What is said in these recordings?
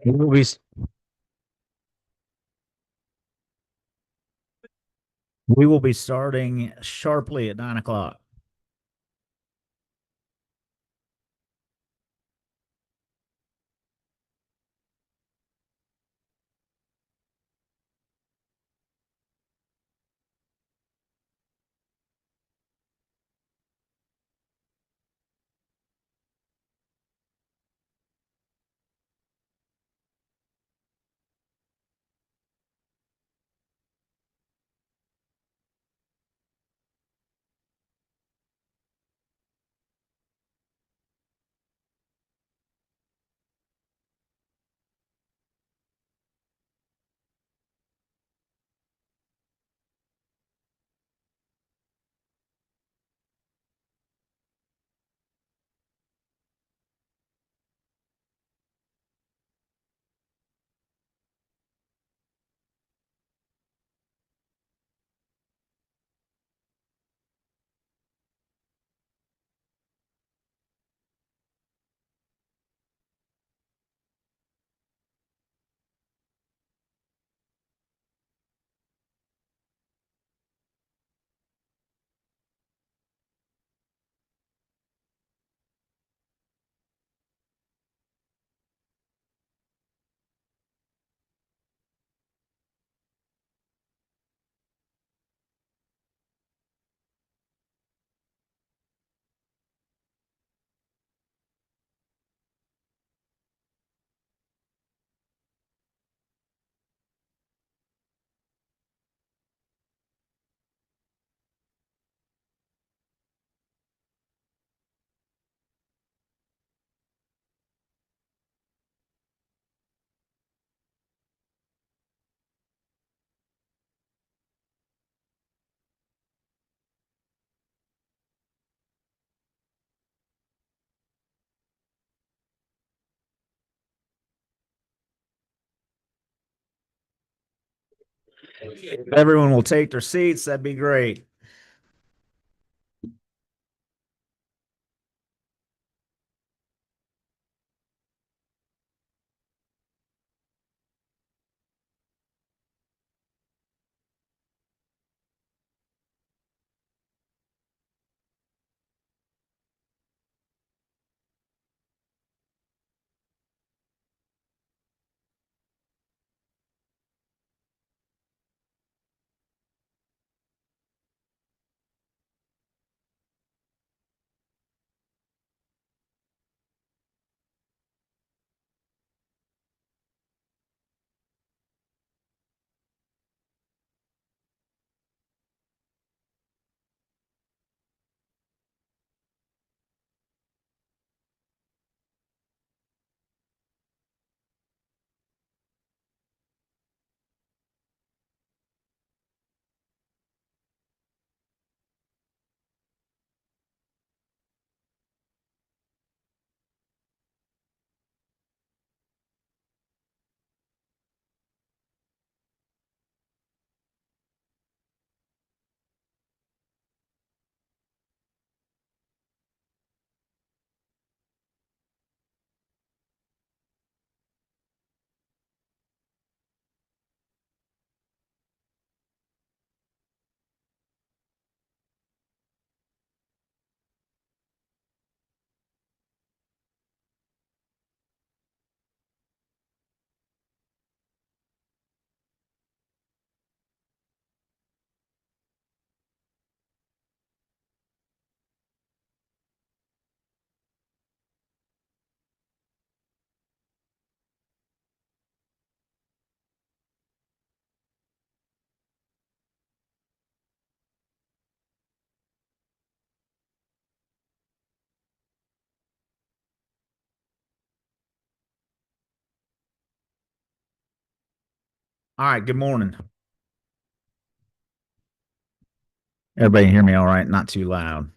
We will be we will be starting sharply at 9 o'clock. If everyone will take their seats, that'd be great. All right. Good morning. Everybody hear me all right? Not too loud.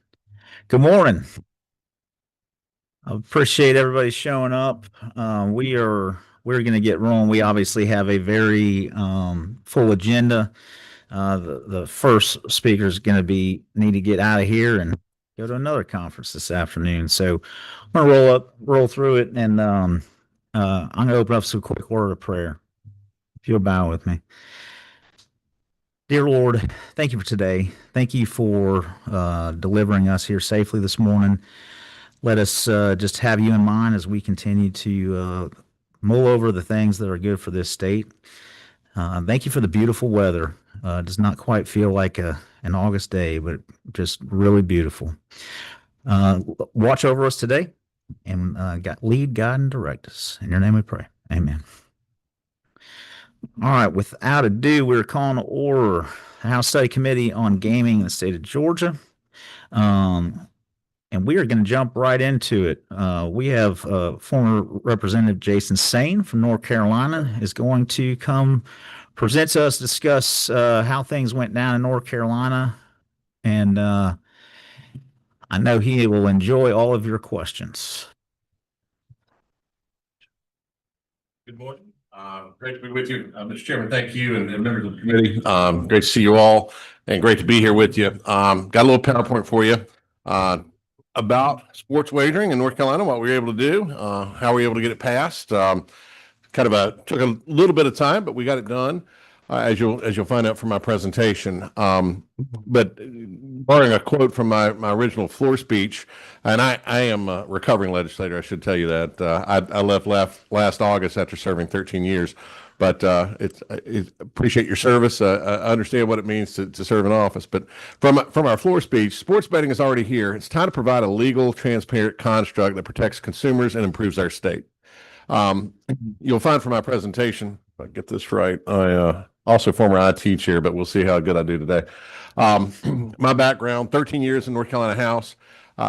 Good morning. I appreciate everybody showing up. We're going to get rolling. We obviously have a very full agenda. The first speaker is going to be need to get out of here and go to another conference this afternoon. So I'm going to roll through it, and I'm going to open up with a quick word of prayer. If you'll bow with me. Dear Lord, thank you for today. Thank you for delivering us here safely this morning. Let us just have you in mind as we continue to mull over the things that are good for this state. Thank you for the beautiful weather. It does not quite feel like an August day, but just really beautiful. Watch over us today and lead, guide, and direct us. In your name we pray. Amen. All right, without ado, we're calling to order the House Study Committee on Gaming in the state of Georgia. And we are going to jump right into it. We have former Representative Jason Sain from North Carolina is going to come present to us, discuss how things went down in North Carolina. And I know he will enjoy all of your questions. Good morning. Great to be with you, Mr. Chairman. Thank you and members of the committee. Great to see you all and great to be here with you. Got a little PowerPoint for you about sports wagering in North Carolina, what we were able to do, how we were able to get it passed. Took a little bit of time, but we got it done, as you'll find out from my presentation. But borrowing a quote from my original floor speech, and I am a recovering legislator, I should tell you that. I left last August after serving 13 years, but appreciate your service. I understand what it means to serve in office. But from our floor speech, sports betting is already here. It's time to provide a legal, transparent construct that protects consumers and improves our state. You'll find from my presentation, if I get this right, I also former IT chair, but we'll see how good I do today. My background, 13 years in North Carolina House,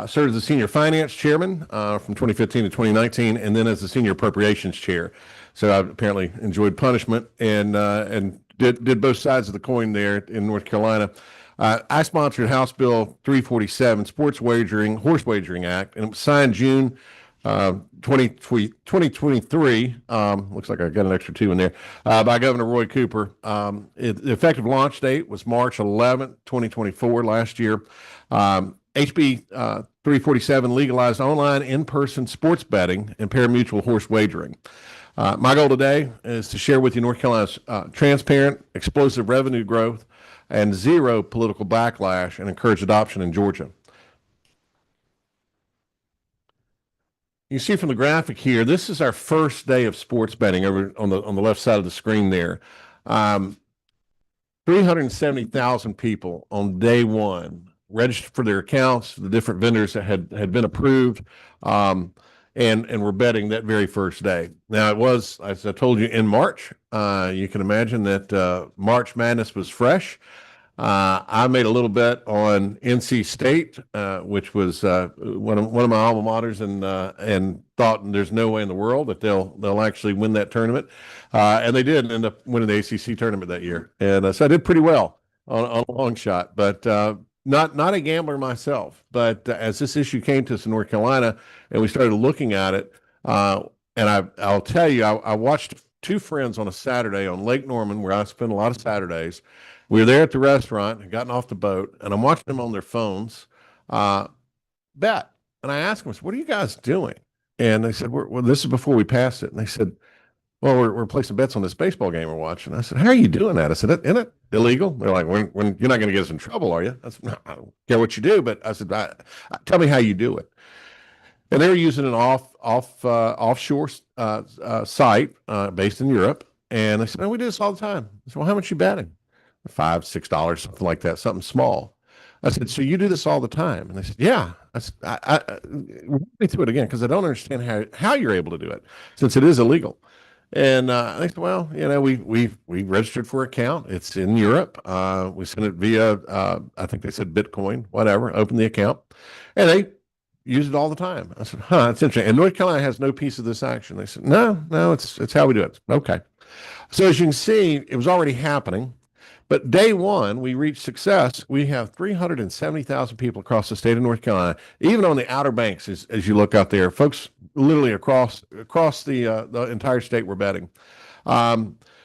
served as the senior finance chairman from 2015 to 2019, and then as the senior appropriations chair. So I apparently enjoyed punishment and did both sides of the coin there in North Carolina. I sponsored House Bill 347, Sports Wagering, Horse Wagering Act, and it was signed June 2023, looks like I got an extra 2 in there, by Governor Roy Cooper. The effective launch date was March 11th, 2024, last year. HB 347 legalized online in-person sports betting and pari-mutuel horse wagering. My goal today is to share with you North Carolina's transparent, explosive revenue growth and zero political backlash and encourage adoption in Georgia. You see from the graphic here, this is our first day of sports betting over on the left side of the screen there. 370,000 people on day one registered for their accounts, the different vendors that had been approved, and were betting that very first day. Now it was, as I told you, in March. You can imagine that March Madness was fresh. I made a little bet on NC State, which was one of my alma maters, and thought there's no way in the world that they'll actually win that tournament, and they did end up winning the ACC tournament that year, and so I did pretty well on a long shot, but not a gambler myself. But as this issue came to us in North Carolina, and we started looking at it, and I'll tell you, I watched 2 friends on a Saturday on Lake Norman, where I spend a lot of Saturdays. We were there at the restaurant and gotten off the boat, and I'm watching them on their phones bet. And I asked them, "What are you guys doing?" And they said, well, this is before we passed it. And they said, "Well, we're placing bets on this baseball game we're watching." I said, "How are you doing that?" I said, "Isn't it illegal?" They're like, when you're not going to get us in trouble, are you?" I said, "No, I don't care what you do." But I said, "Tell me how you do it." And they were using an offshore site based in Europe. And they said, "Oh, we do this all the time." I said, "Well, how much you betting?" $5, $6, something like that, something small. I said, "So you do this all the time?" And they said, "Yeah." I said, walk me through it again, because I don't understand how you're able to do it, since it is illegal. And they said, "Well, we registered for an account. It's in Europe. We sent it via, I think they said Bitcoin, whatever, open the account. And they use it all the time." I said, "That's interesting. And North Carolina has no piece of this action." They said, No, it's how we do it." Okay. So as you can see, it was already happening. But day one, we reached success. We have 370,000 people across the state of North Carolina, even on the Outer Banks, as you look out there. Folks literally across the entire state were betting.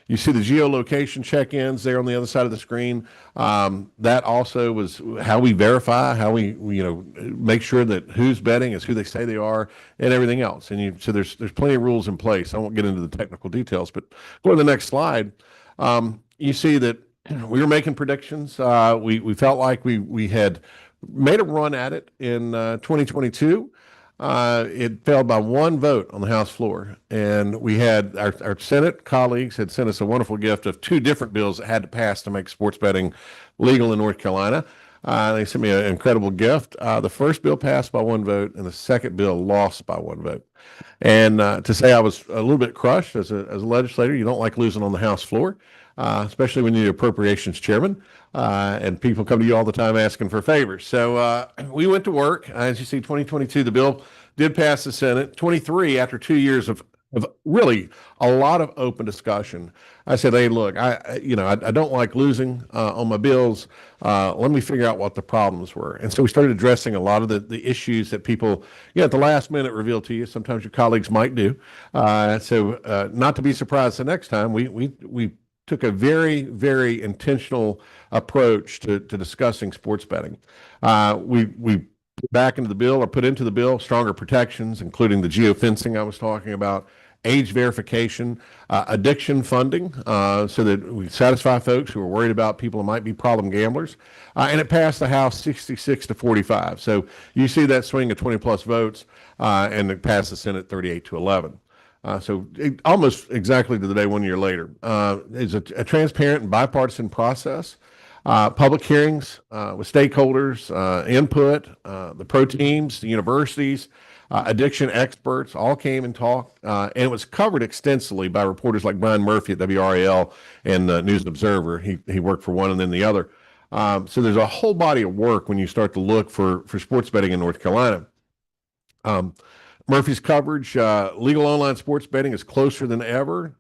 You see the geolocation check-ins there on the other side of the screen. That also was how we verify, how we make sure that who's betting is who they say they are, and everything else. So there's plenty of rules in place. I won't get into the technical details, but go to the next slide. You see that we were making predictions. We felt like we had made a run at it in 2022. It failed by one vote on the House floor, and we had our Senate colleagues had sent us a wonderful gift of two different bills that had to pass to make sports betting legal in North Carolina. They sent me an incredible gift. The first bill passed by one vote, and the second bill lost by one vote. And to say I was a little bit crushed as a legislator, you don't like losing on the House floor, especially when you're the appropriations chairman, and people come to you all the time asking for favors. So we went to work. As you see, 2022, the bill did pass the Senate. 23, after 2 years of really a lot of open discussion, I said, hey, look, I don't like losing on my bills. Let me figure out what the problems were. And so we started addressing a lot of the issues that people, at the last minute reveal to you. Sometimes your colleagues might do. So not to be surprised the next time, we took a very, very intentional approach to discussing sports betting. We put back into the bill, or put into the bill, stronger protections, including the geofencing I was talking about, age verification, addiction funding, so that we satisfy folks who are worried about people who might be problem gamblers. And it passed the House 66 to 45. So you see that swing of 20 plus votes, and it passed the Senate 38 to 11. So almost exactly to the day 1 year later. It's a transparent and bipartisan process. Public hearings with stakeholders, input, the pro teams, the universities, addiction experts all came and talked, and it was covered extensively by reporters like Brian Murphy at WRAL and News and Observer. He worked for one and then the other. So there's a whole body of work when you start to look for sports betting in North Carolina. Murphy's coverage, legal online sports betting is closer than ever.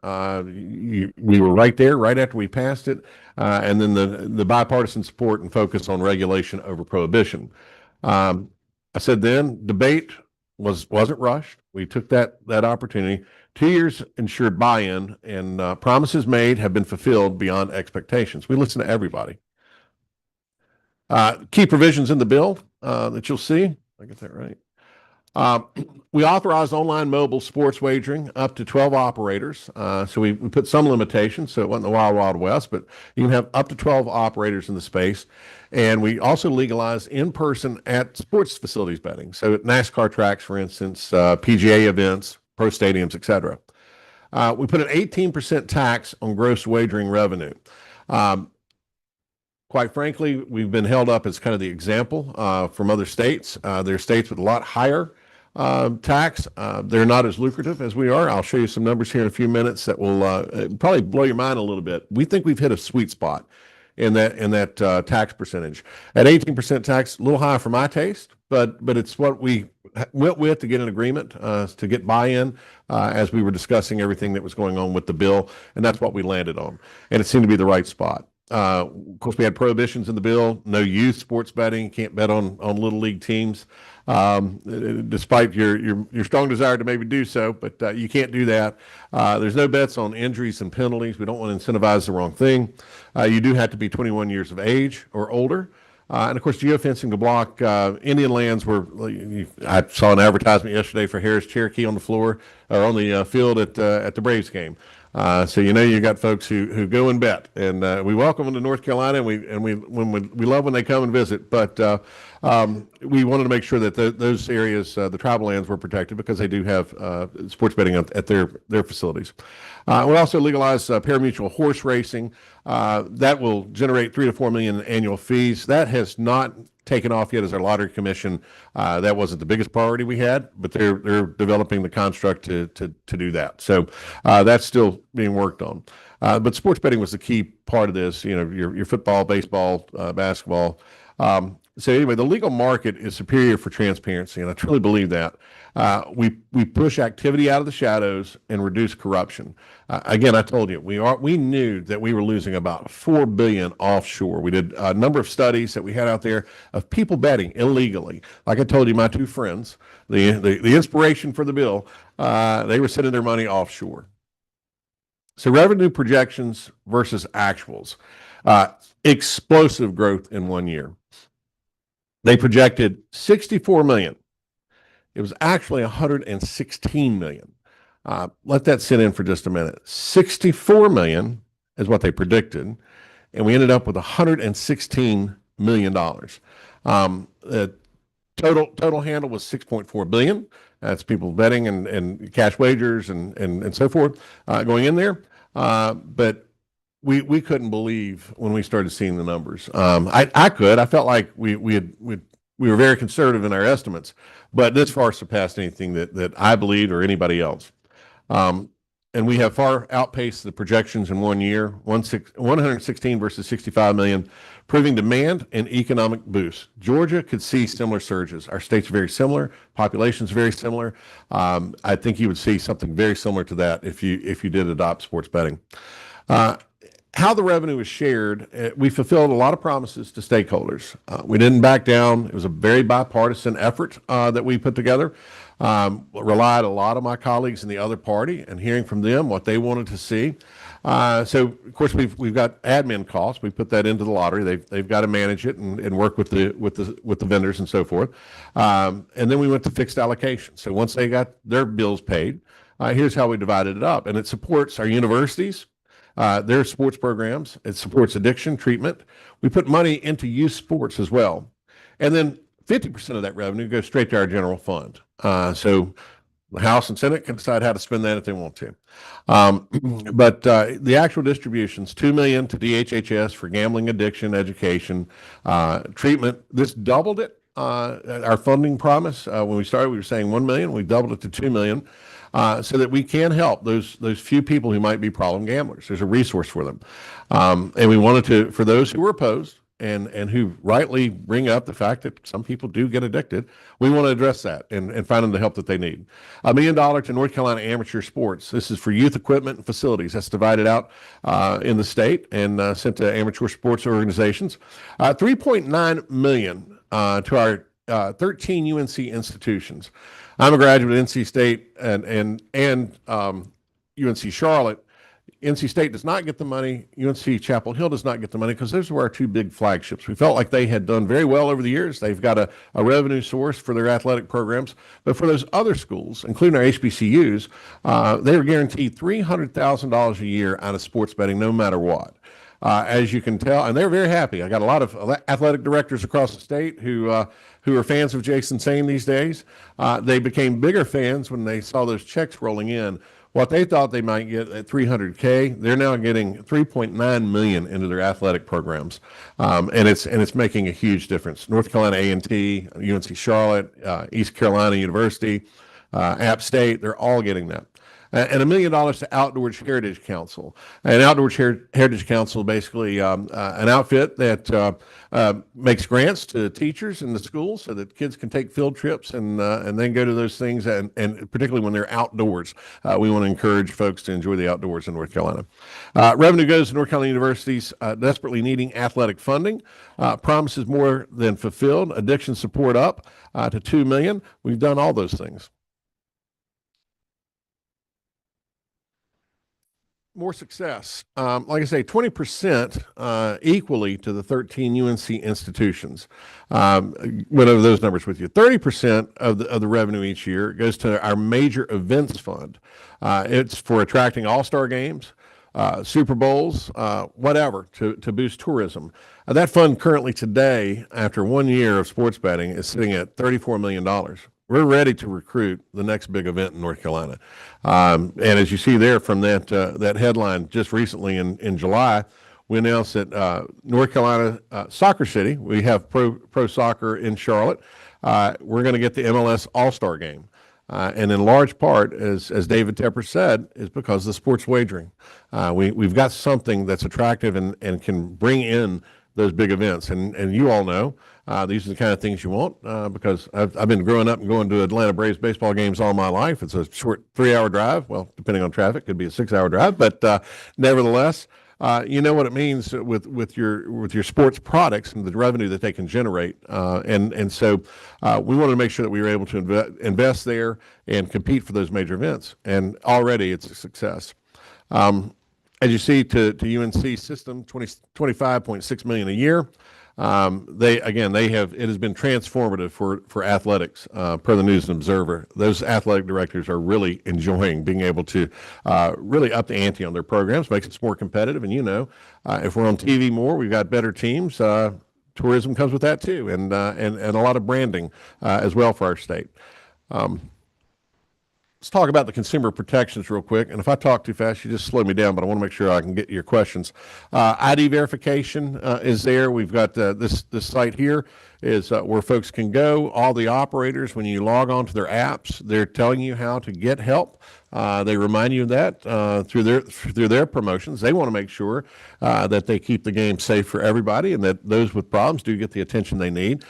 We were right there right after we passed it. And then the bipartisan support and focus on regulation over prohibition. I said then, debate wasn't rushed. We took that opportunity. 2 years ensured buy-in, and promises made have been fulfilled beyond expectations. We listen to everybody. Key provisions in the bill that you'll see. I get that right. We authorized online mobile sports wagering up to 12 operators. So we put some limitations, so it wasn't the wild, wild west, but you can have up to 12 operators in the space. And we also legalized in-person at sports facilities betting. So at NASCAR tracks, for instance, PGA events, pro stadiums, et cetera. We put an 18% tax on gross wagering revenue. Quite frankly, we've been held up as kind of the example from other states. There are states with a lot higher tax. They're not as lucrative as we are. I'll show you some numbers here in a few minutes that will probably blow your mind a little bit. We think we've hit a sweet spot in that tax percentage. At 18% tax, a little high for my taste, but it's what we went with to get an agreement, to get buy-in as we were discussing everything that was going on with the bill, and that's what we landed on. And it seemed to be the right spot. Of course, we had prohibitions in the bill. No youth sports betting. Can't bet on little league teams, despite your strong desire to maybe do so. But you can't do that. There's no bets on injuries and penalties. We don't want to incentivize the wrong thing. You do have to be 21 years of age or older. And of course, geofencing to block Indian lands. I saw an advertisement yesterday for Harris Cherokee on the floor or on the field at the Braves game. So you got folks who go and bet, and we welcome them to North Carolina, and we love when they come and visit. But we wanted to make sure that those areas, the tribal lands, were protected because they do have sports betting at their facilities. We also legalized parimutuel horse racing. That will generate $3 to $4 million in annual fees. That has not taken off yet as our lottery commission. That wasn't the biggest priority we had, but they're developing the construct to do that. So that's still being worked on. But sports betting was the key part of this. Your football, baseball, basketball. So anyway, the legal market is superior for transparency, and I truly believe that. We push activity out of the shadows and reduce corruption. Again, I told you we knew that we were losing about $4 billion offshore. We did a number of studies that we had out there of people betting illegally. Like I told you, my two friends, the inspiration for the bill, they were sending their money offshore. So revenue projections versus actuals, explosive growth in 1 year. They projected 64 million. It was actually 116 million. Let that sit in for just a minute. 64 million is what they predicted, and we ended up with 116 million dollars. Total handle was 6.4 billion. That's people betting and cash wagers and so forth going in there. But we couldn't believe when we started seeing the numbers. I felt like we were very conservative in our estimates, but this far surpassed anything that I believed or anybody else. And we have far outpaced the projections in 1 year, 116 versus 65 million, proving demand and economic boost. Georgia could see similar surges. Our states are very similar, populations very similar. I think you would see something very similar to that if you did adopt sports betting. How the revenue was shared, we fulfilled a lot of promises to stakeholders. We didn't back down. It was a very bipartisan effort that we put together. Relied a lot on my colleagues in the other party and hearing from them what they wanted to see. So of course we've got admin costs. We put that into the lottery. They've got to manage it and work with the vendors and so forth. And then we went to fixed allocation. So once they got their bills paid, here's how we divided it up. And it supports our universities, their sports programs. It supports addiction treatment. We put money into youth sports as well. And then 50% of that revenue goes straight to our general fund. So the House and Senate can decide how to spend that if they want to. But the actual distributions, $2 million to DHHS for gambling addiction, education, treatment. This doubled it. Our funding promise, when we started, we were saying $1 million. We doubled it to $2 million. So that we can help those few people who might be problem gamblers. There's a resource for them. And we wanted to, for those who were opposed and who rightly bring up the fact that some people do get addicted, we want to address that and find them the help that they need. $1 million to North Carolina Amateur Sports. This is for youth equipment and facilities. That's divided out in the state and sent to amateur sports organizations. $3.9 million to our 13 UNC institutions. I'm a graduate of NC State and UNC Charlotte. NC State does not get the money. UNC Chapel Hill does not get the money because those were our two big flagships. We felt like they had done very well over the years. They've got a revenue source for their athletic programs. But for those other schools, including our HBCUs, they were guaranteed $300,000 a year out of sports betting no matter what. As you can tell, and they're very happy. I got a lot of athletic directors across the state who are fans of Jason Sane these days. They became bigger fans when they saw those checks rolling in. What they thought they might get at $300K, they're now getting $3.9 million into their athletic programs, and it's making a huge difference. North Carolina A&T, UNC Charlotte, East Carolina University, App State, they're all getting that. And $1 million to Outdoors Heritage Council. And Outdoors Heritage Council, basically an outfit that makes grants to teachers in the schools so that kids can take field trips and then go to those things. And particularly when they're outdoors, we want to encourage folks to enjoy the outdoors in North Carolina. Revenue goes to North Carolina universities desperately needing athletic funding. Promises more than fulfilled. Addiction support up to $2 million. We've done all those things. More success. Like I say, 20% equally to the 13 UNC institutions. Went over those numbers with you. 30% of the revenue each year goes to our major events fund. It's for attracting all-star games, Super Bowls, whatever, to boost tourism. That fund currently today, after 1 year of sports betting, is sitting at $34 million. We're ready to recruit the next big event in North Carolina. And as you see there from that headline just recently in July, we announced that North Carolina Soccer City, we have pro soccer in Charlotte. We're going to get the MLS All-Star Game. And in large part, as David Tepper said, is because of the sports wagering. We've got something that's attractive and can bring in those big events. And you all know these are the kind of things you want because I've been growing up and going to Atlanta Braves baseball games all my life. It's a short 3-hour drive. Well, depending on traffic, could be a 6-hour drive. But nevertheless, you know what it means with your sports products and the revenue that they can generate. And so we wanted to make sure that we were able to invest there and compete for those major events. And already it's a success. As you see, to UNC system, 25.6 million a year. They have, it has been transformative for athletics, per the News and Observer. Those athletic directors are really enjoying being able to really up the ante on their programs, makes us more competitive. And if we're on TV more, we've got better teams. Tourism comes with that too, and a lot of branding as well for our state. Let's talk about the consumer protections real quick. And if I talk too fast, you just slow me down, but I want to make sure I can get your questions. ID verification is there. We've got this site here is where folks can go. All the operators, when you log on to their apps, they're telling you how to get help. They remind you of that through their promotions. They want to make sure that they keep the game safe for everybody, and that those with problems do get the attention they need.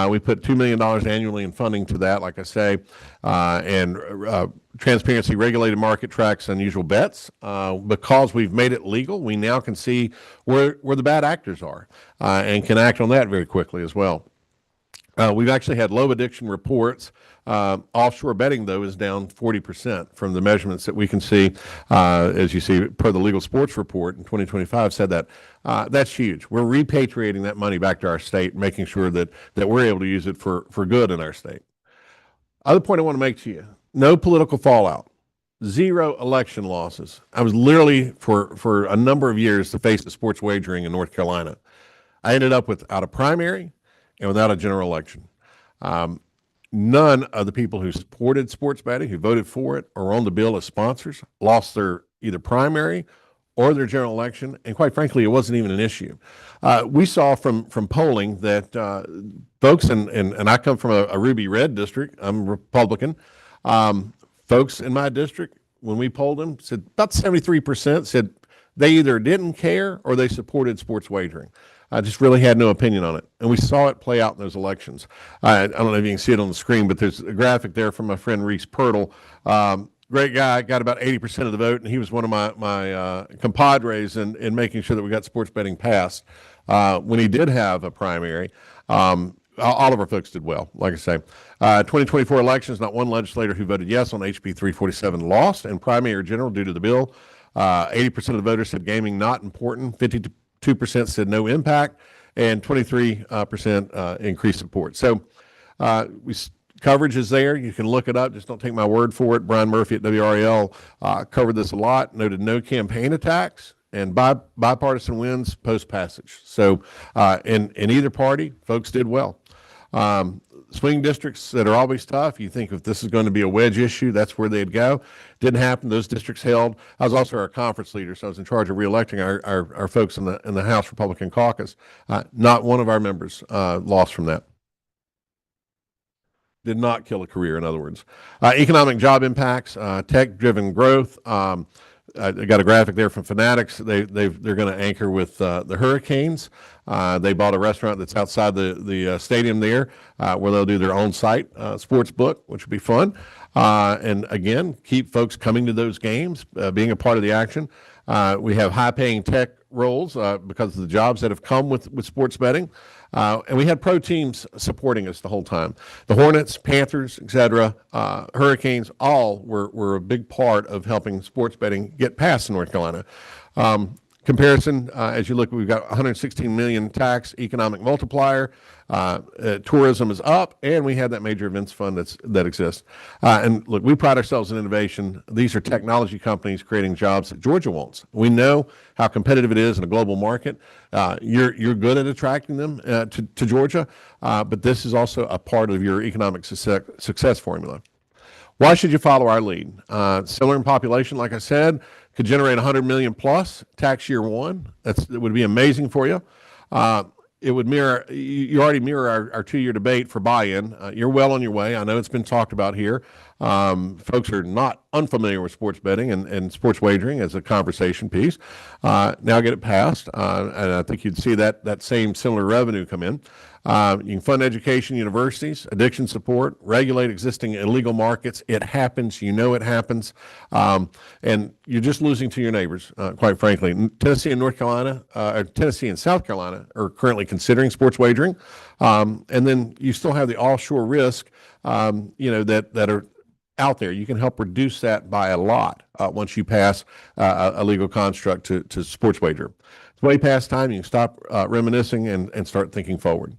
We put $2 million annually in funding to that, like I say, and transparency, regulated market tracks unusual bets. Because we've made it legal, we now can see where the bad actors are and can act on that very quickly as well. We've actually had low addiction reports. Offshore betting, though, is down 40% from the measurements that we can see, as you see, per the Legal Sports Report in 2025 said that. That's huge. We're repatriating that money back to our state, making sure that we're able to use it for good in our state. Other point I want to make to you, no political fallout. 0 election losses. I was literally, for a number of years, the face of sports wagering in North Carolina. I ended up without a primary and without a general election. None of the people who supported sports betting, who voted for it, or on the bill as sponsors, lost their either primary or their general election, and quite frankly, it wasn't even an issue. We saw from polling that folks, and I come from a ruby red district, I'm Republican, folks in my district, when we polled them, said about 73% said they either didn't care or they supported sports wagering. I just really had no opinion on it. And we saw it play out in those elections. I don't know if you can see it on the screen, but there's a graphic there from my friend Reese Pirtle. Great guy, got about 80% of the vote, and he was one of my compadres in making sure that we got sports betting passed. When he did have a primary, all of our folks did well, like I say. 2024 elections, not one legislator who voted yes on HB 347 lost, and primary or general due to the bill. 80% of the voters said gaming not important, 52% said no impact, and 23% increased support. So coverage is there. You can look it up. Just don't take my word for it. Brian Murphy at WRAL covered this a lot, noted no campaign attacks and bipartisan wins post-passage. So in either party, folks did well. Swing districts that are always tough, you think if this is going to be a wedge issue, that's where they'd go. Didn't happen. Those districts held. I was also our conference leader, so I was in charge of reelecting our folks in the House Republican caucus. Not one of our members lost from that. Did not kill a career, in other words. Economic job impacts, tech-driven growth. I got a graphic there from Fanatics. They're going to anchor with the Hurricanes. They bought a restaurant that's outside the stadium there, where they'll do their own site sports book, which will be fun. And again, keep folks coming to those games, being a part of the action. We have high-paying tech roles because of the jobs that have come with sports betting. And we had pro teams supporting us the whole time. The Hornets, Panthers, etc., Hurricanes, all were a big part of helping sports betting get past in North Carolina. Comparison, as you look, we've got 116 million tax economic multiplier. Tourism is up, and we have that major events fund that exists. And look, we pride ourselves in innovation. These are technology companies creating jobs that Georgia wants. We know how competitive it is in a global market. You're good at attracting them to Georgia, but this is also a part of your economic success formula. Why should you follow our lead? Similar in population, like I said, could generate 100 million plus tax year one. That would be amazing for you. It would mirror, you already mirror our 2-year debate for buy-in. You're well on your way. I know it's been talked about here. Folks are not unfamiliar with sports betting and sports wagering as a conversation piece. Now get it passed, and I think you'd see that same similar revenue come in. You can fund education, universities, addiction support, regulate existing illegal markets. It happens. You know it happens. And you're just losing to your neighbors, quite frankly. Tennessee and North Carolina, or Tennessee and South Carolina are currently considering sports wagering. And then you still have the offshore risk, that are out there. You can help reduce that by a lot once you pass a legal construct to sports wager. It's way past time. You can stop reminiscing and start thinking forward.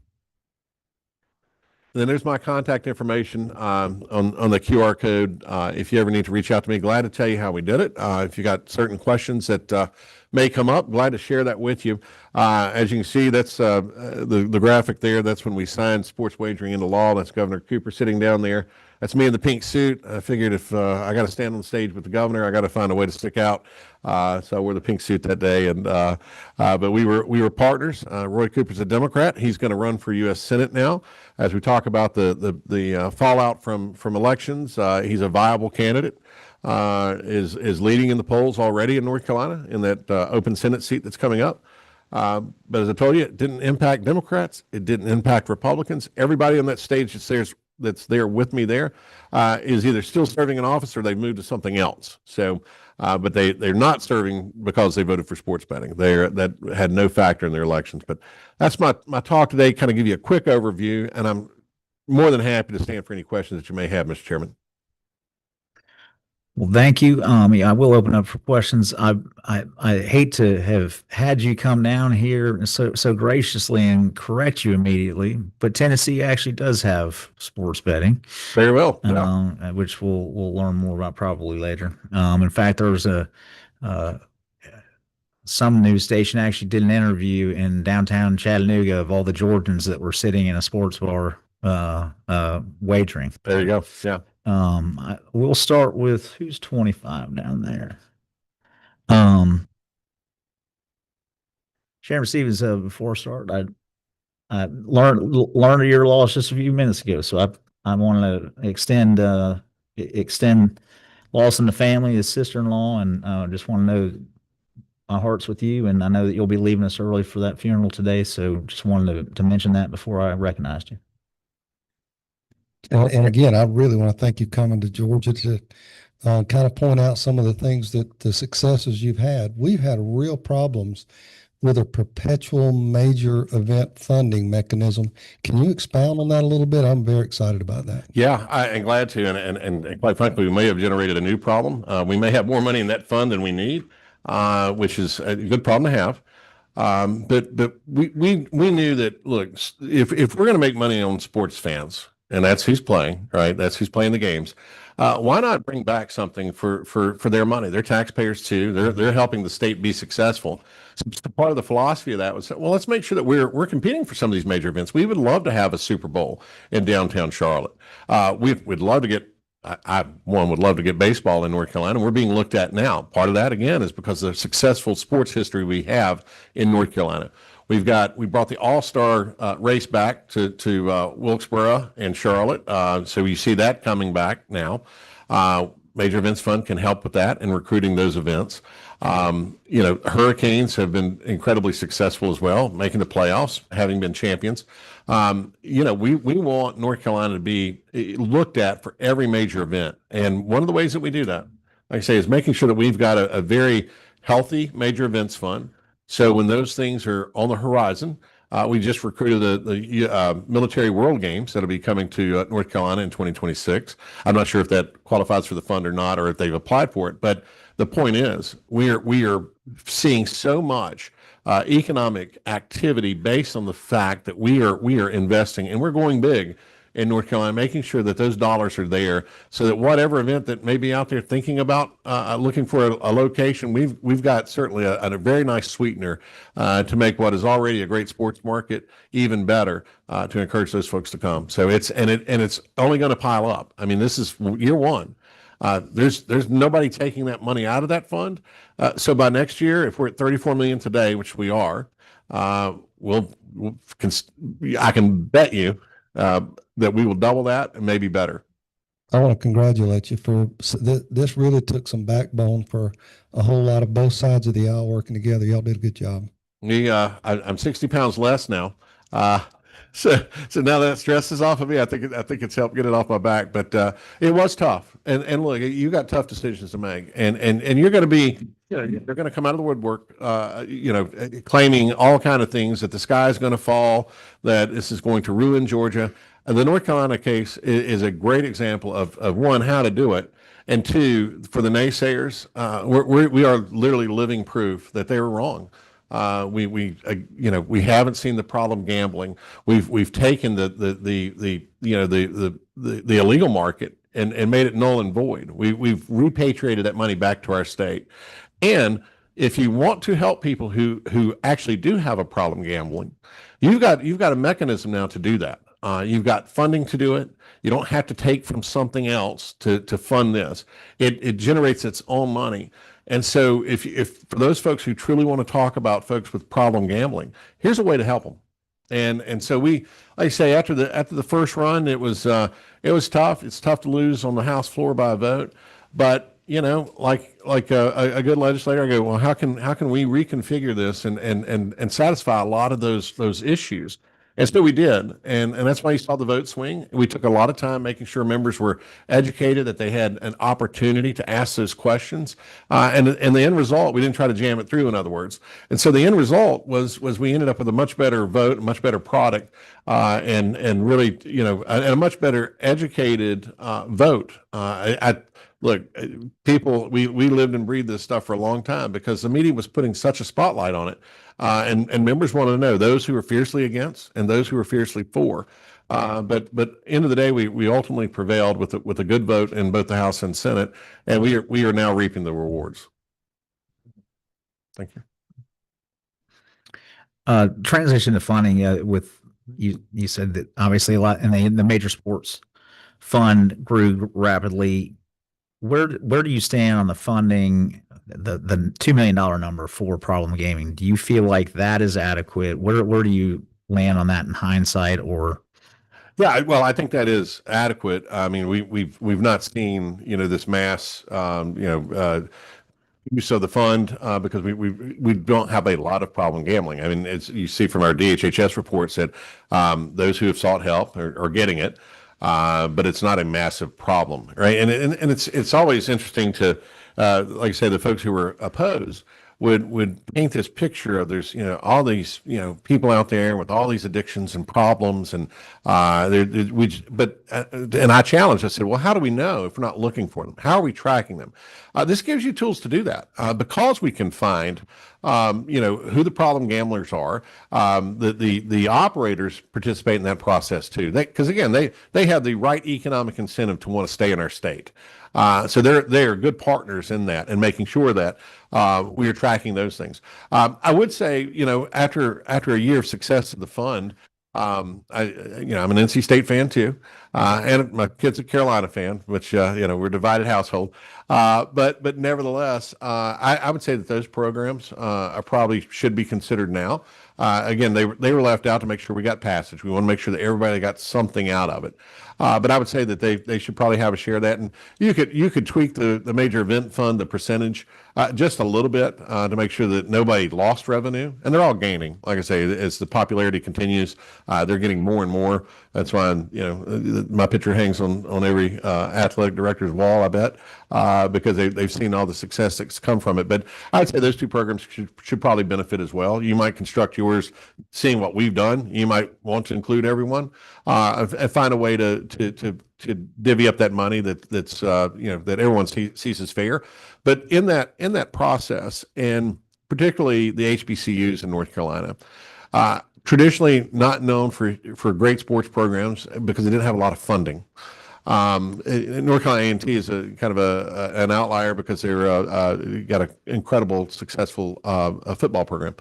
Then there's my contact information on the QR code. If you ever need to reach out to me, glad to tell you how we did it. If you got certain questions that may come up, glad to share that with you. As you can see, that's the graphic there. That's when we signed sports wagering into law. That's Governor Cooper sitting down there. That's me in the pink suit. I figured if I got to stand on the stage with the governor, I got to find a way to stick out. So I wore the pink suit that day, and but we were partners. Roy Cooper's a Democrat. He's going to run for U.S. Senate now. As we talk about the fallout from elections, he's a viable candidate. Is leading in the polls already in North Carolina in that open Senate seat that's coming up. But as I told you, it didn't impact Democrats. It didn't impact Republicans. Everybody on that stage that's there with me there is either still serving in office or they've moved to something else. So, but they're not serving because they voted for sports betting. That had no factor in their elections. But that's my talk today. Kind of give you a quick overview, and I'm more than happy to stand for any questions that you may have, Mr. Chairman. Well, thank you. Yeah, I will open up for questions. I hate to have had you come down here so graciously and correct you immediately, but Tennessee actually does have sports betting. Very well. Which we'll learn more about probably later. In fact, there was some news station actually did an interview in downtown Chattanooga of all the Georgians that were sitting in a sports bar wagering. There you go. Yeah. We'll start with who's 25 down there. Chairman Stevens, before I start, I learned of your loss just a few minutes ago, so I want to extend loss in the family, his sister-in-law, and just want to know my heart's with you, and I know that you'll be leaving us early for that funeral today, so just wanted to mention that before I recognized you. And again, I really want to thank you coming to Georgia to kind of point out some of the things that the successes you've had. We've had real problems with a perpetual major event funding mechanism. Can you expound on that a little bit? I'm very excited about that. Yeah, I'm glad to. And quite frankly, we may have generated a new problem. We may have more money in that fund than we need, which is a good problem to have. But we knew that, look, if we're going to make money on sports fans, and that's who's playing, right? That's who's playing the games. Why not bring back something for their money? They're taxpayers too. They're helping the state be successful. So part of the philosophy of that was, well, let's make sure that we're competing for some of these major events. We would love to have a Super Bowl in downtown Charlotte. We'd love to get. I would love to get baseball in North Carolina. We're being looked at now. Part of that again is because of the successful sports history we have in North Carolina. We brought the All-Star race back to Wilkesboro and Charlotte. So you see that coming back now. Major Events Fund can help with that and recruiting those events. Hurricanes have been incredibly successful as well, making the playoffs, having been champions. We want North Carolina to be looked at for every major event. And one of the ways that we do that, like I say, is making sure that we've got a very healthy major events fund. So when those things are on the horizon, we just recruited the military world games that'll be coming to North Carolina in 2026. I'm not sure if that qualifies for the fund or not, or if they've applied for it. But the point is, we are seeing so much economic activity based on the fact that we are investing, and we're going big in North Carolina, making sure that those dollars are there so that whatever event that may be out there thinking about looking for a location, we've got certainly a very nice sweetener to make what is already a great sports market even better to encourage those folks to come. So it's only going to pile up. I mean, this is year one. There's nobody taking that money out of that fund. So by next year, if we're at 34 million today, which we are, I can bet you that we will double that and maybe better. I want to congratulate you for this. Really took some backbone for a whole lot of both sides of the aisle working together. Y'all did a good job. I'm 60 pounds less now. So now that stress is off of me, I think it's helped get it off my back. But it was tough, and look, you got tough decisions to make, and you're going to be, they're going to come out of the woodwork, claiming all kind of things that the sky is going to fall, that this is going to ruin Georgia. The North Carolina case is a great example of one, how to do it, and two, for the naysayers, we are literally living proof that they were wrong. We haven't seen the problem gambling. We've taken the illegal market and made it null and void. We've repatriated that money back to our state. And if you want to help people who actually do have a problem gambling, you've got a mechanism now to do that. You've got funding to do it. You don't have to take from something else to fund this. It generates its own money. And so if for those folks who truly want to talk about folks with problem gambling, here's a way to help them. And so we, like I say, after the first run, it was tough. It's tough to lose on the House floor by a vote, but like a good legislator, I go, well, how can we reconfigure this and satisfy a lot of those issues? And so we did, and that's why you saw the vote swing. We took a lot of time making sure members were educated, that they had an opportunity to ask those questions, and the end result, we didn't try to jam it through, in other words. And so the end result was we ended up with a much better vote, a much better product, and really, and a much better educated vote. Look, people, we lived and breathed this stuff for a long time because the media was putting such a spotlight on it. And members wanted to know those who were fiercely against and those who were fiercely for. But end of the day, we ultimately prevailed with a good vote in both the House and Senate, and we are now reaping the rewards. Thank you. Transition to funding, with you said that obviously a lot, and the major sports fund grew rapidly. Where do you stand on the funding, the $2 million number for problem gaming? Do you feel like that is adequate? Where do you land on that in hindsight? Or yeah, well, I think that is adequate. I mean, we've not seen this mass use of the fund because we don't have a lot of problem gambling. I mean, as you see from our DHHS reports that those who have sought help are getting it. But it's not a massive problem, right? And it's always interesting to, like I say, the folks who were opposed would paint this picture of there's all these people out there with all these addictions and problems, and and I challenged. I said, well, how do we know if we're not looking for them? How are we tracking them? This gives you tools to do that because we can find who the problem gamblers are. The operators participate in that process too, because again they have the right economic incentive to want to stay in our state. So they are good partners in that and making sure that we are tracking those things. I would say, after a year of success of the fund, I'm an NC State fan too, and my kid's a Carolina fan, which we're a divided household. But nevertheless, I would say that those programs are probably should be considered now. Again, they were left out to make sure we got passage. We want to make sure that everybody got something out of it. But I would say that they should probably have a share of that, and you could tweak the major event fund, the percentage, just a little bit to make sure that nobody lost revenue, and they're all gaining. Like I say, as the popularity continues, they're getting more and more. That's why my picture hangs on every athletic director's wall, I bet, because they've seen all the success that's come from it. But I'd say those two programs should probably benefit as well. You might construct yours, seeing what we've done. You might want to include everyone, and find a way to divvy up that money that's that everyone sees as fair. But in that process, and particularly the HBCUs in North Carolina, traditionally not known for great sports programs because they didn't have a lot of funding. North Carolina A&T is a kind of an outlier because they're got an incredible, successful football program.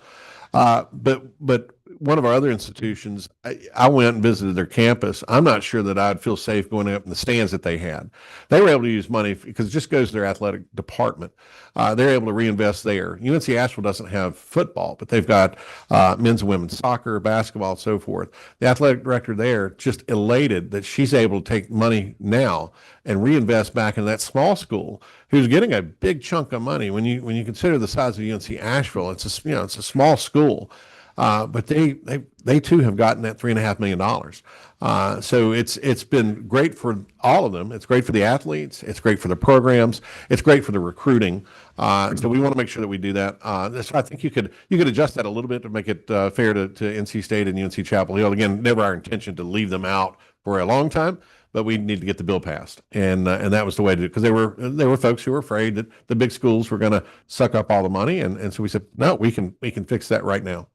But one of our other institutions, I went and visited their campus. I'm not sure that I'd feel safe going up in the stands that they had. They were able to use money because it just goes to their athletic department. They're able to reinvest there. UNC Asheville doesn't have football, but they've got men's and women's soccer, basketball, and so forth. The athletic director there just elated that she's able to take money now and reinvest back in that small school who's getting a big chunk of money. When you consider the size of UNC Asheville, it's a small school. But they too have gotten that $3.5 million. So it's been great for all of them. It's great for the athletes. It's great for the programs. It's great for the recruiting. So we want to make sure that we do that. So I think you could adjust that a little bit to make it fair to NC State and UNC Chapel Hill. Again, never our intention to leave them out for a long time, but we need to get the bill passed. And that was the way to do it, because there were folks who were afraid that the big schools were going to suck up all the money. And so we said, no, we can fix that right now.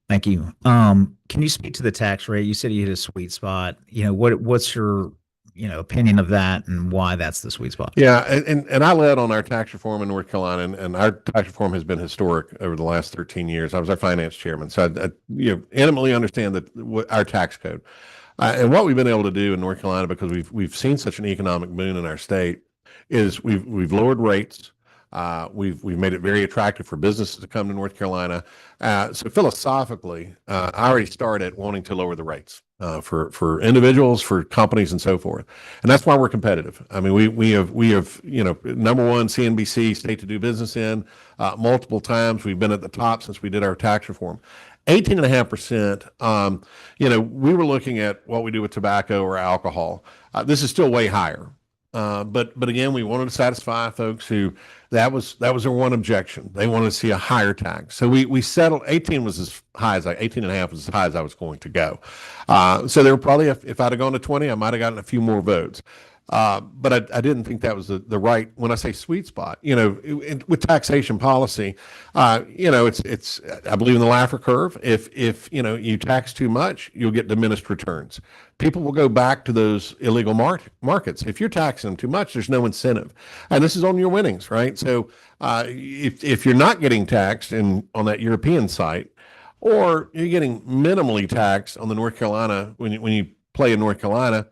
Thank you. Can you speak to the tax rate? You said you hit a sweet spot. What's your, opinion of that and why that's the sweet spot? Yeah, and I led on our tax reform in North Carolina, and our tax reform has been historic over the last 13 years. I was our finance chairman, so I intimately understand that our tax code. And what we've been able to do in North Carolina, because we've seen such an economic boom in our state, is we've lowered rates. We've made it very attractive for businesses to come to North Carolina. So philosophically, I already started wanting to lower the rates for individuals, for companies, and so forth. And that's why we're competitive. I mean, we have number one CNBC state to do business in multiple times. We've been at the top since we did our tax reform. 18.5%. We were looking at what we do with tobacco or alcohol. This is still way higher. But again, we wanted to satisfy folks who that was their one objection. They wanted to see a higher tax. So we settled. 18 was as high as 18.5 was as high as I was going to go. So there were probably, if I'd have gone to 20, I might have gotten a few more votes. But I didn't think that was the right, when I say sweet spot, with taxation policy, it's, I believe in the Laffer curve. If you tax too much, you'll get diminished returns. People will go back to those illegal markets. If you're taxing them too much, there's no incentive. And this is on your winnings, right? So if you're not getting taxed on that European site, or you're getting minimally taxed on the North Carolina, when you play in North Carolina,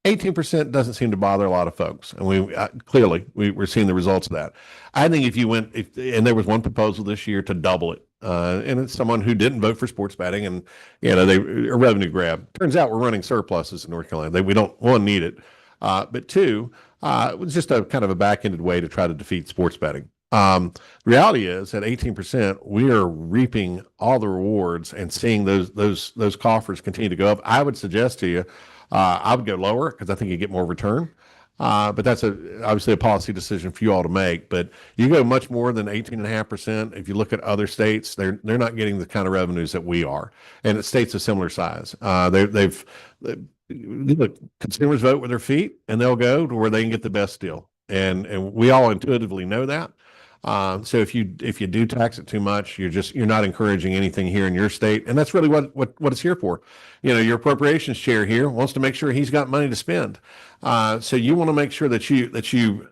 18% doesn't seem to bother a lot of folks. And we're seeing the results of that. I think and there was one proposal this year to double it. And it's someone who didn't vote for sports betting, and, a revenue grab. Turns out we're running surpluses in North Carolina. We don't, one, need it. But two, it was just a kind of a back-ended way to try to defeat sports betting. The reality is at 18%, we are reaping all the rewards and seeing those coffers continue to go up. I would suggest to you, I would go lower, because I think you get more return. But that's obviously a policy decision for you all to make. But you go much more than 18.5%. If you look at other states, they're not getting the kind of revenues that we are, and it's states of similar size. Look, consumers vote with their feet, and they'll go to where they can get the best deal, and we all intuitively know that. So if you do tax it too much, you're not encouraging anything here in your state, and that's really what it's here for. Your appropriations chair here wants to make sure he's got money to spend. So you want to make sure that you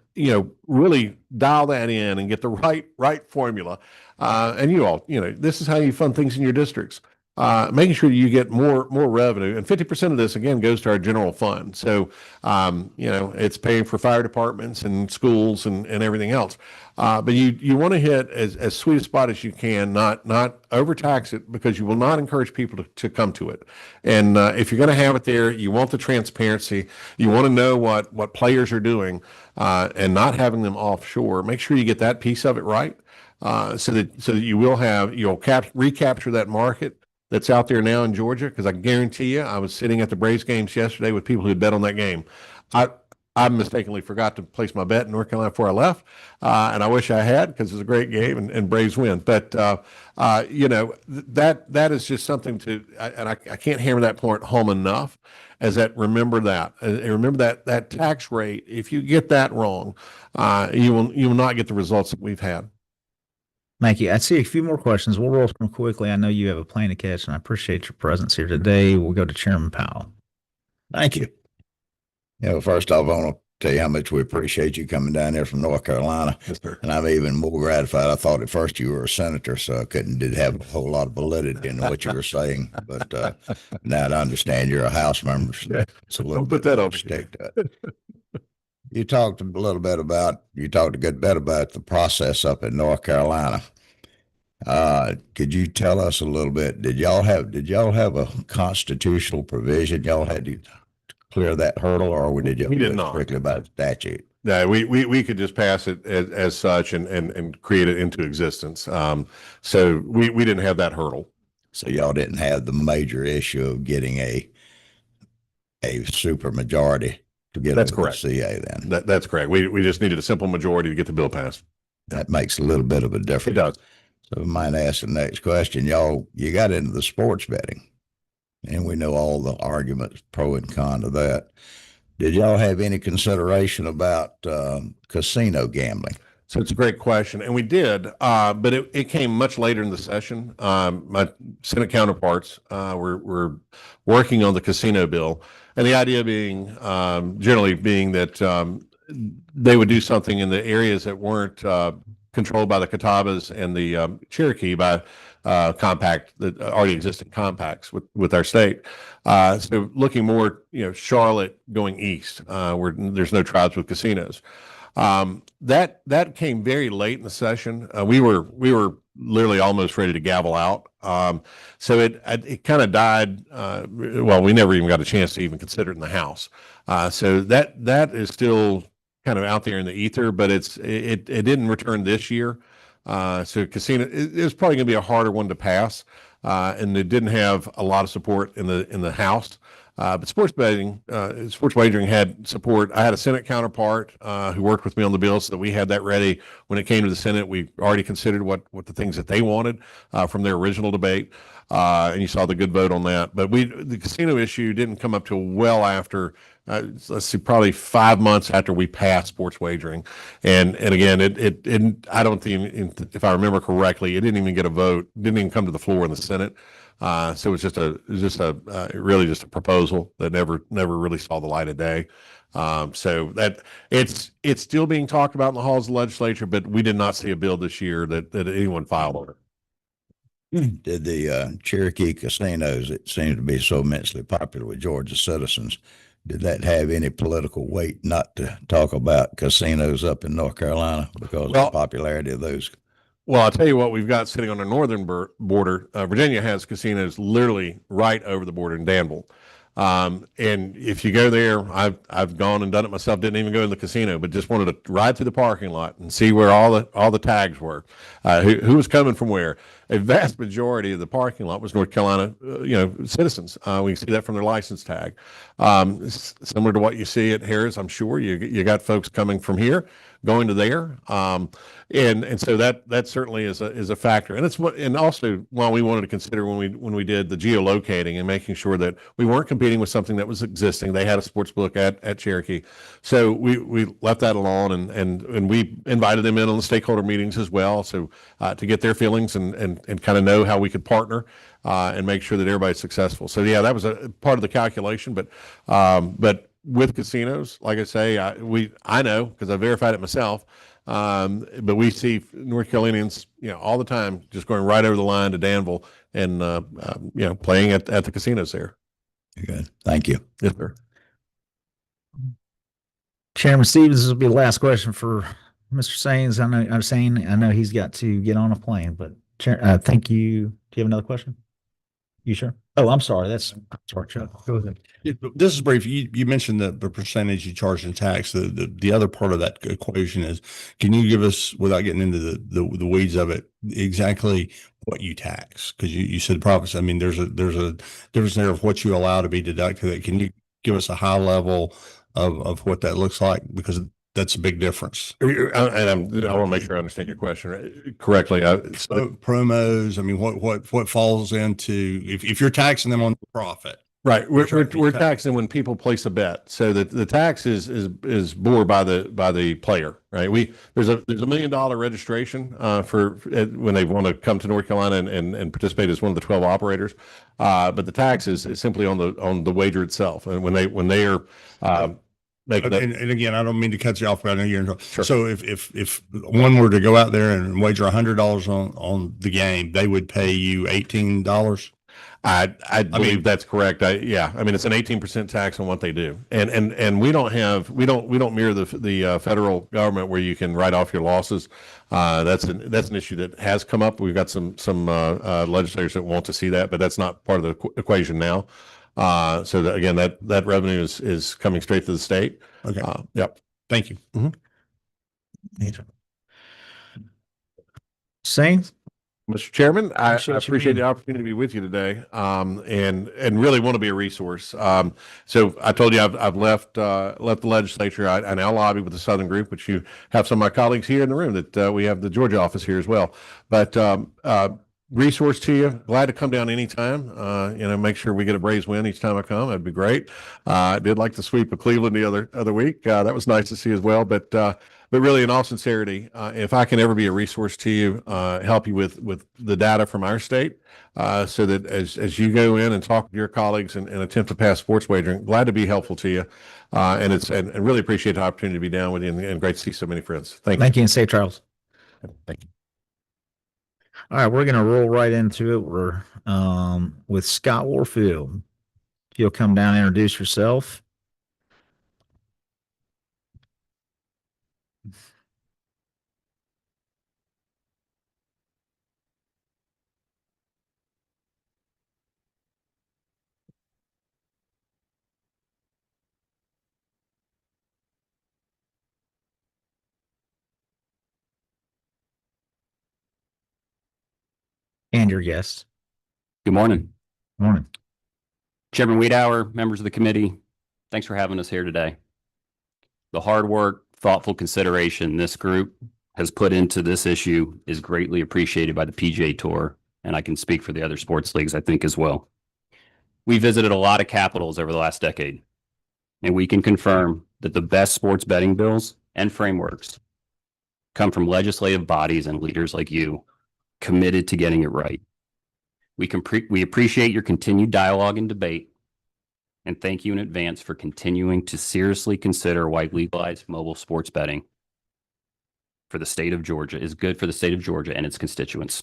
really dial that in and get the right formula. And you all, this is how you fund things in your districts. Making sure that you get more revenue, and 50% of this again goes to our general fund. So, it's paying for fire departments and schools and everything else. But you want to hit as sweet a spot as you can, not overtax it, because you will not encourage people to come to it. And if you're going to have it there, you want the transparency. You want to know what players are doing, and not having them offshore. Make sure you get that piece of it right, so that you'll recapture that market that's out there now in Georgia, because I guarantee you, I was sitting at the Braves games yesterday with people who had bet on that game. I mistakenly forgot to place my bet in North Carolina before I left, and I wish I had, because it was a great game and Braves win. But that is just something and I can't hammer that point home enough, as that remember that tax rate. If you get that wrong, you will not get the results that we've had. Thank you. I see a few more questions. We'll roll through them quickly. I know you have a plane to catch, and I appreciate your presence here today. We'll go to Chairman Powell. Thank you. First off, I want to tell you how much we appreciate you coming down there from North Carolina. Yes, sir. And I'm even more gratified. I thought at first you were a senator, so I did have a whole lot of validity in what you were saying. But now I understand you're a House member. So it's a little Don't put that on stick to it. You talked a good bit about the process up in North Carolina. Could you tell us a little bit? Did y'all have a constitutional provision y'all had to clear that hurdle, or did you? We did not. Strictly by statute. No, we could just pass it as such and create it into existence. So we didn't have that hurdle. So y'all didn't have the major issue of getting a super majority to get That's over correct. the CA then. That's correct. We just needed a simple majority to get the bill passed. That makes a little bit of a difference. It does. So I might ask the next question. You got into the sports betting. and we know all the arguments pro and con to that. Did y'all have any consideration about casino gambling? So it's a great question, and we did, but it came much later in the session. My Senate counterparts were working on the casino bill, and the idea being, generally being that they would do something in the areas that weren't controlled by the Catawbas and the Cherokee by compact, that already existing compacts with our state. So looking more, Charlotte going east, where there's no tribes with casinos. That came very late in the session. We were literally almost ready to gavel out. So it kind of died. Well, we never even got a chance to even consider it in the House. So that is still kind of out there in the ether, but it didn't return this year. So casino, it was probably going to be a harder one to pass, and it didn't have a lot of support in the House. But sports wagering had support. I had a Senate counterpart who worked with me on the bill, so that we had that ready when it came to the Senate. We already considered what the things that they wanted from their original debate, and you saw the good vote on that. But the casino issue didn't come up till well after. Let's see, probably 5 months after we passed sports wagering, and again, it I don't think, if I remember correctly, it didn't even get a vote. Didn't even come to the floor in the Senate. So it was just really just a proposal that never really saw the light of day. So that it's still being talked about in the halls of the legislature, but we did not see a bill this year that anyone filed on it. Did the Cherokee casinos, it seemed to be so immensely popular with Georgia citizens, did that have any political weight not to talk about casinos up in North Carolina because of the popularity of those? Well, I'll tell you what we've got sitting on our northern border. Virginia has casinos literally right over the border in Danville. And if you go there, I've gone and done it myself. Didn't even go in the casino, but just wanted to ride through the parking lot and see where all the tags were, who was coming from where. A vast majority of the parking lot was North Carolina, citizens. We can see that from their license tag. Similar to what you see at Harris, I'm sure you got folks coming from here going to there. And so that certainly is a factor. And also while we wanted to consider when we did the geolocating and making sure that we weren't competing with something that was existing. They had a sports book at Cherokee. So we left that alone and we invited them in on the stakeholder meetings as well. So to get their feelings and kind of know how we could partner and make sure that everybody's successful. So yeah, that was a part of the calculation, but with casinos, like I say, I know because I verified it myself. But we see North Carolinians, all the time, just going right over the line to Danville and playing at the casinos there. Good. Thank you. Yes, sir. Chairman Stevens, this will be the last question for Mr. Saines. I know he's got to get on a plane, but thank you. Do you have another question? You sure? Oh, I'm sorry. Sorry, Chuck. Go ahead. This is brief. You mentioned the percentage you charge in tax. The other part of that equation is, can you give us, without getting into the weeds of it, exactly what you tax? Because you said profits. I mean, there's a difference there of what you allow to be deducted. Can you give us a high level of what that looks like? Because that's a big difference. And I want to make sure I understand your question correctly. Promos. I mean, what falls into if you're taxing them on the profit? Right. We're taxing when people place a bet. So that the tax is bore by the player, right? There's a $1 million registration for when they want to come to North Carolina and participate as one of the 12 operators. But the tax is simply on the wager itself. And when they are and again, I don't mean to cut you off, but I know you're in trouble. Sure. So if one were to go out there and wager $100 on the game, they would pay you $18. I believe that's correct. I mean, it's an 18% tax on what they do, and we don't mirror the federal government where you can write off your losses. That's an issue that has come up. We've got some legislators that want to see that, but that's not part of the equation now. So again, that revenue is coming straight to the state. Okay. Yep. Thank you. Mm-hmm. Saines? Mr. Chairman, I Appreciate appreciate the opportunity to be with you today, and really want to be a resource. So I told you I've left the legislature. I now lobby with the Southern Group, which you have some of my colleagues here in the room that we have the Georgia office here as well. But resource to you. Glad to come down anytime. Make sure we get a Braves win each time I come. That'd be great. I did like the sweep of Cleveland the other week. That was nice to see as well. But really, in all sincerity, if I can ever be a resource to you, help you with the data from our state, so that as you go in and talk with your colleagues and attempt to pass sports wagering, glad to be helpful to you. And really appreciate the opportunity to be down with you, and great to see so many friends. Thank you. Thank you, and safe travels. Thank you. All right, we're going to roll right into it. We're with Scott Warfield. If you'll come down and introduce yourself. And your guests. Good morning. Morning. Chairman Wiedauer, members of the committee, thanks for having us here today. The hard work, thoughtful consideration this group has put into this issue is greatly appreciated by the PGA Tour, and I can speak for the other sports leagues, I think, as well. We visited a lot of capitals over the last decade, and we can confirm that the best sports betting bills and frameworks come from legislative bodies and leaders like you, committed to getting it right. We appreciate your continued dialogue and debate, and thank you in advance for continuing to seriously consider why legalized mobile sports betting for the state of Georgia is good for the state of Georgia and its constituents.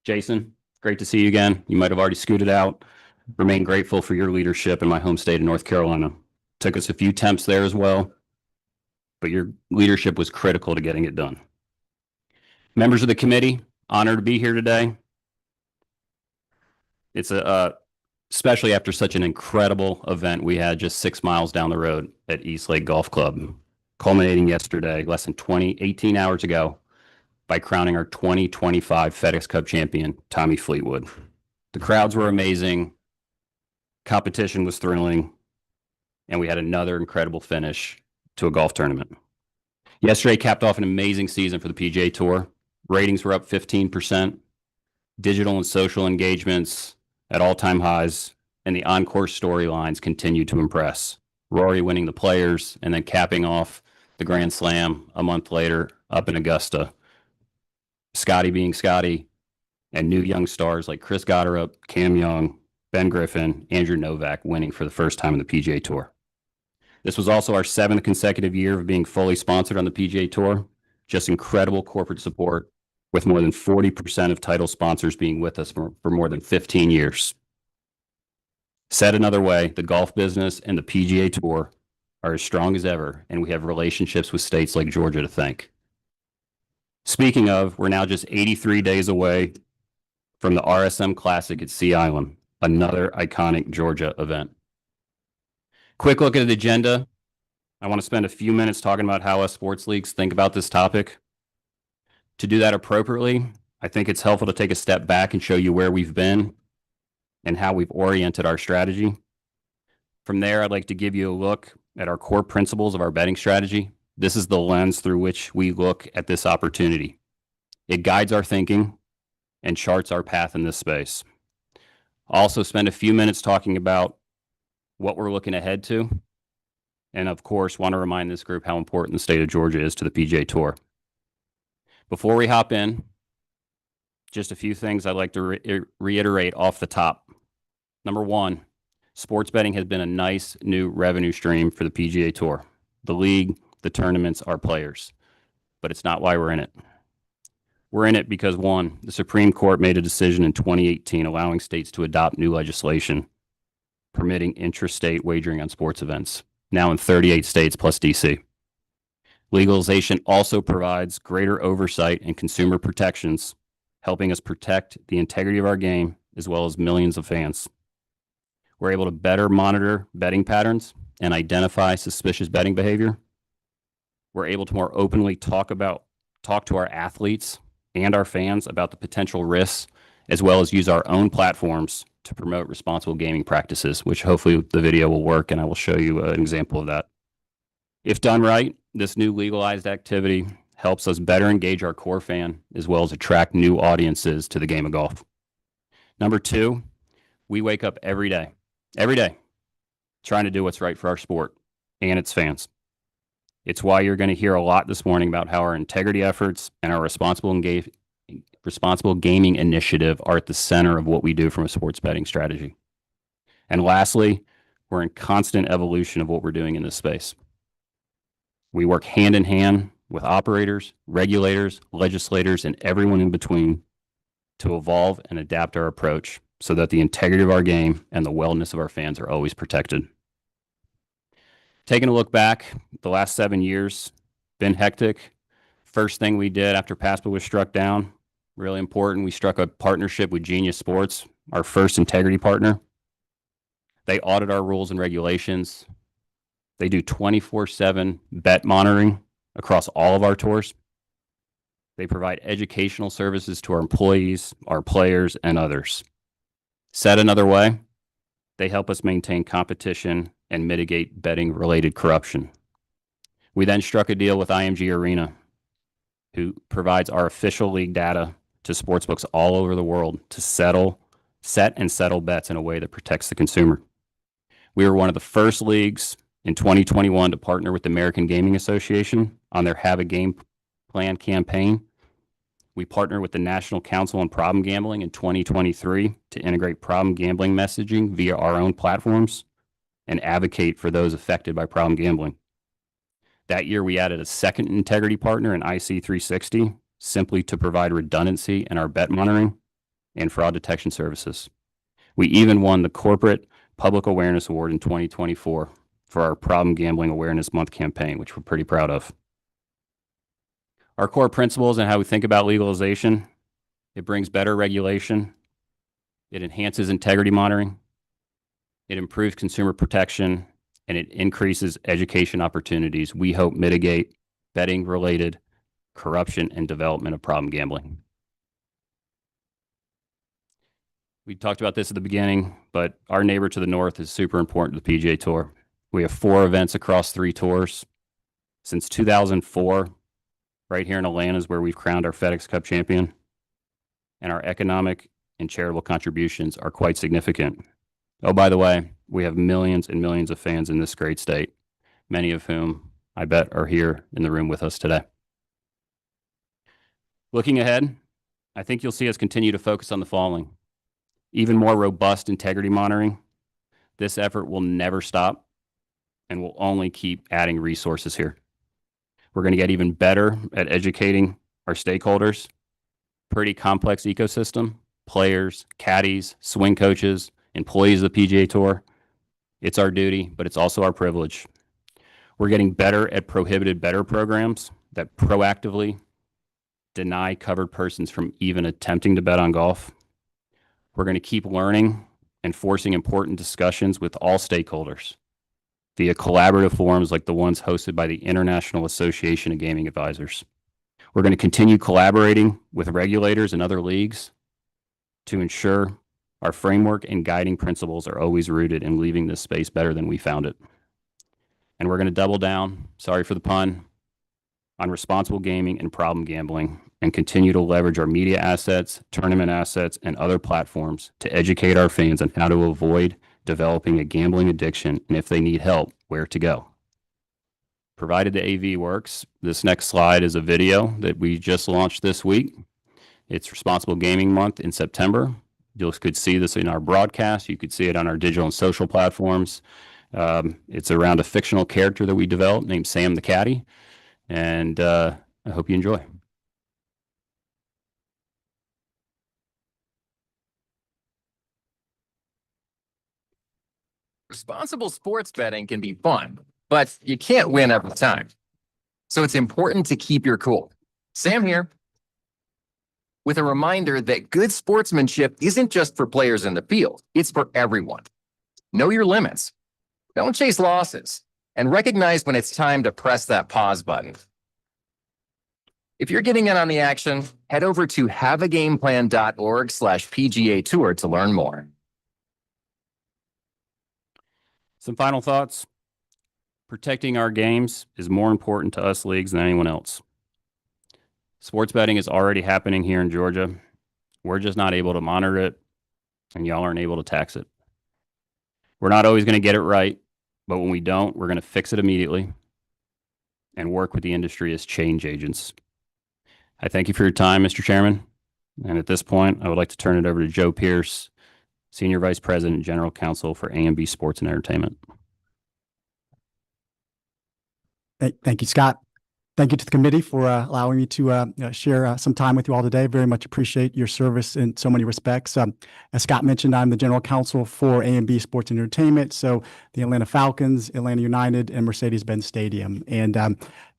Jason, great to see you again. You might have already scooted out. Remain grateful for your leadership in my home state of North Carolina. Took us a few attempts there as well, but your leadership was critical to getting it done. Members of the committee, honored to be here today. It's especially after such an incredible event we had just 6 miles down the road at East Lake Golf Club, culminating yesterday, less than 18 hours ago, by crowning our 2025 FedEx Cup champion, Tommy Fleetwood. The crowds were amazing, competition was thrilling, and we had another incredible finish to a golf tournament. Yesterday capped off an amazing season for the PGA Tour. Ratings were up 15%, digital and social engagements at all-time highs, and the on-course storylines continue to impress. Rory winning the Players and then capping off the Grand Slam a month later up in Augusta. Scotty being Scotty, and new young stars like Chris Gotterup, Cam Young, Ben Griffin, Andrew Novak winning for the first time in the PGA Tour. This was also our 7th consecutive year of being fully sponsored on the PGA Tour. Just incredible corporate support, with more than 40% of title sponsors being with us for more than 15 years. Said another way, the golf business and the PGA Tour are as strong as ever, and we have relationships with states like Georgia to thank. Speaking of, we're now just 83 days away from the RSM Classic at Sea Island, another iconic Georgia event. Quick look at the agenda. I want to spend a few minutes talking about how us sports leagues think about this topic. To do that appropriately, I think it's helpful to take a step back and show you where we've been and how we've oriented our strategy. From there, I'd like to give you a look at our core principles of our betting strategy. This is the lens through which we look at this opportunity. It guides our thinking and charts our path in this space. I'll also spend a few minutes talking about what we're looking ahead to, and of course, want to remind this group how important the state of Georgia is to the PGA Tour. Before we hop in, just a few things I'd like to reiterate off the top. Number one, sports betting has been a nice new revenue stream for the PGA Tour. The league, the tournaments, our players. But it's not why we're in it. We're in it because, one, the Supreme Court made a decision in 2018 allowing states to adopt new legislation permitting intrastate wagering on sports events, now in 38 states plus DC. Legalization also provides greater oversight and consumer protections, helping us protect the integrity of our game as well as millions of fans. We're able to better monitor betting patterns and identify suspicious betting behavior. We're able to more openly talk to our athletes and our fans about the potential risks, as well as use our own platforms to promote responsible gaming practices, which hopefully the video will work and I will show you an example of that. If done right, this new legalized activity helps us better engage our core fan as well as attract new audiences to the game of golf. Number two, we wake up every day, trying to do what's right for our sport and its fans. It's why you're going to hear a lot this morning about how our integrity efforts and our responsible gaming initiative are at the center of what we do from a sports betting strategy. And lastly, we're in constant evolution of what we're doing in this space. We work hand in hand with operators, regulators, legislators, and everyone in between to evolve and adapt our approach so that the integrity of our game and the wellness of our fans are always protected. Taking a look back, the last 7 years, been hectic. First thing we did after PASPA was struck down, really important, we struck a partnership with Genius Sports, our first integrity partner. They audit our rules and regulations. They do 24/7 bet monitoring across all of our tours. They provide educational services to our employees, our players, and others. Said another way, they help us maintain competition and mitigate betting-related corruption. We then struck a deal with IMG Arena, who provides our official league data to sportsbooks all over the world to set and settle bets in a way that protects the consumer. We were one of the first leagues in 2021 to partner with the American Gaming Association on their Have a Game Plan campaign. We partnered with the National Council on Problem Gambling in 2023 to integrate problem gambling messaging via our own platforms and advocate for those affected by problem gambling. That year, we added a second integrity partner in IC360, simply to provide redundancy in our bet monitoring and fraud detection services. We even won the Corporate Public Awareness Award in 2024 for our Problem Gambling Awareness Month campaign, which we're pretty proud of. Our core principles and how we think about legalization: it brings better regulation, it enhances integrity monitoring, it improves consumer protection, and it increases education opportunities we hope mitigate betting-related corruption and development of problem gambling. We talked about this at the beginning, but our neighbor to the north is super important to the PGA Tour. We have 4 events across 3 tours. Since 2004, right here in Atlanta is where we've crowned our FedEx Cup champion, and our economic and charitable contributions are quite significant. Oh, by the way, we have millions and millions of fans in this great state, many of whom I bet are here in the room with us today. Looking ahead, I think you'll see us continue to focus on the following: even more robust integrity monitoring. This effort will never stop, and we'll only keep adding resources here. We're going to get even better at educating our stakeholders. Pretty complex ecosystem: players, caddies, swing coaches, employees of the PGA Tour. It's our duty, but it's also our privilege. We're getting better at prohibited bettor programs that proactively deny covered persons from even attempting to bet on golf. We're going to keep learning and forcing important discussions with all stakeholders via collaborative forums like the ones hosted by the International Association of Gaming Advisors. We're going to continue collaborating with regulators and other leagues to ensure our framework and guiding principles are always rooted in leaving this space better than we found it. And we're going to double down, sorry for the pun, on responsible gaming and problem gambling, and continue to leverage our media assets, tournament assets, and other platforms to educate our fans on how to avoid developing a gambling addiction, and if they need help, where to go. Provided the AV works, this next slide is a video that we just launched this week. It's Responsible Gaming Month in September. You could see this in our broadcast. You could see it on our digital and social platforms. It's around a fictional character that we developed named Sam the Caddy, and I hope you enjoy. Responsible sports betting can be fun, but you can't win every time. So it's important to keep your cool. Sam here, with a reminder that good sportsmanship isn't just for players in the field, it's for everyone. Know your limits. Don't chase losses, and recognize when it's time to press that pause button. If you're getting in on the action, head over to haveagameplan.org/PGA Tour to learn more. Some final thoughts. Protecting our games is more important to us leagues than anyone else. Sports betting is already happening here in Georgia. We're just not able to monitor it, and y'all aren't able to tax it. We're not always going to get it right, but when we don't, we're going to fix it immediately and work with the industry as change agents. I thank you for your time, Mr. Chairman. And at this point, I would like to turn it over to Joe Pierce, Senior Vice President and General Counsel for A&B Sports and Entertainment. Thank you, Scott. Thank you to the committee for allowing me to share some time with you all today. Very much appreciate your service in so many respects. As Scott mentioned, I'm the General Counsel for A&B Sports and Entertainment, so the Atlanta Falcons, Atlanta United, and Mercedes-Benz Stadium. And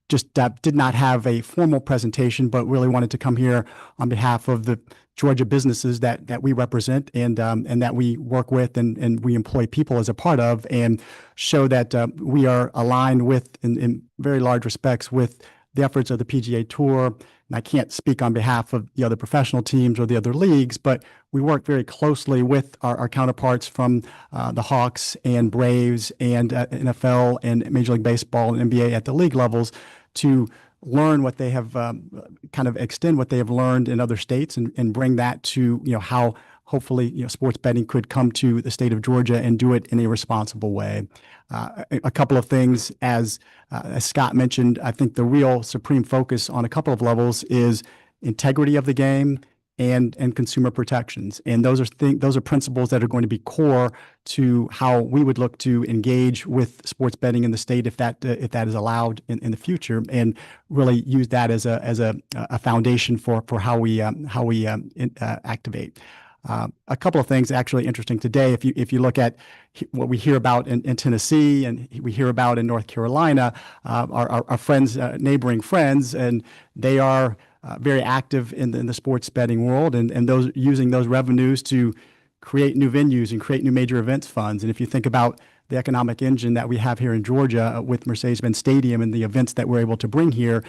just did not have a formal presentation, but really wanted to come here on behalf of the Georgia businesses that we represent and that we work with and we employ people as a part of, and show that we are aligned with, in very large respects, with the efforts of the PGA Tour. And I can't speak on behalf of the other professional teams or the other leagues, but we work very closely with our counterparts from the Hawks and Braves and NFL and Major League Baseball and NBA at the league levels to learn what they have, kind of extend what they have learned in other states and bring that to, how hopefully, sports betting could come to the state of Georgia and do it in a responsible way. A couple of things, as Scott mentioned, I think the real supreme focus on a couple of levels is integrity of the game and consumer protections. And those are principles that are going to be core to how we would look to engage with sports betting in the state if that is allowed in the future, and really use that as a foundation for how we activate. A couple of things actually interesting today. If you look at what we hear about in Tennessee and we hear about in North Carolina, our friends, neighboring friends, and they are very active in the sports betting world, and those using those revenues to create new venues and create new major events funds. And if you think about the economic engine that we have here in Georgia with Mercedes-Benz Stadium and the events that we're able to bring here,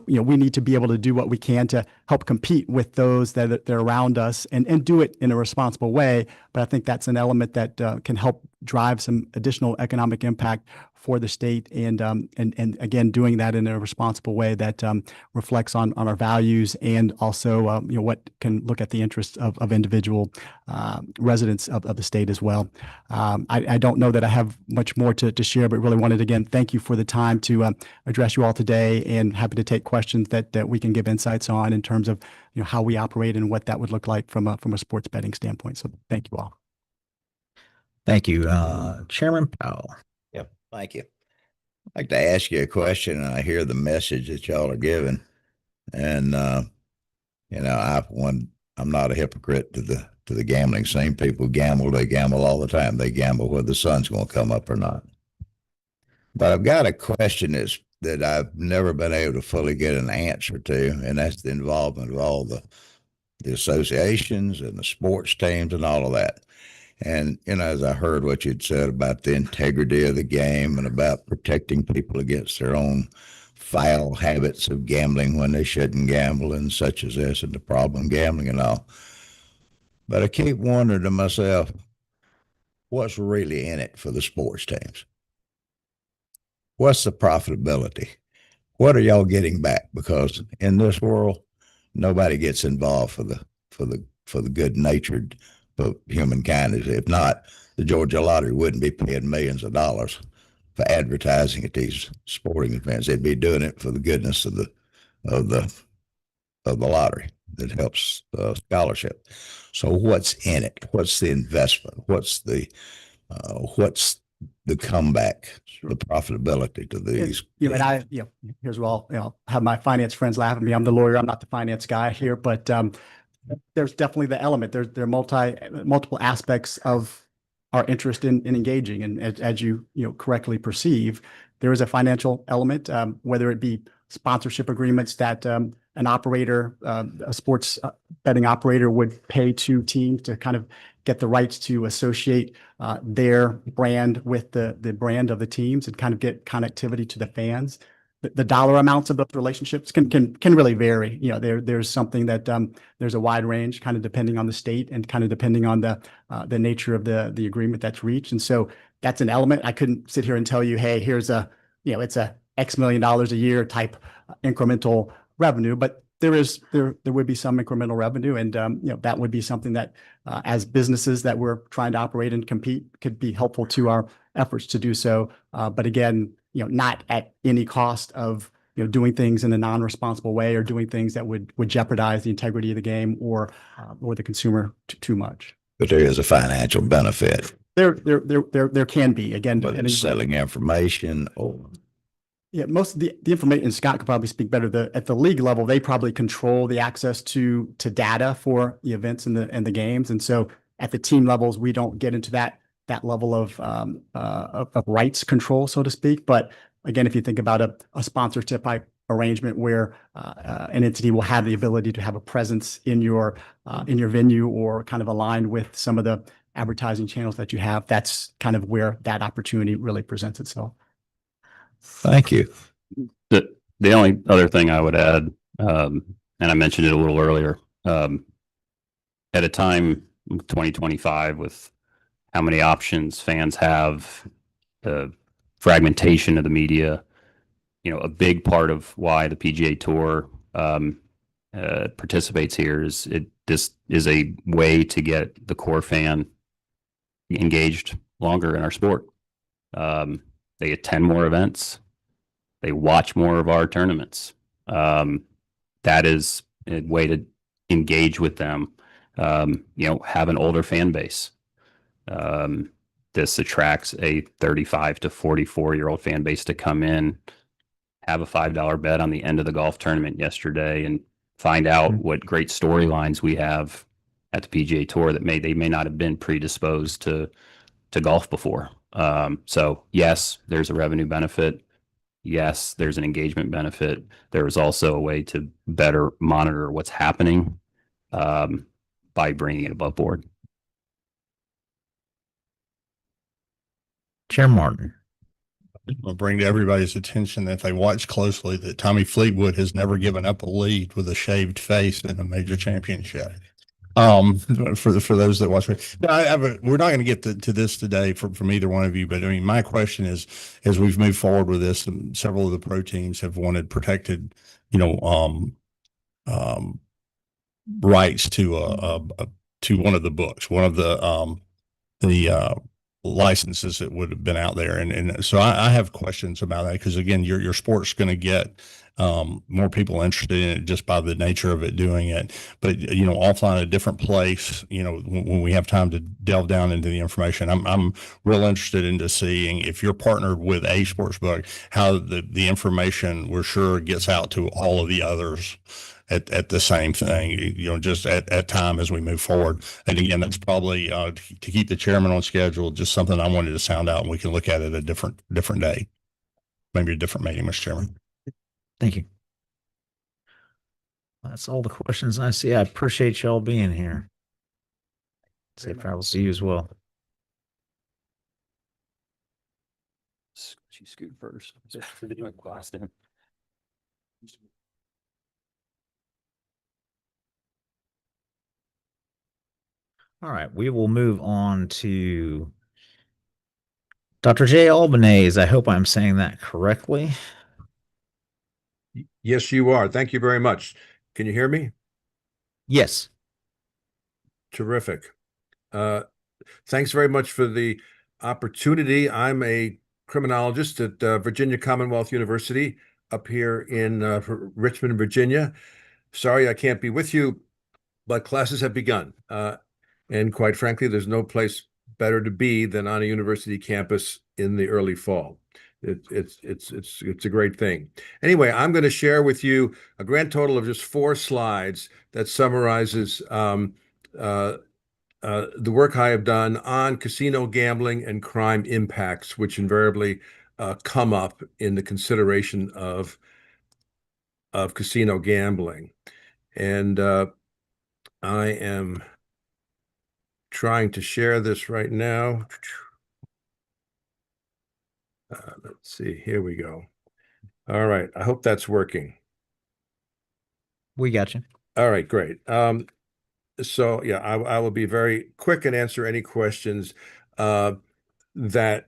we need to be able to do what we can to help compete with those that are around us and do it in a responsible way. But I think that's an element that can help drive some additional economic impact for the state, and again, doing that in a responsible way that reflects on our values, and also what can look at the interests of individual residents of the state as well. I don't know that I have much more to share, but really wanted to, again, thank you for the time to address you all today, and happy to take questions that we can give insights on in terms of how we operate and what that would look like from a sports betting standpoint. So thank you all. Thank you. Chairman Powell. Yep. Thank you. I'd like to ask you a question, and I hear the message that y'all are giving. And, I'm not a hypocrite to the gambling scene. People gamble, they gamble all the time. They gamble whether the sun's going to come up or not. But I've got a question that I've never been able to fully get an answer to, and that's the involvement of all the associations and the sports teams and all of that. And, as I heard what you'd said about the integrity of the game and about protecting people against their own foul habits of gambling when they shouldn't gamble, and such as this, and the problem gambling and all. But I keep wondering to myself, what's really in it for the sports teams? What's the profitability? What are y'all getting back? Because in this world, nobody gets involved for the good-natured of humankind. If not, the Georgia Lottery wouldn't be paying millions of dollars for advertising at these sporting events. They'd be doing it for the goodness of the lottery that helps scholarship. So what's in it? What's the investment? What's the comeback, the profitability to these? Here's where I'll have my finance friends laugh at me. I'm the lawyer. I'm not the finance guy here, but there's definitely the element. There are multiple aspects of our interest in engaging, and as you correctly perceive, there is a financial element, whether it be sponsorship agreements that an operator, a sports betting operator, would pay to teams to kind of get the rights to associate their brand with the brand of the teams and kind of get connectivity to the fans. The dollar amounts of those relationships can really vary. There's something that there's a wide range, kind of depending on the state and kind of depending on the nature of the agreement that's reached. And so that's an element. I couldn't sit here and tell you, hey, here's it's a X million dollars a year type incremental revenue, but there would be some incremental revenue, and that would be something that as businesses that we're trying to operate and compete could be helpful to our efforts to do so. But again, not at any cost of doing things in a non-responsible way or doing things that would jeopardize the integrity of the game or the consumer too much. But there is a financial benefit, There can be, again, whether it's selling information or yeah, most of the information, and Scott could probably speak better. At the league level, they probably control the access to data for the events and the games, and so at the team levels, we don't get into that level of rights control, so to speak. But again, if you think about a sponsorship type arrangement where an entity will have the ability to have a presence in your venue or kind of aligned with some of the advertising channels that you have, that's kind of where that opportunity really presents itself. thank you. The only other thing I would add, and I mentioned it a little earlier, at a time 2025 with how many options fans have, the fragmentation of the media, a big part of why the PGA Tour participates here is this is a way to get the core fan engaged longer in our sport. They attend more events. They watch more of our tournaments. That is a way to engage with them. Have an older fan base. This attracts a 35 to 44-year-old fan base to come in, have a $5 bet on the end of the golf tournament yesterday, and find out what great storylines we have at the PGA Tour that they may not have been predisposed to golf before. So yes, there's a revenue benefit. Yes, there's an engagement benefit. There is also a way to better monitor what's happening by bringing it above board. Chair Martin. I'll bring to everybody's attention that if they watch closely that Tommy Fleetwood has never given up a lead with a shaved face in a major championship. For those that watch, we're not going to get to this today from either one of you, but I mean, my question is, as we've moved forward with this, several of the pro teams have wanted protected, rights to one of the books, one of the licenses that would have been out there. And so I have questions about that because again, your sport's going to get more people interested in it just by the nature of it doing it. But, offline, a different place, when we have time to delve down into the information, I'm real interested into seeing if you're partnered with a sports book, how the information we're sure gets out to all of the others at the same thing, just at time as we move forward. And again, that's probably to keep the chairman on schedule, just something I wanted to sound out, and we can look at it a different day, maybe a different meeting, Mr. Chairman. Thank you. That's all the questions I see. I appreciate y'all being here. Safe travels to you as well. She scoot first. All right, we will move on to Dr. J. Albanese. I hope I'm saying that correctly. Yes, you are. Thank you very much. Can you hear me? Yes. Terrific. Thanks very much for the opportunity. I'm a criminologist at Virginia Commonwealth University up here in Richmond, Virginia. Sorry I can't be with you, but classes have begun. And quite frankly, there's no place better to be than on a university campus in the early fall. It's a great thing. Anyway, I'm going to share with you a grand total of just 4 slides that summarizes the work I have done on casino gambling and crime impacts, which invariably come up in the consideration of casino gambling. And I am trying to share this right now. Let's see, here we go. All right, I hope that's working. We got you. All right, great. So yeah, I will be very quick and answer any questions that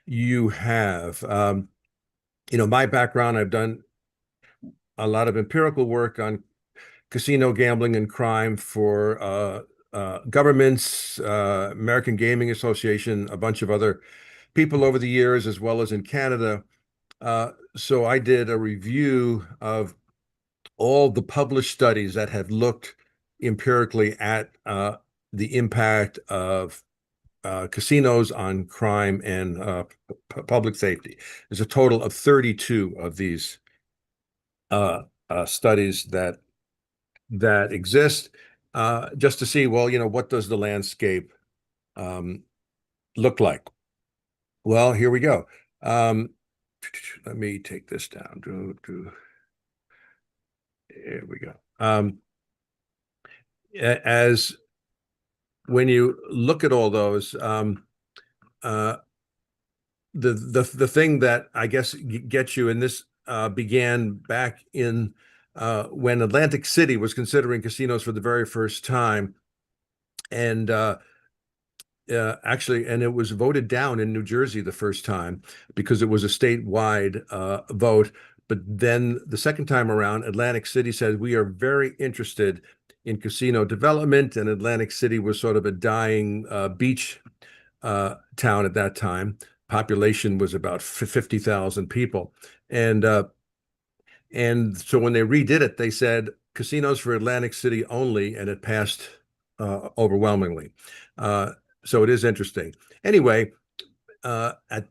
you have. My background, I've done a lot of empirical work on casino gambling and crime for governments, American Gaming Association, a bunch of other people over the years, as well as in Canada. So I did a review of all the published studies that have looked empirically at the impact of casinos on crime and public safety. There's a total of 32 of these studies that exist, just to see, well, what does the landscape look like? Well, here we go. Let me take this down. Here we go. As when you look at all those, the thing that I guess gets you, and this began back in when Atlantic City was considering casinos for the very first time, and actually, and it was voted down in New Jersey the first time because it was a statewide vote. But then the second time around, Atlantic City said, we are very interested in casino development. And Atlantic City was sort of a dying beach town at that time. Population was about 50,000 people. And so when they redid it, they said casinos for Atlantic City only, and it passed overwhelmingly. So it is interesting. Anyway, at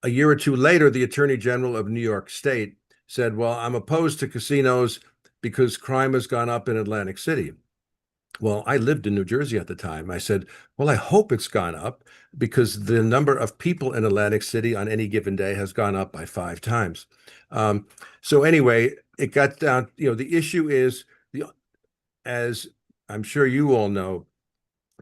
a year or two later, the Attorney General of New York State said, well, I'm opposed to casinos because crime has gone up in Atlantic City. Well, I lived in New Jersey at the time. I said, well, I hope it's gone up because the number of people in Atlantic City on any given day has gone up by 5 times. So anyway, it got down, the issue is, as I'm sure you all know,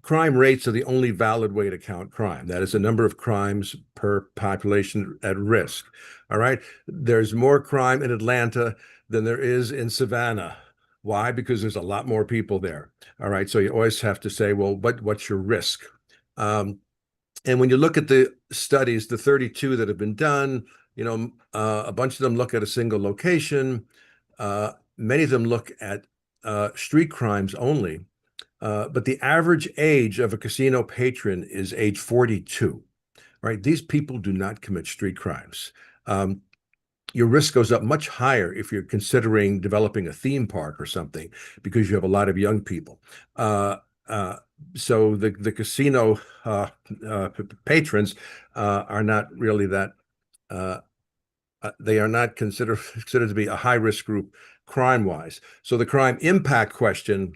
crime rates are the only valid way to count crime. That is the number of crimes per population at risk. All right. There's more crime in Atlanta than there is in Savannah. Why? Because there's a lot more people there. All right. So you always have to say, well, what's your risk? And when you look at the studies, the 32 that have been done, a bunch of them look at a single location. Many of them look at street crimes only. But the average age of a casino patron is age 42, right? These people do not commit street crimes. Your risk goes up much higher if you're considering developing a theme park or something, because you have a lot of young people. So the casino patrons are not really that, they are not considered to be a high-risk group crime-wise. So the crime impact question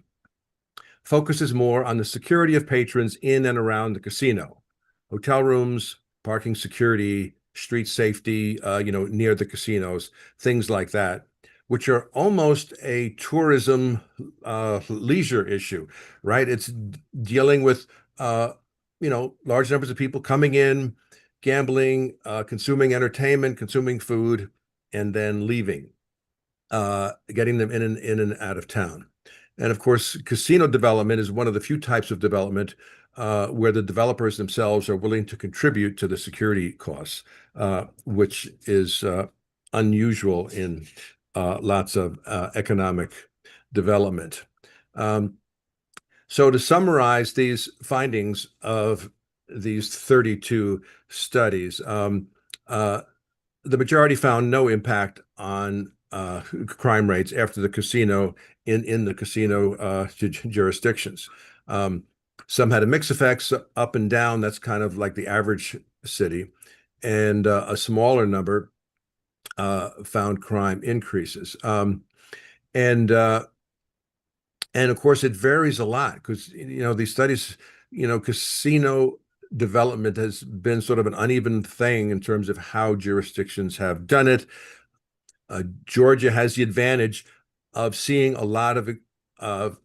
focuses more on the security of patrons in and around the casino, hotel rooms, parking security, street safety, near the casinos, things like that, which are almost a tourism leisure issue, right? It's dealing with, large numbers of people coming in, gambling, consuming entertainment, consuming food, and then leaving, getting them in and out of town. And of course, casino development is one of the few types of development where the developers themselves are willing to contribute to the security costs, which is unusual in lots of economic development. So to summarize these findings of these 32 studies, the majority found no impact on crime rates after the casino in the casino jurisdictions. Some had a mixed effects up and down. That's kind of like the average city, and a smaller number found crime increases. And of course, it varies a lot because these studies, casino development has been sort of an uneven thing in terms of how jurisdictions have done it. Georgia has the advantage of seeing a lot of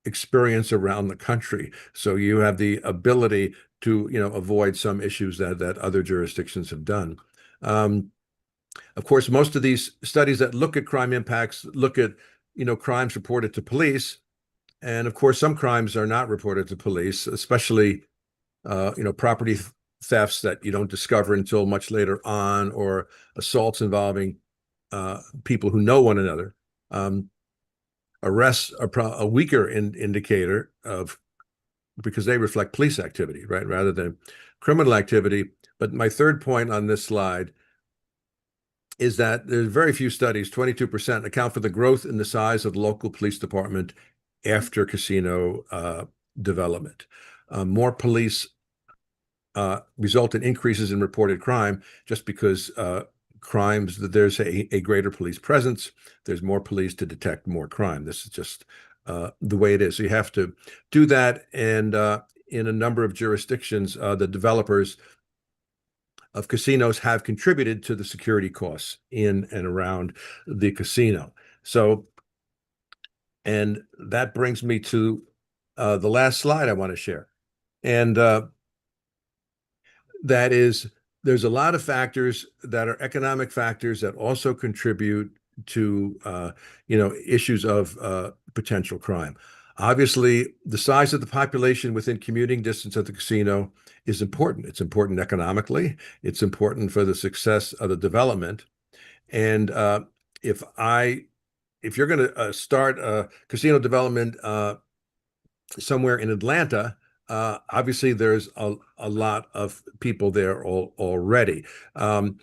experience around the country, so you have the ability to avoid some issues that other jurisdictions have done. Of course, most of these studies that look at crime impacts look at crimes reported to police, and of course some crimes are not reported to police, especially property thefts that you don't discover until much later on, or assaults involving people who know one another. arrests are a weaker indicator of, because they reflect police activity, right, rather than criminal activity. But my third point on this slide is that there's very few studies, 22%, account for the growth in the size of the local police department after casino development. More police result in increases in reported crime just because crimes, there's a greater police presence, there's more police to detect more crime. This is just the way it is. So you have to do that. And in a number of jurisdictions, the developers of casinos have contributed to the security costs in and around the casino. So, and that brings me to the last slide I want to share. And that is, there's a lot of factors that are economic factors that also contribute to issues of potential crime. Obviously, the size of the population within commuting distance of the casino is important. It's important economically. It's important for the success of the development. And if you're going to start a casino development somewhere in Atlanta, obviously there's a lot of people there already. But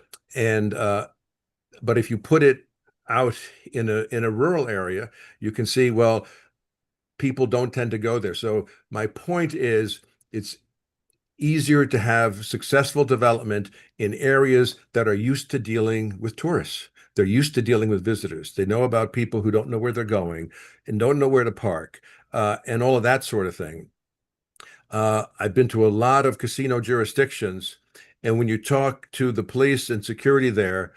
if you put it out in a rural area, you can see, well, people don't tend to go there. So my point is, it's easier to have successful development in areas that are used to dealing with tourists. They're used to dealing with visitors. They know about people who don't know where they're going and don't know where to park, and all of that sort of thing. I've been to a lot of casino jurisdictions, and when you talk to the police and security there,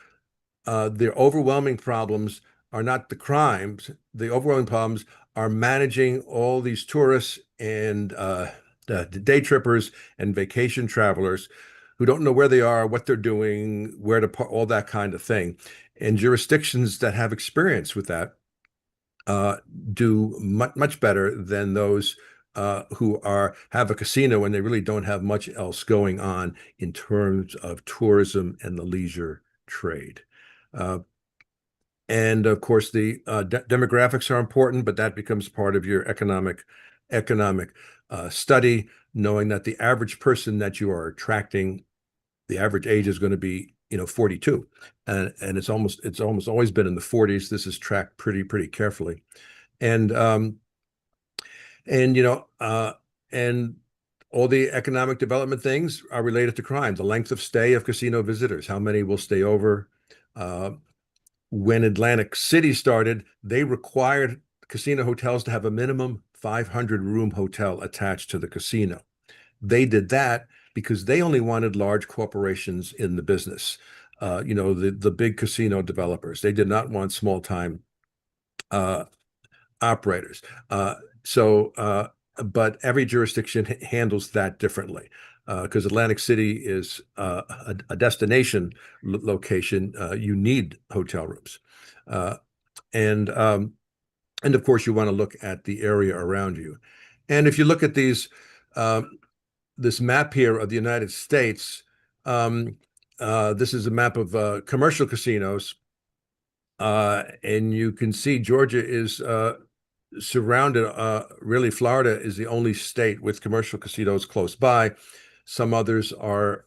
the overwhelming problems are not the crimes. The overwhelming problems are managing all these tourists and day trippers and vacation travelers who don't know where they are, what they're doing, where to park, all that kind of thing. And jurisdictions that have experience with that do much better than those who have a casino and they really don't have much else going on in terms of tourism and the leisure trade. And of course, the demographics are important, but that becomes part of your economic study, knowing that the average person that you are attracting, the average age is going to be 42, and it's almost always been in the 40s. This is tracked pretty carefully, and and all the economic development things are related to crime. The length of stay of casino visitors, how many will stay over. When Atlantic City started, they required casino hotels to have a minimum 500-room hotel attached to the casino. They did that because they only wanted large corporations in the business, the big casino developers. They did not want small-time operators. But every jurisdiction handles that differently. Because Atlantic City is a destination location, you need hotel rooms, and of course you want to look at the area around you. And if you look at this map here of the United States, this is a map of commercial casinos, and you can see Georgia is surrounded. Really, Florida is the only state with commercial casinos close by. Some others are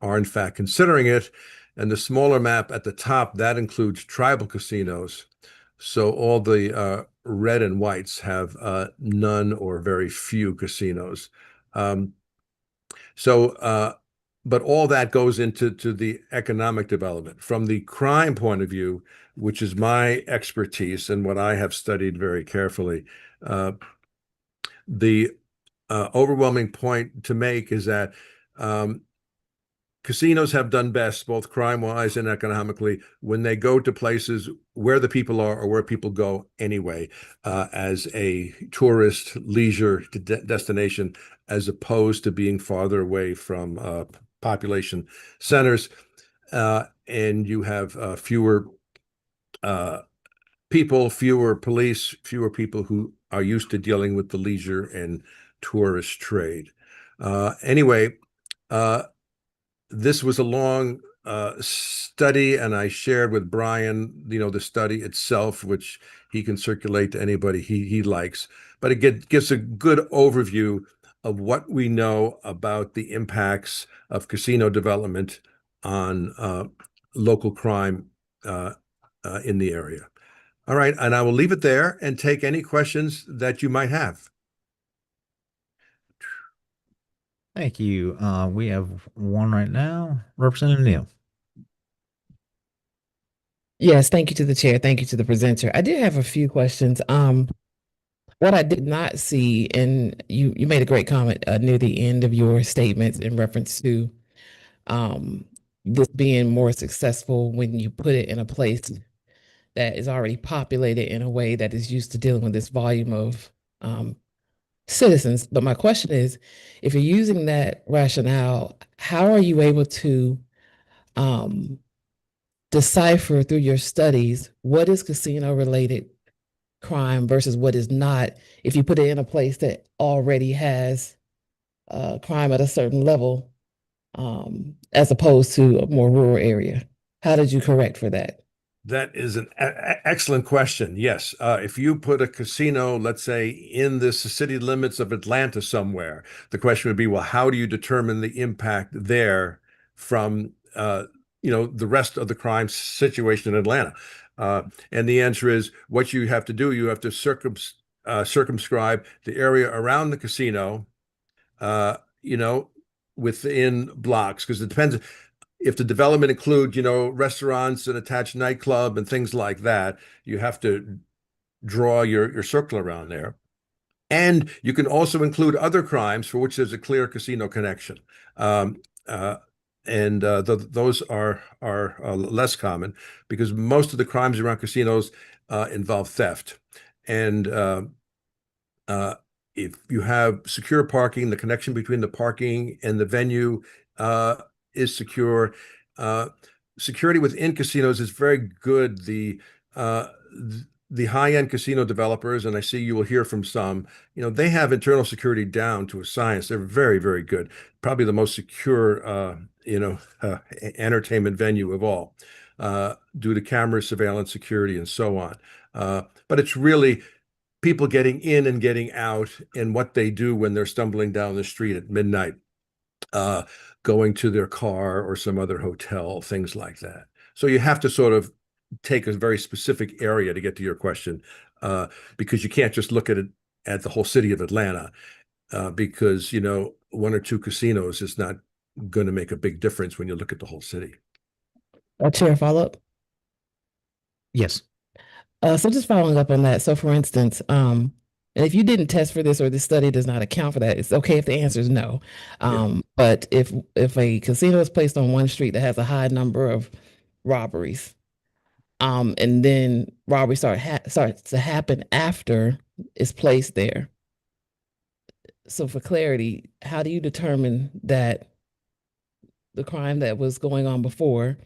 in fact considering it. And the smaller map at the top, that includes tribal casinos. So all the red and whites have none or very few casinos. But all that goes into the economic development. From the crime point of view, which is my expertise and what I have studied very carefully, the overwhelming point to make is that casinos have done best, both crime-wise and economically, when they go to places where the people are or where people go anyway, as a tourist leisure destination, as opposed to being farther away from population centers. And you have fewer people, fewer police, fewer people who are used to dealing with the leisure and tourist trade. Anyway, this was a long study, and I shared with Brian, the study itself, which he can circulate to anybody he likes. But it gives a good overview of what we know about the impacts of casino development on local crime in the area. All right, and I will leave it there and take any questions that you might have. Thank you. We have one right now. Representative Neal. Yes, thank you to the chair. Thank you to the presenter. I did have a few questions. What I did not see, and you made a great comment near the end of your statements in reference to this being more successful when you put it in a place that is already populated in a way that is used to dealing with this volume of citizens. But my question is, if you're using that rationale, how are you able to decipher through your studies what is casino related crime versus what is not, if you put it in a place that already has crime at a certain level, as opposed to a more rural area? How did you correct for that? That is an excellent question. Yes. If you put a casino, let's say, in the city limits of Atlanta somewhere, the question would be, well, how do you determine the impact there from, the rest of the crime situation in Atlanta? And the answer is, what you have to do, you have to circumscribe the area around the casino, within blocks, because it depends. If the development includes, restaurants and attached nightclub and things like that, you have to draw your circle around there. And you can also include other crimes for which there's a clear casino connection. Those are less common because most of the crimes around casinos involve theft. And if you have secure parking, the connection between the parking and the venue is secure. Security within casinos is very good. The high-end casino developers, and I see you will hear from some, they have internal security down to a science. They're very, very good. Probably the most secure, entertainment venue of all, due to camera surveillance, security, and so on. But it's really people getting in and getting out and what they do when they're stumbling down the street at midnight, going to their car or some other hotel, things like that. So you have to sort of take a very specific area to get to your question, because you can't just look at the whole city of Atlanta, because, one or two casinos is not going to make a big difference when you look at the whole city. Chair, follow up? Yes. So just following up on that. So for instance, and if you didn't test for this or this study does not account for that, it's okay if the answer is no. But if a casino is placed on one street that has a high number of robberies, and then robbery starts to happen after it's placed there. So for clarity, how do you determine that the crime that was going on before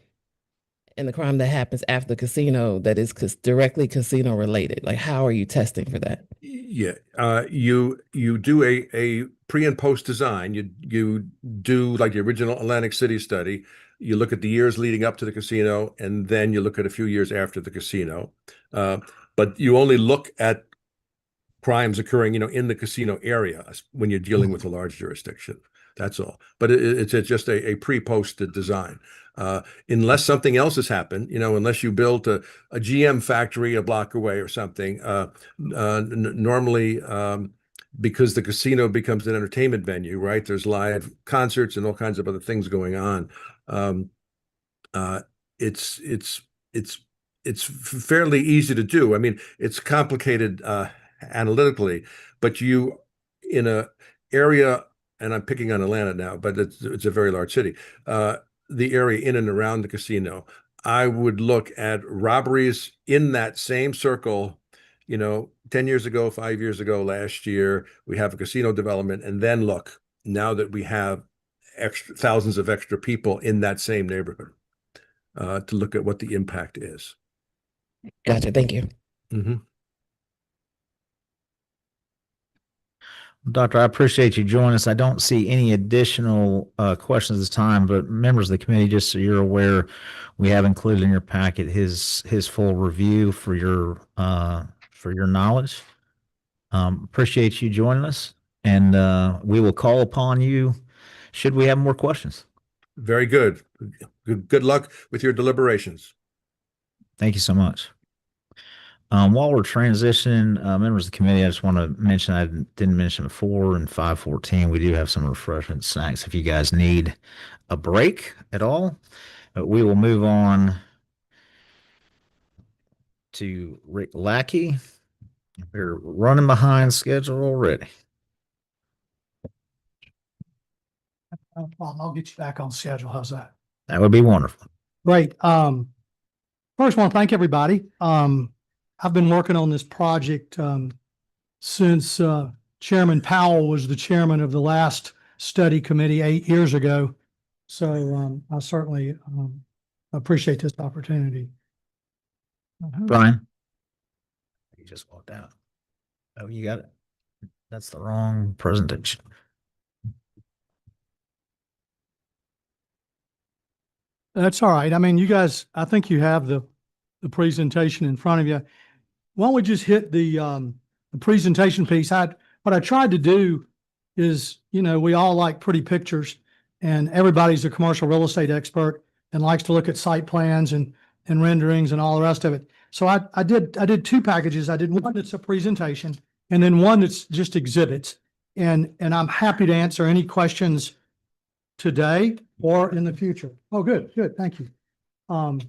and the crime that happens after the casino that is directly casino related? Like, how are you testing for that? Yeah, you do a pre and post design. You do like the original Atlantic City study. You look at the years leading up to the casino, and then you look at a few years after the casino. But you only look at crimes occurring, in the casino area when you're dealing with a large jurisdiction. That's all. But it's just a pre-posted design. Unless something else has happened, unless you built a GM factory a block away or something, normally, because the casino becomes an entertainment venue, right? There's live concerts and all kinds of other things going on. It's fairly easy to do. I mean, it's complicated analytically, but you in a area, and I'm picking on Atlanta now, but it's a very large city. The area in and around the casino, I would look at robberies in that same circle. 10 years ago, 5 years ago, last year, we have a casino development, and then look, now that we have thousands of extra people in that same neighborhood, to look at what the impact is. Gotcha. Thank you. Mm-hmm. Doctor, I appreciate you joining us. I don't see any additional questions this time, but members of the committee, just so you're aware, we have included in your packet his full review for your knowledge. Appreciate you joining us, and we will call upon you should we have more questions. Very good. Good luck with your deliberations. Thank you so much. While we're transitioning, members of the committee, I just want to mention, I didn't mention before, in 514, we do have some refreshment snacks if you guys need a break at all. But we will move on to Rick Lackey. We're running behind schedule already. No problem. I'll get you back on schedule. How's that? That would be wonderful. Great. First, want to thank everybody. I've been working on this project since Chairman Powell was the chairman of the last study committee 8 years ago. So I certainly appreciate this opportunity. Brian? You just walked out. Oh, you got it. That's the wrong presentation. That's all right. I mean, you guys, I think you have the presentation in front of you. Why don't we just hit the presentation piece? What I tried to do is, we all like pretty pictures, and everybody's a commercial real estate expert and likes to look at site plans and renderings and all the rest of it. So I did two packages. I did one that's a presentation and then one that's just exhibits. And I'm happy to answer any questions today or in the future. Oh, good. Thank you. Brian,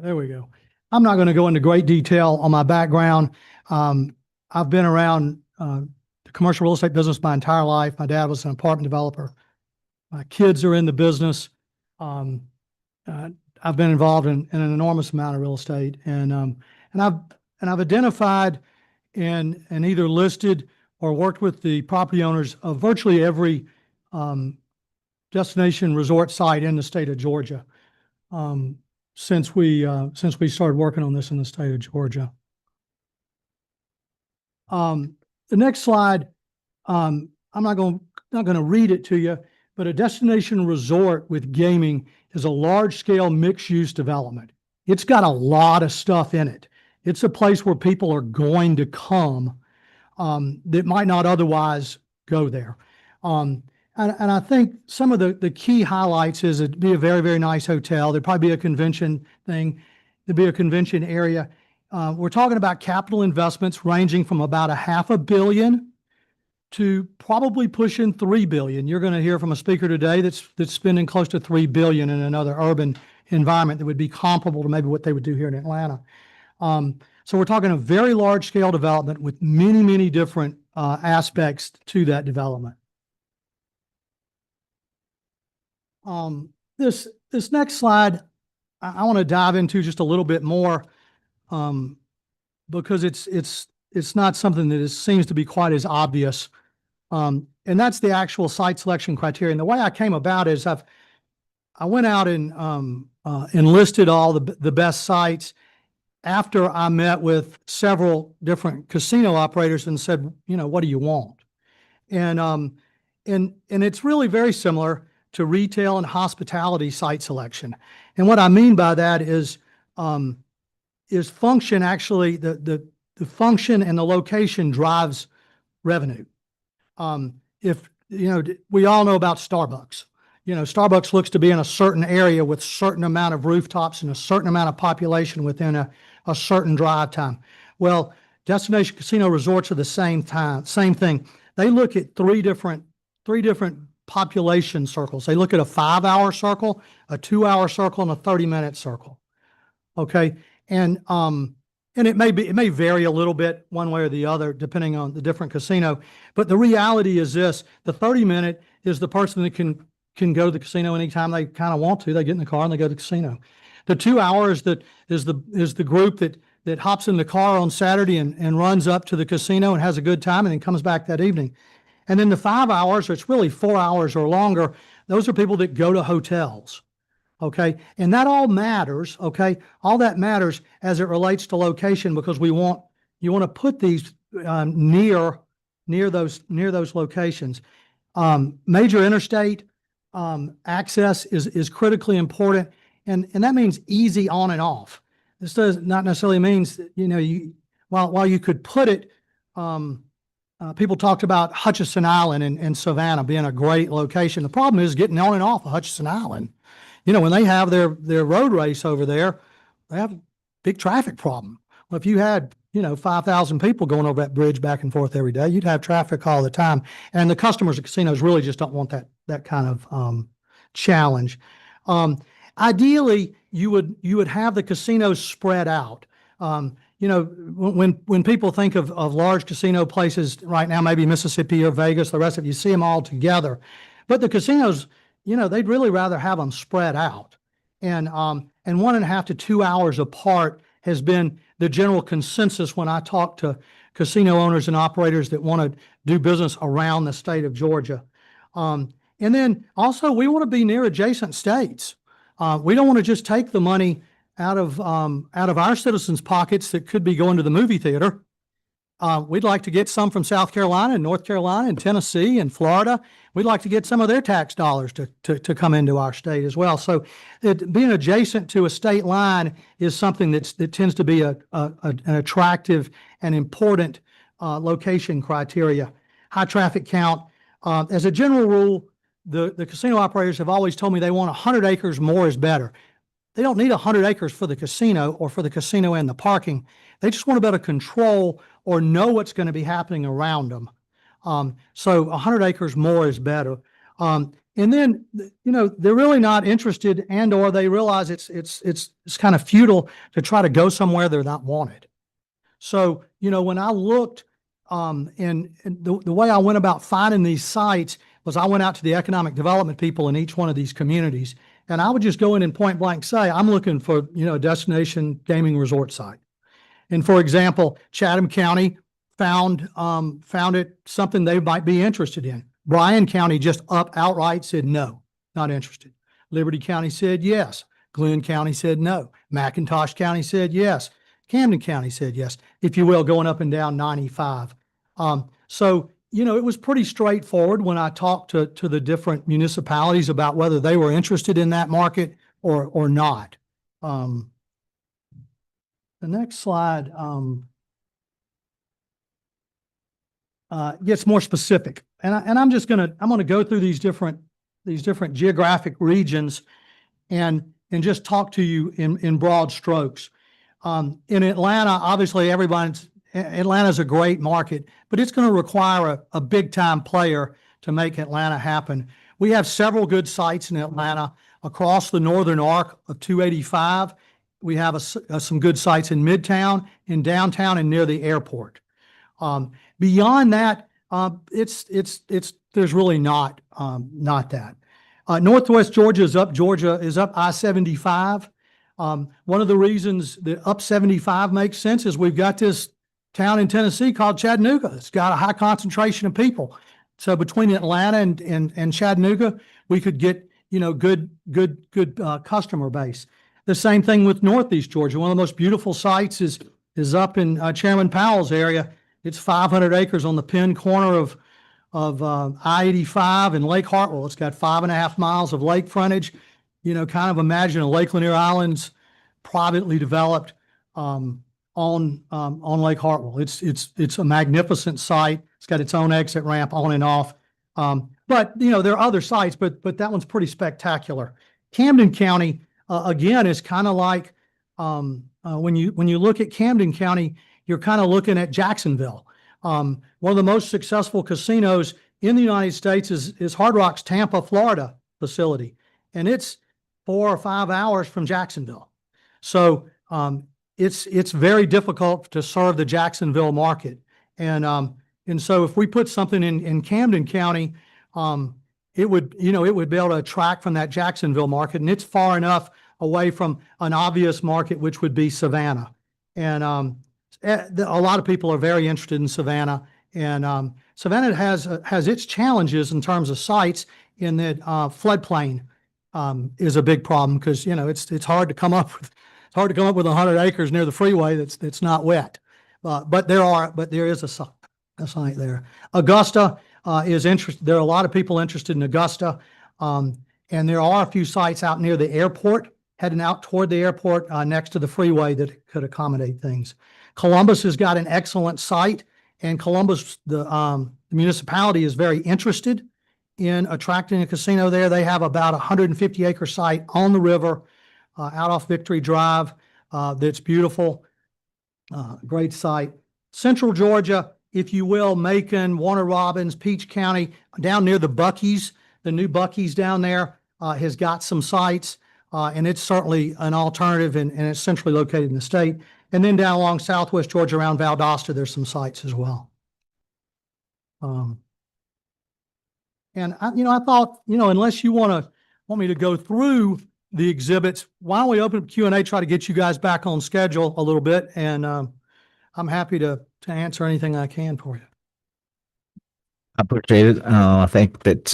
there we go. I'm not going to go into great detail on my background. I've been around the commercial real estate business my entire life. My dad was an apartment developer. My kids are in the business. I've been involved in an enormous amount of real estate, and I've identified and either listed or worked with the property owners of virtually every destination resort site in the state of Georgia since we started working on this in the state of Georgia. The next slide, I'm not going to read it to you, but a destination resort with gaming is a large-scale mixed-use development. It's got a lot of stuff in it. It's a place where people are going to come that might not otherwise go there. And I think some of the key highlights is it'd be a very, very nice hotel. There'd probably be a convention thing. There'd be a convention area. We're talking about capital investments ranging from about $500 million to probably pushing $3 billion. You're going to hear from a speaker today that's spending close to $3 billion in another urban environment that would be comparable to maybe what they would do here in Atlanta. So we're talking a very large scale development with many, many different aspects to that development. This next slide, I want to dive into just a little bit more because it's not something that seems to be quite as obvious. And that's the actual site selection criteria. And the way I came about is I went out and enlisted all the best sites after I met with several different casino operators and said, what do you want? And it's really very similar to retail and hospitality site selection. And what I mean by that is function actually, the function and the location drives revenue. If, we all know about Starbucks. Starbucks looks to be in a certain area with certain amount of rooftops and a certain amount of population within a certain drive time. Well, destination casino resorts are the same thing. They look at three different population circles. They look at a 5-hour circle, a 2-hour circle, and a 30-minute circle. Okay. And it may vary a little bit one way or the other, depending on the different casino. But the reality is this: the 30-minute is the person that can go to the casino anytime they kind of want to. They get in the car and they go to the casino. The 2 hours is the group that hops in the car on Saturday and runs up to the casino and has a good time and then comes back that evening. And then the 5 hours, it's really 4 hours or longer. Those are people that go to hotels. Okay. And that all matters. Okay. All that matters as it relates to location, because you want to put these near those locations. Major interstate access is critically important, and that means easy on and off. This does not necessarily means that, while you could put it, people talked about Hutchinson Island and Savannah being a great location. The problem is getting on and off of Hutchinson Island. When they have their road race over there, they have a big traffic problem. Well, if you had 5,000 people going over that bridge back and forth every day, you'd have traffic all the time. And the customers at casinos really just don't want that kind of challenge. Ideally, you would have the casinos spread out. When people think of large casino places right now, maybe Mississippi or Vegas, the rest of you see them all together. But the casinos, they'd really rather have them spread out. And 1.5 to 2 hours apart has been the general consensus when I talk to casino owners and operators that want to do business around the state of Georgia. And then also we want to be near adjacent states. We don't want to just take the money out of our citizens' pockets that could be going to the movie theater. We'd like to get some from South Carolina and North Carolina and Tennessee and Florida. We'd like to get some of their tax dollars to come into our state as well. So being adjacent to a state line is something that tends to be an attractive and important location criteria. High traffic count. As a general rule, the casino operators have always told me they want 100 acres, more is better. They don't need 100 acres for the casino or for the casino and the parking. They just want to be able to control or know what's going to be happening around them. So 100 acres more is better. And then, they're really not interested, and or they realize it's kind of futile to try to go somewhere they're not wanted. So, when I looked, and the way I went about finding these sites was I went out to the economic development people in each one of these communities, and I would just go in and point blank say, I'm looking for, a destination gaming resort site. And for example, Chatham County found it something they might be interested in. Bryan County just outright said, no, not interested. Liberty County said yes. Glenn County said no. McIntosh County said yes. Camden County said yes, if you will, going up and down 95. So, it was pretty straightforward when I talked to the different municipalities about whether they were interested in that market or not. The next slide gets more specific, and I'm gonna go through these different geographic regions and just talk to you in broad strokes. In Atlanta, obviously Atlanta's a great market, but it's going to require a big time player to make Atlanta happen. We have several good sites in Atlanta across the northern arc of 285. We have some good sites in Midtown, in downtown, and near the airport. Beyond that, there's really not that. Northwest Georgia is up I-75. One of the reasons that up 75 makes sense is we've got this town in Tennessee called Chattanooga. It's got a high concentration of people. So between Atlanta and Chattanooga, we could get, good customer base. The same thing with Northeast Georgia. One of the most beautiful sites is up in Chairman Powell's area. It's 500 acres on the Penn corner of I-85 and Lake Hartwell. It's got 5.5 miles of lake frontage. Kind of imagine a Lake Lanier Islands privately developed on Lake Hartwell. It's a magnificent site. It's got its own exit ramp on and off. But there are other sites, but that one's pretty spectacular. Camden County again is kind of like when you look at Camden County, you're kind of looking at Jacksonville. One of the most successful casinos in the United States is Hard Rock's Tampa, Florida facility, and it's 4 or 5 hours from Jacksonville. So it's very difficult to serve the Jacksonville market. And so if we put something in Camden County, it would be able to attract from that Jacksonville market, and it's far enough away from an obvious market, which would be Savannah. And a lot of people are very interested in Savannah, and Savannah has its challenges in terms of sites in that floodplain is a big problem because, you know, it's hard to come up with, 100 acres near the freeway that's not wet. But there is a site there. Augusta is interested. There are a lot of people interested in Augusta. And there are a few sites out near the airport, heading out toward the airport next to the freeway that could accommodate things. Columbus has got an excellent site, and Columbus, the municipality, is very interested in attracting a casino there. They have about a 150-acre site on the river out off Victory Drive that's beautiful. Great site. Central Georgia, if you will, Macon, Warner Robins, Peach County, down near the Buc-ee's, the new Buc-ee's down there has got some sites, and it's certainly an alternative, and it's centrally located in the state. And then down along Southwest Georgia around Valdosta, there's some sites as well. And I thought, unless you want me to go through the exhibits, why don't we open up Q&A, try to get you guys back on schedule a little bit, and I'm happy to answer anything I can for you. I appreciate it. I think that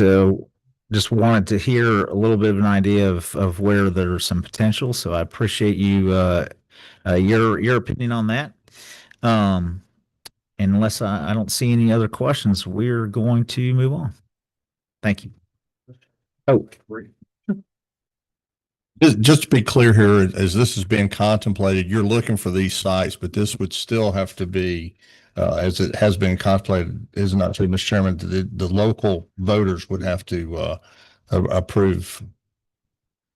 just wanted to hear a little bit of an idea of where there's some potential. So I appreciate you your opinion on that. Unless I don't see any other questions, we're going to move on. Thank you. Oh, Just to be clear here, as this is being contemplated, you're looking for these sites, but this would still have to be, as it has been contemplated, is not true, Mr. Chairman, the local voters would have to approve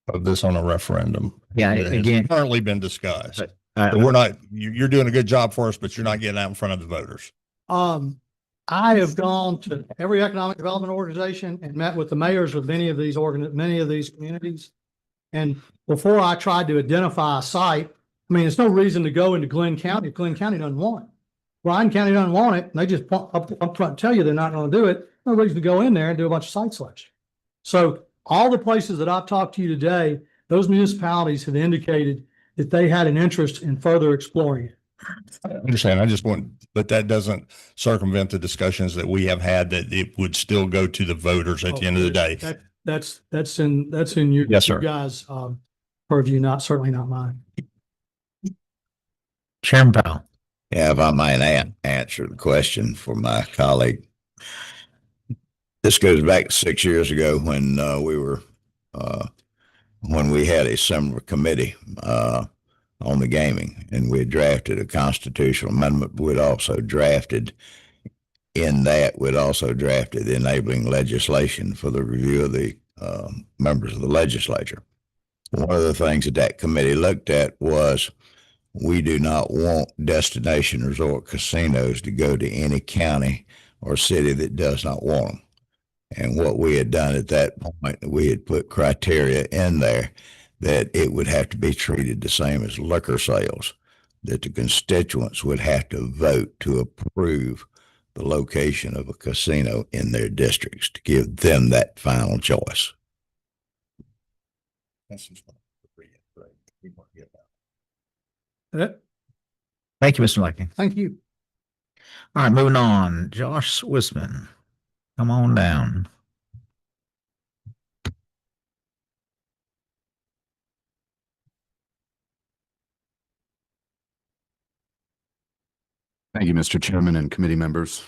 of this on a referendum. yeah. It has Again, currently been discussed. but, So we're not, you're doing a good job for us, but you're not getting out in front of the voters. I have gone to every economic development organization and met with the mayors of many of these communities. And before I tried to identify a site, I mean, there's no reason to go into Glenn County if Glenn County doesn't want it. Bryan County doesn't want it, and they just up front tell you they're not going to do it. No reason to go in there and do a bunch of site selection. So all the places that I've talked to you today, those municipalities have indicated that they had an interest in further exploring it. I understand. I just want, but that doesn't circumvent the discussions that we have had that it would still go to the voters at the end of the day. That's in you, Yes, sir. you guys' purview, certainly not mine. Chairman Powell. Yeah, if I might answer the question for my colleague. This goes back 6 years ago when when we had a similar committee on the gaming, and we had drafted a constitutional amendment. We'd also drafted enabling legislation for the review of the members of the legislature. One of the things that committee looked at was we do not want destination resort casinos to go to any county or city that does not want them. And what we had done at that point, we had put criteria in there that it would have to be treated the same as liquor sales, that the constituents would have to vote to approve the location of a casino in their districts to give them that final choice. Thank you, Mr. Leckie. Thank you. All right, moving on. Josh Swissman, come on down. Thank you, Mr. Chairman and committee members.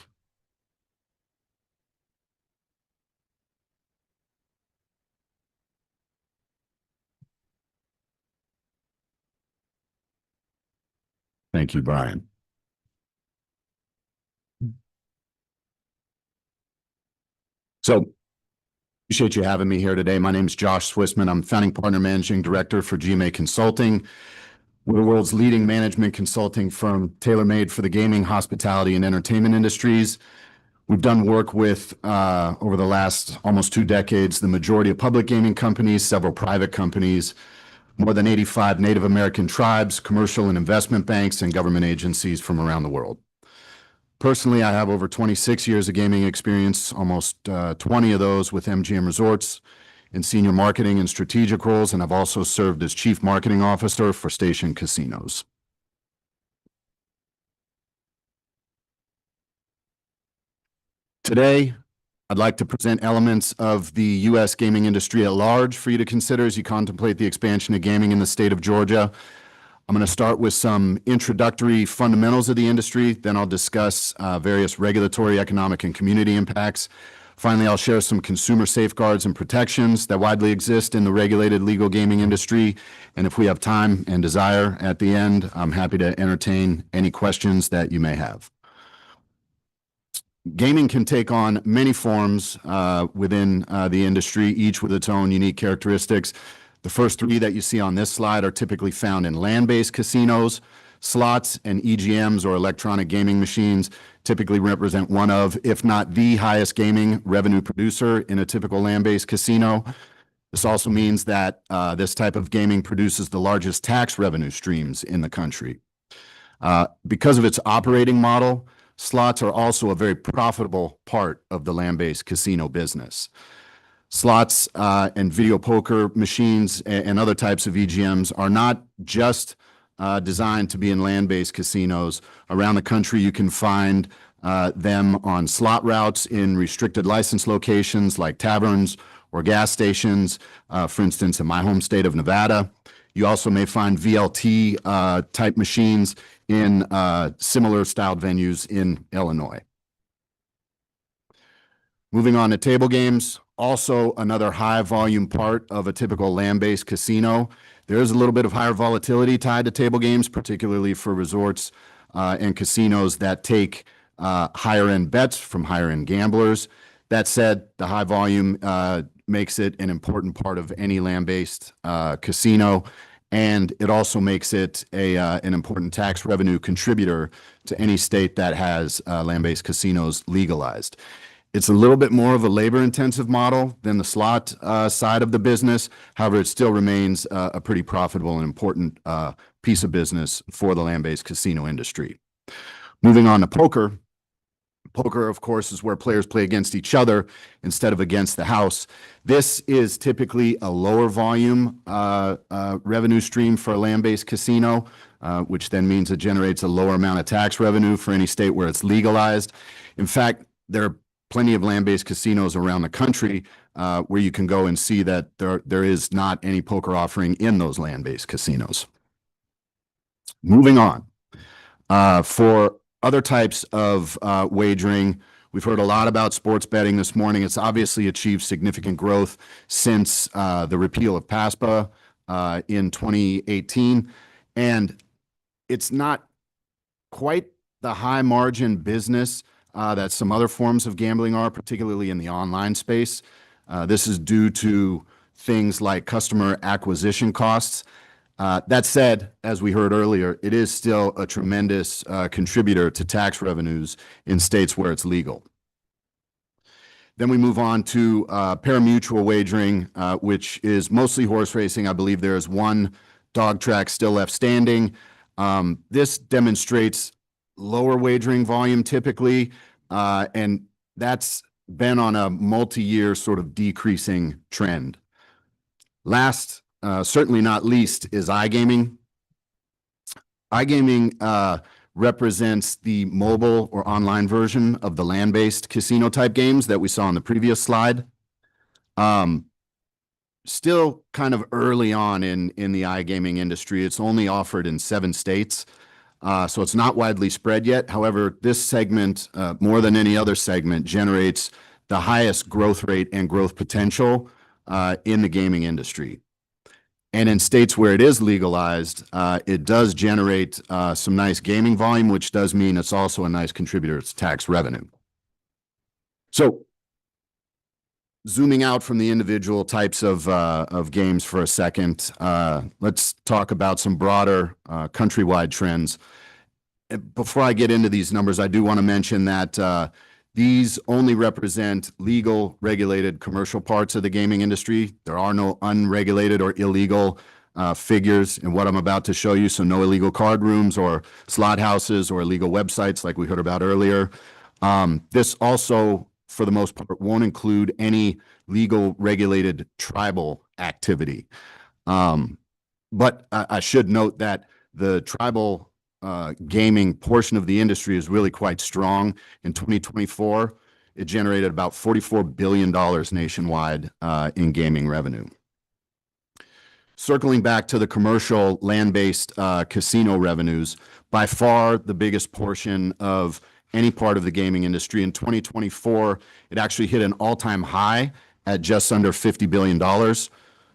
Thank you, Brian. So appreciate you having me here today. My name is Josh Swissman. I'm founding partner managing director for GMA Consulting. We're the world's leading management consulting firm, tailor-made for the gaming, hospitality, and entertainment industries. We've done work with, over the last almost 2 decades, the majority of public gaming companies, several private companies, more than 85 Native American tribes, commercial and investment banks, and government agencies from around the world. Personally, I have over 26 years of gaming experience, almost 20 of those with MGM Resorts in senior marketing and strategic roles, and I've also served as chief marketing officer for Station Casinos. Today, I'd like to present elements of the U.S. gaming industry at large for you to consider as you contemplate the expansion of gaming in the state of Georgia. I'm going to start with some introductory fundamentals of the industry. Then I'll discuss various regulatory, economic, and community impacts. Finally, I'll share some consumer safeguards and protections that widely exist in the regulated legal gaming industry. And if we have time and desire at the end, I'm happy to entertain any questions that you may have. Gaming can take on many forms within the industry, each with its own unique characteristics. The first three that you see on this slide are typically found in land-based casinos. Slots and EGMs, or electronic gaming machines, typically represent one of, if not the highest gaming revenue producer in a typical land-based casino. This also means that this type of gaming produces the largest tax revenue streams in the country. Because of its operating model, slots are also a very profitable part of the land-based casino business. Slots and video poker machines and other types of EGMs are not just designed to be in land-based casinos. Around the country, you can find them on slot routes in restricted license locations like taverns or gas stations, for instance, in my home state of Nevada. You also may find VLT type machines in similar styled venues in Illinois. Moving on to table games, also another high volume part of a typical land-based casino. There is a little bit of higher volatility tied to table games, particularly for resorts and casinos that take higher end bets from higher end gamblers. That said, the high volume makes it an important part of any land-based casino, and it also makes it an important tax revenue contributor to any state that has land-based casinos legalized. It's a little bit more of a labor-intensive model than the slot side of the business. However, it still remains a pretty profitable and important piece of business for the land-based casino industry. Moving on to poker. Poker, of course, is where players play against each other instead of against the house. This is typically a lower volume revenue stream for a land-based casino, which then means it generates a lower amount of tax revenue for any state where it's legalized. In fact, there are plenty of land-based casinos around the country where you can go and see that there is not any poker offering in those land-based casinos. Moving on. For other types of wagering, we've heard a lot about sports betting this morning. It's obviously achieved significant growth since the repeal of PASPA in 2018. And it's not quite the high margin business that some other forms of gambling are, particularly in the online space. This is due to things like customer acquisition costs. That said, as we heard earlier, it is still a tremendous contributor to tax revenues in states where it's legal. Then we move on to parimutuel wagering, which is mostly horse racing. I believe there is one dog track still left standing. This demonstrates lower wagering volume typically, and that's been on a multi-year sort of decreasing trend. Last, certainly not least, is iGaming. iGaming represents the mobile or online version of the land-based casino type games that we saw on the previous slide. Still kind of early on in the iGaming industry. It's only offered in 7 states, so it's not widely spread yet. However, this segment, more than any other segment, generates the highest growth rate and growth potential in the gaming industry. And in states where it is legalized, it does generate some nice gaming volume, which does mean it's also a nice contributor to tax revenue. So zooming out from the individual types of games for a second, let's talk about some broader countrywide trends. Before I get into these numbers, I do want to mention that these only represent legal, regulated commercial parts of the gaming industry. There are no unregulated or illegal figures in what I'm about to show you. So no illegal card rooms or slot houses or illegal websites like we heard about earlier. This also, for the most part, won't include any legal regulated tribal activity. But I should note that the tribal gaming portion of the industry is really quite strong. In 2024, it generated about $44 billion nationwide in gaming revenue. Circling back to the commercial land-based casino revenues, by far the biggest portion of any part of the gaming industry. In 2024, it actually hit an all-time high at just under $50 billion.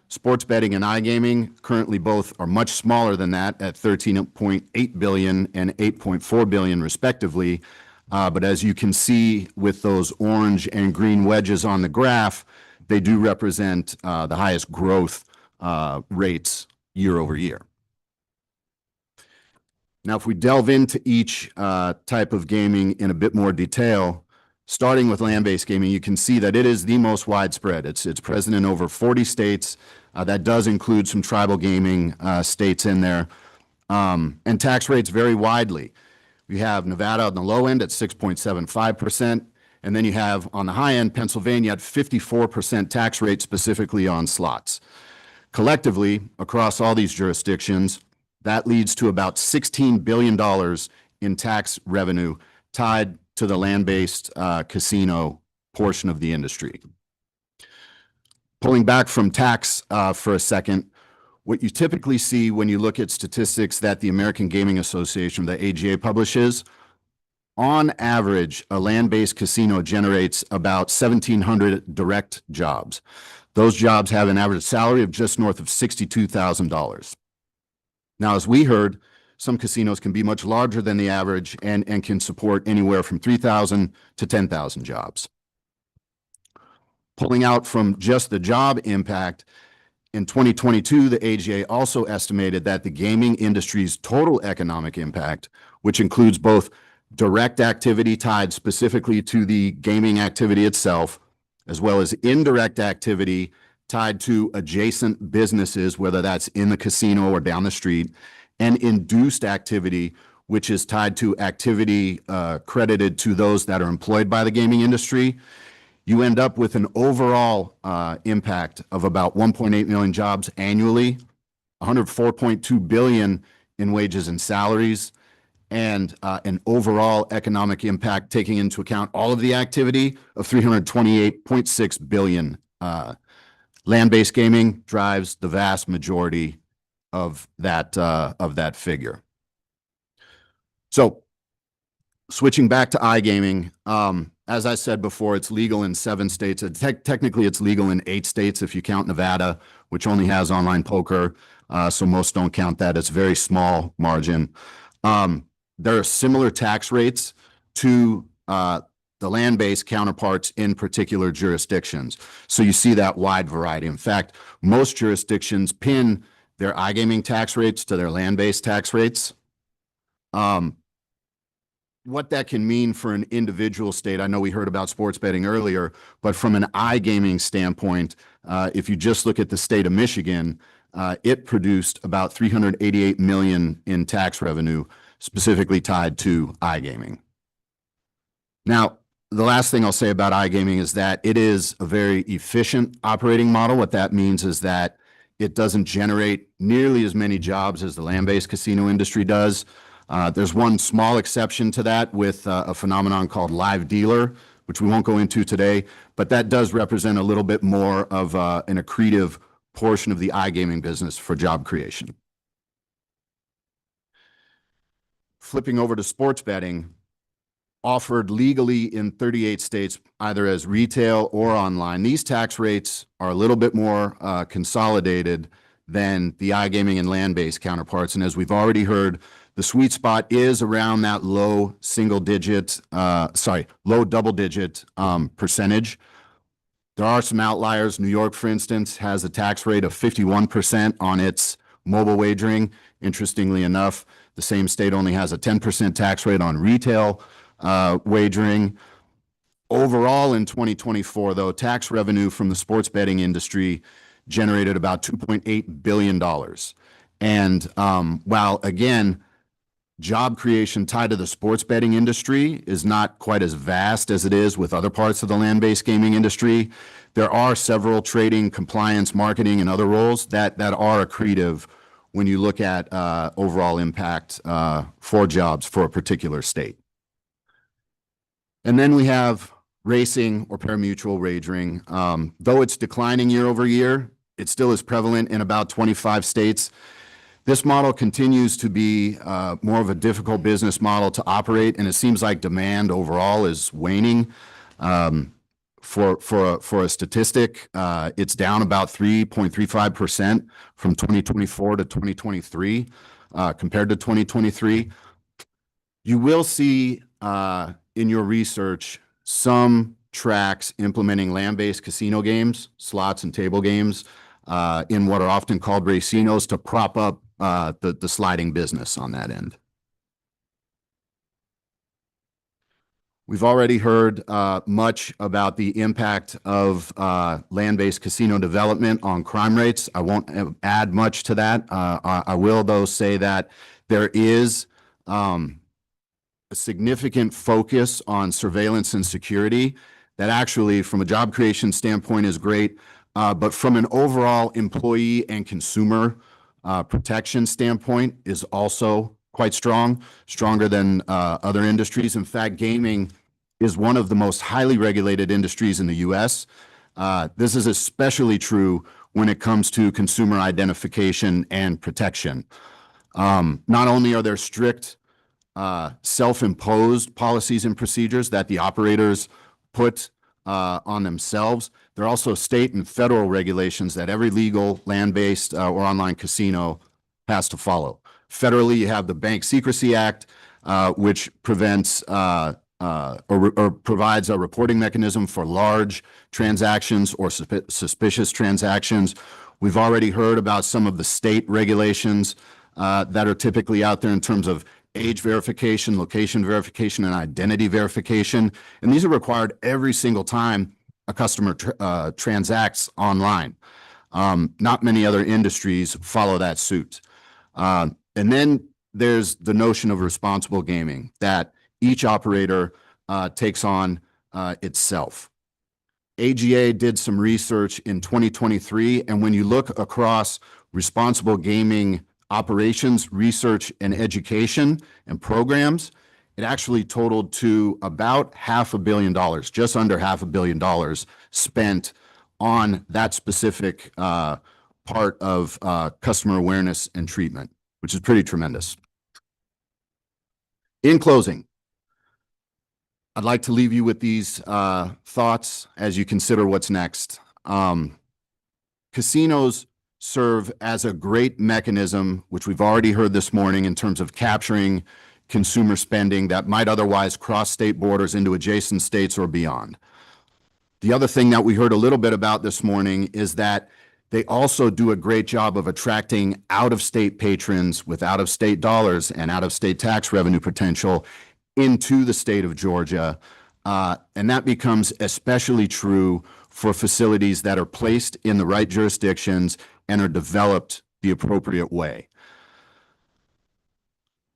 Sports betting and iGaming currently both are much smaller than that at $13.8 billion and $8.4 billion respectively. But as you can see with those orange and green wedges on the graph, they do represent the highest growth rates year over year. Now, if we delve into each type of gaming in a bit more detail, starting with land-based gaming, you can see that it is the most widespread. It's present in over 40 states. That does include some tribal gaming states in there. And tax rates vary widely. We have Nevada on the low end at 6.75%. And then you have on the high end, Pennsylvania at 54% tax rate specifically on slots. Collectively, across all these jurisdictions, that leads to about $16 billion in tax revenue tied to the land-based casino portion of the industry. Pulling back from tax for a second, what you typically see when you look at statistics that the American Gaming Association, the AGA, publishes, on average, a land-based casino generates about 1,700 direct jobs. Those jobs have an average salary of just north of $62,000. Now, as we heard, some casinos can be much larger than the average and can support anywhere from 3,000 to 10,000 jobs. Pulling out from just the job impact, in 2022, the AGA also estimated that the gaming industry's total economic impact, which includes both direct activity tied specifically to the gaming activity itself, as well as indirect activity tied to adjacent businesses, whether that's in the casino or down the street, and induced activity, which is tied to activity credited to those that are employed by the gaming industry. You end up with an overall impact of about 1.8 million jobs annually, 104.2 billion in wages and salaries, and an overall economic impact taking into account all of the activity of 328.6 billion. Land-based gaming drives the vast majority of that figure. So, switching back to iGaming, as I said before, it's legal in 7 states. Technically, it's legal in 8 states if you count Nevada, which only has online poker. So most don't count that. It's a very small margin. There are similar tax rates to the land-based counterparts in particular jurisdictions. So you see that wide variety. In fact, most jurisdictions pin their iGaming tax rates to their land-based tax rates. What that can mean for an individual state, I know we heard about sports betting earlier, but from an iGaming standpoint, if you just look at the state of Michigan, it produced about $388 million in tax revenue, specifically tied to iGaming. Now, the last thing I'll say about iGaming is that it is a very efficient operating model. What that means is that it doesn't generate nearly as many jobs as the land-based casino industry does. There's one small exception to that with a phenomenon called live dealer, which we won't go into today, but that does represent a little bit more of an accretive portion of the iGaming business for job creation. Flipping over to sports betting, offered legally in 38 states, either as retail or online. These tax rates are a little bit more consolidated than the iGaming and land-based counterparts. And as we've already heard, the sweet spot is around that low double-digit percentage. There are some outliers. New York, for instance, has a tax rate of 51% on its mobile wagering. Interestingly enough, the same state only has a 10% tax rate on retail wagering. Overall, in 2024, though, tax revenue from the sports betting industry generated about $2.8 billion. And while, again, job creation tied to the sports betting industry is not quite as vast as it is with other parts of the land-based gaming industry, there are several trading, compliance, marketing, and other roles that are accretive when you look at overall impact for jobs for a particular state. And then we have racing, or parimutuel wagering. Though it's declining year over year, it still is prevalent in about 25 states. This model continues to be more of a difficult business model to operate, and it seems like demand overall is waning. For a statistic, it's down about 3.35% from 2024 to 2023, compared to 2023. You will see in your research some tracks implementing land-based casino games, slots and table games, in what are often called racinos to prop up the sliding business on that end. We've already heard much about the impact of land-based casino development on crime rates. I won't add much to that. I will, though, say that there is a significant focus on surveillance and security that actually, from a job creation standpoint, is great. But from an overall employee and consumer protection standpoint, is also quite strong, stronger than other industries. In fact, gaming is one of the most highly regulated industries in the U.S. This is especially true when it comes to consumer identification and protection. Not only are there strict self-imposed policies and procedures that the operators put on themselves, there are also state and federal regulations that every legal land-based or online casino has to follow. Federally, you have the Bank Secrecy Act, which prevents or provides a reporting mechanism for large transactions or suspicious transactions. We've already heard about some of the state regulations that are typically out there in terms of age verification, location verification, and identity verification. And these are required every single time a customer transacts online. Not many other industries follow that suit. And then there's the notion of responsible gaming that each operator takes on itself. AGA did some research in 2023, and when you look across responsible gaming operations, research, and education and programs, it actually totaled to about $500 million, just under $500 million spent on that specific part of customer awareness and treatment, which is pretty tremendous. In closing, I'd like to leave you with these thoughts as you consider what's next. Casinos serve as a great mechanism, which we've already heard this morning, in terms of capturing consumer spending that might otherwise cross state borders into adjacent states or beyond. The other thing that we heard a little bit about this morning is that they also do a great job of attracting out-of-state patrons with out-of-state dollars and out-of-state tax revenue potential into the state of Georgia. And that becomes especially true for facilities that are placed in the right jurisdictions and are developed the appropriate way.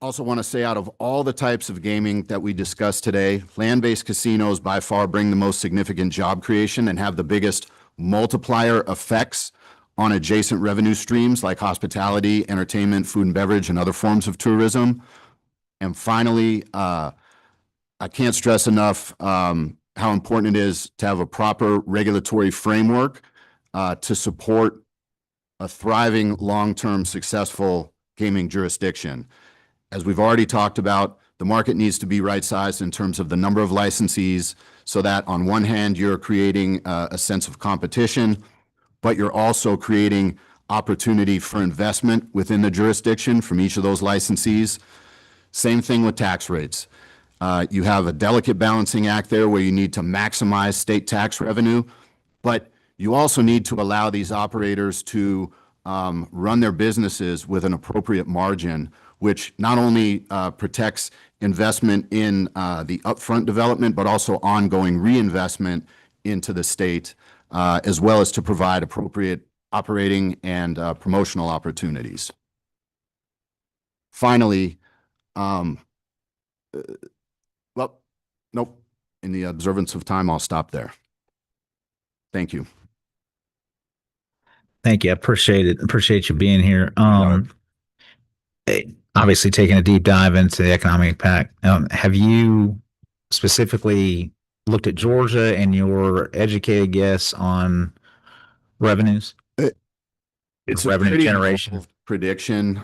Also want to say, out of all the types of gaming that we discussed today, land-based casinos by far bring the most significant job creation and have the biggest multiplier effects on adjacent revenue streams like hospitality, entertainment, food and beverage, and other forms of tourism. And finally, I can't stress enough how important it is to have a proper regulatory framework to support a thriving, long-term, successful gaming jurisdiction. As we've already talked about, the market needs to be right-sized in terms of the number of licensees so that on one hand, you're creating a sense of competition, but you're also creating opportunity for investment within the jurisdiction from each of those licensees. Same thing with tax rates. You have a delicate balancing act there where you need to maximize state tax revenue, but you also need to allow these operators to run their businesses with an appropriate margin, which not only protects investment in the upfront development, but also ongoing reinvestment into the state, as well as to provide appropriate operating and promotional opportunities. Finally, well, nope. In the observance of time, I'll stop there. Thank you. Thank you. I appreciate it. Appreciate you being here. Obviously taking a deep dive into the economic impact. Have you specifically looked at Georgia and your educated guess on revenues? It's Revenue a pretty generation. bold prediction.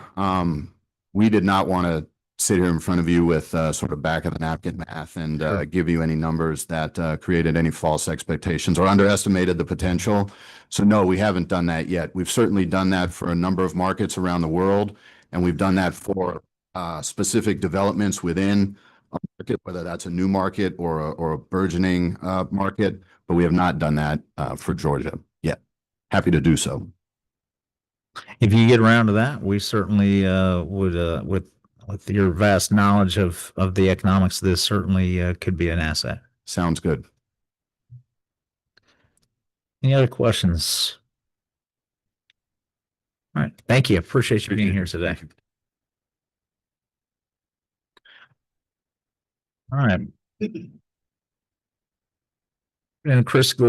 We did not want to sit here in front of you with sort of back of the napkin math and give you any numbers that created any false expectations or underestimated the potential. So no, we haven't done that yet. We've certainly done that for a number of markets around the world, and we've done that for specific developments within a market, whether that's a new market or a burgeoning market, but we have not done that for Georgia yet. Happy to do so. If you get around to that, we certainly would, with your vast knowledge of the economics, this certainly could be an asset. Sounds good. Any other questions? All right. Thank you. Appreciate you being here today. All right. And Christopher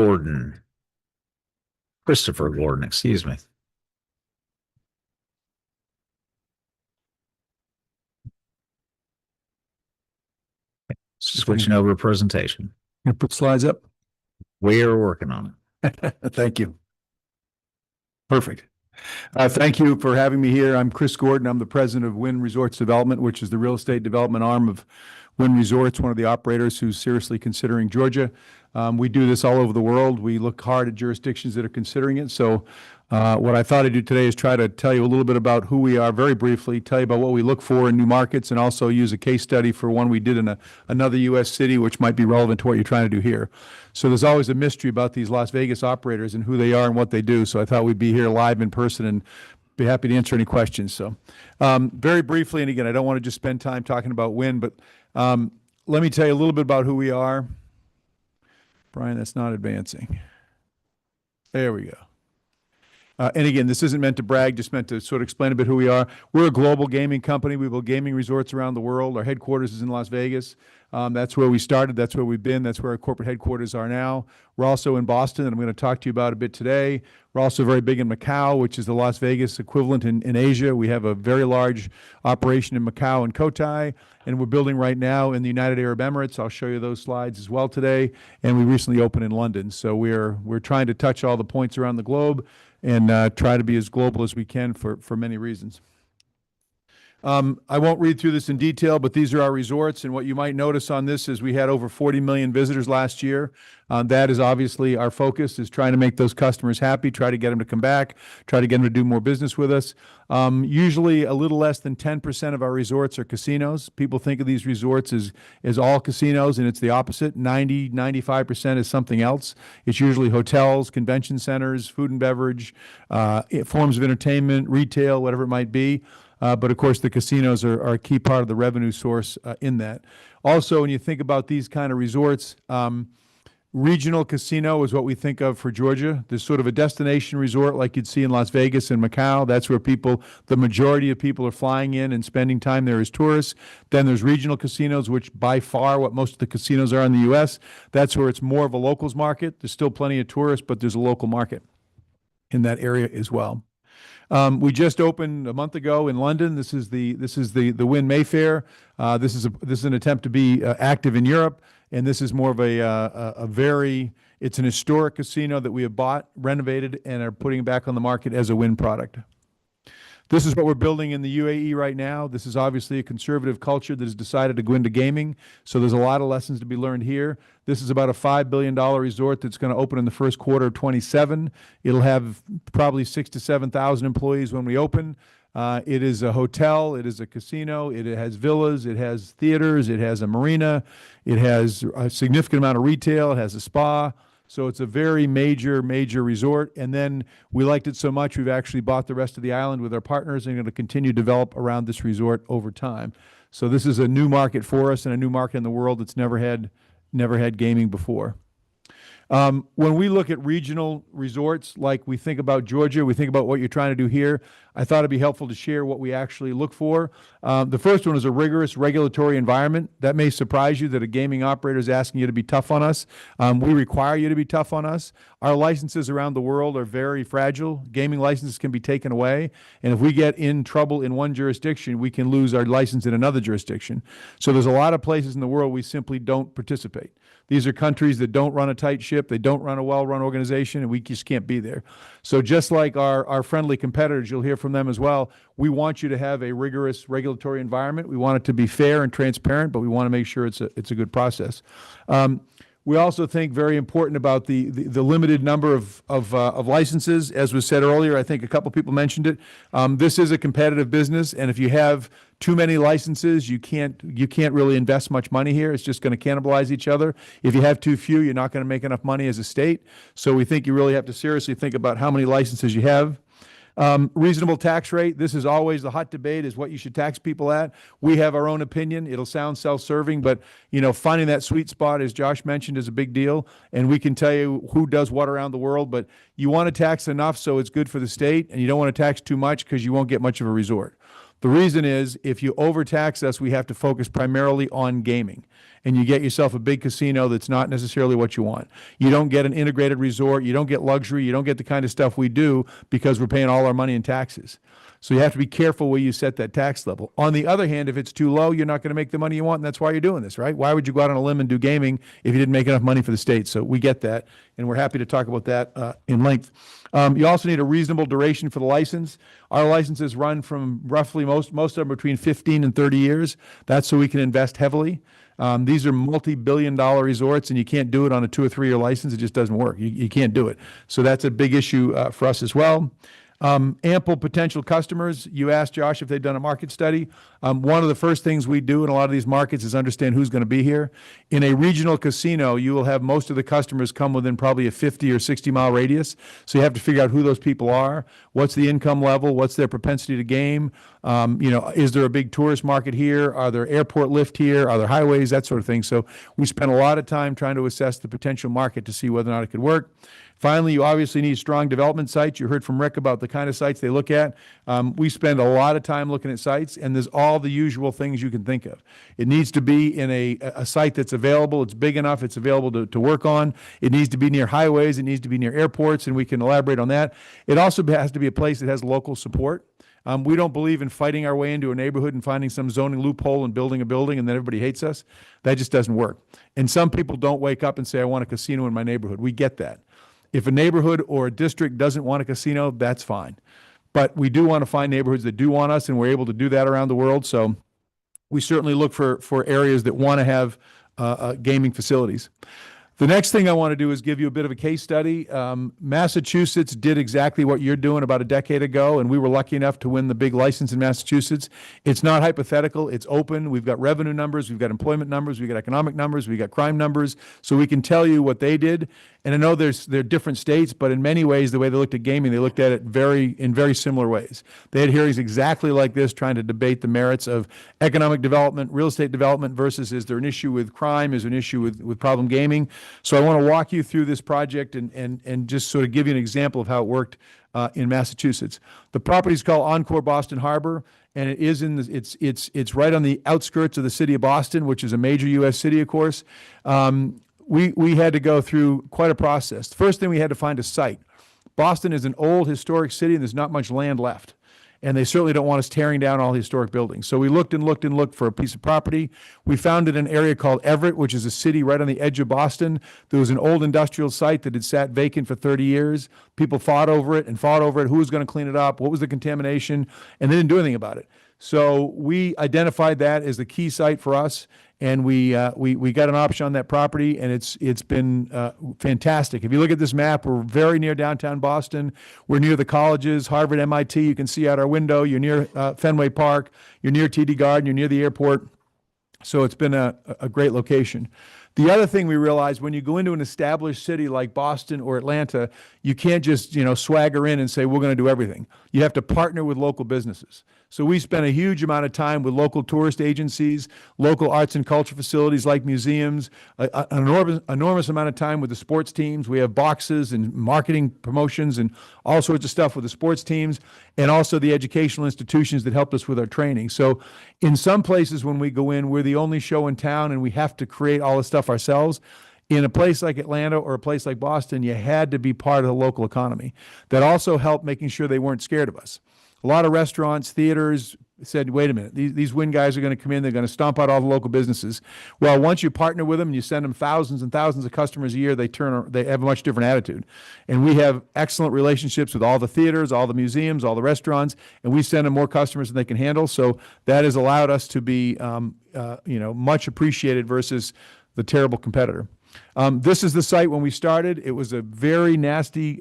Gordon, excuse me. Switching over to presentation. Gonna put slides up. We are working on it. Thank you. Perfect. Thank you for having me here. I'm Chris Gordon. I'm the president of Wynn Resorts Development, which is the real estate development arm of Wynn Resorts, one of the operators who's seriously considering Georgia. We do this all over the world. We look hard at jurisdictions that are considering it. So what I thought I'd do today is try to tell you a little bit about who we are very briefly, tell you about what we look for in new markets, and also use a case study for one we did in another U.S. city, which might be relevant to what you're trying to do here. So there's always a mystery about these Las Vegas operators and who they are and what they do. So I thought we'd be here live in person and be happy to answer any questions. So very briefly, and again, I don't want to just spend time talking about Wynn, but let me tell you a little bit about who we are. Brian, that's not advancing. There we go. And again, this isn't meant to brag, just meant to sort of explain a bit who we are. We're a global gaming company. We build gaming resorts around the world. Our headquarters is in Las Vegas. That's where we started. That's where we've been. That's where our corporate headquarters are now. We're also in Boston, and I'm going to talk to you about a bit today. We're also very big in Macau, which is the Las Vegas equivalent in Asia. We have a very large operation in Macau and Cotai, and we're building right now in the United Arab Emirates. I'll show you those slides as well today. And we recently opened in London. So we're trying to touch all the points around the globe and try to be as global as we can for many reasons. I won't read through this in detail, but these are our resorts. And what you might notice on this is we had over 40 million visitors last year. That is obviously our focus, is trying to make those customers happy, try to get them to come back, try to get them to do more business with us. Usually a little less than 10% of our resorts are casinos. People think of these resorts as all casinos, and it's the opposite. 95% is something else. It's usually hotels, convention centers, food and beverage, forms of entertainment, retail, whatever it might be. But of course, the casinos are a key part of the revenue source in that. Also, when you think about these kind of resorts, regional casino is what we think of for Georgia. There's sort of a destination resort like you'd see in Las Vegas and Macau. That's where the majority of people are flying in and spending time there as tourists. Then there's regional casinos, which by far what most of the casinos are in the U.S. That's where it's more of a locals market. There's still plenty of tourists, but there's a local market in that area as well. We just opened a month ago in London. This is the Wynn Mayfair. This is an attempt to be active in Europe, and this is more of it's an historic casino that we have bought, renovated, and are putting back on the market as a Wynn product. This is what we're building in the UAE right now. This is obviously a conservative culture that has decided to go into gaming, so there's a lot of lessons to be learned here. This is about a $5 billion resort that's going to open in the first quarter of 27. It'll have probably 6,000 to 7,000 employees when we open. It is a hotel. It is a casino. It has villas. It has theaters. It has a marina. It has a significant amount of retail. It has a spa. So it's a very major resort. And then we liked it so much, we've actually bought the rest of the island with our partners and going to continue to develop around this resort over time. So this is a new market for us and a new market in the world that's never had gaming before. When we look at regional resorts, like we think about Georgia, we think about what you're trying to do here, I thought it'd be helpful to share what we actually look for. The first one is a rigorous regulatory environment. That may surprise you that a gaming operator is asking you to be tough on us. We require you to be tough on us. Our licenses around the world are very fragile. Gaming licenses can be taken away. And if we get in trouble in one jurisdiction, we can lose our license in another jurisdiction. So there's a lot of places in the world we simply don't participate. These are countries that don't run a tight ship. They don't run a well-run organization, and we just can't be there. So just like our friendly competitors, you'll hear from them as well, we want you to have a rigorous regulatory environment. We want it to be fair and transparent, but we want to make sure it's a good process. We also think very important about the limited number of licenses. As was said earlier, I think a couple people mentioned it. This is a competitive business, and if you have too many licenses, you can't really invest much money here. It's just going to cannibalize each other. If you have too few, you're not going to make enough money as a state. So we think you really have to seriously think about how many licenses you have. Reasonable tax rate. This is always the hot debate, is what you should tax people at. We have our own opinion. It'll sound self-serving, but finding that sweet spot, as Josh mentioned, is a big deal. And we can tell you who does what around the world, but you want to tax enough so it's good for the state, and you don't want to tax too much because you won't get much of a resort. The reason is, if you overtax us, we have to focus primarily on gaming, and you get yourself a big casino that's not necessarily what you want. You don't get an integrated resort. You don't get luxury. You don't get the kind of stuff we do because we're paying all our money in taxes. So you have to be careful where you set that tax level. On the other hand, if it's too low, you're not going to make the money you want, and that's why you're doing this, right? Why would you go out on a limb and do gaming if you didn't make enough money for the state? So we get that, and we're happy to talk about that in length. You also need a reasonable duration for the license. Our licenses run from roughly, most of them between 15 and 30 years. That's so we can invest heavily. These are multi-billion-dollar resorts, and you can't do it on a 2 or 3 year license. It just doesn't work. You can't do it. So that's a big issue for us as well. Ample potential customers. You asked Josh if they've done a market study. One of the first things we do in a lot of these markets is understand who's going to be here. In a regional casino, you will have most of the customers come within probably a 50 or 60-mile radius. So you have to figure out who those people are. What's the income level? What's their propensity to game? Is there a big tourist market here? Are there airport lift here? Are there highways? That sort of thing. So we spend a lot of time trying to assess the potential market to see whether or not it could work. Finally, you obviously need strong development sites. You heard from Rick about the kind of sites they look at. We spend a lot of time looking at sites, and there's all the usual things you can think of. It needs to be in a site that's available. It's big enough. It's available to work on. It needs to be near highways. It needs to be near airports, and we can elaborate on that. It also has to be a place that has local support. We don't believe in fighting our way into a neighborhood and finding some zoning loophole and building a building and then everybody hates us. That just doesn't work. And some people don't wake up and say, I want a casino in my neighborhood. We get that. If a neighborhood or a district doesn't want a casino, that's fine. But we do want to find neighborhoods that do want us, and we're able to do that around the world. So we certainly look for areas that want to have gaming facilities. The next thing I want to do is give you a bit of a case study. Massachusetts did exactly what you're doing about a decade ago, and we were lucky enough to win the big license in Massachusetts. It's not hypothetical. It's open. We've got revenue numbers. We've got employment numbers. We've got economic numbers. We've got crime numbers. So we can tell you what they did. And I know they're different states, but in many ways, the way they looked at gaming, they looked at it in very similar ways. They had hearings exactly like this, trying to debate the merits of economic development, real estate development versus, is there an issue with crime? Is there an issue with problem gaming? So I want to walk you through this project and just sort of give you an example of how it worked in Massachusetts. The property is called Encore Boston Harbor, and it is it's right on the outskirts of the city of Boston, which is a major U.S. city, of course. We had to go through quite a process. The first thing, we had to find a site. Boston is an old historic city, and there's not much land left. And they certainly don't want us tearing down all the historic buildings. So we looked and looked and looked for a piece of property. We found it in an area called Everett, which is a city right on the edge of Boston. There was an old industrial site that had sat vacant for 30 years. People fought over it. Who was going to clean it up? What was the contamination? And they didn't do anything about it. So we identified that as the key site for us, and we got an option on that property, and it's been fantastic. If you look at this map, we're very near downtown Boston. We're near the colleges, Harvard, MIT. You can see out our window. You're near Fenway Park. You're near TD Garden. You're near the airport. So it's been a great location. The other thing we realized, when you go into an established city like Boston or Atlanta, you can't just, swagger in and say, we're going to do everything. You have to partner with local businesses. So we spent a huge amount of time with local tourist agencies, local arts and culture facilities like museums, an enormous amount of time with the sports teams. We have boxes and marketing promotions and all sorts of stuff with the sports teams, and also the educational institutions that helped us with our training. So in some places when we go in, we're the only show in town and we have to create all this stuff ourselves. In a place like Atlanta or a place like Boston, you had to be part of the local economy. That also helped making sure they weren't scared of us. A lot of restaurants, theaters said, wait a minute, these Wynn guys are going to come in, they're going to stomp out all the local businesses. Well, once you partner with them and you send them thousands and thousands of customers a year, they have a much different attitude. And we have excellent relationships with all the theaters, all the museums, all the restaurants, and we send them more customers than they can handle. So that has allowed us to be much appreciated versus the terrible competitor. This is the site when we started. It was a very nasty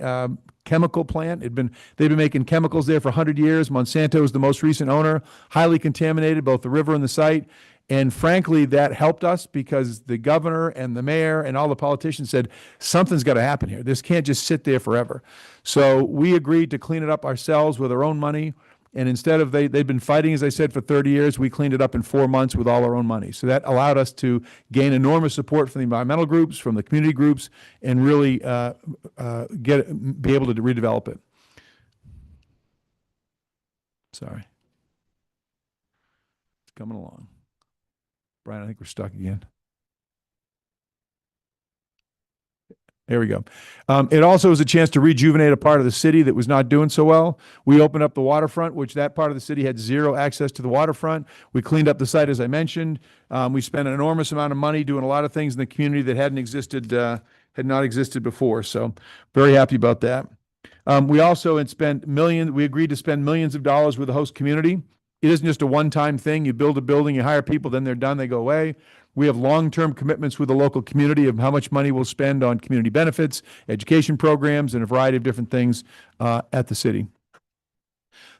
chemical plant. They've been making chemicals there for 100 years. Monsanto is the most recent owner, highly contaminated, both the river and the site. And frankly, that helped us because the governor and the mayor and all the politicians said, something's got to happen here. This can't just sit there forever. So we agreed to clean it up ourselves with our own money. And instead of they've been fighting, as I said, for 30 years, we cleaned it up in 4 months with all our own money. So that allowed us to gain enormous support from the environmental groups, from the community groups, and really be able to redevelop it. Sorry. It's coming along. Brian, I think we're stuck again. There we go. It also was a chance to rejuvenate a part of the city that was not doing so well. We opened up the waterfront, which that part of the city had zero access to the waterfront. We cleaned up the site, as I mentioned. We spent an enormous amount of money doing a lot of things in the community that had not existed before. So very happy about that. We also had spent we agreed to spend millions of dollars with the host community. It isn't just a one-time thing. You build a building, you hire people, then they're done, they go away. We have long-term commitments with the local community of how much money we'll spend on community benefits, education programs, and a variety of different things at the city.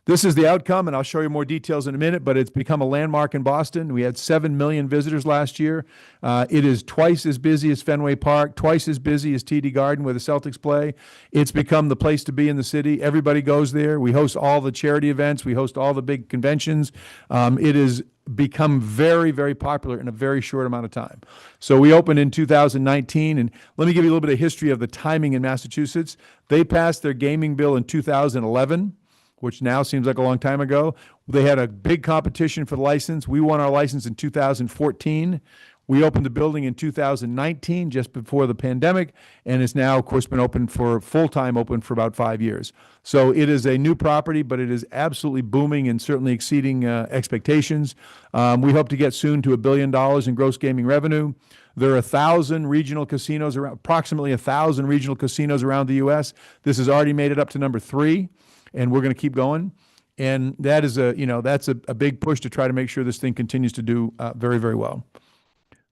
This is the outcome, and I'll show you more details in a minute, but it's become a landmark in Boston. We had 7 million visitors last year. It is twice as busy as Fenway Park, twice as busy as TD Garden where the Celtics play. It's become the place to be in the city. Everybody goes there. We host all the charity events. We host all the big conventions. It has become very, very popular in a very short amount of time. So we opened in 2019, and let me give you a little bit of history of the timing in Massachusetts. They passed their gaming bill in 2011. Which now seems like a long time ago. They had a big competition for the license. We won our license in 2014. We opened the building in 2019, just before the pandemic, and it's now, of course, been open for full-time open for about 5 years. So it is a new property, but it is absolutely booming and certainly exceeding expectations. We hope to get soon to $1 billion in gross gaming revenue. There are 1,000 regional casinos around, approximately 1,000 regional casinos around the U.S. This has already made it up to number 3. And we're going to keep going. And that is that's a big push to try to make sure this thing continues to do very, very well.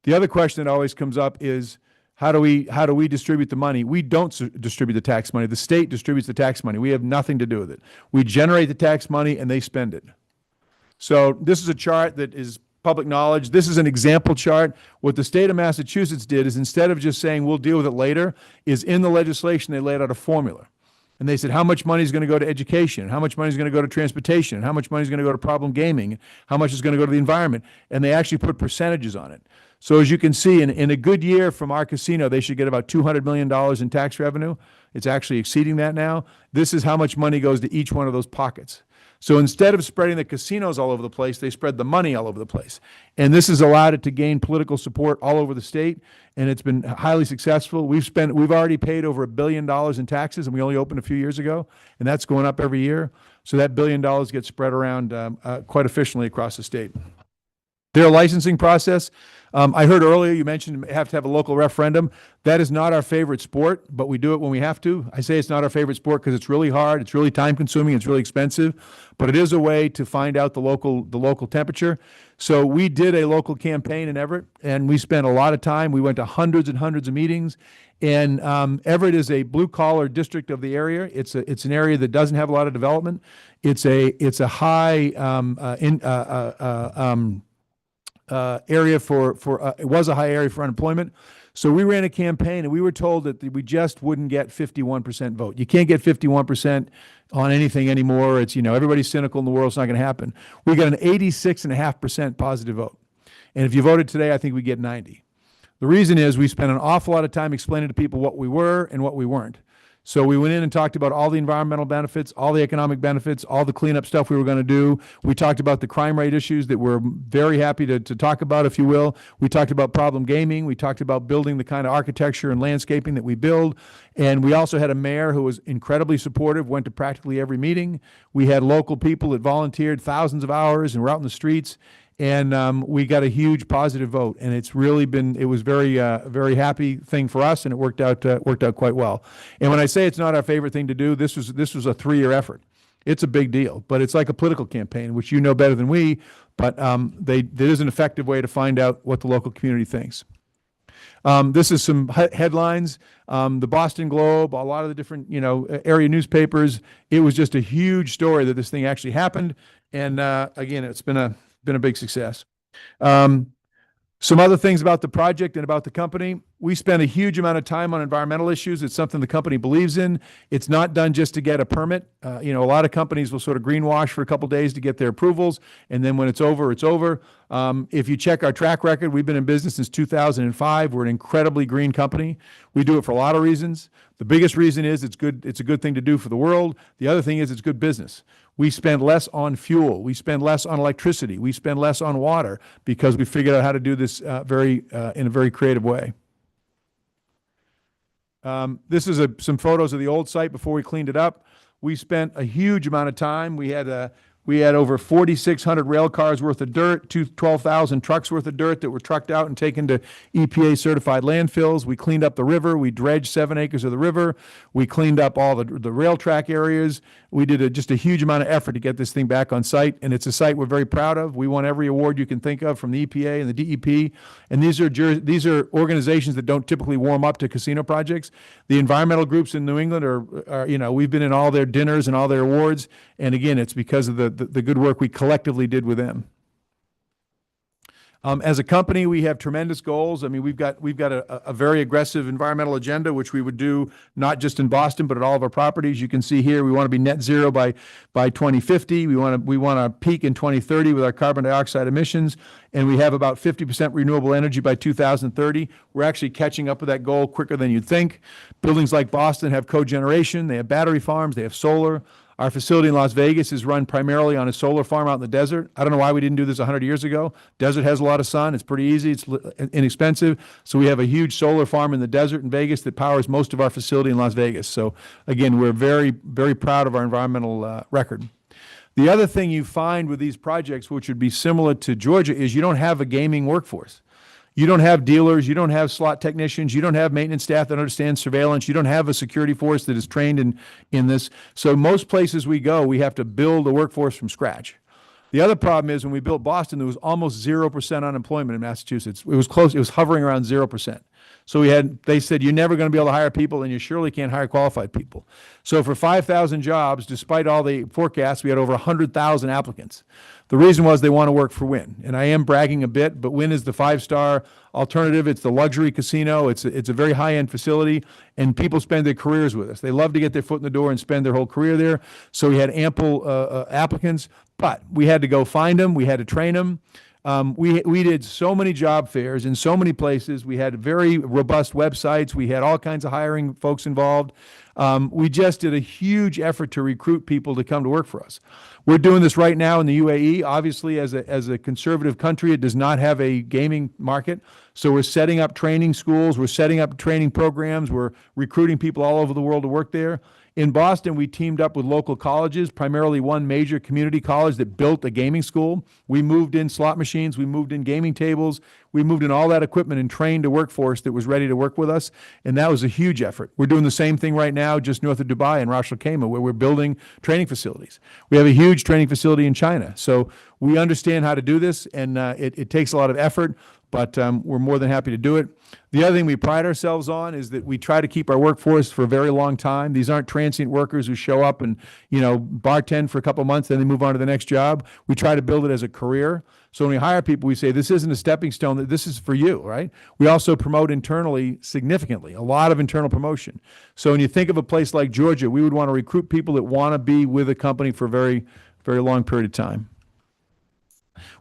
The other question that always comes up is, how do we distribute the money? We don't distribute the tax money. The state distributes the tax money. We have nothing to do with it. We generate the tax money and they spend it. So this is a chart that is public knowledge. This is an example chart. What the state of Massachusetts did is, instead of just saying we'll deal with it later, is in the legislation they laid out a formula. And they said how much money is going to go to education, how much money is going to go to transportation, how much money is going to go to problem gaming, how much is going to go to the environment. And they actually put percentages on it. So as you can see, in a good year from our casino, they should get about $200 million in tax revenue. It's actually exceeding that now. This is how much money goes to each one of those pockets. So instead of spreading the casinos all over the place, they spread the money all over the place. And this has allowed it to gain political support all over the state, and it's been highly successful. We've already paid over $1 billion in taxes, and we only opened a few years ago, and that's going up every year. So that $1 billion gets spread around quite efficiently across the state. Their licensing process, I heard earlier you mentioned you have to have a local referendum. That is not our favorite sport, but we do it when we have to. I say it's not our favorite sport because it's really hard, it's really time consuming, it's really expensive, but it is a way to find out the local temperature. So we did a local campaign in Everett, and we spent a lot of time. We went to hundreds and hundreds of meetings. And Everett is a blue-collar district of the area. It's an area that doesn't have a lot of development. It's a high area it was a high area for unemployment. So we ran a campaign, and we were told that we just wouldn't get 51% vote. You can't get 51% on anything anymore. It's, everybody's cynical in the world. It's not going to happen. We got an 86.5% positive vote. And if you voted today, I think we get 90. The reason is we spent an awful lot of time explaining to people what we were and what we weren't. So we went in and talked about all the environmental benefits, all the economic benefits, all the cleanup stuff we were going to do. We talked about the crime rate issues that we're very happy to talk about, if you will. We talked about problem gaming. We talked about building the kind of architecture and landscaping that we build. And we also had a mayor who was incredibly supportive, went to practically every meeting. We had local people that volunteered thousands of hours and were out in the streets. And we got a huge positive vote, and it's really been, it was very, very happy thing for us, and it worked out quite well. And when I say it's not our favorite thing to do, this was a 3-year effort. It's a big deal, but it's like a political campaign, which you know better than we, but there is an effective way to find out what the local community thinks. This is some headlines. The Boston Globe, a lot of the different, area newspapers. It was just a huge story that this thing actually happened. And again, it's been a big success. Some other things about the project and about the company. We spent a huge amount of time on environmental issues. It's something the company believes in. It's not done just to get a permit. A lot of companies will sort of greenwash for a couple days to get their approvals, and then when it's over, it's over. If you check our track record, we've been in business since 2005. We're an incredibly green company. We do it for a lot of reasons. The biggest reason is it's good. It's a good thing to do for the world. The other thing is it's good business. We spend less on fuel. We spend less on electricity. We spend less on water because we figured out how to do this in a very creative way. This is some photos of the old site before we cleaned it up. We spent a huge amount of time. We had over 4,600 rail cars worth of dirt, 12,000 trucks worth of dirt that were trucked out and taken to EPA certified landfills. We cleaned up the river. We dredged 7 acres of the river. We cleaned up all the rail track areas. We did just a huge amount of effort to get this thing back on site, and it's a site we're very proud of. We won every award you can think of from the EPA and the DEP, and these are organizations that don't typically warm up to casino projects. The environmental groups in New England are we've been in all their dinners and all their awards, and again, it's because of the good work we collectively did with them. As a company, we have tremendous goals. I mean, we've got a very aggressive environmental agenda, which we would do not just in Boston, but at all of our properties. You can see here, we want to be net zero by 2050. We want to peak in 2030 with our carbon dioxide emissions, and we have about 50% renewable energy by 2030. We're actually catching up with that goal quicker than you'd think. Buildings like Boston have cogeneration. They have battery farms. They have solar. Our facility in Las Vegas is run primarily on a solar farm out in the desert. I don't know why we didn't do this 100 years ago. Desert has a lot of sun. It's pretty easy. It's inexpensive. So we have a huge solar farm in the desert in Vegas that powers most of our facility in Las Vegas. So again, we're very, very proud of our environmental record. The other thing you find with these projects, which would be similar to Georgia, is you don't have a gaming workforce. You don't have dealers, you don't have slot technicians, you don't have maintenance staff that understand surveillance, you don't have a security force that is trained in this. So most places we go, we have to build a workforce from scratch. The other problem is when we built Boston, there was almost 0% unemployment in Massachusetts. It was close, it was hovering around 0%. So they said, you're never going to be able to hire people, and you surely can't hire qualified people. So for 5,000 jobs, despite all the forecasts, we had over 100,000 applicants. The reason was they want to work for Wynn. And I am bragging a bit, but Wynn is the 5-star alternative. It's the luxury casino. It's a very high-end facility, and people spend their careers with us. They love to get their foot in the door and spend their whole career there. So we had ample applicants, but we had to go find them. We had to train them. We did so many job fairs in so many places. We had very robust websites. We had all kinds of hiring folks involved. We just did a huge effort to recruit people to come to work for us. We're doing this right now in the UAE. Obviously, as a conservative country, it does not have a gaming market. So we're setting up training schools. We're setting up training programs. We're recruiting people all over the world to work there. In Boston, we teamed up with local colleges, primarily one major community college that built a gaming school. We moved in slot machines. We moved in gaming tables. We moved in all that equipment and trained a workforce that was ready to work with us. And that was a huge effort. We're doing the same thing right now just north of Dubai in Ras Al Khaimah, where we're building training facilities. We have a huge training facility in China. So we understand how to do this, and it takes a lot of effort, but we're more than happy to do it. The other thing we pride ourselves on is that we try to keep our workforce for a very long time. These aren't transient workers who show up and, bartend for a couple months, then they move on to the next job. We try to build it as a career. So when we hire people, we say, this isn't a stepping stone, this is for you, right? We also promote internally significantly, a lot of internal promotion. So when you think of a place like Georgia, we would want to recruit people that want to be with a company for a very, very long period of time.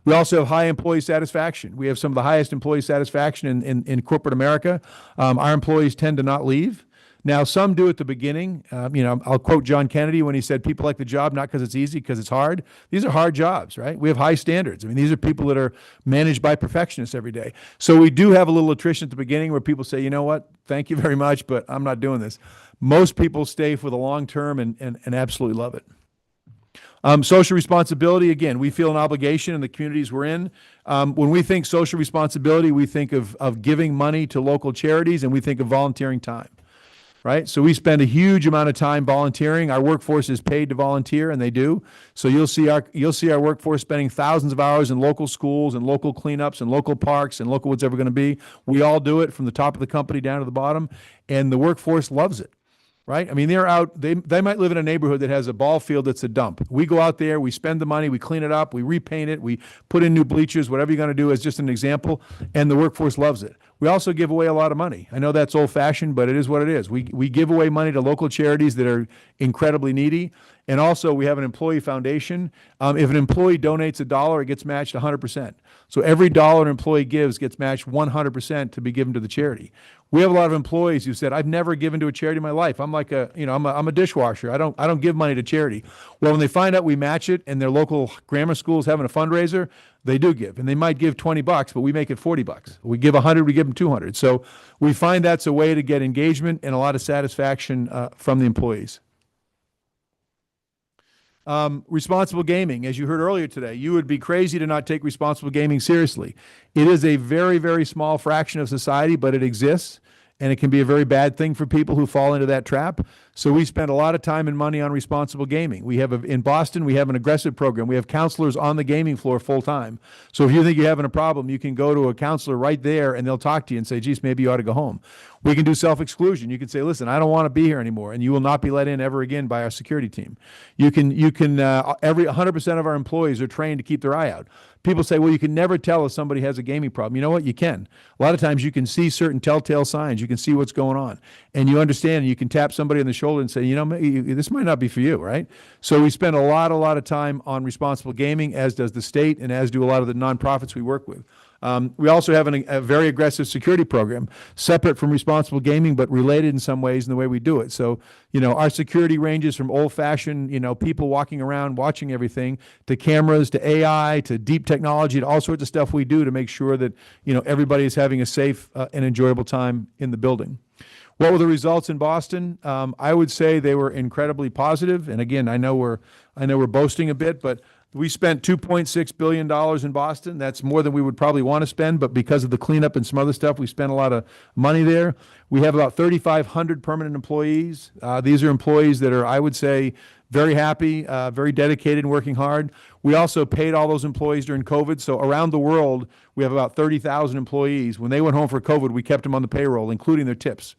We also have high employee satisfaction. We have some of the highest employee satisfaction in corporate America. Our employees tend to not leave. Now, some do at the beginning. I'll quote John Kennedy when he said, people like the job not because it's easy, because it's hard. These are hard jobs, right? We have high standards. I mean, these are people that are managed by perfectionists every day. So we do have a little attrition at the beginning where people say, you know what, thank you very much, but I'm not doing this. Most people stay for the long term and absolutely love it. Social responsibility, again, we feel an obligation in the communities we're in. When we think social responsibility, we think of giving money to local charities, and we think of volunteering time, right? So we spend a huge amount of time volunteering. Our workforce is paid to volunteer, and they do. So you'll see our workforce spending thousands of hours in local schools and local cleanups and local parks and local what's ever going to be. We all do it from the top of the company down to the bottom, and the workforce loves it. Right? I mean, they're out, they might live in a neighborhood that has a ball field that's a dump. We go out there, we spend the money, we clean it up, we repaint it, we put in new bleachers, whatever you're going to do as just an example, and the workforce loves it. We also give away a lot of money. I know that's old fashioned, but it is what it is. We give away money to local charities that are incredibly needy. And also we have an employee foundation. If an employee donates $1, it gets matched 100%. So every dollar an employee gives gets matched 100% to be given to the charity. We have a lot of employees who said, I've never given to a charity in my life. I'm like I'm a dishwasher. I don't give money to charity. Well, when they find out we match it and their local grammar school is having a fundraiser, they do give. And they might give $20, but we make it $40. We give 100, we give them 200. So we find that's a way to get engagement and a lot of satisfaction from the employees. Responsible gaming, as you heard earlier today, you would be crazy to not take responsible gaming seriously. It is a very, very small fraction of society, but it exists, and it can be a very bad thing for people who fall into that trap. So we spend a lot of time and money on responsible gaming. We have in Boston, we have an aggressive program. We have counselors on the gaming floor full time. So if you think you're having a problem, you can go to a counselor right there and they'll talk to you and say, geez, maybe you ought to go home. We can do self-exclusion. You can say, listen, I don't want to be here anymore, and you will not be let in ever again by our security team. Every 100% of our employees are trained to keep their eye out. People say, well, you can never tell if somebody has a gaming problem. You know what? You can. A lot of times you can see certain telltale signs. You can see what's going on. And you understand, and you can tap somebody on the shoulder and say, this might not be for you, right? So we spend a lot of time on responsible gaming, as does the state and as do a lot of the nonprofits we work with. We also have a very aggressive security program, separate from responsible gaming, but related in some ways in the way we do it. So, our security ranges from old-fashioned, people walking around watching everything, to cameras, to AI, to deep technology, to all sorts of stuff we do to make sure that, everybody is having a safe and enjoyable time in the building. What were the results in Boston? I would say they were incredibly positive. And again, I know we're boasting a bit, but we spent $2.6 billion in Boston. That's more than we would probably want to spend, but because of the cleanup and some other stuff, we spent a lot of money there. We have about 3,500 permanent employees. These are employees that are, I would say, very happy, very dedicated and working hard. We also paid all those employees during COVID. So around the world, we have about 30,000 employees. When they went home for COVID, we kept them on the payroll, including their tips.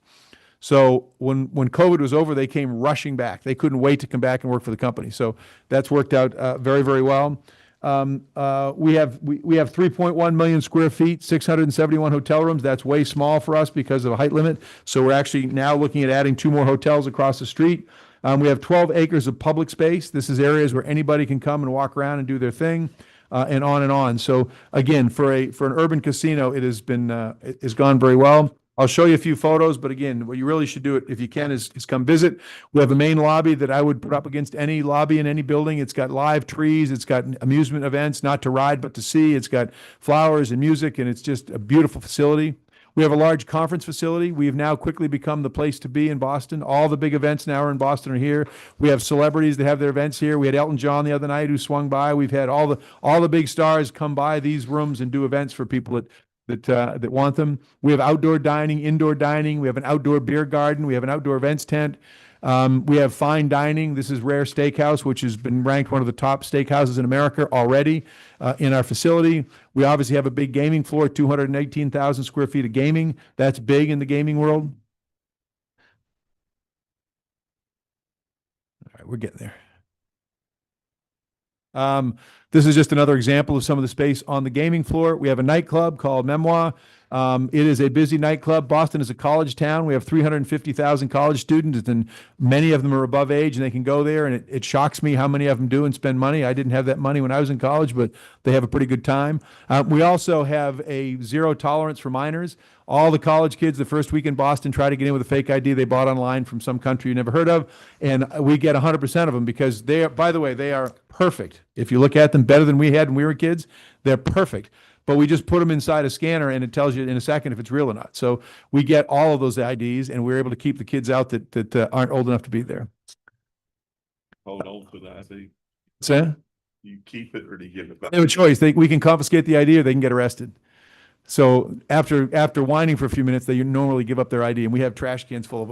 So when COVID was over, they came rushing back. They couldn't wait to come back and work for the company. So that's worked out very, very well. We have 3.1 million square feet, 671 hotel rooms. That's way small for us because of a height limit. So we're actually now looking at adding 2 more hotels across the street. We have 12 acres of public space. This is areas where anybody can come and walk around and do their thing. And on and on. So again, for an urban casino, it has gone very well. I'll show you a few photos, but again, what you really should do, if you can, is come visit. We have a main lobby that I would put up against any lobby in any building. It's got live trees. It's got amusement events, not to ride, but to see. It's got flowers and music, and it's just a beautiful facility. We have a large conference facility. We have now quickly become the place to be in Boston. All the big events now in Boston are here. We have celebrities that have their events here. We had Elton John the other night who swung by. We've had all the big stars come by these rooms and do events for people that want them. We have outdoor dining, indoor dining. We have an outdoor beer garden. We have an outdoor events tent. We have fine dining. This is Rare Steakhouse, which has been ranked one of the top steakhouses in America already in our facility. We obviously have a big gaming floor, 218,000 square feet of gaming. That's big in the gaming world. All right, we're getting there. This is just another example of some of the space on the gaming floor. We have a nightclub called Memoir. It is a busy nightclub. Boston is a college town. We have 350,000 college students, and many of them are above age, and they can go there. And it shocks me how many of them do and spend money. I didn't have that money when I was in college, but they have a pretty good time. We also have a zero tolerance for minors. All the college kids the first week in Boston try to get in with a fake ID they bought online from some country you never heard of, and we get 100% of them because they are, by the way, they are perfect. If you look at them, better than we had when we were kids, they're perfect. But we just put them inside a scanner and it tells you in a second if it's real or not. So we get all of those IDs and we're able to keep the kids out that aren't old enough to be there. Hold on for the ID. What's that? You keep it or do you give it back? They have a choice. We can confiscate the ID or they can get arrested. So after whining for a few minutes, they normally give up their ID, and we have trash cans full of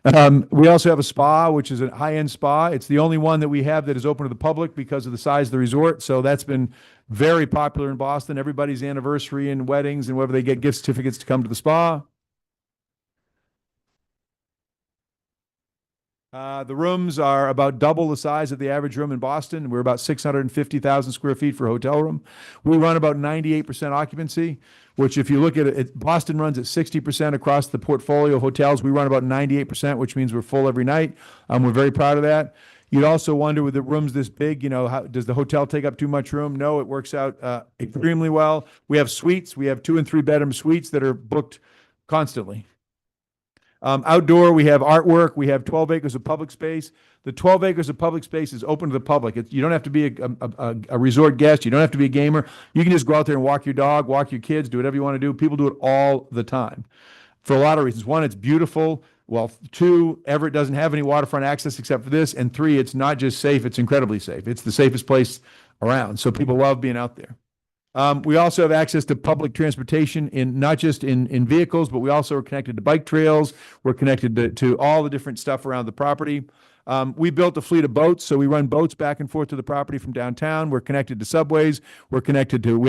them. We also have a spa, which is a high-end spa. It's the only one that we have that is open to the public because of the size of the resort. So that's been very popular in Boston. Everybody's anniversary and weddings and whatever, they get gift certificates to come to the spa. The rooms are about double the size of the average room in Boston. We're about 650,000 square feet for a hotel room. We run about 98% occupancy, which if you look at it, Boston runs at 60% across the portfolio of hotels. We run about 98%, which means we're full every night. We're very proud of that. You'd also wonder with the rooms this big, does the hotel take up too much room? No, it works out extremely well. We have suites. We have 2 and 3 bedroom suites that are booked constantly. Outdoor, we have artwork. We have 12 acres of public space. The 12 acres of public space is open to the public. You don't have to be a resort guest. You don't have to be a gamer. You can just go out there and walk your dog, walk your kids, do whatever you want to do. People do it all the time for a lot of reasons. 1, it's beautiful. Well, 2, Everett doesn't have any waterfront access except for this. And 3, it's not just safe, it's incredibly safe. It's the safest place around. So people love being out there. We also have access to public transportation not just in vehicles, but we also are connected to bike trails. We're connected to all the different stuff around the property. We built a fleet of boats, so we run boats back and forth to the property from downtown. We're connected to subways. We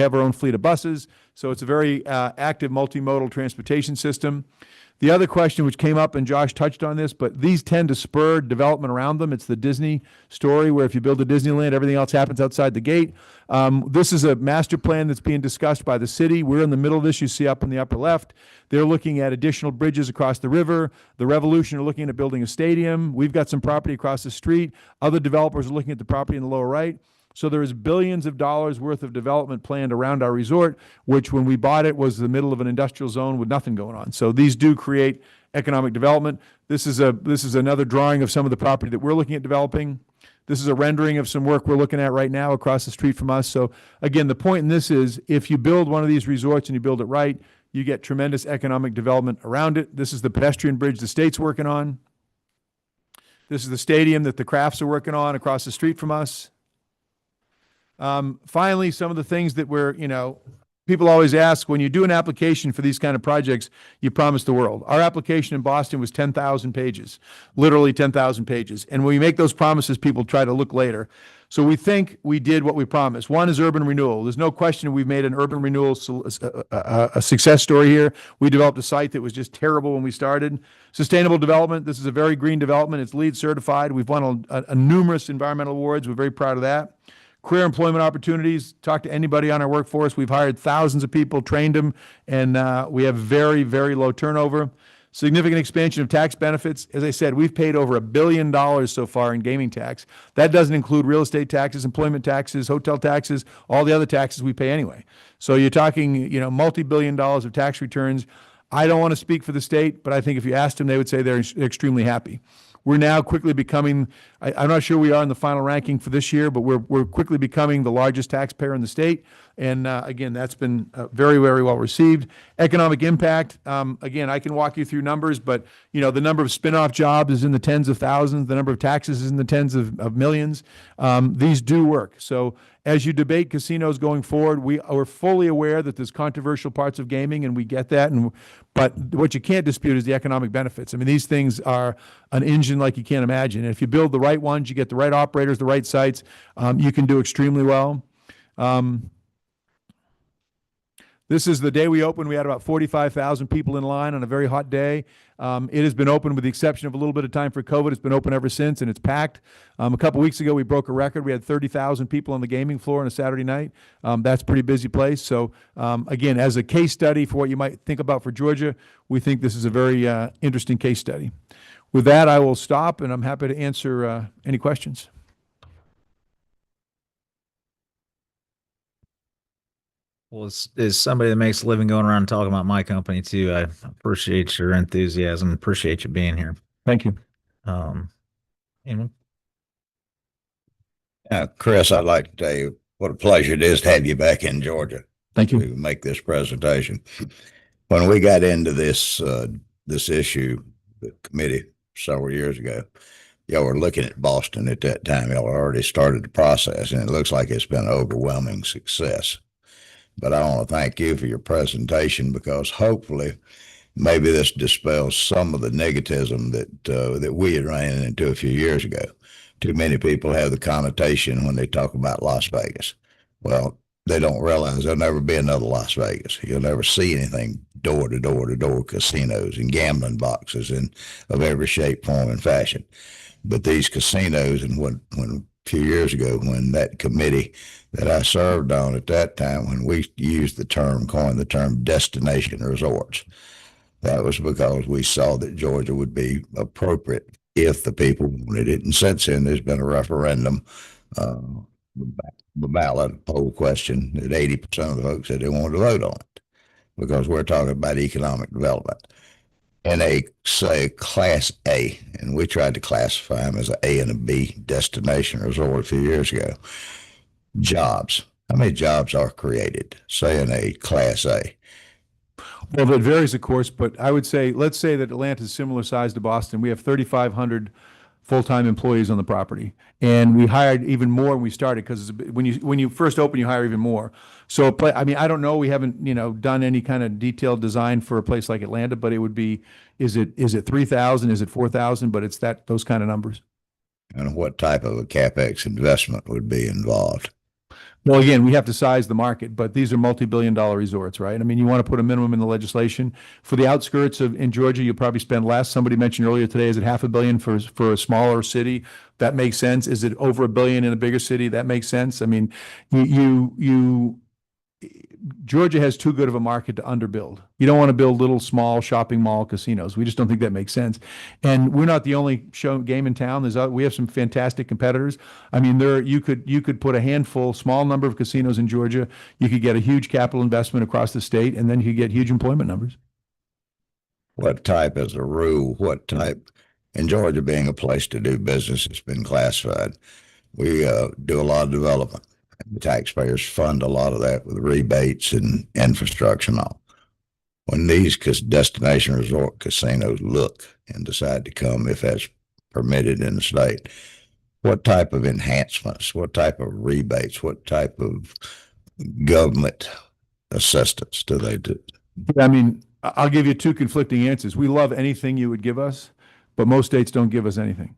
have our own fleet of buses. So it's a very active multimodal transportation system. The other question which came up, and Josh touched on this, but these tend to spur development around them. It's the Disney story where if you build a Disneyland, everything else happens outside the gate. This is a master plan that's being discussed by the city. We're in the middle of this, you see up in the upper left. They're looking at additional bridges across the river. The Revolution are looking at building a stadium. We've got some property across the street. Other developers are looking at the property in the lower right. So there is billions of dollars worth of development planned around our resort, which when we bought it was the middle of an industrial zone with nothing going on. So these do create economic development. This is another drawing of some of the property that we're looking at developing. This is a rendering of some work we're looking at right now across the street from us. So again, the point in this is if you build one of these resorts and you build it right, you get tremendous economic development around it. This is the pedestrian bridge the state's working on. This is the stadium that the Crafts are working on across the street from us. Finally, some of the things that people always ask, when you do an application for these kind of projects, you promise the world. Our application in Boston was 10,000 pages, literally 10,000 pages. And when we make those promises, people try to look later. So we think we did what we promised. 1 is urban renewal. There's no question we've made an urban renewal a success story here. We developed a site that was just terrible when we started. Sustainable development. This is a very green development. It's LEED certified. We've won numerous environmental awards. We're very proud of that. Career employment opportunities. Talk to anybody on our workforce. We've hired thousands of people, trained them, and we have very, very low turnover. Significant expansion of tax benefits. As I said, we've paid over $1 billion so far in gaming tax. That doesn't include real estate taxes, employment taxes, hotel taxes, all the other taxes we pay anyway. So you're talking, multi-billion dollars of tax returns. I don't want to speak for the state, but I think if you asked them, they would say they're extremely happy. We're now quickly becoming, I'm not sure we are in the final ranking for this year, but we're quickly becoming the largest taxpayer in the state. And again, that's been very, very well received. Economic impact, again, I can walk you through numbers, but the number of spin-off jobs is in the tens of thousands. The number of taxes is in the tens of millions. These do work. So as you debate casinos going forward, we're fully aware that there's controversial parts of gaming, and we get that. But what you can't dispute is the economic benefits. I mean, these things are an engine like you can't imagine. And if you build the right ones, you get the right operators, the right sites, you can do extremely well. This is the day we opened. We had about 45,000 people in line on a very hot day. It has been open with the exception of a little bit of time for COVID. It's been open ever since, and it's packed. A couple weeks ago, we broke a record. We had 30,000 people on the gaming floor on a Saturday night. That's a pretty busy place. So again, as a case study for what you might think about for Georgia, we think this is a very interesting case study. With that, I will stop, and I'm happy to answer any questions. Well, as somebody that makes a living going around talking about my company too, I appreciate your enthusiasm. Appreciate you being here. Thank you. Anyone? Chris, I'd like to tell you what a pleasure it is to have you back in Georgia Thank you. to make this presentation. When we got into this issue, the committee several years ago, y'all were looking at Boston at that time. Y'all already started the process, and it looks like it's been an overwhelming success. But I want to thank you for your presentation, because hopefully maybe this dispels some of the negativism that we had ran into a few years ago. Too many people have the connotation when they talk about Las Vegas. Well, they don't realize there'll never be another Las Vegas. You'll never see anything door to door to door casinos and gambling boxes of every shape, form, and fashion. But these casinos, and when a few years ago, when that committee that I served on at that time, when we coined the term destination resorts, that was because we saw that Georgia would be appropriate if the people wanted it. And since then, there's been a referendum, the ballot poll question that 80% of the folks said they wanted to vote on it, because we're talking about economic development. And say Class A, and we tried to classify them as an A and a B destination resort a few years ago. Jobs. How many jobs are created, say, in a Class A? Well, it varies, of course, but I would say, let's say that Atlanta is similar size to Boston. We have 3,500 full-time employees on the property, and we hired even more when we started, because when you first open, you hire even more. So, I mean, I don't know. We haven't done any kind of detailed design for a place like Atlanta, but it would be, is it 3,000? Is it 4,000? But it's those kind of numbers. And what type of a CapEx investment would be involved? Well, again, we have to size the market, but these are multi-billion-dollar resorts, right? I mean, you want to put a minimum in the legislation. For the outskirts in Georgia, you'll probably spend less. Somebody mentioned earlier today, is it $500 million for a smaller city? That makes sense. Is it over $1 billion in a bigger city? That makes sense. I mean, Georgia has too good of a market to underbuild. You don't want to build little small shopping mall casinos. We just don't think that makes sense. And we're not the only game in town. We have some fantastic competitors. I mean, you could put a small number of casinos in Georgia. You could get a huge capital investment across the state, and then you could get huge employment numbers. What type, as a rule, in Georgia being a place to do business, it's been classified. We do a lot of development. The taxpayers fund a lot of that with rebates and infrastructure and all. When these destination resort casinos look and decide to come, if that's permitted in the state, what type of enhancements, what type of rebates, what type of government assistance do they do? I mean, I'll give you two conflicting answers. We love anything you would give us, but most states don't give us anything.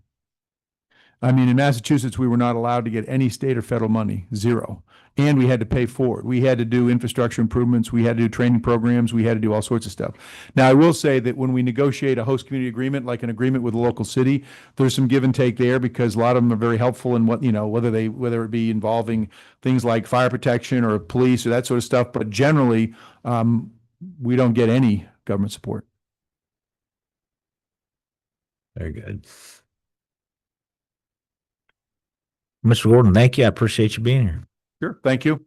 I mean, in Massachusetts, we were not allowed to get any state or federal money, zero. And we had to pay for it. We had to do infrastructure improvements. We had to do training programs. We had to do all sorts of stuff. Now, I will say that when we negotiate a host community agreement, like an agreement with a local city, there's some give and take there, because a lot of them are very helpful in whether it be involving things like fire protection or police or that sort of stuff. But generally, we don't get any government support. Very good. Mr. Gordon, thank you. I appreciate you being here. Sure. Thank you.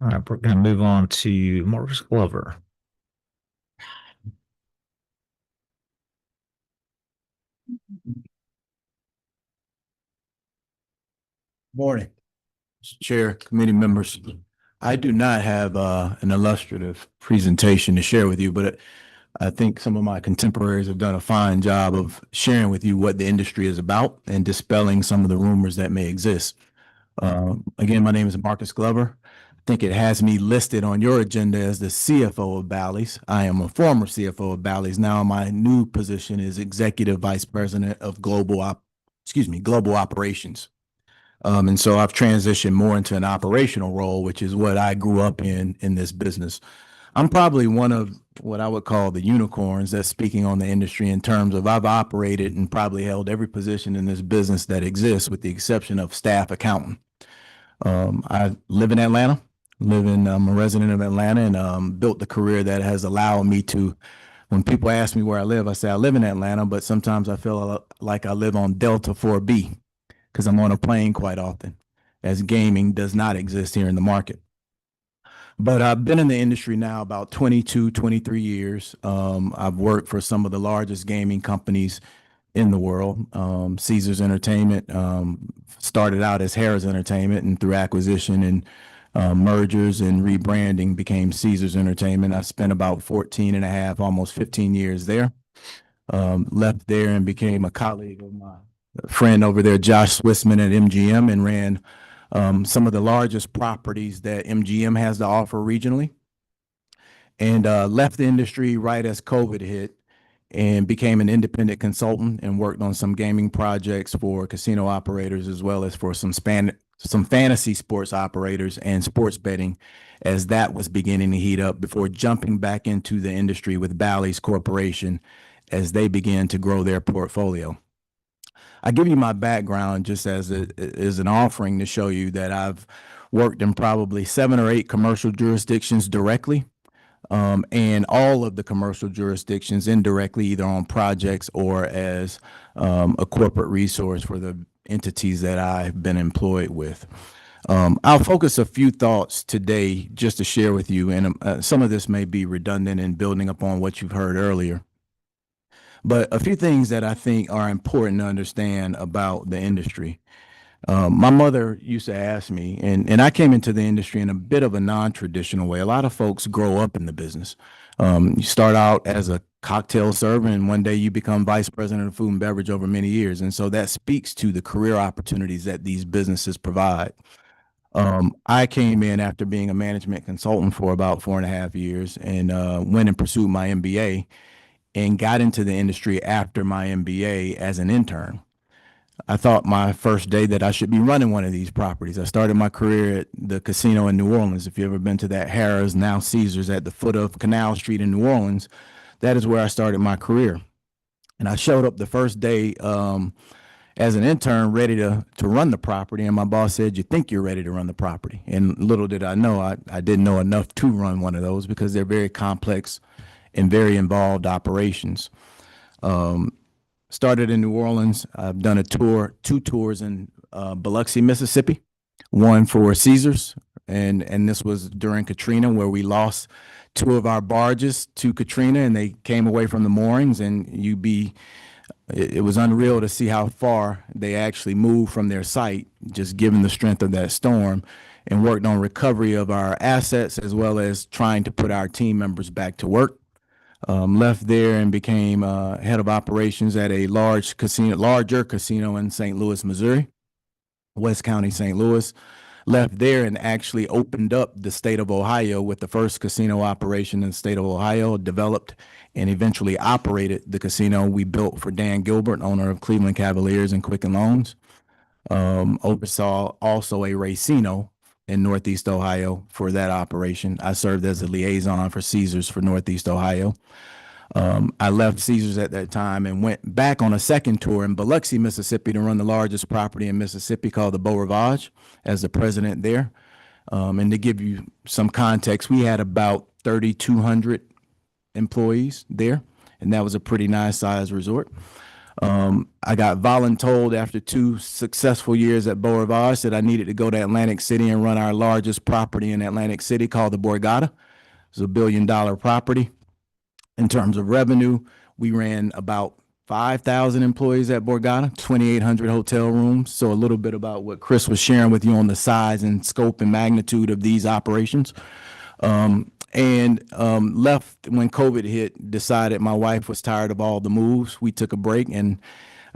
All right, we're going to move on to Marcus Glover. Morning, Chair, committee members. I do not have an illustrative presentation to share with you, but I think some of my contemporaries have done a fine job of sharing with you what the industry is about and dispelling some of the rumors that may exist. Again, my name is Marcus Glover. I think it has me listed on your agenda as the CFO of Bally's. I am a former CFO of Bally's. Now my new position is Executive Vice President of Global Operations. And so I've transitioned more into an operational role, which is what I grew up in this business. I'm probably one of what I would call the unicorns that's speaking on the industry in terms of I've operated and probably held every position in this business that exists with the exception of staff accountant. I live in Atlanta, I'm a resident of Atlanta, and built the career that has allowed me to, when people ask me where I live, I say I live in Atlanta, but sometimes I feel like I live on Delta 4B because I'm on a plane quite often, as gaming does not exist here in the market. But I've been in the industry now about 22, 23 years. I've worked for some of the largest gaming companies in the world. Caesars Entertainment started out as Harrah's Entertainment, and through acquisition and mergers and rebranding became Caesars Entertainment. I spent about 14 and a half, almost 15 years there. Left there and became a colleague of my friend over there, Josh Swissman at MGM, and ran some of the largest properties that MGM has to offer regionally, and left the industry right as COVID hit and became an independent consultant and worked on some gaming projects for casino operators as well as for some fantasy sports operators and sports betting as that was beginning to heat up before jumping back into the industry with Bally's Corporation as they began to grow their portfolio. I give you my background just as an offering to show you that I've worked in probably 7 or 8 commercial jurisdictions directly, and all of the commercial jurisdictions indirectly, either on projects or as a corporate resource for the entities that I've been employed with. I'll focus a few thoughts today just to share with you, and some of this may be redundant in building upon what you've heard earlier. But a few things that I think are important to understand about the industry. My mother used to ask me, and I came into the industry in a bit of a non-traditional way. A lot of folks grow up in the business. You start out as a cocktail server, and one day you become vice president of food and beverage over many years. And so that speaks to the career opportunities that these businesses provide. I came in after being a management consultant for about 4.5 years and went and pursued my MBA and got into the industry after my MBA as an intern. I thought my first day that I should be running one of these properties. I started my career at the casino in New Orleans. If you've ever been to that Harrah's, now Caesars, at the foot of Canal Street in New Orleans, that is where I started my career. And I showed up the first day as an intern ready to run the property. And my boss said, "You think you're ready to run the property?" And little did I know, I didn't know enough to run one of those because they're very complex and very involved operations. Started in New Orleans. I've done 2 tours in Biloxi, Mississippi, one for Caesars. And this was during Katrina, where we lost 2 of our barges to Katrina and they came away from the moorings, and it was unreal to see how far they actually moved from their site, just given the strength of that storm, and worked on recovery of our assets as well as trying to put our team members back to work. Left there and became head of operations at a larger casino in St. Louis, Missouri, West County, St. Louis. Left there and actually opened up the state of Ohio with the first casino operation in the state of Ohio, developed and eventually operated the casino we built for Dan Gilbert, owner of Cleveland Cavaliers and Quicken Loans. Oversaw also a racino in Northeast Ohio for that operation. I served as a liaison for Caesars for Northeast Ohio. I left Caesars at that time and went back on a second tour in Biloxi, Mississippi to run the largest property in Mississippi called the Beau Rivage as the president there. And to give you some context, we had about 3,200 employees there, and that was a pretty nice sized resort. I got voluntold after 2 successful years at Beau Rivage that I needed to go to Atlantic City and run our largest property in Atlantic City called the Borgata. It's a $1 billion property. In terms of revenue, we ran about 5,000 employees at Borgata, 2,800 hotel rooms. So a little bit about what Chris was sharing with you on the size and scope and magnitude of these operations. Left when COVID hit, decided my wife was tired of all the moves. We took a break, and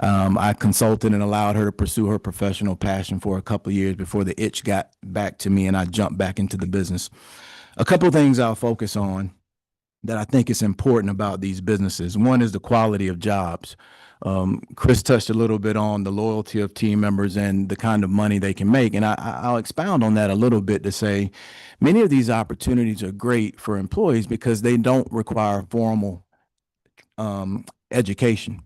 I consulted and allowed her to pursue her professional passion for a couple of years before the itch got back to me and I jumped back into the business. A couple of things I'll focus on that I think is important about these businesses. One is the quality of jobs. Chris touched a little bit on the loyalty of team members and the kind of money they can make. And I'll expound on that a little bit to say many of these opportunities are great for employees because they don't require formal education.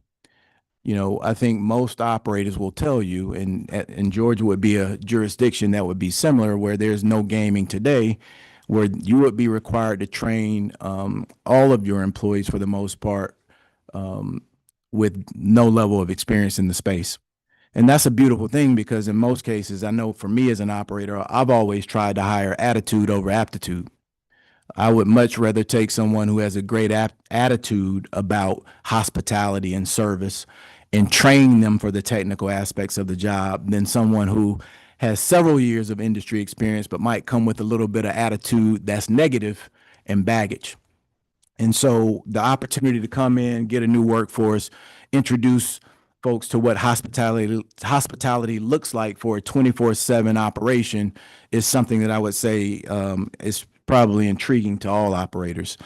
You know, I think most operators will tell you, and Georgia would be a jurisdiction that would be similar, where there's no gaming today, where you would be required to train all of your employees for the most part with no level of experience in the space. And that's a beautiful thing because in most cases, I know for me as an operator, I've always tried to hire attitude over aptitude. I would much rather take someone who has a great attitude about hospitality and service and train them for the technical aspects of the job than someone who has several years of industry experience but might come with a little bit of attitude that's negative and baggage. And so the opportunity to come in, get a new workforce, introduce folks to what hospitality looks like for a 24/7 operation is something that I would say is probably intriguing to all operators.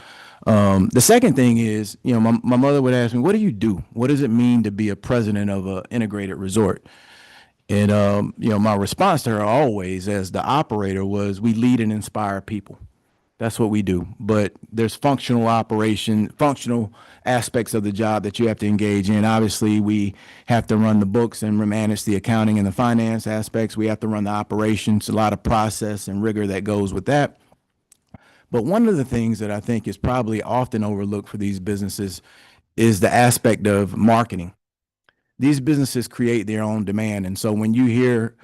The second thing is, you know, my mother would ask me, what do you do? What does it mean to be a president of an integrated resort? And, you know, my response to her always as the operator was, we lead and inspire people. That's what we do. But there's functional aspects of the job that you have to engage in. Obviously, we have to run the books and manage the accounting and the finance aspects. We have to run the operations, a lot of process and rigor that goes with that. But one of the things that I think is probably often overlooked for these businesses is the aspect of marketing. These businesses create their own demand. And so when you hear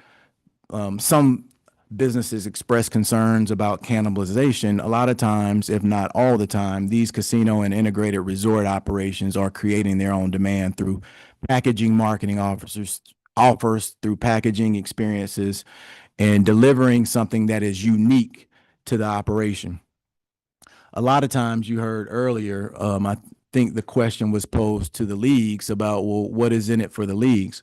some businesses express concerns about cannibalization, a lot of times, if not all the time, these casino and integrated resort operations are creating their own demand through packaging marketing offers, through packaging experiences, and delivering something that is unique to the operation. A lot of times you heard earlier, I think the question was posed to the leagues about, well, what is in it for the leagues?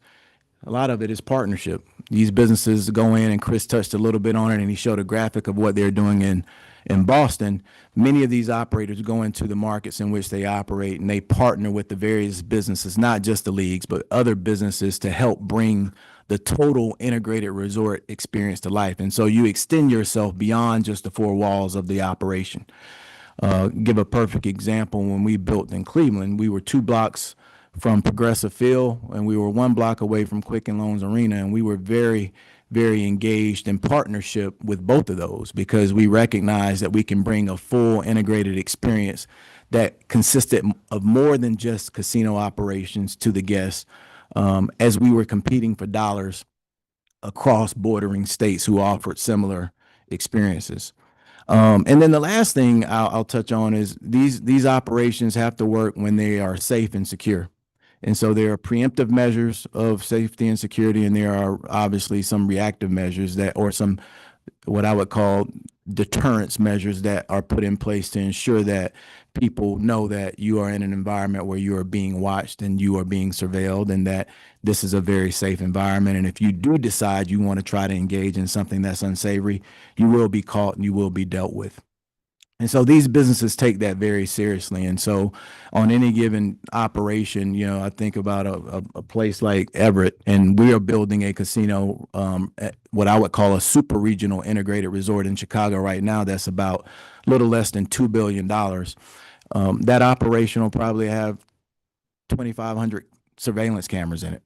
A lot of it is partnership. These businesses go in, and Chris touched a little bit on it, and he showed a graphic of what they're doing in Boston. Many of these operators go into the markets in which they operate, and they partner with the various businesses, not just the leagues, but other businesses to help bring the total integrated resort experience to life. And so you extend yourself beyond just the four walls of the operation. Give a perfect example. When we built in Cleveland, we were 2 blocks from Progressive Field, and we were 1 block away from Quicken Loans Arena, and we were very, very engaged in partnership with both of those because we recognize that we can bring a full integrated experience that consisted of more than just casino operations to the guests, as we were competing for dollars across bordering states who offered similar experiences. And then the last thing I'll touch on is these operations have to work when they are safe and secure. And so there are preemptive measures of safety and security, and there are obviously some reactive measures or some what I would call deterrence measures that are put in place to ensure that people know that you are in an environment where you are being watched and you are being surveilled, and that this is a very safe environment. And if you do decide you want to try to engage in something that's unsavory, you will be caught and you will be dealt with. And so these businesses take that very seriously. And so on any given operation, you know, I think about a place like Everett, and we are building a casino, at what I would call a super regional integrated resort in Chicago right now. That's about a little less than $2 billion. That operation will probably have 2,500 surveillance cameras in it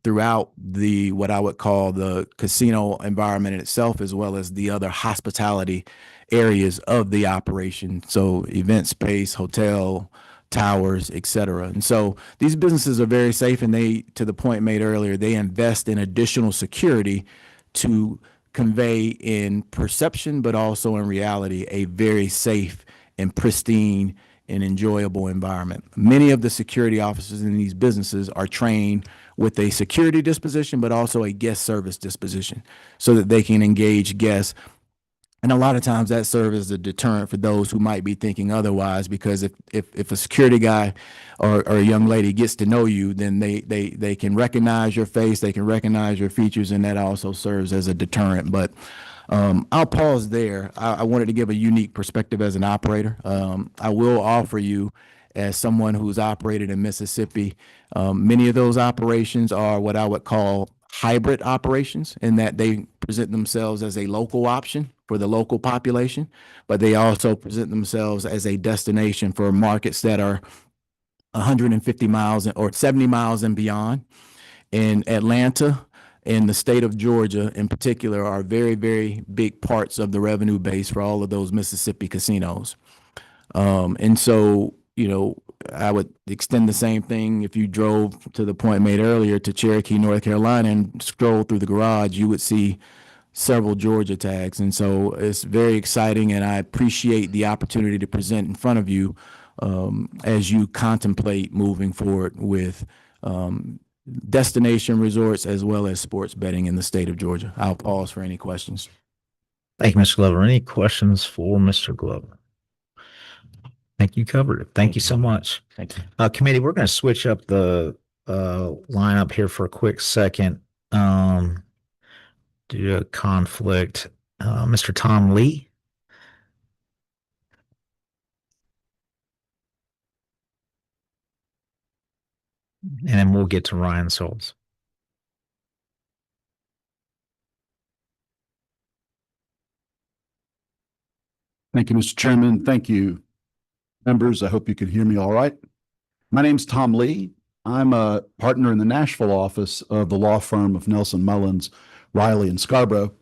throughout what I would call the casino environment itself, as well as the other hospitality areas of the operation. So event space, hotel, towers, et cetera. And so these businesses are very safe, and they, to the point made earlier, they invest in additional security to convey in perception, but also in reality, a very safe and pristine and enjoyable environment. Many of the security officers in these businesses are trained with a security disposition, but also a guest service disposition, so that they can engage guests. And a lot of times that serves as a deterrent for those who might be thinking otherwise, because if a security guy or a young lady gets to know you, then they can recognize your face, they can recognize your features, and that also serves as a deterrent. But I'll pause there. I wanted to give a unique perspective as an operator. I will offer you, as someone who's operated in Mississippi, many of those operations are what I would call hybrid operations, in that they present themselves as a local option for the local population, but they also present themselves as a destination for markets that are 150 miles or 70 miles and beyond. In Atlanta and the state of Georgia in particular are very, very big parts of the revenue base for all of those Mississippi casinos. And so, you know, I would extend the same thing. If you drove, to the point made earlier, to Cherokee, North Carolina, and scroll through the garage, you would see several Georgia tags. And so it's very exciting, and I appreciate the opportunity to present in front of you as you contemplate moving forward with destination resorts as well as sports betting in the state of Georgia. I'll pause for any questions. Thank you, Mr. Glover. Any questions for Mr. Glover? I think you covered it. Thank you so much. Thank you. Committee, we're going to switch up the lineup here for a quick second due to a conflict. Mr. Tom Lee. And then we'll get to Ryan Souls. Thank you, Mr. Chairman. Thank you, members. I hope you can hear me all right. My name's Tom Lee. I'm a partner in the Nashville office of the law firm of Nelson Mullins, Riley and Scarborough.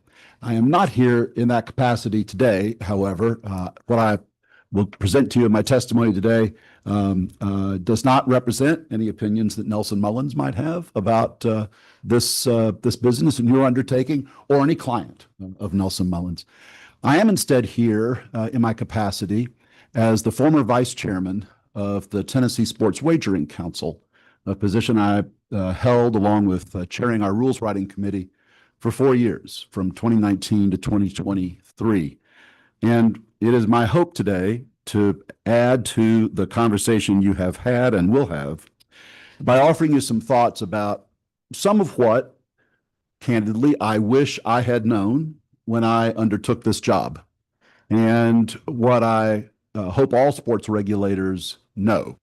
I am not here in that capacity today. However, what I will present to you in my testimony today does not represent any opinions that Nelson Mullins might have about this business and your undertaking, or any client of Nelson Mullins. I am instead here in my capacity as the former vice chairman of the Tennessee Sports Wagering Council, a position I held along with chairing our rules writing committee for 4 years, from 2019 to 2023. And it is my hope today to add to the conversation you have had and will have by offering you some thoughts about some of what, candidly, I wish I had known when I undertook this job, and what I hope all sports regulators know.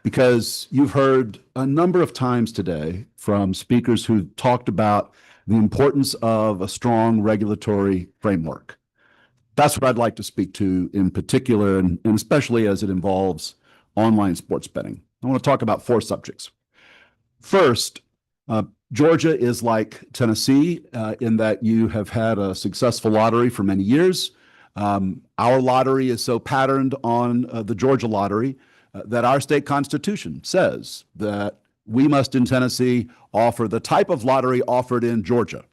Because you've heard a number of times today from speakers who talked about the importance of a strong regulatory framework. That's what I'd like to speak to in particular, and especially as it involves online sports betting. I want to talk about 4 subjects. First, Georgia is like Tennessee in that you have had a successful lottery for many years. Our lottery is so patterned on the Georgia lottery that our state constitution says that we must in Tennessee offer the type of lottery offered in Georgia.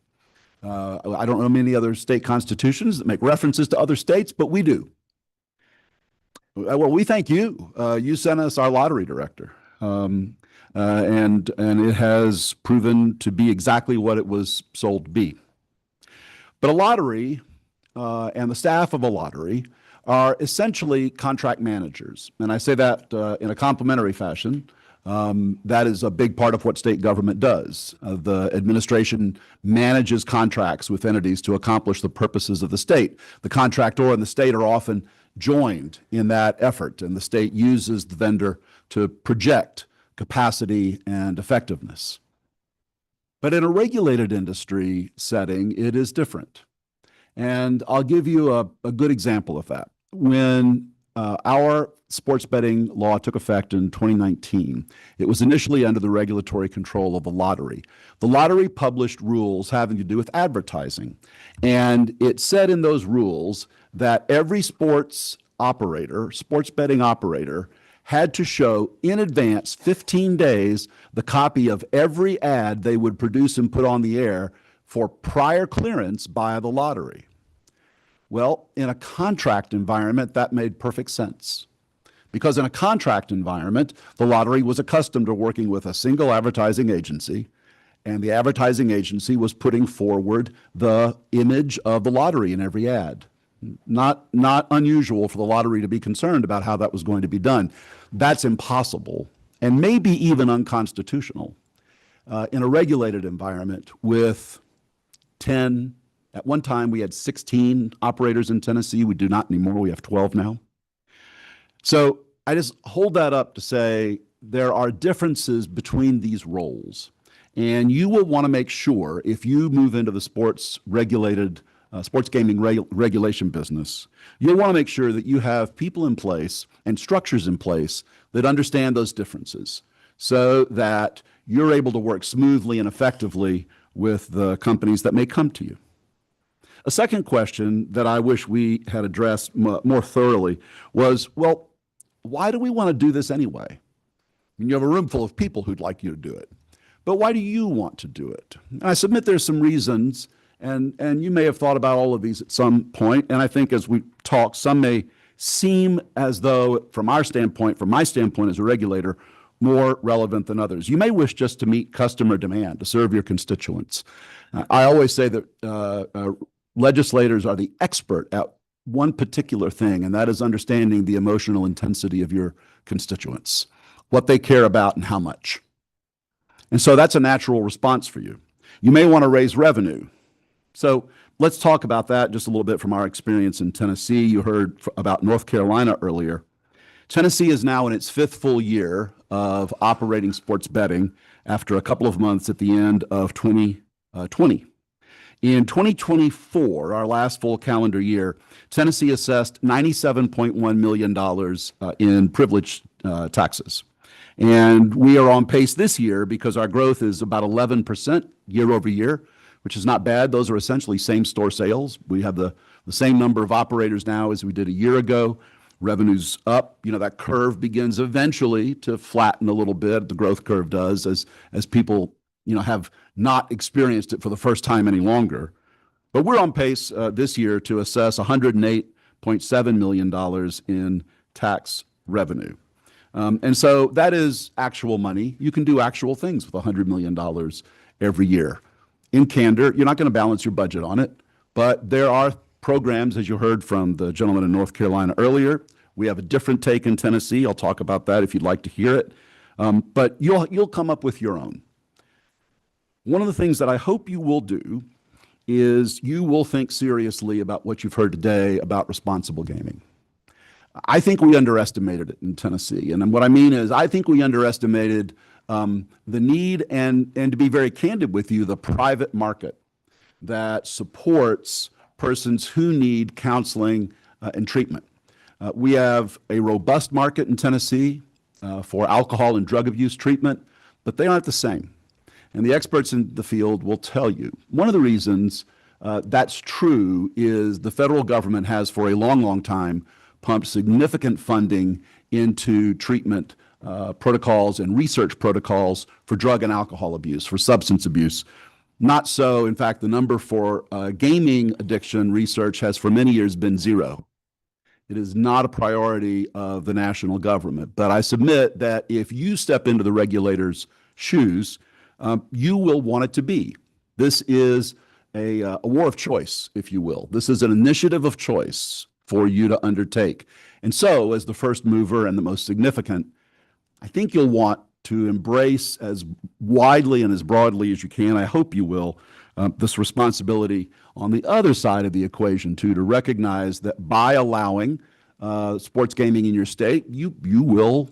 I don't know many other state constitutions that make references to other states, but we do. Well, we thank you. You sent us our lottery director. And it has proven to be exactly what it was sold to be. But a lottery and the staff of a lottery are essentially contract managers. And I say that in a complimentary fashion. That is a big part of what state government does. The administration manages contracts with entities to accomplish the purposes of the state. The contractor and the state are often joined in that effort, and the state uses the vendor to project capacity and effectiveness. But in a regulated industry setting, it is different. And I'll give you a good example of that. When our sports betting law took effect in 2019, it was initially under the regulatory control of the lottery. The lottery published rules having to do with advertising. And it said in those rules that every sports betting operator, had to show in advance, 15 days, the copy of every ad they would produce and put on the air for prior clearance by the lottery. Well, in a contract environment, that made perfect sense. Because in a contract environment, the lottery was accustomed to working with a single advertising agency, and the advertising agency was putting forward the image of the lottery in every ad. Not unusual for the lottery to be concerned about how that was going to be done. That's impossible, and maybe even unconstitutional in a regulated environment with 10, At one time, we had 16 operators in Tennessee. We do not anymore. We have 12 now. So I just hold that up to say there are differences between these roles. And you will want to make sure if you move into the sports gaming regulation business, you'll want to make sure that you have people in place and structures in place that understand those differences so that you're able to work smoothly and effectively with the companies that may come to you. A second question that I wish we had addressed more thoroughly was, well, why do we want to do this anyway? I mean, you have a room full of people who'd like you to do it, but why do you want to do it? And I submit there's some reasons, and you may have thought about all of these at some point, and I think as we talk, some may seem as though, from my standpoint as a regulator, more relevant than others. You may wish just to meet customer demand, to serve your constituents. I always say that legislators are the expert at one particular thing, and that is understanding the emotional intensity of your constituents, what they care about and how much. And so that's a natural response for you. You may want to raise revenue. So let's talk about that just a little bit from our experience in Tennessee. You heard about North Carolina earlier. Tennessee is now in its 5th full year of operating sports betting after a couple of months at the end of 2020. In 2024, our last full calendar year, Tennessee assessed $97.1 million in privilege taxes. And we are on pace this year because our growth is about 11% year over year, which is not bad. Those are essentially same-store sales. We have the same number of operators now as we did a year ago. Revenue's up. You know, that curve begins eventually to flatten a little bit. The growth curve does as people, you know, have not experienced it for the first time any longer. But we're on pace this year to assess $108.7 million in tax revenue. And so that is actual money. You can do actual things with $100 million every year. In candor, you're not going to balance your budget on it, but there are programs, as you heard from the gentleman in North Carolina earlier. We have a different take in Tennessee. I'll talk about that if you'd like to hear it. But you'll come up with your own. One of the things that I hope you will do is you will think seriously about what you've heard today about responsible gaming. I think we underestimated it in Tennessee. And what I mean is I think we underestimated the need and to be very candid with you, the private market that supports persons who need counseling and treatment. We have a robust market in Tennessee for alcohol and drug abuse treatment, but they aren't the same. And the experts in the field will tell you. One of the reasons that's true is the federal government has for a long, long time pumped significant funding into treatment protocols and research protocols for drug and alcohol abuse, for substance abuse. Not so, in fact, the number for gaming addiction research has for many years been zero. It is not a priority of the national government. But I submit that if you step into the regulator's shoes, you will want it to be. This is a war of choice, if you will. This is an initiative of choice for you to undertake. And so, as the first mover and the most significant, I think you'll want to embrace as widely and as broadly as you can, I hope you will, this responsibility on the other side of the equation too, to recognize that by allowing sports gaming in your state, you will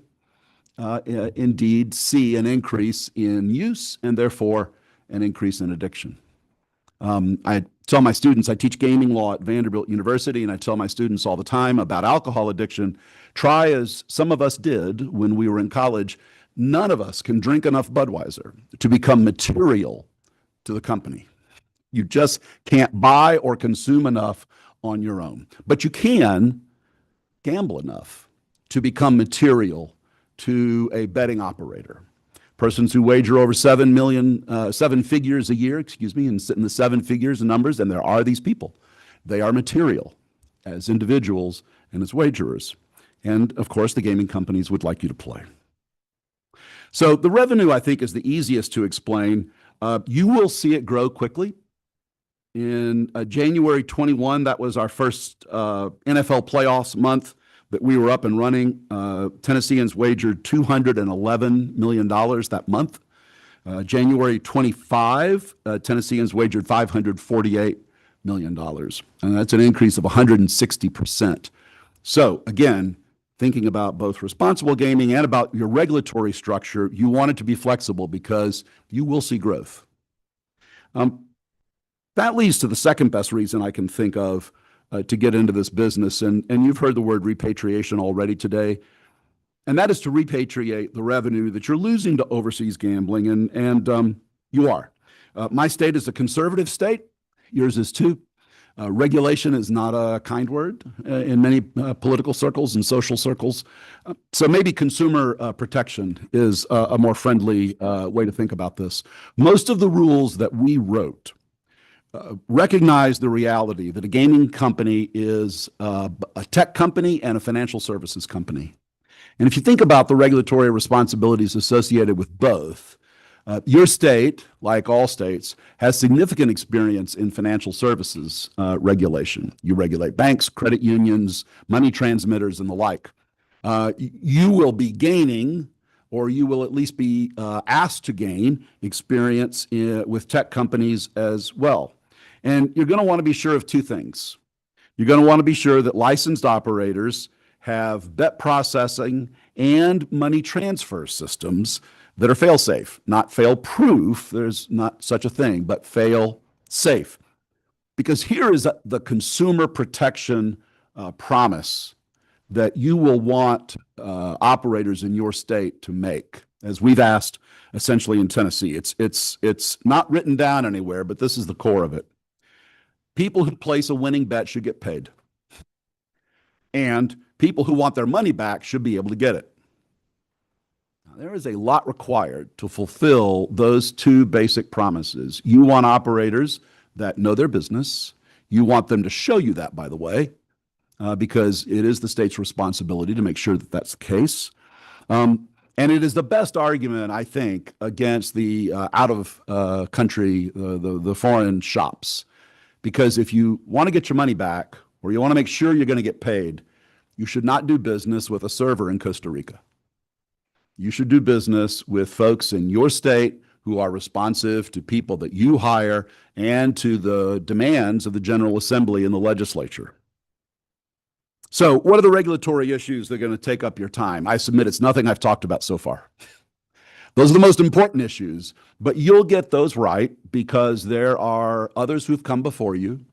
indeed see an increase in use and therefore an increase in addiction. I tell my students, I teach gaming law at Vanderbilt University, and I tell my students all the time about alcohol addiction. Try as some of us did when we were in college, none of us can drink enough Budweiser to become material to the company. You just can't buy or consume enough on your own. But you can gamble enough to become material to a betting operator. Persons who wager over 7 figures a year, and sit in the 7 figures of numbers, and there are these people. They are material as individuals and as wagerers. And of course, the gaming companies would like you to play. So the revenue, I think, is the easiest to explain. You will see it grow quickly. In January 21, that was our first NFL playoffs month that we were up and running. Tennesseans wagered $211 million that month. January 25, Tennesseans wagered $548 million. And that's an increase of 160%. So again, thinking about both responsible gaming and about your regulatory structure, you want it to be flexible because you will see growth. That leads to the second best reason I can think of to get into this business. And you've heard the word repatriation already today. And that is to repatriate the revenue that you're losing to overseas gambling. And you are. My state is a conservative state. Yours is too. Regulation is not a kind word in many political circles and social circles. So maybe consumer protection is a more friendly way to think about this. Most of the rules that we wrote recognize the reality that a gaming company is a tech company and a financial services company. And if you think about the regulatory responsibilities associated with both, your state, like all states, has significant experience in financial services regulation. You regulate banks, credit unions, money transmitters, and the like. You will be gaining, or you will at least be asked to gain, experience with tech companies as well. And you're going to want to be sure of two things. You're going to want to be sure that licensed operators have bet processing and money transfer systems that are fail-safe, not fail-proof. There's not such a thing, but fail-safe. Because here is the consumer protection promise that you will want operators in your state to make, as we've asked essentially in Tennessee. It's not written down anywhere, but this is the core of it. People who place a winning bet should get paid. And people who want their money back should be able to get it. Now, there is a lot required to fulfill those two basic promises. You want operators that know their business. You want them to show you that, by the way, because it is the state's responsibility to make sure that that's the case. And it is the best argument, I think, against the out-of-country, the foreign shops. Because if you want to get your money back, or you want to make sure you're going to get paid, you should not do business with a server in Costa Rica. You should do business with folks in your state who are responsive to people that you hire and to the demands of the General Assembly and the legislature. So what are the regulatory issues that are going to take up your time? I submit it's nothing I've talked about so far. Those are the most important issues, but you'll get those right because there are others who've come before you,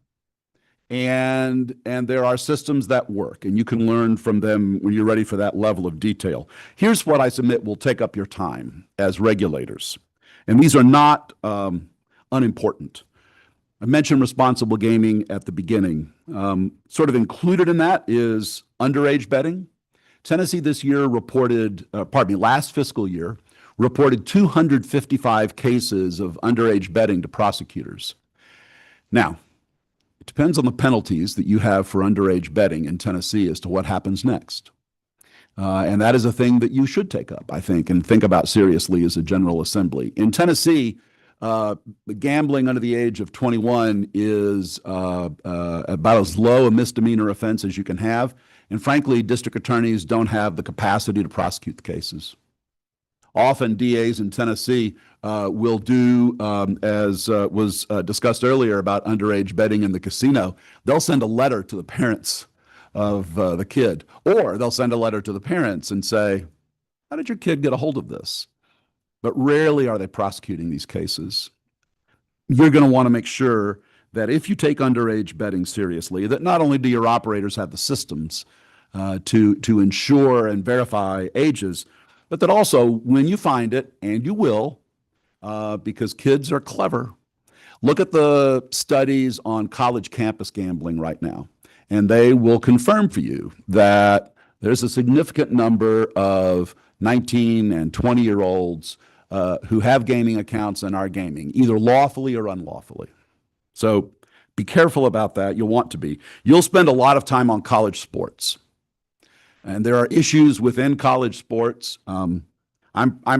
and there are systems that work, and you can learn from them when you're ready for that level of detail. Here's what I submit will take up your time as regulators, and these are not unimportant. I mentioned responsible gaming at the beginning. Sort of included in that is underage betting. Tennessee this year last fiscal year, reported 255 cases of underage betting to prosecutors. Now, it depends on the penalties that you have for underage betting in Tennessee as to what happens next. And that is a thing that you should take up, I think, and think about seriously as a General Assembly. In Tennessee, gambling under the age of 21 is about as low a misdemeanor offense as you can have. And frankly, district attorneys don't have the capacity to prosecute the cases. Often DAs in Tennessee will do, as was discussed earlier about underage betting in the casino, they'll send a letter to the parents of the kid, or they'll send a letter to the parents and say, how did your kid get a hold of this? But rarely are they prosecuting these cases. You're going to want to make sure that if you take underage betting seriously, that not only do your operators have the systems to ensure and verify ages, but that also when you find it, and you will, because kids are clever, look at the studies on college campus gambling right now, and they will confirm for you that there's a significant number of 19 and 20-year-olds who have gaming accounts and are gaming, either lawfully or unlawfully. So be careful about that. You'll want to be. You'll spend a lot of time on college sports. And there are issues within college sports. I'm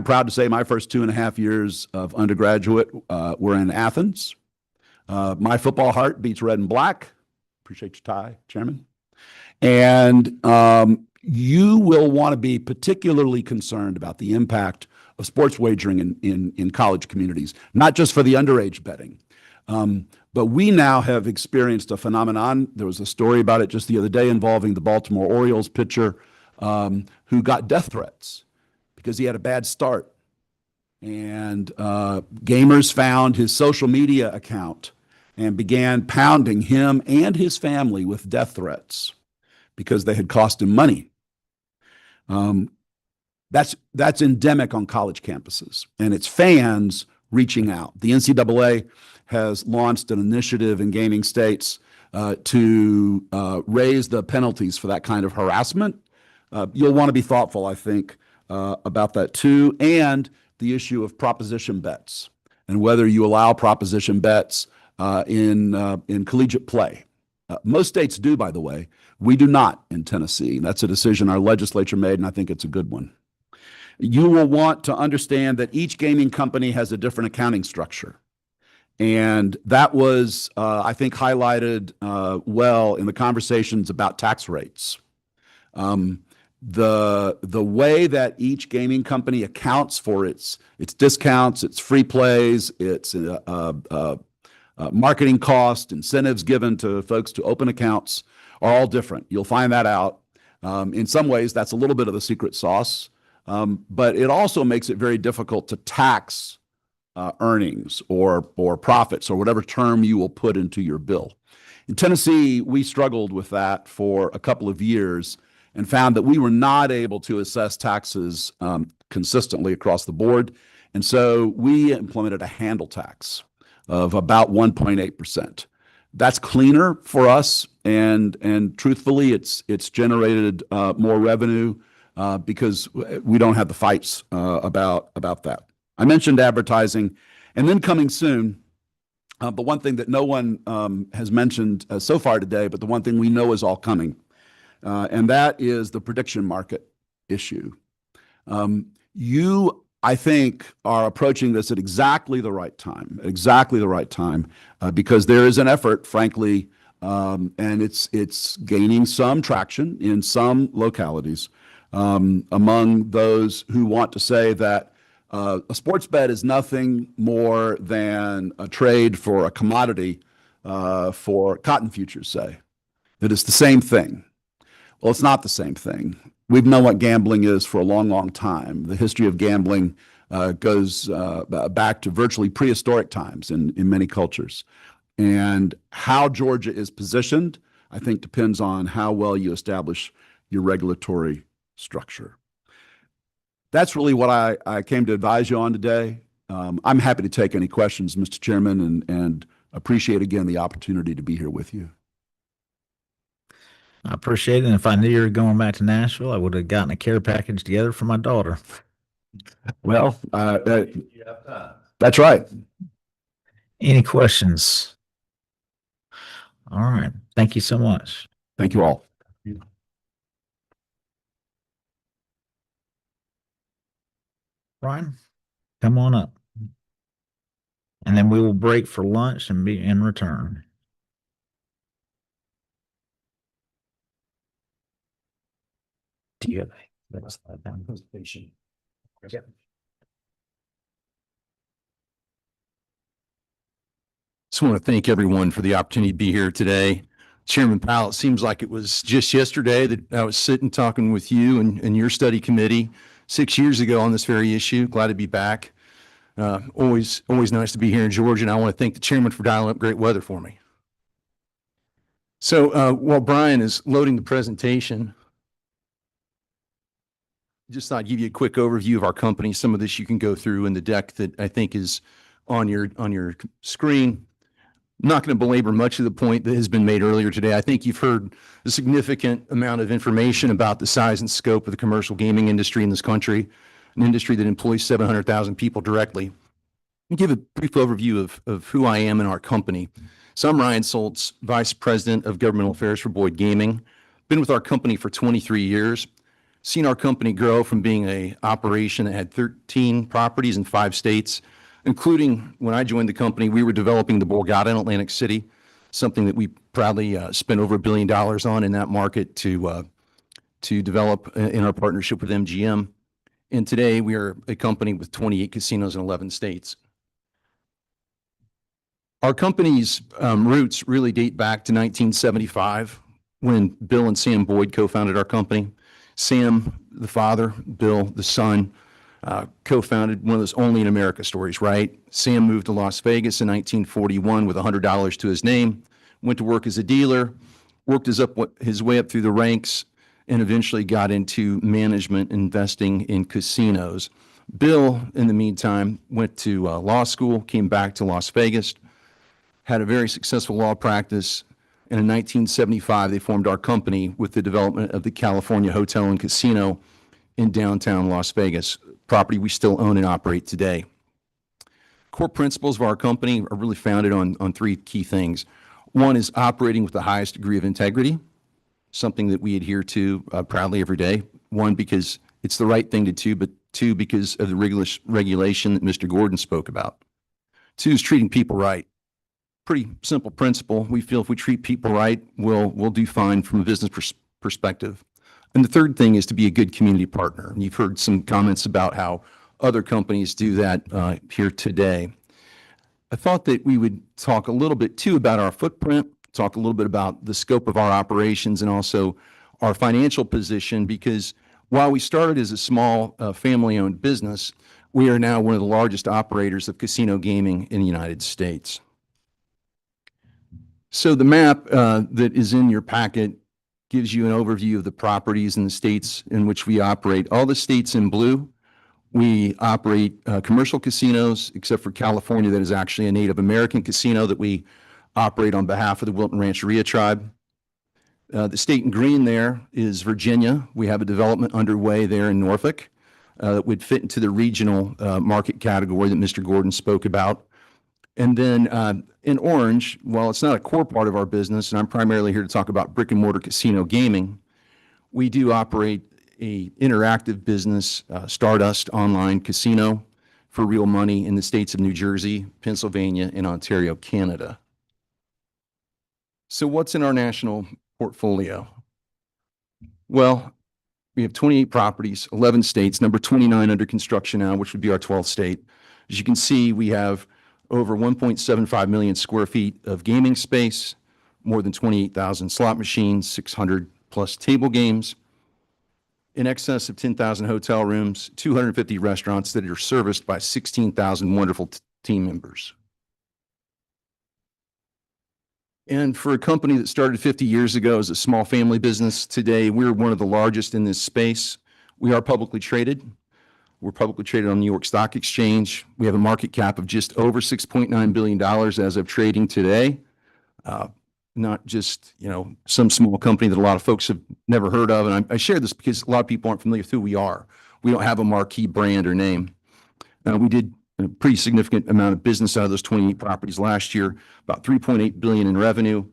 proud to say my first 2.5 years of undergraduate were in Athens. My football heart beats red and black. Appreciate your tie, Chairman. And you will want to be particularly concerned about the impact of sports wagering in college communities, not just for the underage betting, But we now have experienced a phenomenon. There was a story about it just the other day involving the Baltimore Orioles pitcher who got death threats because he had a bad start. And gamers found his social media account and began pounding him and his family with death threats because they had cost him money. That's endemic on college campuses, and it's fans reaching out. The NCAA has launched an initiative in gaming states to raise the penalties for that kind of harassment. You'll want to be thoughtful, I think, about that too, and the issue of proposition bets and whether you allow proposition bets in collegiate play. Most states do, by the way. We do not in Tennessee. That's a decision our legislature made, and I think it's a good one. You will want to understand that each gaming company has a different accounting structure. And that was, I think, highlighted well in the conversations about tax rates. The way that each gaming company accounts for its discounts, its free plays, its marketing cost, incentives given to folks to open accounts are all different. You'll find that out. In some ways, that's a little bit of the secret sauce, but it also makes it very difficult to tax earnings or profits or whatever term you will put into your bill. In Tennessee, we struggled with that for a couple of years and found that we were not able to assess taxes consistently across the board. And so we implemented a handle tax of about 1.8%. That's cleaner for us, and truthfully, it's generated more revenue because we don't have the fights about that. I mentioned advertising, and then coming soon, the one thing that no one has mentioned so far today, but the one thing we know is all coming, and that is the prediction market issue. You, I think, are approaching this at exactly the right time, because there is an effort, frankly, and it's gaining some traction in some localities among those who want to say that a sports bet is nothing more than a trade for a commodity for cotton futures, say. That it's the same thing. Well, it's not the same thing. We've known what gambling is for a long, long time. The history of gambling goes back to virtually prehistoric times in many cultures. And how Georgia is positioned, I think, depends on how well you establish your regulatory structure. That's really what I came to advise you on today. I'm happy to take any questions, Mr. Chairman, and appreciate again the opportunity to be here with you. I appreciate it. And if I knew you were going back to Nashville, I would have gotten a care package together for my daughter. Well, that's right. Any questions? All right. Thank you so much. Thank you all. Ryan, come on up. And then we will break for lunch and be in return. Do you have a presentation? Yep. Just want to thank everyone for the opportunity to be here today. Chairman Powell, it seems like it was just yesterday that I was sitting talking with you and your study committee 6 years ago on this very issue. Glad to be back. Always nice to be here in Georgia, and I want to thank the chairman for dialing up great weather for me. So while Brian is loading the presentation, just thought I'd give you a quick overview of our company. Some of this you can go through in the deck that I think is on your screen. I'm not going to belabor much of the point that has been made earlier today. I think you've heard a significant amount of information about the size and scope of the commercial gaming industry in this country, an industry that employs 700,000 people directly. I'll give a brief overview of who I am and our company. So I'm Ryan Soltz, Vice President of Governmental Affairs for Boyd Gaming. Been with our company for 23 years. Seen our company grow from being an operation that had 13 properties in 5 states, including when I joined the company, we were developing the Borgata in Atlantic City, something that we proudly spent over $1 billion on in that market to develop in our partnership with MGM. And today we are a company with 28 casinos in 11 states. Our company's roots really date back to 1975 when Bill and Sam Boyd co-founded our company. Sam, the father, Bill, the son, co-founded one of those only in America stories, right? Sam moved to Las Vegas in 1941 with $100 to his name, went to work as a dealer, worked his way up through the ranks, and eventually got into management investing in casinos. Bill, in the meantime, went to law school, came back to Las Vegas, had a very successful law practice, and in 1975, they formed our company with the development of the California Hotel and Casino in downtown Las Vegas, property we still own and operate today. Core principles of our company are really founded on three key things. One is operating with the highest degree of integrity, something that we adhere to proudly every day. One, because it's the right thing to do, but two, because of the rigorous regulation that Mr. Gordon spoke about. Two is treating people right. Pretty simple principle. We feel if we treat people right, we'll do fine from a business perspective. And the third thing is to be a good community partner. And you've heard some comments about how other companies do that here today. I thought that we would talk a little bit too about our footprint, talk a little bit about the scope of our operations and also our financial position, because while we started as a small family-owned business, we are now one of the largest operators of casino gaming in the United States. So the map that is in your packet gives you an overview of the properties in the states in which we operate. All the states in blue, we operate commercial casinos, except for California, that is actually a Native American casino that we operate on behalf of the Wilton Rancheria tribe. The state in green there is Virginia. We have a development underway there in Norfolk that would fit into the regional market category that Mr. Gordon spoke about. And then in orange, while it's not a core part of our business, and I'm primarily here to talk about brick and mortar casino gaming, we do operate a interactive business, Stardust Online Casino for real money in the states of New Jersey, Pennsylvania, and Ontario, Canada. So what's in our national portfolio? Well, we have 28 properties, 11 states, number 29 under construction now, which would be our 12th state. As you can see, we have over 1.75 million square feet of gaming space, more than 28,000 slot machines, 600 plus table games, in excess of 10,000 hotel rooms, 250 restaurants that are serviced by 16,000 wonderful team members. And for a company that started 50 years ago as a small family business, today we're one of the largest in this space. We are publicly traded. We're publicly traded on New York Stock Exchange. We have a market cap of just over $6.9 billion as of trading today. Not just, some small company that a lot of folks have never heard of. And I share this because a lot of people aren't familiar with who we are. We don't have a marquee brand or name. We did a pretty significant amount of business out of those 28 properties last year, about $3.8 billion in revenue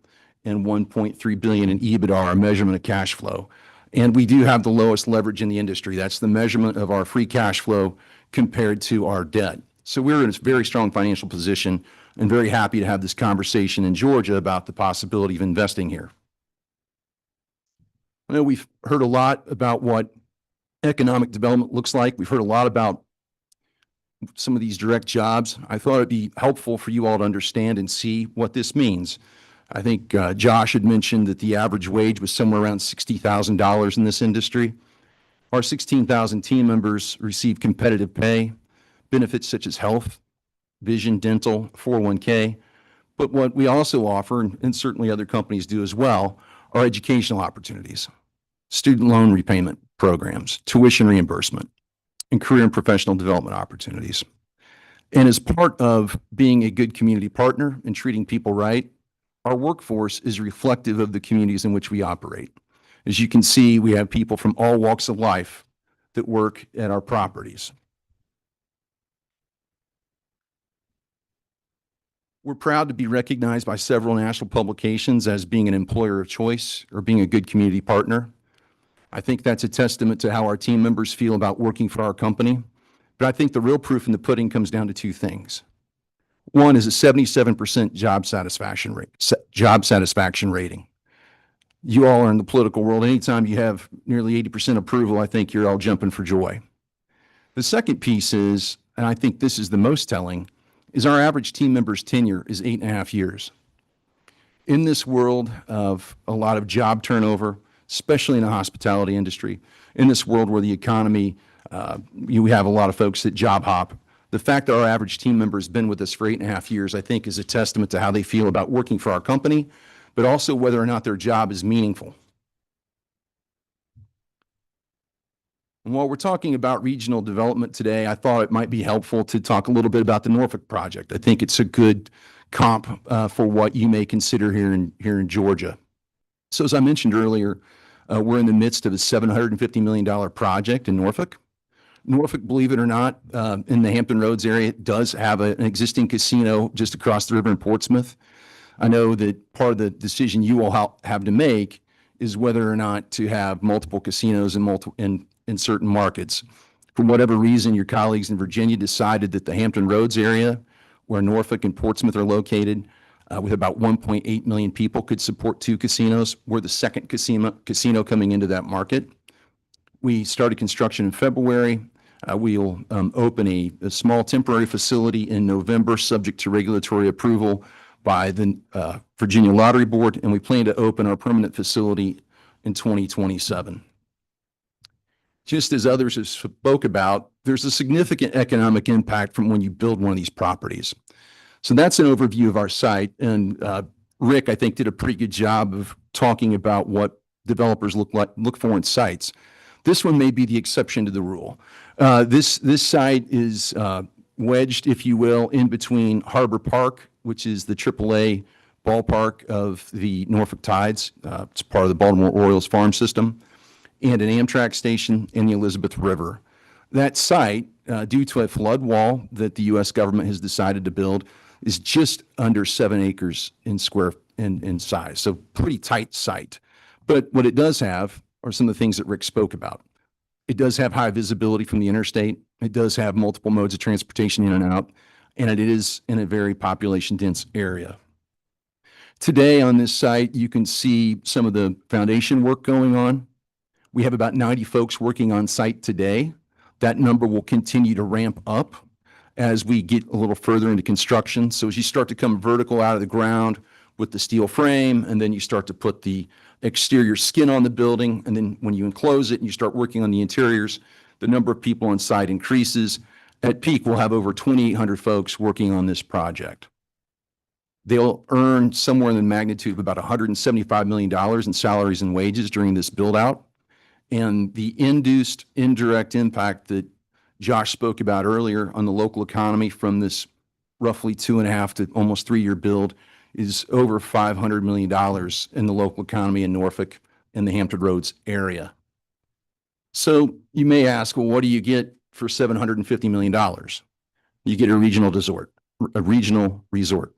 and $1.3 billion in EBITDA, our measurement of cash flow. And we do have the lowest leverage in the industry. That's the measurement of our free cash flow compared to our debt. So we're in a very strong financial position and very happy to have this conversation in Georgia about the possibility of investing here. I know we've heard a lot about what economic development looks like. We've heard a lot about some of these direct jobs. I thought it'd be helpful for you all to understand and see what this means. I think Josh had mentioned that the average wage was somewhere around $60,000 in this industry. Our 16,000 team members receive competitive pay, benefits such as health, vision, dental, 401k. But what we also offer, and certainly other companies do as well, are educational opportunities, student loan repayment programs, tuition reimbursement, and career and professional development opportunities. And as part of being a good community partner and treating people right, our workforce is reflective of the communities in which we operate. As you can see, we have people from all walks of life that work at our properties. We're proud to be recognized by several national publications as being an employer of choice or being a good community partner. I think that's a testament to how our team members feel about working for our company. But I think the real proof in the pudding comes down to two things. One is a 77% job satisfaction rating. You all are in the political world. Anytime you have nearly 80% approval, I think you're all jumping for joy. The second piece is, and I think this is the most telling, is our average team member's tenure is 8.5 years. In this world of a lot of job turnover, especially in the hospitality industry, in this world where the economy, you have a lot of folks that job hop. The fact that our average team member has been with us for 8.5 years, I think, is a testament to how they feel about working for our company, but also whether or not their job is meaningful. And while we're talking about regional development today, I thought it might be helpful to talk a little bit about the Norfolk project. I think it's a good comp for what you may consider here in Georgia. So as I mentioned earlier, we're in the midst of a $750 million project in Norfolk. Norfolk, believe it or not, in the Hampton Roads area, does have an existing casino just across the river in Portsmouth. I know that part of the decision you will have to make is whether or not to have multiple casinos in certain markets. For whatever reason, your colleagues in Virginia decided that the Hampton Roads area, where Norfolk and Portsmouth are located, with about 1.8 million people, could support 2 casinos. We're the second casino coming into that market. We started construction in February. We'll open a small temporary facility in November, subject to regulatory approval by the Virginia Lottery Board, and we plan to open our permanent facility in 2027. Just as others have spoke about, there's a significant economic impact from when you build one of these properties. So that's an overview of our site, and Rick, I think, did a pretty good job of talking about what developers look for in sites. This one may be the exception to the rule. This site is wedged, if you will, in between Harbor Park, which is the AAA ballpark of the Norfolk Tides. It's part of the Baltimore Orioles farm system, and an Amtrak station in the Elizabeth River. That site, due to a flood wall that the U.S. government has decided to build, is just under 7 acres in size. So pretty tight site. But what it does have are some of the things that Rick spoke about. It does have high visibility from the interstate. It does have multiple modes of transportation in and out, and it is in a very population dense area. Today on this site, you can see some of the foundation work going on. We have about 90 folks working on site today. That number will continue to ramp up as we get a little further into construction. So as you start to come vertical out of the ground with the steel frame, and then you start to put the exterior skin on the building, and then when you enclose it and you start working on the interiors, the number of people on site increases. At peak, we'll have over 2,800 folks working on this project. They'll earn somewhere in the magnitude of about $175 million in salaries and wages during this build out. And the induced indirect impact that Josh spoke about earlier on the local economy from this roughly 2.5 to almost 3-year build is over $500 million in the local economy in Norfolk and the Hampton Roads area. So you may ask, well, what do you get for $750 million? You get a regional resort.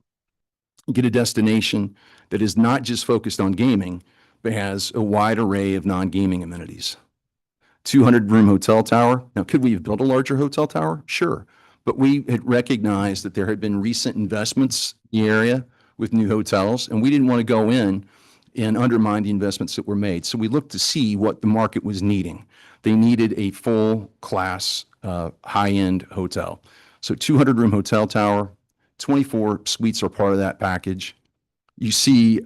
You get a destination that is not just focused on gaming, but has a wide array of non-gaming amenities. 200-room hotel tower. Now, could we have built a larger hotel tower? Sure. But we had recognized that there had been recent investments in the area with new hotels, and we didn't want to go in and undermine the investments that were made. So we looked to see what the market was needing. They needed a full-class, high-end hotel. So 200-room hotel tower, 24 suites are part of that package. You see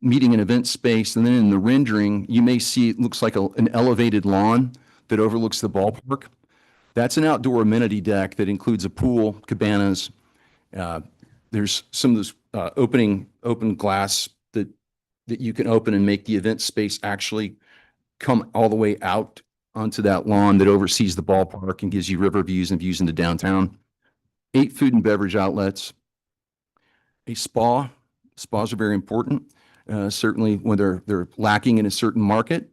meeting and event space, and then in the rendering, you may see it looks like an elevated lawn that overlooks the ballpark. That's an outdoor amenity deck that includes a pool, cabanas. There's some of those open glass that you can open and make the event space actually come all the way out onto that lawn that oversees the ballpark and gives you river views and views into downtown. 8 food and beverage outlets. A spa. Spas are very important, certainly when they're lacking in a certain market.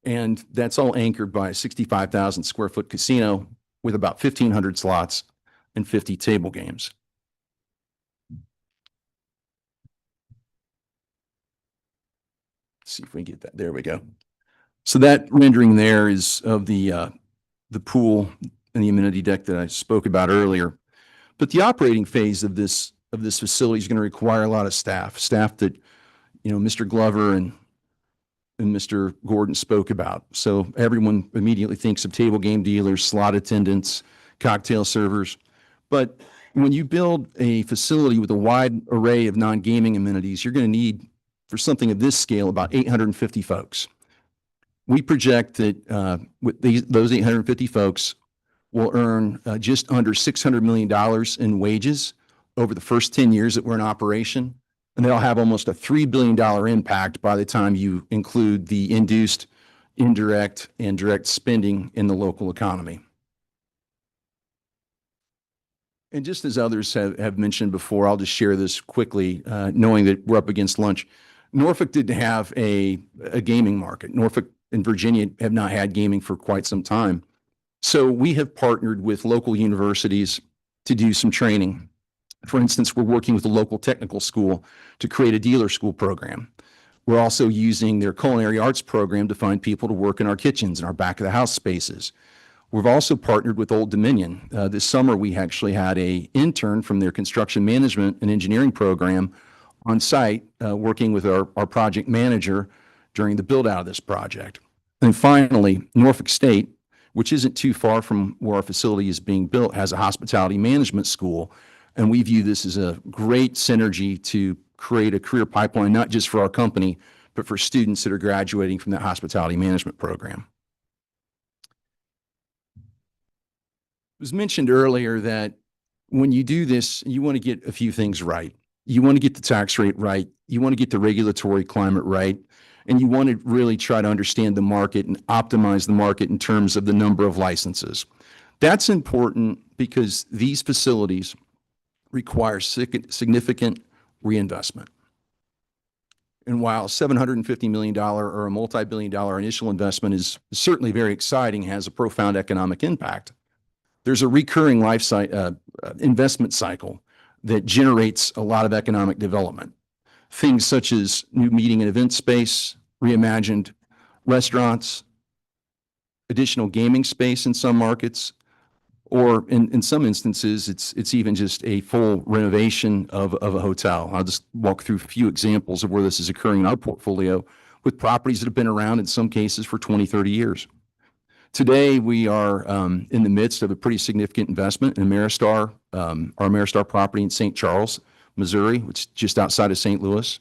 And that's all anchored by a 65,000 square foot casino with about 1,500 slots and 50 table games. Let's see if we can get that. There we go. So that rendering there is of the pool and the amenity deck that I spoke about earlier. But the operating phase of this facility is going to require a lot of staff that, Mr. Glover and Mr. Gordon spoke about. So everyone immediately thinks of table game dealers, slot attendants, cocktail servers. But when you build a facility with a wide array of non-gaming amenities, you're going to need, for something of this scale, about 850 folks. We project that with those 850 folks will earn just under $600 million in wages over the first 10 years that we're in operation. And they'll have almost a $3 billion impact by the time you include the induced, indirect, and direct spending in the local economy. And just as others have mentioned before, I'll just share this quickly, knowing that we're up against lunch. Norfolk didn't have a gaming market. Norfolk and Virginia have not had gaming for quite some time. So we have partnered with local universities to do some training. For instance, we're working with a local technical school to create a dealer school program. We're also using their culinary arts program to find people to work in our kitchens and our back of the house spaces. We've also partnered with Old Dominion. This summer, we actually had an intern from their construction management and engineering program on site working with our project manager during the build out of this project. And finally, Norfolk State, which isn't too far from where our facility is being built, has a hospitality management school. And we view this as a great synergy to create a career pipeline, not just for our company, but for students that are graduating from that hospitality management program. It was mentioned earlier that when you do this, you want to get a few things right. You want to get the tax rate right. You want to get the regulatory climate right. And you want to really try to understand the market and optimize the market in terms of the number of licenses. That's important because these facilities require significant reinvestment. And while $750 million or a multi-billion-dollar initial investment is certainly very exciting, has a profound economic impact, there's a recurring investment cycle that generates a lot of economic development. Things such as new meeting and event space, reimagined restaurants, additional gaming space in some markets, or in some instances, it's even just a full renovation of a hotel. I'll just walk through a few examples of where this is occurring in our portfolio with properties that have been around in some cases for 20, 30 years. Today, we are in the midst of a pretty significant investment in Ameristar, our Ameristar property in St. Charles, Missouri, which is just outside of St. Louis.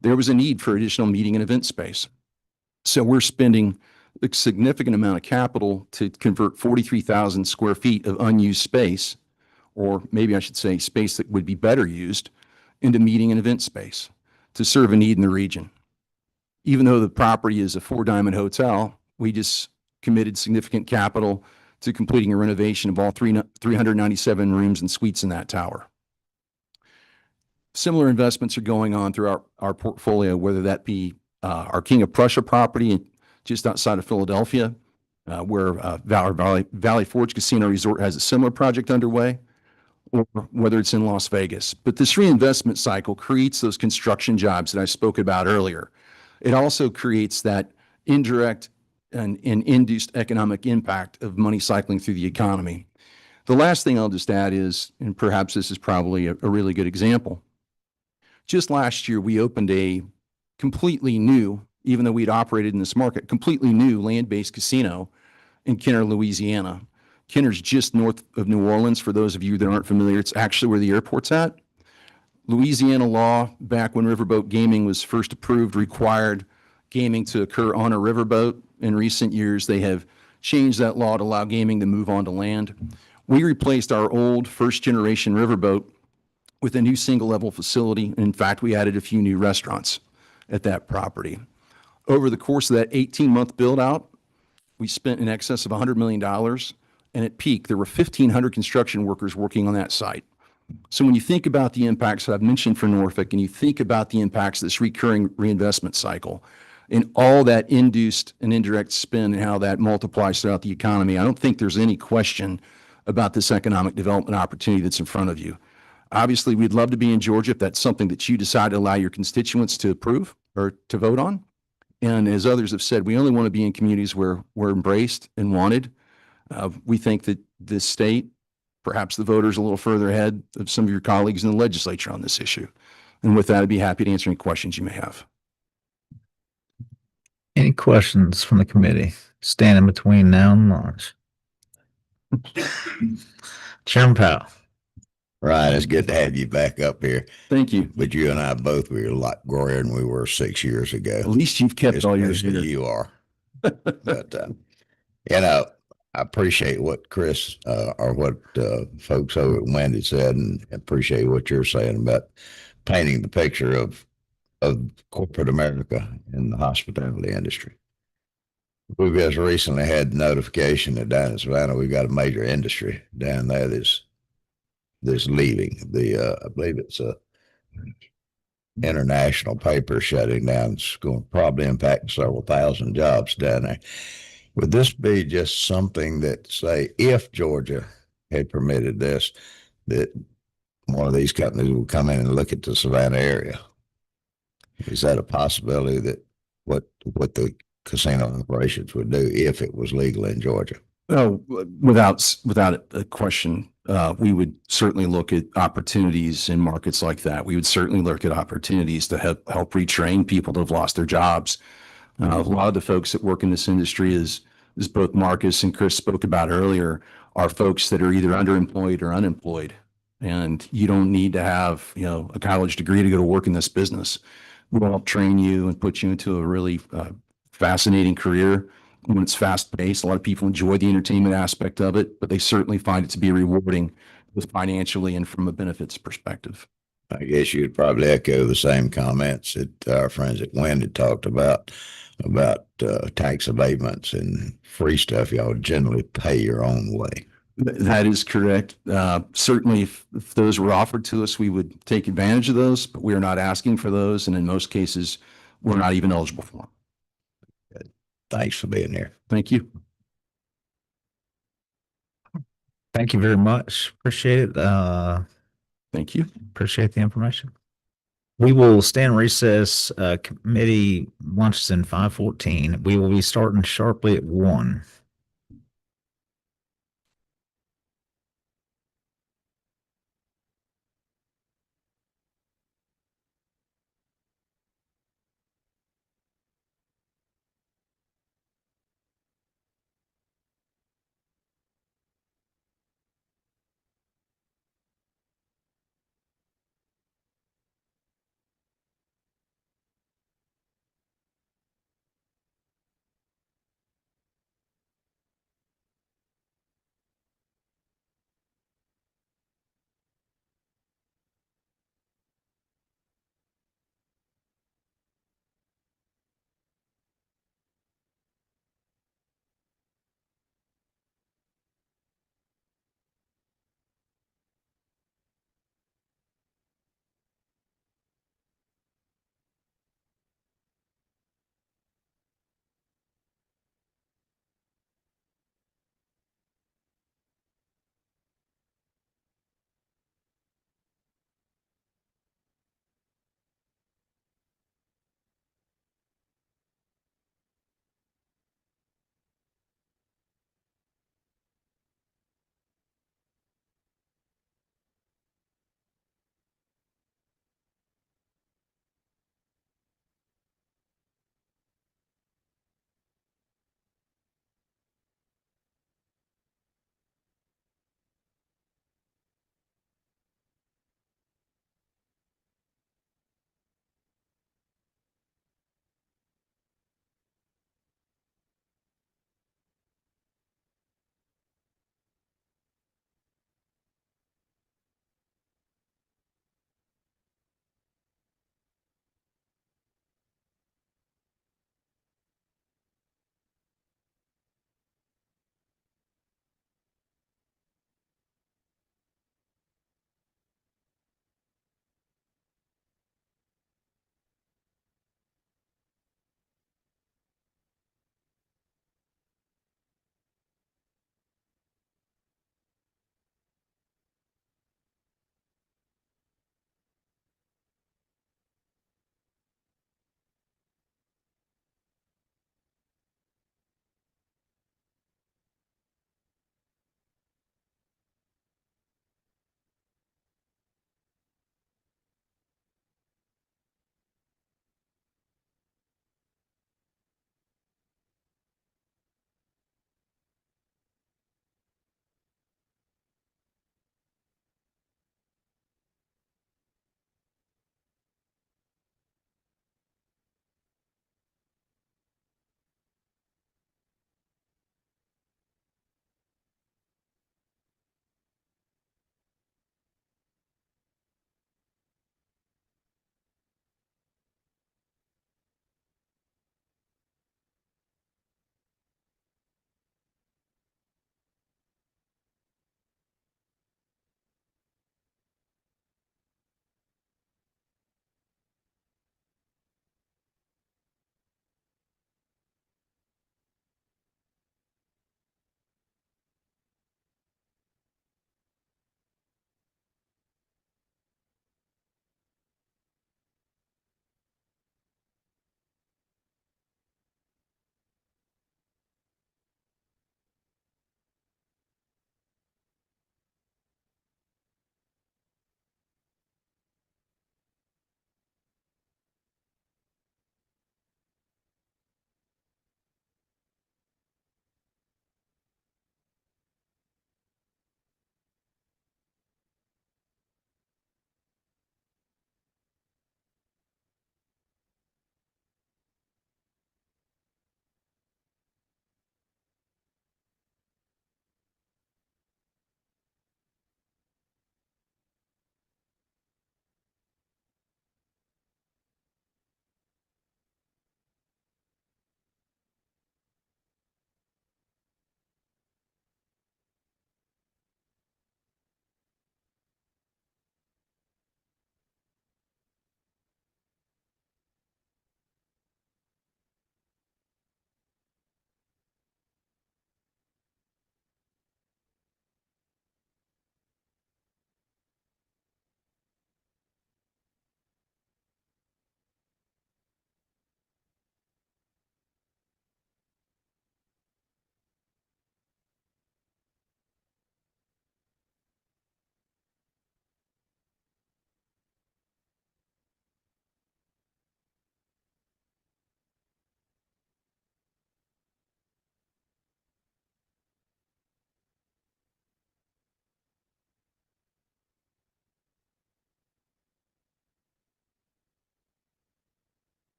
There was a need for additional meeting and event space. So we're spending a significant amount of capital to convert 43,000 square feet of unused space, or maybe I should say space that would be better used, into meeting and event space to serve a need in the region. Even though the property is a 4-diamond hotel, we just committed significant capital to completing a renovation of all 397 rooms and suites in that tower. Similar investments are going on through our portfolio, whether that be our King of Prussia property just outside of Philadelphia, where Valley Forge Casino Resort has a similar project underway, or whether it's in Las Vegas. But this reinvestment cycle creates those construction jobs that I spoke about earlier. It also creates that indirect and induced economic impact of money cycling through the economy. The last thing I'll just add is, and perhaps this is probably a really good example. Just last year, we opened a completely new, even though we'd operated in this market, completely new land-based casino in Kenner, Louisiana. Kenner's just north of New Orleans. For those of you that aren't familiar, it's actually where the airport's at. Louisiana law, back when riverboat gaming was first approved, required gaming to occur on a riverboat. In recent years, they have changed that law to allow gaming to move onto land. We replaced our old first-generation riverboat with a new single-level facility. In fact, we added a few new restaurants at that property. Over the course of that 18-month build-out, we spent in excess of $100 million, and at peak, there were 1,500 construction workers working on that site. So when you think about the impacts that I've mentioned for Norfolk, and you think about the impacts of this recurring reinvestment cycle, and all that induced and indirect spend and how that multiplies throughout the economy, I don't think there's any question about this economic development opportunity that's in front of you. Obviously, we'd love to be in Georgia if that's something that you decide to allow your constituents to approve or to vote on. And as others have said, we only want to be in communities where we're embraced and wanted. We think that this state, perhaps the voters a little further ahead of some of your colleagues in the legislature on this issue. And with that, I'd be happy to answer any questions you may have. Any questions from the committee? Standing between now and lunch. Chairman Powell. Ryan, it's good to have you back up here. Thank you. But you and I both, we're a lot grayer than we were 6 years ago. At least you've kept all yours Especially here. you are. But, you know, I appreciate what Chris, or what, folks over at Wendy said, and appreciate what you're saying about painting the picture of corporate America in the hospitality industry. We've just recently had notification that down in Savannah, we've got a major industry down there that's leaving. I believe it's a international paper shutting down. It's going to probably impact several thousand jobs down there. Would this be just something that, say, if Georgia had permitted this, that one of these companies would come in and look at the Savannah area? Is that a possibility that what the casino operations would do if it was legal in Georgia? Oh, without a question, we would certainly look at opportunities in markets like that. We would certainly look at opportunities to help retrain people that have lost their jobs. A lot of the folks that work in this industry is both Marcus and Chris spoke about earlier, are folks that are either underemployed or unemployed. And you don't need to have, a college degree to go to work in this business. We'll help train you and put you into a really fascinating career. When it's fast paced, a lot of people enjoy the entertainment aspect of it, but they certainly find it to be rewarding both financially and from a benefits perspective. I guess you'd probably echo the same comments that our friends at Wind had talked about tax abatements and free stuff. Y'all generally pay your own way. That is correct. Certainly, if those were offered to us, we would take advantage of those, but we are not asking for those. And in most cases, we're not even eligible for them. Thanks for being here. Thank you. Thank you very much. Appreciate it. Thank you. Appreciate the information. We will stand recess. Committee lunch is in 5:14. We will be starting sharply at 1.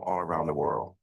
all around the world.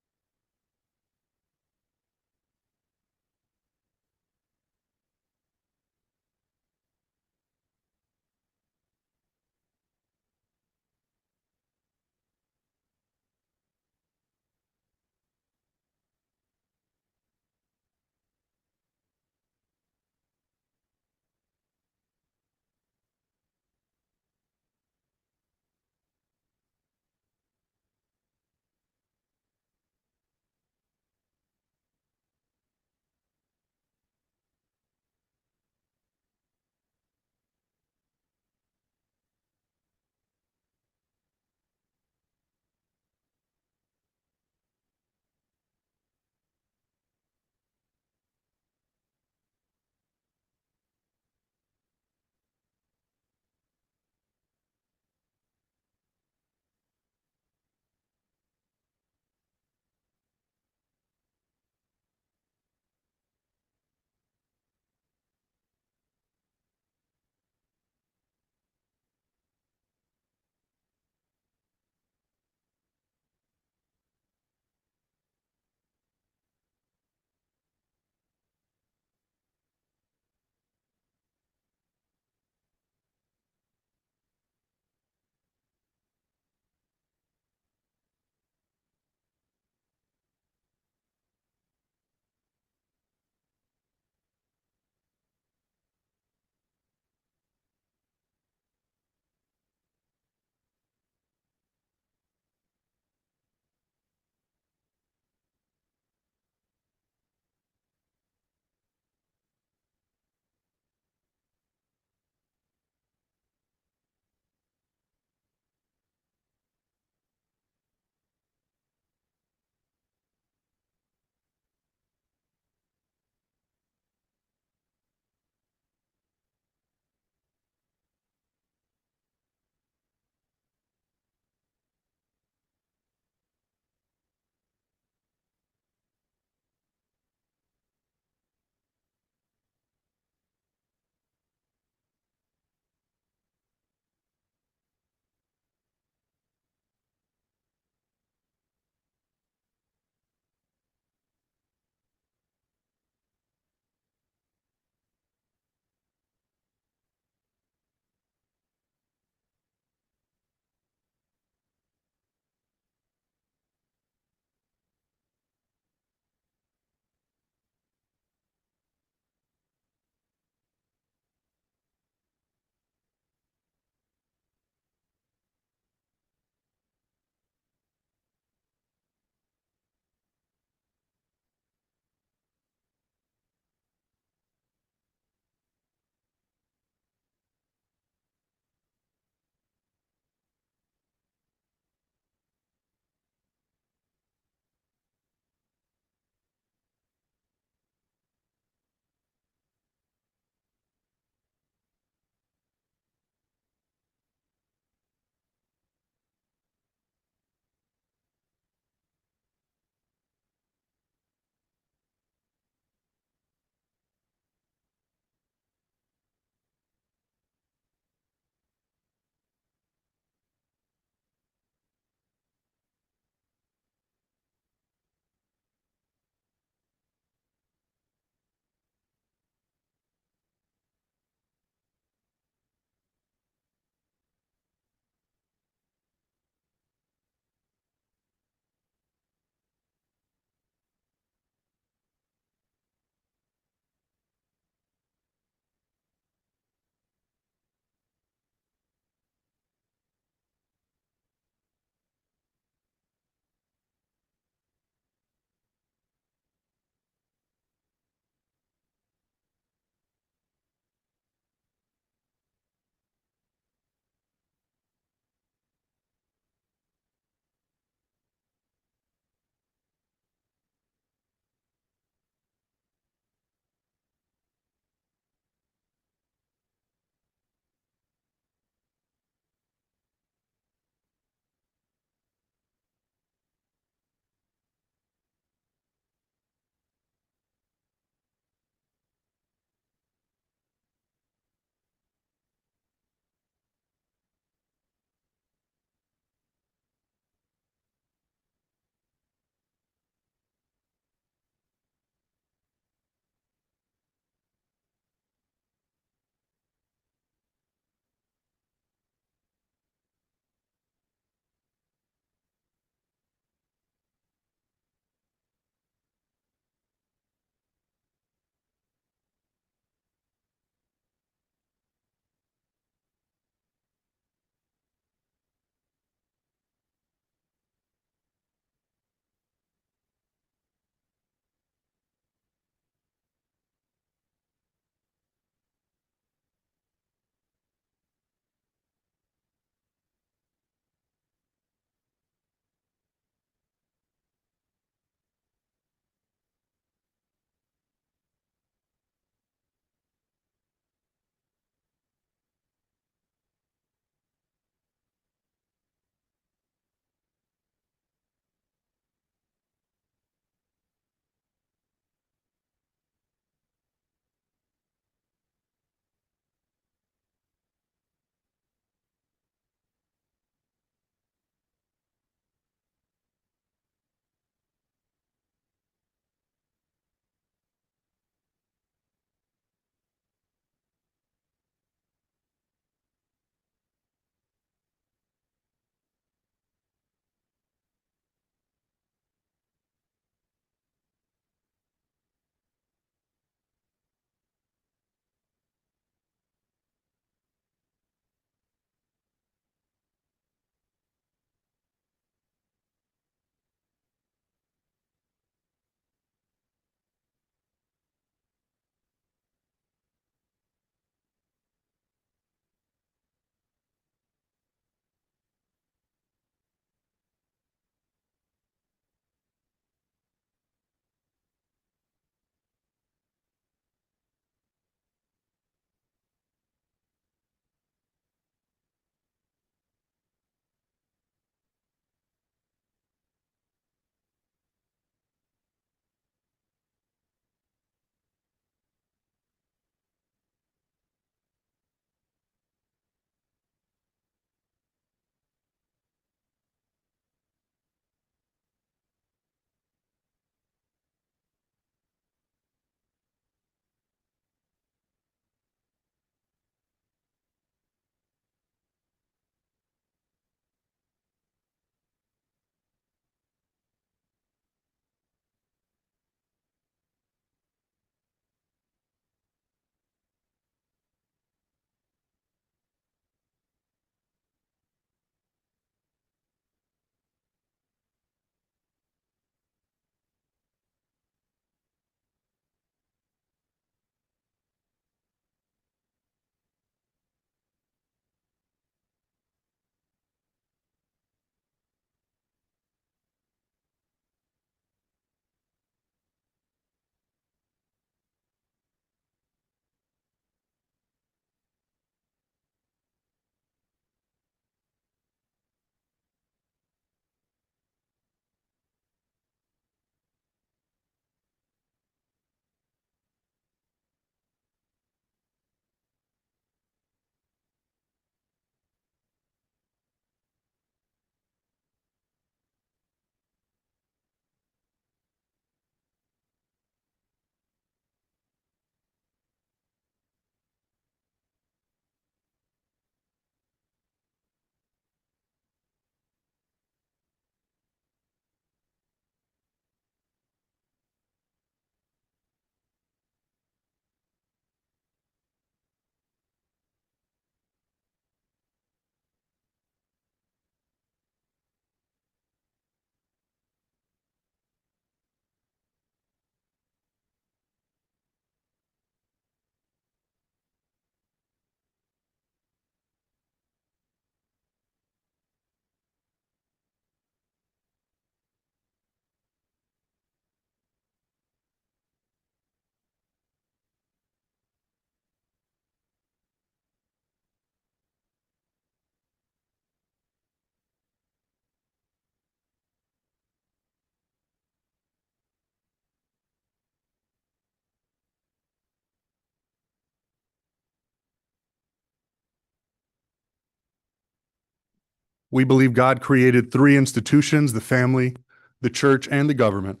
We believe God created three institutions, the family, the church, and the government,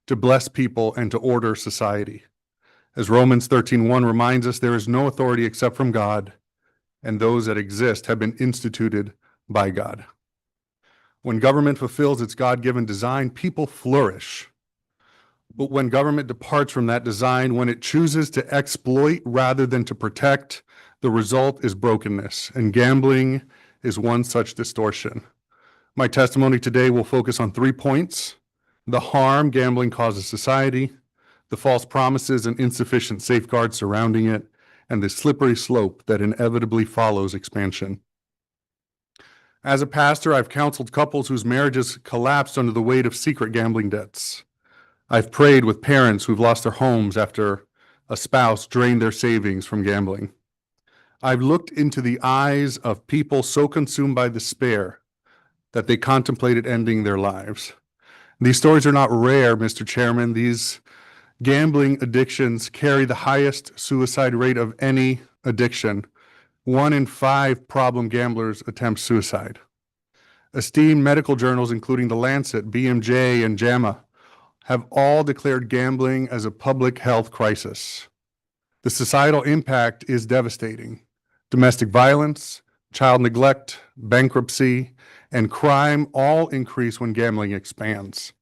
to bless people and to order society. As Romans 13:1 reminds us, there is no authority except from God, and those that exist have been instituted by God. When government fulfills its God-given design, people flourish. But when government departs from that design, when it chooses to exploit rather than to protect, the result is brokenness, and gambling is one such distortion. My testimony today will focus on 3 points: the harm gambling causes society, the false promises and insufficient safeguards surrounding it, and the slippery slope that inevitably follows expansion. As a pastor, I've counseled couples whose marriages collapsed under the weight of secret gambling debts. I've prayed with parents who've lost their homes after a spouse drained their savings from gambling. I've looked into the eyes of people so consumed by despair that they contemplated ending their lives. These stories are not rare, Mr. Chairman. These gambling addictions carry the highest suicide rate of any addiction. 1 in 5 problem gamblers attempt suicide. Esteemed medical journals, including The Lancet, BMJ, and JAMA, have all declared gambling as a public health crisis. The societal impact is devastating. Domestic violence, child neglect, bankruptcy, and crime all increase when gambling expands.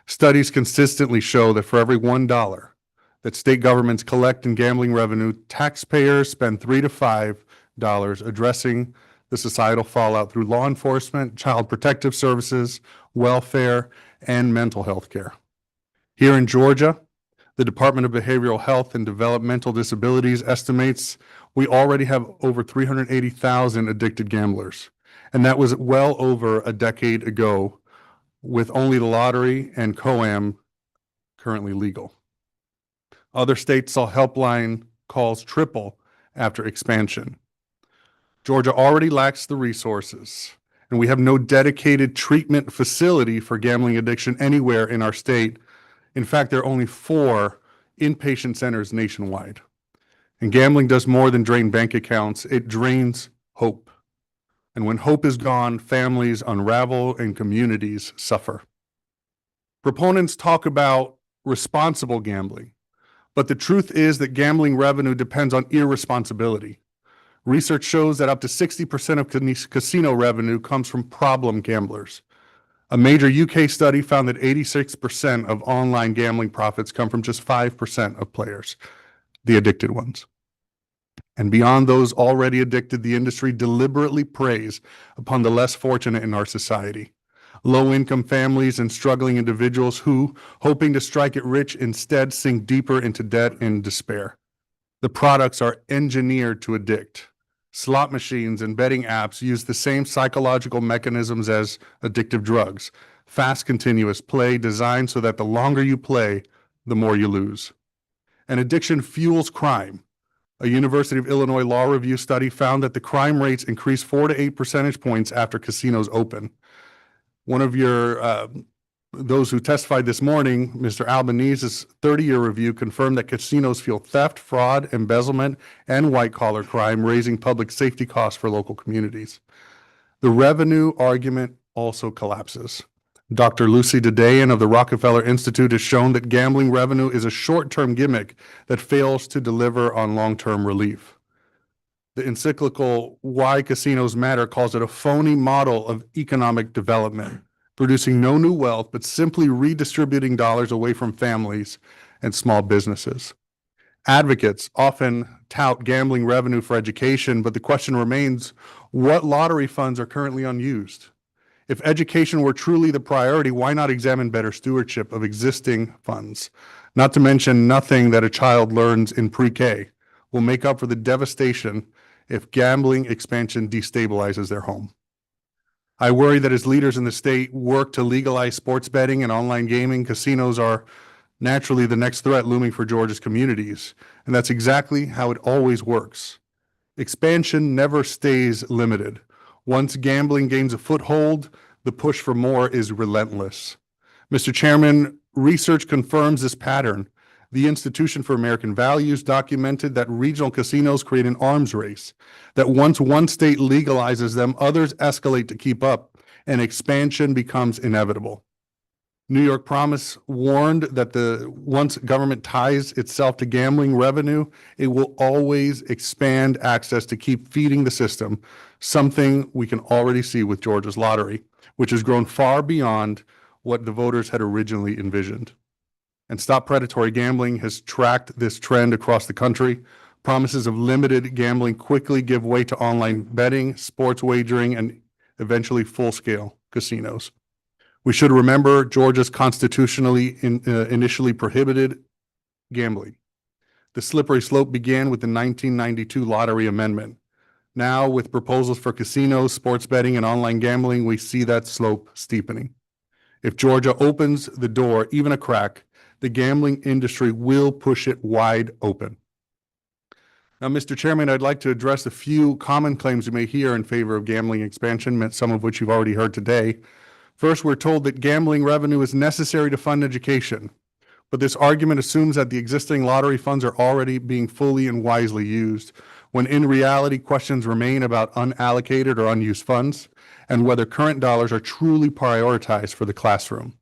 Studies consistently show that for every $1 that state governments collect in gambling revenue, taxpayers spend $3 to $5 addressing the societal fallout through law enforcement, child protective services, welfare, and mental health care. Here in Georgia, the Department of Behavioral Health and Developmental Disabilities estimates we already have over 380,000 addicted gamblers, and that was well over a decade ago, with only the lottery and COAM currently legal. Other states saw helpline calls triple after expansion. Georgia already lacks the resources, and we have no dedicated treatment facility for gambling addiction anywhere in our state. In fact, there are only 4 inpatient centers nationwide. And gambling does more than drain bank accounts, it drains hope. And when hope is gone, families unravel and communities suffer. Proponents talk about responsible gambling, but the truth is that gambling revenue depends on irresponsibility. Research shows that up to 60% of casino revenue comes from problem gamblers. A major UK study found that 86% of online gambling profits come from just 5% of players, the addicted ones. And beyond those already addicted, the industry deliberately preys upon the less fortunate in our society. Low-income families and struggling individuals who, hoping to strike it rich, instead sink deeper into debt and despair. The products are engineered to addict. Slot machines and betting apps use the same psychological mechanisms as addictive drugs. Fast, continuous play designed so that the longer you play, the more you lose. And addiction fuels crime. A University of Illinois Law Review study found that the crime rates increase 4 to 8 percentage points after casinos open. One of your, those who testified this morning, Mr. Albanese's 30-year review confirmed that casinos fuel theft, fraud, embezzlement, and white-collar crime, raising public safety costs for local communities. The revenue argument also collapses. Dr. Lucy Dedayan of the Rockefeller Institute has shown that gambling revenue is a short-term gimmick that fails to deliver on long-term relief. The encyclical Why Casinos Matter calls it a phony model of economic development, producing no new wealth, but simply redistributing dollars away from families and small businesses. Advocates often tout gambling revenue for education, but the question remains, what lottery funds are currently unused? If education were truly the priority, why not examine better stewardship of existing funds? Not to mention, nothing that a child learns in pre-K will make up for the devastation if gambling expansion destabilizes their home. I worry that as leaders in the state work to legalize sports betting and online gaming, casinos are naturally the next threat looming for Georgia's communities. And that's exactly how it always works. Expansion never stays limited. Once gambling gains a foothold, the push for more is relentless. Mr. Chairman, research confirms this pattern. The Institution for American Values documented that regional casinos create an arms race, that once one state legalizes them, others escalate to keep up. and expansion becomes inevitable. New York Promise warned that once government ties itself to gambling revenue, it will always expand access to keep feeding the system, something we can already see with Georgia's lottery, which has grown far beyond what the voters had originally envisioned. And Stop Predatory Gambling has tracked this trend across the country. Promises of limited gambling quickly give way to online betting, sports wagering, and eventually full-scale casinos. We should remember Georgia's constitutionally initially prohibited gambling. The slippery slope began with the 1992 lottery amendment. Now, with proposals for casinos, sports betting, and online gambling, we see that slope steepening. If Georgia opens the door even a crack, the gambling industry will push it wide open. Now, Mr. Chairman, I'd like to address a few common claims you may hear in favor of gambling expansion, some of which you've already heard today. First, we're told that gambling revenue is necessary to fund education, but this argument assumes that the existing lottery funds are already being fully and wisely used, when in reality, questions remain about unallocated or unused funds and whether current dollars are truly prioritized for the classroom.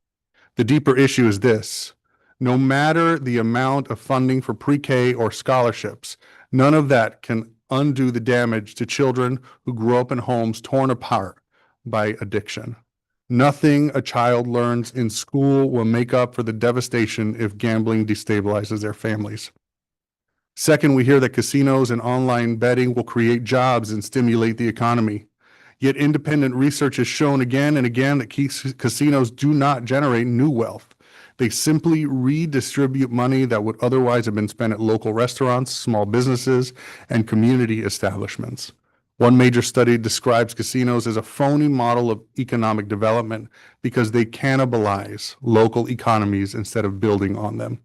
The deeper issue is this: no matter the amount of funding for pre-K or scholarships, none of that can undo the damage to children who grow up in homes torn apart by addiction. Nothing a child learns in school will make up for the devastation if gambling destabilizes their families. Second, we hear that casinos and online betting will create jobs and stimulate the economy. Yet independent research has shown again and again that casinos do not generate new wealth. They simply redistribute money that would otherwise have been spent at local restaurants, small businesses, and community establishments. One major study describes casinos as a phony model of economic development because they cannibalize local economies instead of building on them.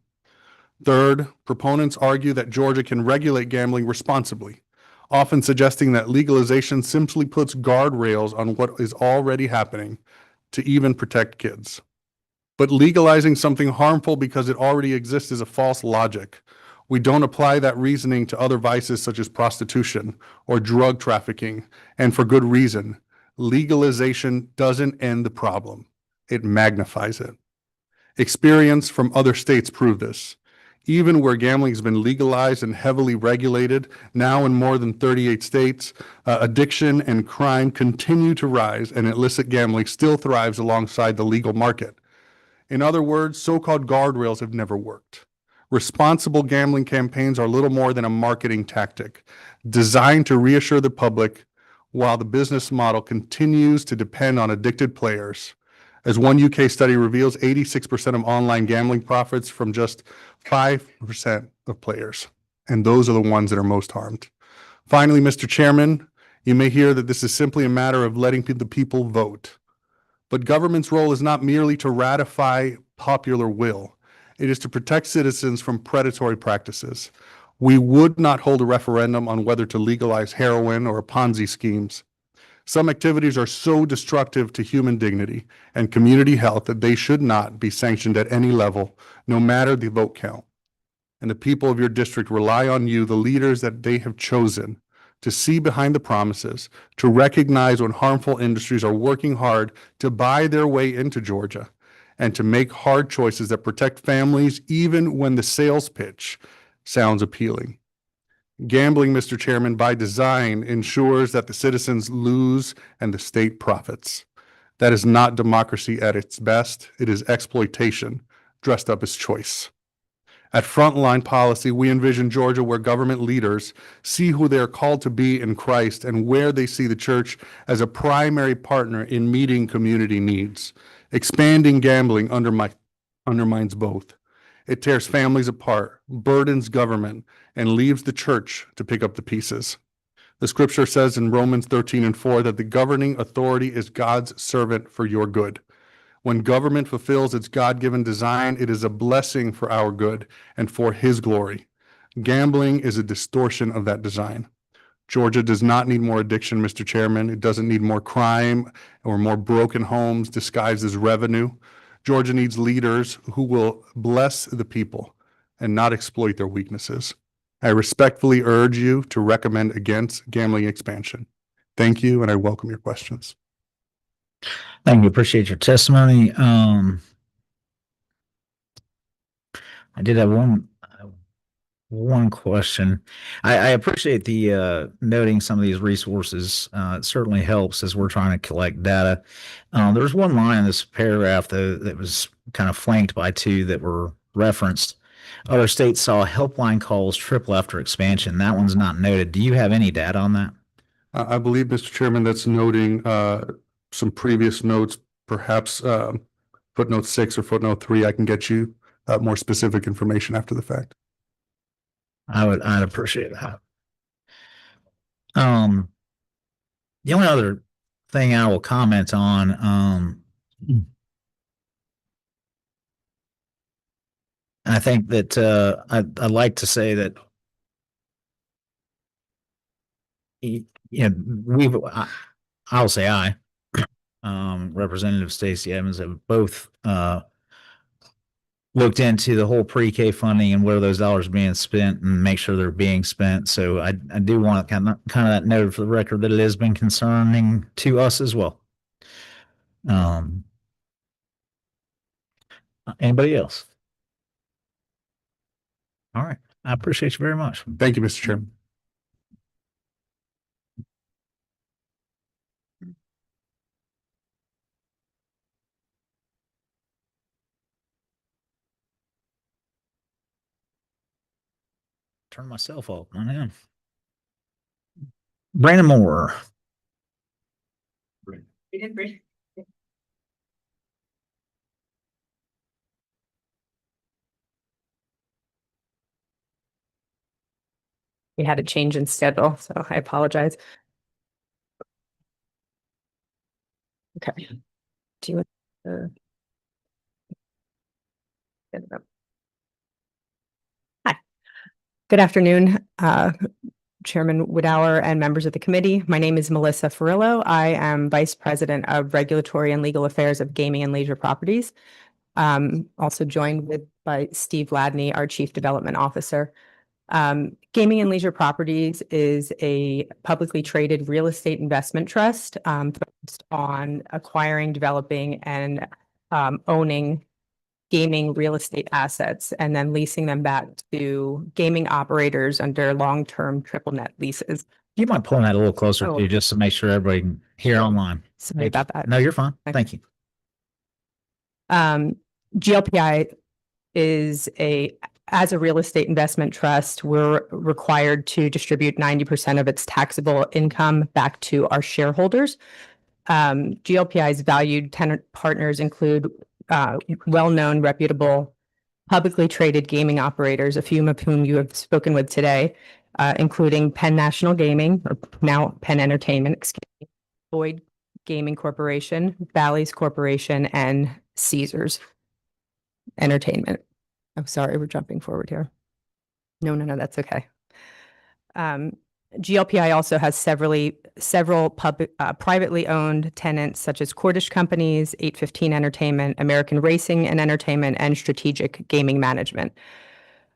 Third, proponents argue that Georgia can regulate gambling responsibly, often suggesting that legalization simply puts guardrails on what is already happening to even protect kids. But legalizing something harmful because it already exists is a false logic. We don't apply that reasoning to other vices such as prostitution or drug trafficking, and for good reason. Legalization doesn't end the problem. It magnifies it. Experience from other states prove this. Even where gambling has been legalized and heavily regulated, now in more than 38 states, addiction and crime continue to rise, and illicit gambling still thrives alongside the legal market. In other words, so-called guardrails have never worked. Responsible gambling campaigns are little more than a marketing tactic designed to reassure the public while the business model continues to depend on addicted players. As one UK study reveals, 86% of online gambling profits from just 5% of players, and those are the ones that are most harmed. Finally, Mr. Chairman, you may hear that this is simply a matter of letting the people vote. But government's role is not merely to ratify popular will. It is to protect citizens from predatory practices. We would not hold a referendum on whether to legalize heroin or Ponzi schemes. Some activities are so destructive to human dignity and community health that they should not be sanctioned at any level, no matter the vote count. And the people of your district rely on you, the leaders that they have chosen, to see behind the promises, to recognize when harmful industries are working hard to buy their way into Georgia, and to make hard choices that protect families even when the sales pitch sounds appealing. Gambling, Mr. Chairman, by design ensures that the citizens lose and the state profits. That is not democracy at its best. It is exploitation dressed up as choice. At Frontline Policy, we envision Georgia where government leaders see who they are called to be in Christ and where they see the church as a primary partner in meeting community needs. Expanding gambling undermines both. It tears families apart, burdens government, and leaves the church to pick up the pieces. The scripture says in Romans 13:4 that the governing authority is God's servant for your good. When government fulfills its God-given design, it is a blessing for our good and for His glory. Gambling is a distortion of that design. Georgia does not need more addiction, Mr. Chairman. It doesn't need more crime or more broken homes disguised as revenue. Georgia needs leaders who will bless the people and not exploit their weaknesses. I respectfully urge you to recommend against gambling expansion. Thank you, and I welcome your questions. Thank you. Appreciate your testimony. I did have one question. I appreciate the noting some of these resources. It certainly helps as we're trying to collect data. There's one line in this paragraph though that was kind of flanked by two that were referenced. Other states saw helpline calls triple after expansion. That one's not noted. Do you have any data on that? I believe, Mr. Chairman, that's noting some previous notes, perhaps footnote 6 or footnote 3. I can get you more specific information after the fact. I'd appreciate that. The only other thing I will comment on, I think that I'd like to say that I'll say Representative Stacey Evans have both looked into the whole pre-K funding and where those dollars are being spent and make sure they're being spent. So I do want kind of that noted for the record that it has been concerning to us as well. Anybody else? All right. I appreciate you very much. Thank you, Mr. Chairman. Turn myself off. I am. Brandon Moore. We had a change in schedule, so I apologize. Okay. Do you Hi. Good afternoon, Chairman Woodhour and members of the committee. My name is Melissa Ferrillo. I am Vice President of Regulatory and Legal Affairs of Gaming and Leisure Properties. Also joined by Steve Ladney, our Chief Development Officer. Gaming and Leisure Properties is a publicly traded real estate investment trust focused on acquiring, developing, and owning gaming real estate assets and then leasing them back to gaming operators under long-term triple net leases. Do you mind pulling that a little closer to Oh. you just to make sure everybody can hear online? Sorry about that. No, you're fine. Okay. Thank you. GLPI is as a real estate investment trust, we're required to distribute 90% of its taxable income back to our shareholders. GLPI's valued tenant partners include well-known, reputable, publicly traded gaming operators, a few of whom you have spoken with today, including Penn National Gaming, or now Penn Entertainment, Boyd Gaming Corporation, Bally's Corporation, and Caesars Entertainment. I'm sorry, we're jumping forward here. No, that's okay. GLPI also has several public, privately owned tenants such as Cordish Companies, 815 Entertainment, American Racing and Entertainment, and Strategic Gaming Management.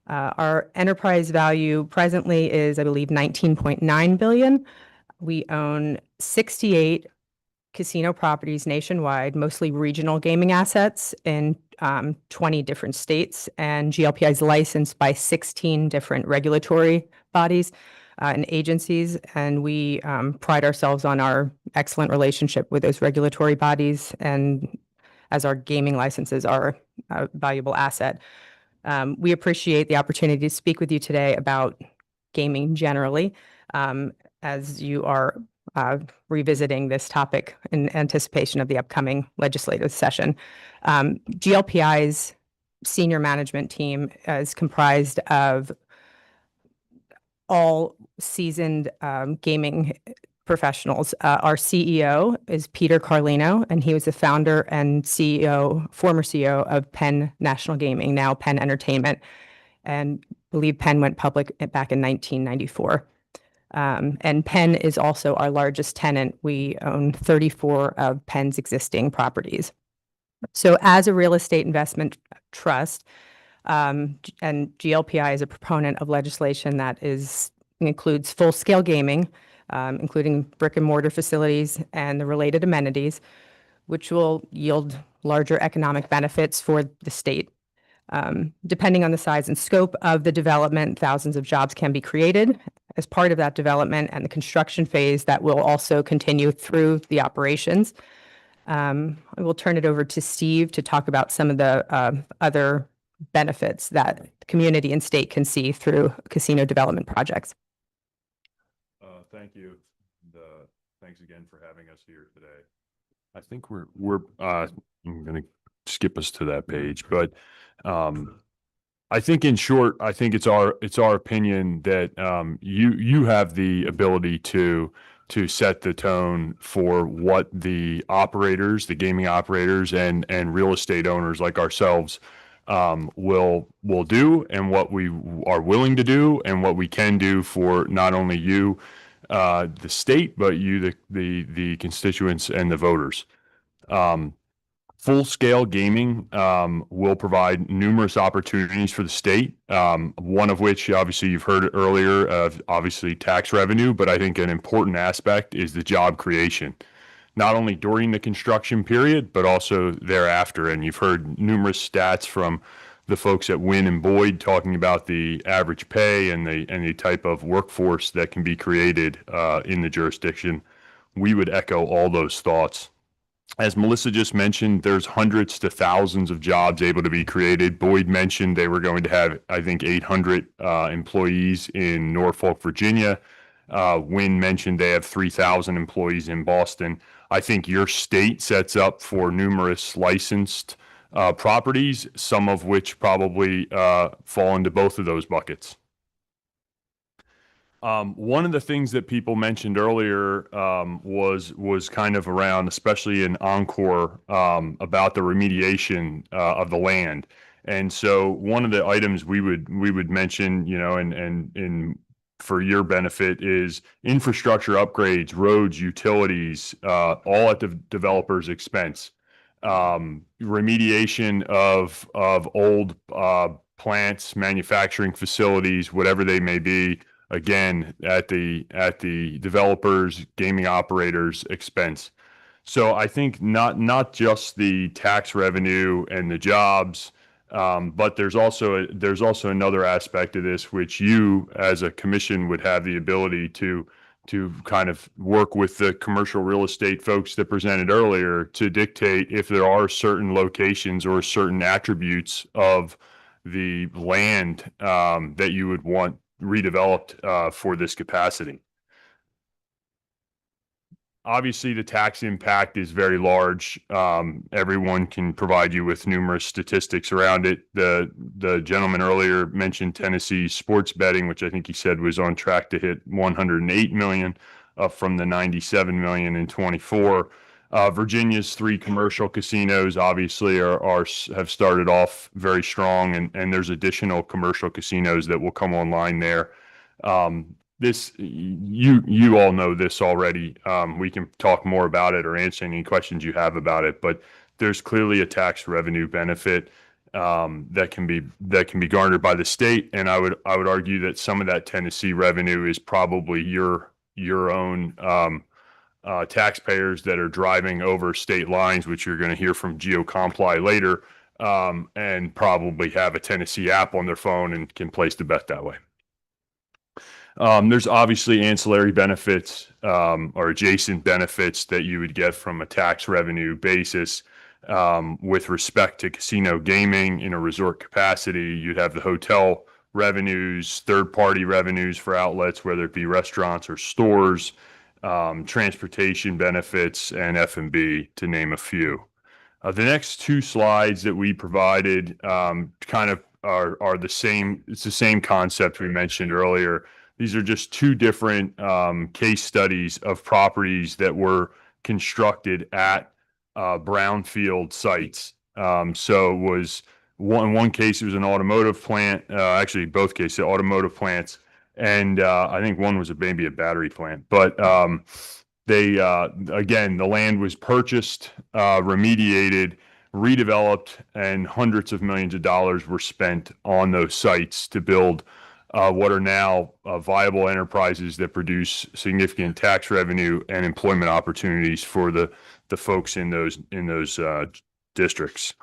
Our enterprise value presently is, I believe, $19.9 billion. We own 68 casino properties nationwide, mostly regional gaming assets in 20 different states, and GLPI is licensed by 16 different regulatory bodies and agencies, and we pride ourselves on our excellent relationship with those regulatory bodies, and as our gaming licenses are a valuable asset. We appreciate the opportunity to speak with you today about gaming generally, as you are revisiting this topic in anticipation of the upcoming legislative session. GLPI's senior management team is comprised of all seasoned gaming professionals. Our CEO is Peter Carlino, and he was the founder and former CEO of Penn National Gaming, now Penn Entertainment, and I believe Penn went public back in 1994. And Penn is also our largest tenant. We own 34 of Penn's existing properties. So as a real estate investment trust, and GLPI is a proponent of legislation that includes full-scale gaming, including brick and mortar facilities and the related amenities. which will yield larger economic benefits for the state. Depending on the size and scope of the development, thousands of jobs can be created as part of that development and the construction phase that will also continue through the operations. I will turn it over to Steve to talk about some of the other benefits that the community and state can see through casino development projects. Thank you. And, thanks again for having us here today. I think we're I'm going to skip us to that page, but I think in short, I think it's our opinion that you have the ability to set the tone for what the operators, the gaming operators and real estate owners like ourselves will do, and what we are willing to do, and what we can do for not only you, the state, but you, the constituents and the voters. Full-scale gaming will provide numerous opportunities for the state, one of which obviously you've heard earlier of obviously tax revenue, but I think an important aspect is the job creation, not only during the construction period, but also thereafter. And you've heard numerous stats from the folks at Wynn and Boyd talking about the average pay and the type of workforce that can be created in the jurisdiction. We would echo all those thoughts. As Melissa just mentioned, there's hundreds to thousands of jobs able to be created. Boyd mentioned they were going to have, I think, 800 employees in Norfolk, Virginia. Wynn mentioned they have 3,000 employees in Boston. I think your state sets up for numerous licensed properties, some of which probably fall into both of those buckets. One of the things that people mentioned earlier was kind of around, especially in Encore, about the remediation of the land. And so one of the items we would mention, you know, and for your benefit is infrastructure upgrades, roads, utilities, all at the developer's expense. Remediation of old plants, manufacturing facilities, whatever they may be, again, at the developers, gaming operators' expense. So I think not just the tax revenue and the jobs, but there's also another aspect of this, which you as a commission would have the ability to kind of work with the commercial real estate folks that presented earlier to dictate if there are certain locations or certain attributes of the land that you would want redeveloped for this capacity. Obviously, the tax impact is very large. Everyone can provide you with numerous statistics around it. The gentleman earlier mentioned Tennessee sports betting, which I think he said was on track to hit 108 million, up from the 97 million in 24. Virginia's 3 commercial casinos obviously have started off very strong, and there's additional commercial casinos that will come online there. This you all know this already. We can talk more about it or answer any questions you have about it, but there's clearly a tax revenue benefit that can be garnered by the state, and I would argue that some of that Tennessee revenue is probably your own taxpayers that are driving over state lines, which you're going to hear from Geo Comply later, and probably have a Tennessee app on their phone and can place the bet that way. There's obviously ancillary benefits or adjacent benefits that you would get from a tax revenue basis. With respect to casino gaming in a resort capacity, you'd have the hotel revenues, third-party revenues for outlets, whether it be restaurants or stores, transportation benefits, and F&B, to name a few. The next 2 slides that we provided kind of are the same. It's the same concept we mentioned earlier. These are just 2 different case studies of properties that were constructed at brownfield sites. So it was one case, it was an automotive plant, actually both cases, automotive plants. And I think one was maybe a battery plant, but they again, the land was purchased, remediated, redeveloped, and hundreds of millions of dollars were spent on those sites to build what are now viable enterprises that produce significant tax revenue and employment opportunities for the folks in those districts.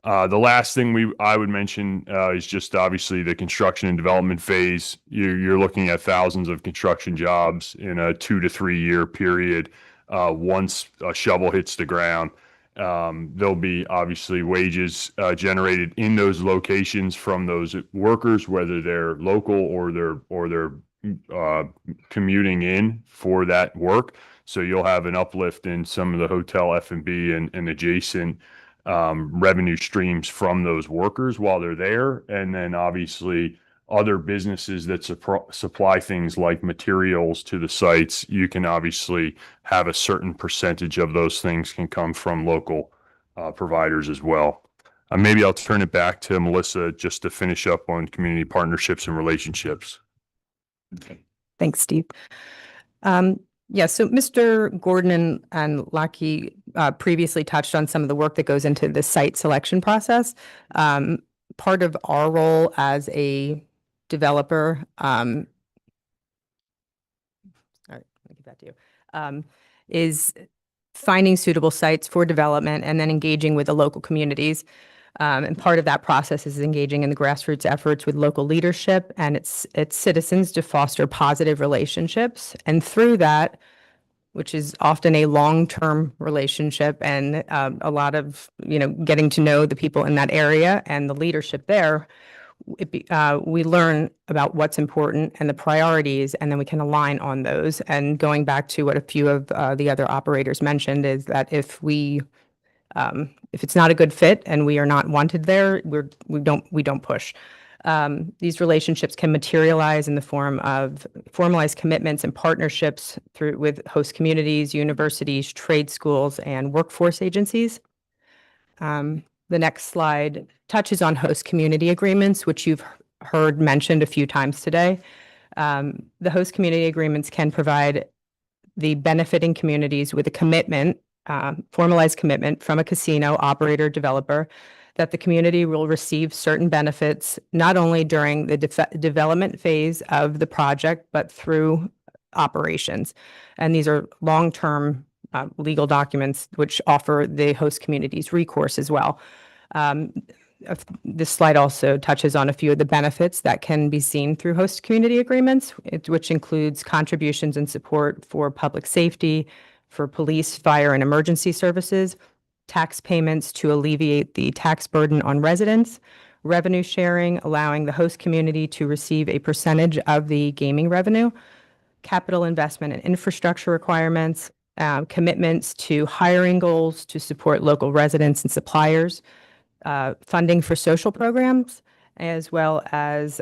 The last thing I would mention is just obviously the construction and development phase. You're looking at thousands of construction jobs in a 2 to 3 year period. Once a shovel hits the ground, there'll be obviously wages generated in those locations from those workers, whether they're local or they're commuting in for that work. So you'll have an uplift in some of the hotel F&B and adjacent revenue streams from those workers while they're there. And then obviously other businesses that supply things like materials to the sites, you can obviously have a certain percentage of those things can come from local providers as well. Maybe I'll turn it back to Melissa just to finish up on community partnerships and relationships. Thanks, Steve. Yeah, so Mr. Gordon and Lucky previously touched on some of the work that goes into the site selection process. Part of our role as a developer, sorry, let me give that to you, is finding suitable sites for development and then engaging with the local communities. And part of that process is engaging in the grassroots efforts with local leadership and its citizens to foster positive relationships. And through that, which is often a long-term relationship and a lot of, getting to know the people in that area and the leadership there, we learn about what's important and the priorities, and then we can align on those. And going back to what a few of the other operators mentioned is that if it's not a good fit and we are not wanted there, we don't push. These relationships can materialize in the form of formalized commitments and partnerships with host communities, universities, trade schools, and workforce agencies. The next slide touches on host community agreements, which you've heard mentioned a few times today. The host community agreements can provide the benefiting communities with a commitment, formalized commitment from a casino operator developer that the community will receive certain benefits, not only during the development phase of the project, but through operations. And these are long-term legal documents which offer the host communities recourse as well. This slide also touches on a few of the benefits that can be seen through host community agreements, which includes contributions and support for public safety, for police, fire, and emergency services, tax payments to alleviate the tax burden on residents, revenue sharing, allowing the host community to receive a percentage of the gaming revenue, capital investment and infrastructure requirements, commitments to hiring goals to support local residents and suppliers, funding for social programs, as well as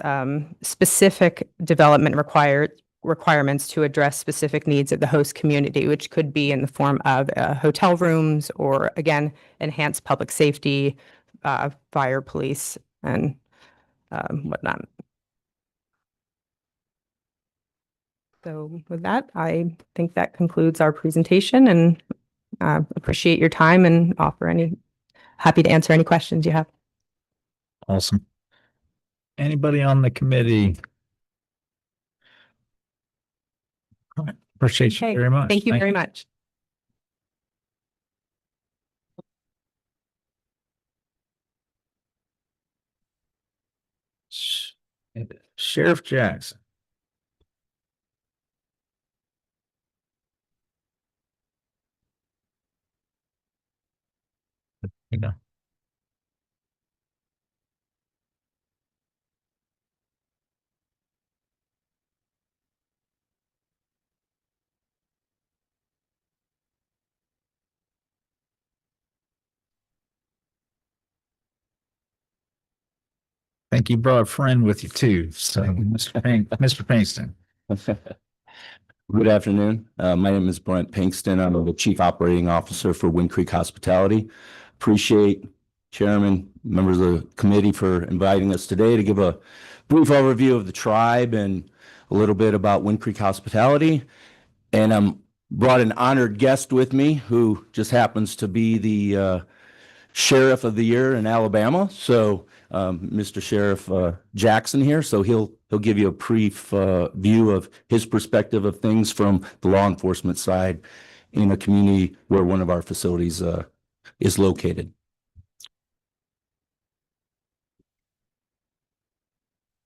specific development requirements to address specific needs of the host community, which could be in the form of hotel rooms or, again, enhanced public safety, fire, police, and whatnot. So with that, I think that concludes our presentation, and appreciate your time and happy to answer any questions you have. Awesome. Anybody on the committee? All right. Appreciate you Okay, very much. Thank you very much. Sheriff Jackson. You know. I think you brought a friend with you too. So Mr. Pinkston. Good afternoon. My name is Brent Pinkston. I'm the Chief Operating Officer for Wind Creek Hospitality. Appreciate Chairman, members of the committee for inviting us today to give a brief overview of the tribe and a little bit about Wind Creek Hospitality. And I'm brought an honored guest with me who just happens to be the Sheriff of the Year in Alabama. So Mr. Sheriff Jackson here, so he'll give you a brief view of his perspective of things from the law enforcement side in a community where one of our facilities is located.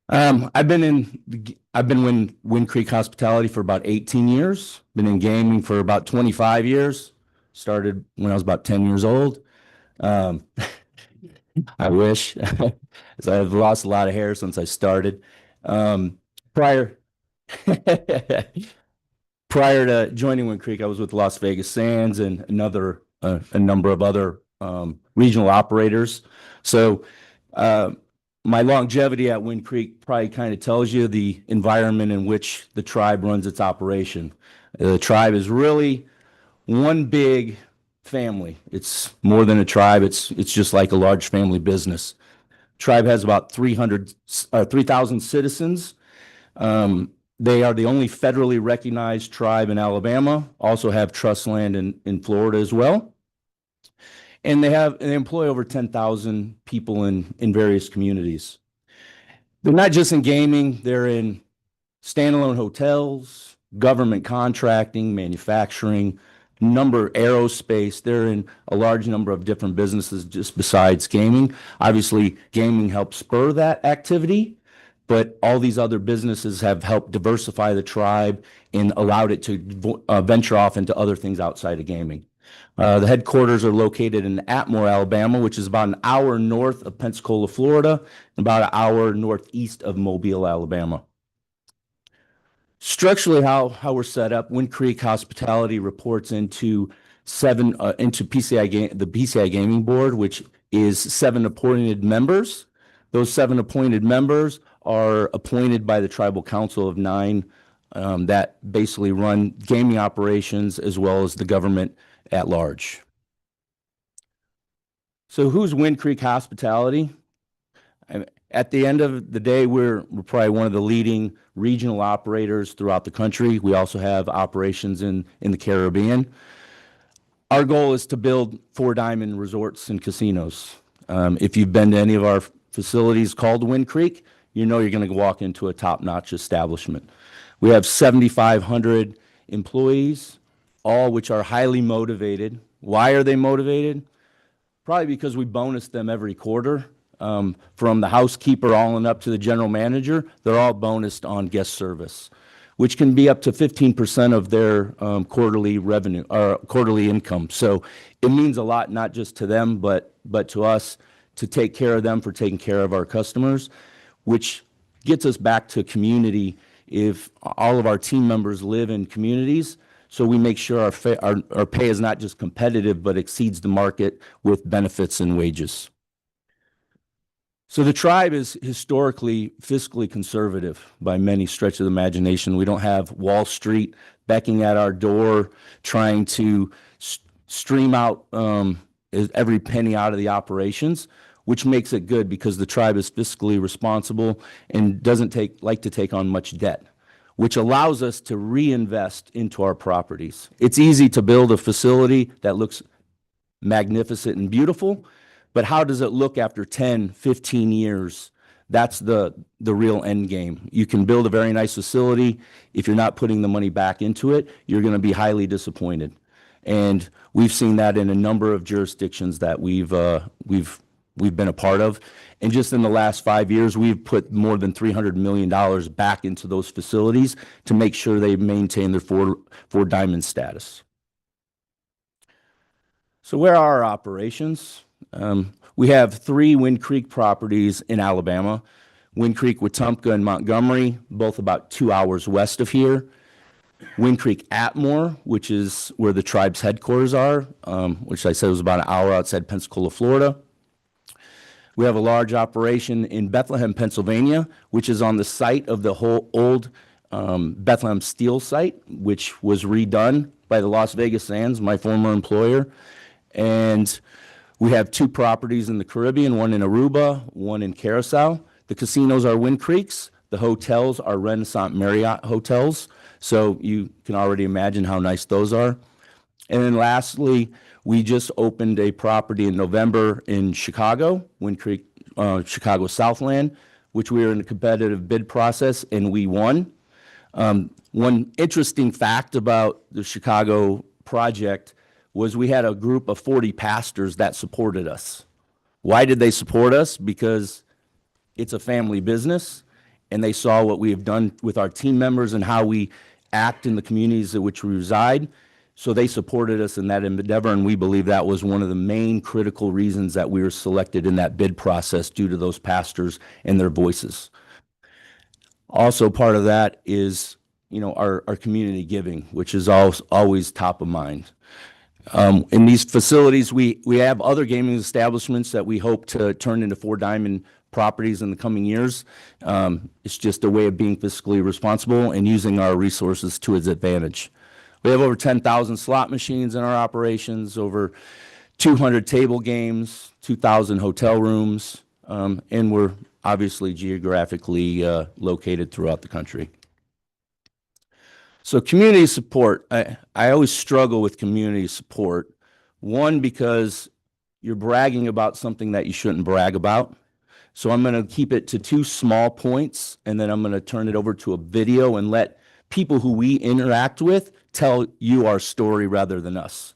I've been in Wind Creek Hospitality for about 18 years. Been in gaming for about 25 years. Started when I was about 10 years old. I wish, as I've lost a lot of hair since I started. Prior to joining Wind Creek, I was with Las Vegas Sands and a number of other regional operators. So my longevity at Wind Creek probably kind of tells you the environment in which the tribe runs its operation. The tribe is really one big family. It's more than a tribe. It's just like a large family business. Tribe has about 3,000 citizens. They are the only federally recognized tribe in Alabama. Also have trust land in Florida as well. And they employ over 10,000 people in various communities. They're not just in gaming, they're in standalone hotels, government contracting, manufacturing, aerospace. They're in a large number of different businesses just besides gaming. Obviously, gaming helps spur that activity, but all these other businesses have helped diversify the tribe and allowed it to venture off into other things outside of gaming. The headquarters are located in Atmore, Alabama, which is about an hour north of Pensacola, Florida, and about an hour northeast of Mobile, Alabama. Structurally, how we're set up, Wind Creek Hospitality reports into the PCI Gaming Board, which is 7 appointed members. Those 7 appointed members are appointed by the Tribal Council of 9 that basically run gaming operations as well as the government at large. So who's Wind Creek Hospitality? At the end of the day, we're probably one of the leading regional operators throughout the country. We also have operations in the Caribbean. Our goal is to build 4-diamond resorts and casinos. If you've been to any of our facilities called Wind Creek, you know you're going to walk into a top-notch establishment. We have 7,500 employees, all which are highly motivated. Why are they motivated? Probably because we bonus them every quarter. From the housekeeper all and up to the general manager, they're all bonused on guest service, which can be up to 15% of their quarterly revenue or quarterly income. So it means a lot, not just to them, but to us to take care of them for taking care of our customers, which gets us back to community. If all of our team members live in communities, so we make sure our pay is not just competitive, but exceeds the market with benefits and wages. So the tribe is historically fiscally conservative by many stretches of the imagination. We don't have Wall Street becking at our door, trying to stream out every penny out of the operations, which makes it good because the tribe is fiscally responsible and doesn't like to take on much debt, which allows us to reinvest into our properties. It's easy to build a facility that looks magnificent and beautiful, but how does it look after 10, 15 years? That's the real end game. You can build a very nice facility. If you're not putting the money back into it, you're going to be highly disappointed. And we've seen that in a number of jurisdictions that we've been a part of. And just in the last 5 years, we've put more than $300 million back into those facilities to make sure they maintain their four diamond status. So where are our operations? We have 3 Wind Creek properties in Alabama. Wind Creek, Wetumpka, and Montgomery, both about 2 hours west of here. Wind Creek Atmore, which is where the tribe's headquarters are, which I said was about an hour outside Pensacola, Florida. We have a large operation in Bethlehem, Pennsylvania, which is on the site of the whole old Bethlehem Steel site, which was redone by the Las Vegas Sands, my former employer. And we have 2 properties in the Caribbean, one in Aruba, one in Curacao. The casinos are Wind Creek's. The hotels are Renaissance Marriott hotels. So you can already imagine how nice those are. And then lastly, We just opened a property in November in Chicago, Wind Creek, Chicago Southland, which we were in a competitive bid process and we won. One interesting fact about the Chicago project was we had a group of 40 pastors that supported us. Why did they support us? Because it's a family business, and they saw what we have done with our team members and how we act in the communities in which we reside. So they supported us in that endeavor, and we believe that was one of the main critical reasons that we were selected in that bid process due to those pastors and their voices. Also, part of that is, our community giving, which is always top of mind. In these facilities, we have other gaming establishments that we hope to turn into 4 Diamond properties in the coming years. It's just a way of being fiscally responsible and using our resources to its advantage. We have over 10,000 slot machines in our operations, over 200 table games, 2,000 hotel rooms, and we're obviously geographically located throughout the country. So community support, I always struggle with community support. One, because you're bragging about something that you shouldn't brag about. So I'm going to keep it to 2 small points, and then I'm going to turn it over to a video and let people who we interact with tell you our story rather than us.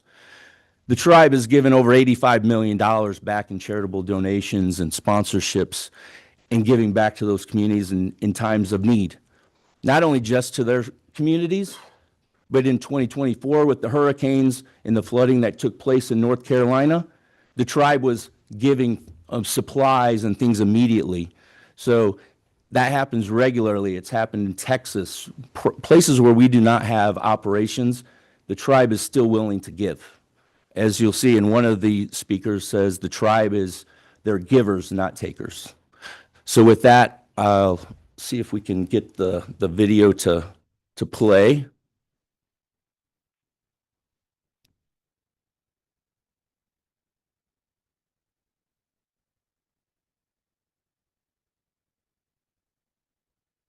The tribe has given over $85 million back in charitable donations and sponsorships and giving back to those communities in times of need. Not only just to their communities, but in 2024 with the hurricanes and the flooding that took place in North Carolina, the tribe was giving supplies and things immediately. So that happens regularly. It's happened in Texas, places where we do not have operations, the tribe is still willing to give. As you'll see, and one of the speakers says the tribe they're givers, not takers. So with that, I'll see if we can get the video to play.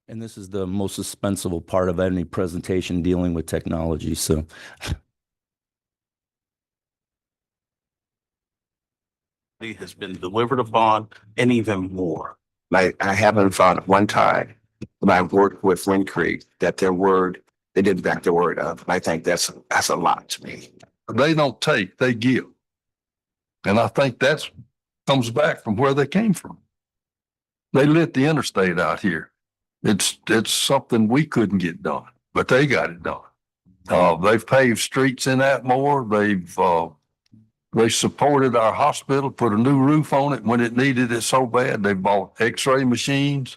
And this is the most suspenseful part of any presentation dealing with technology. So has been delivered upon and even more. I haven't found one time when I worked with Wind Creek that they didn't back their word up. And I think that's a lot to me. They don't take, they give. And I think that's comes back from where they came from. They lit the interstate out here. It's something we couldn't get done, but they got it done. They've paved streets in Atmore. They supported our hospital, put a new roof on it when it needed it so bad. They bought x-ray machines.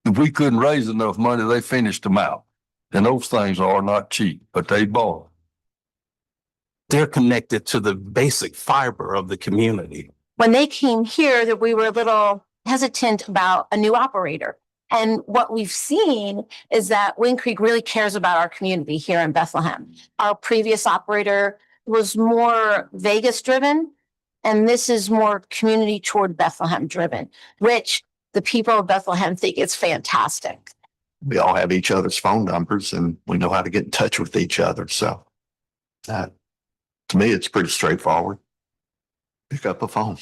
If we couldn't raise enough money, they finished them out. And those things are not cheap, but they bought them. They're connected to the basic fiber of the community. When they came here, that we were a little hesitant about a new operator. And what we've seen is that Wind Creek really cares about our community here in Bethlehem. Our previous operator was more Vegas driven, and this is more community toward Bethlehem driven, which the people of Bethlehem think it's fantastic. We all have each other's phone numbers and we know how to get in touch with each other. So to me, it's pretty straightforward. Pick up a phone.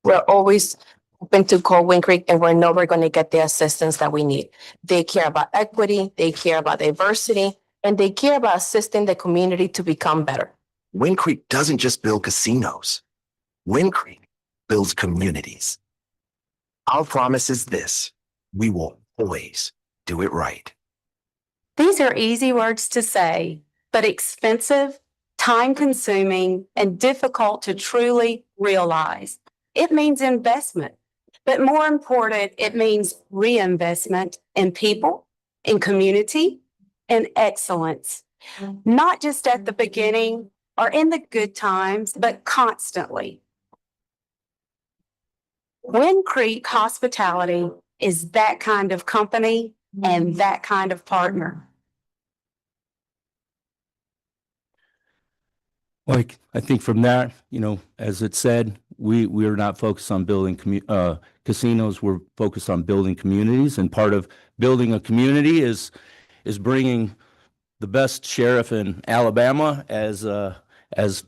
We're always open to call Wind Creek, and we know we're going to get the assistance that we need. They care about equity, they care about diversity, and they care about assisting the community to become better. Wind Creek doesn't just build casinos. Wind Creek builds communities. Our promise is this: we will always do it right. These are easy words to say, but expensive, time-consuming, and difficult to truly realize. It means investment, but more important, it means reinvestment in people, in community, and excellence. Not just at the beginning or in the good times, but constantly. Wind Creek Hospitality is that kind of company and that kind of partner. Like, I think from that, as it said, we are not focused on building casinos. We're focused on building communities, and part of building a community is bringing the best sheriff in Alabama as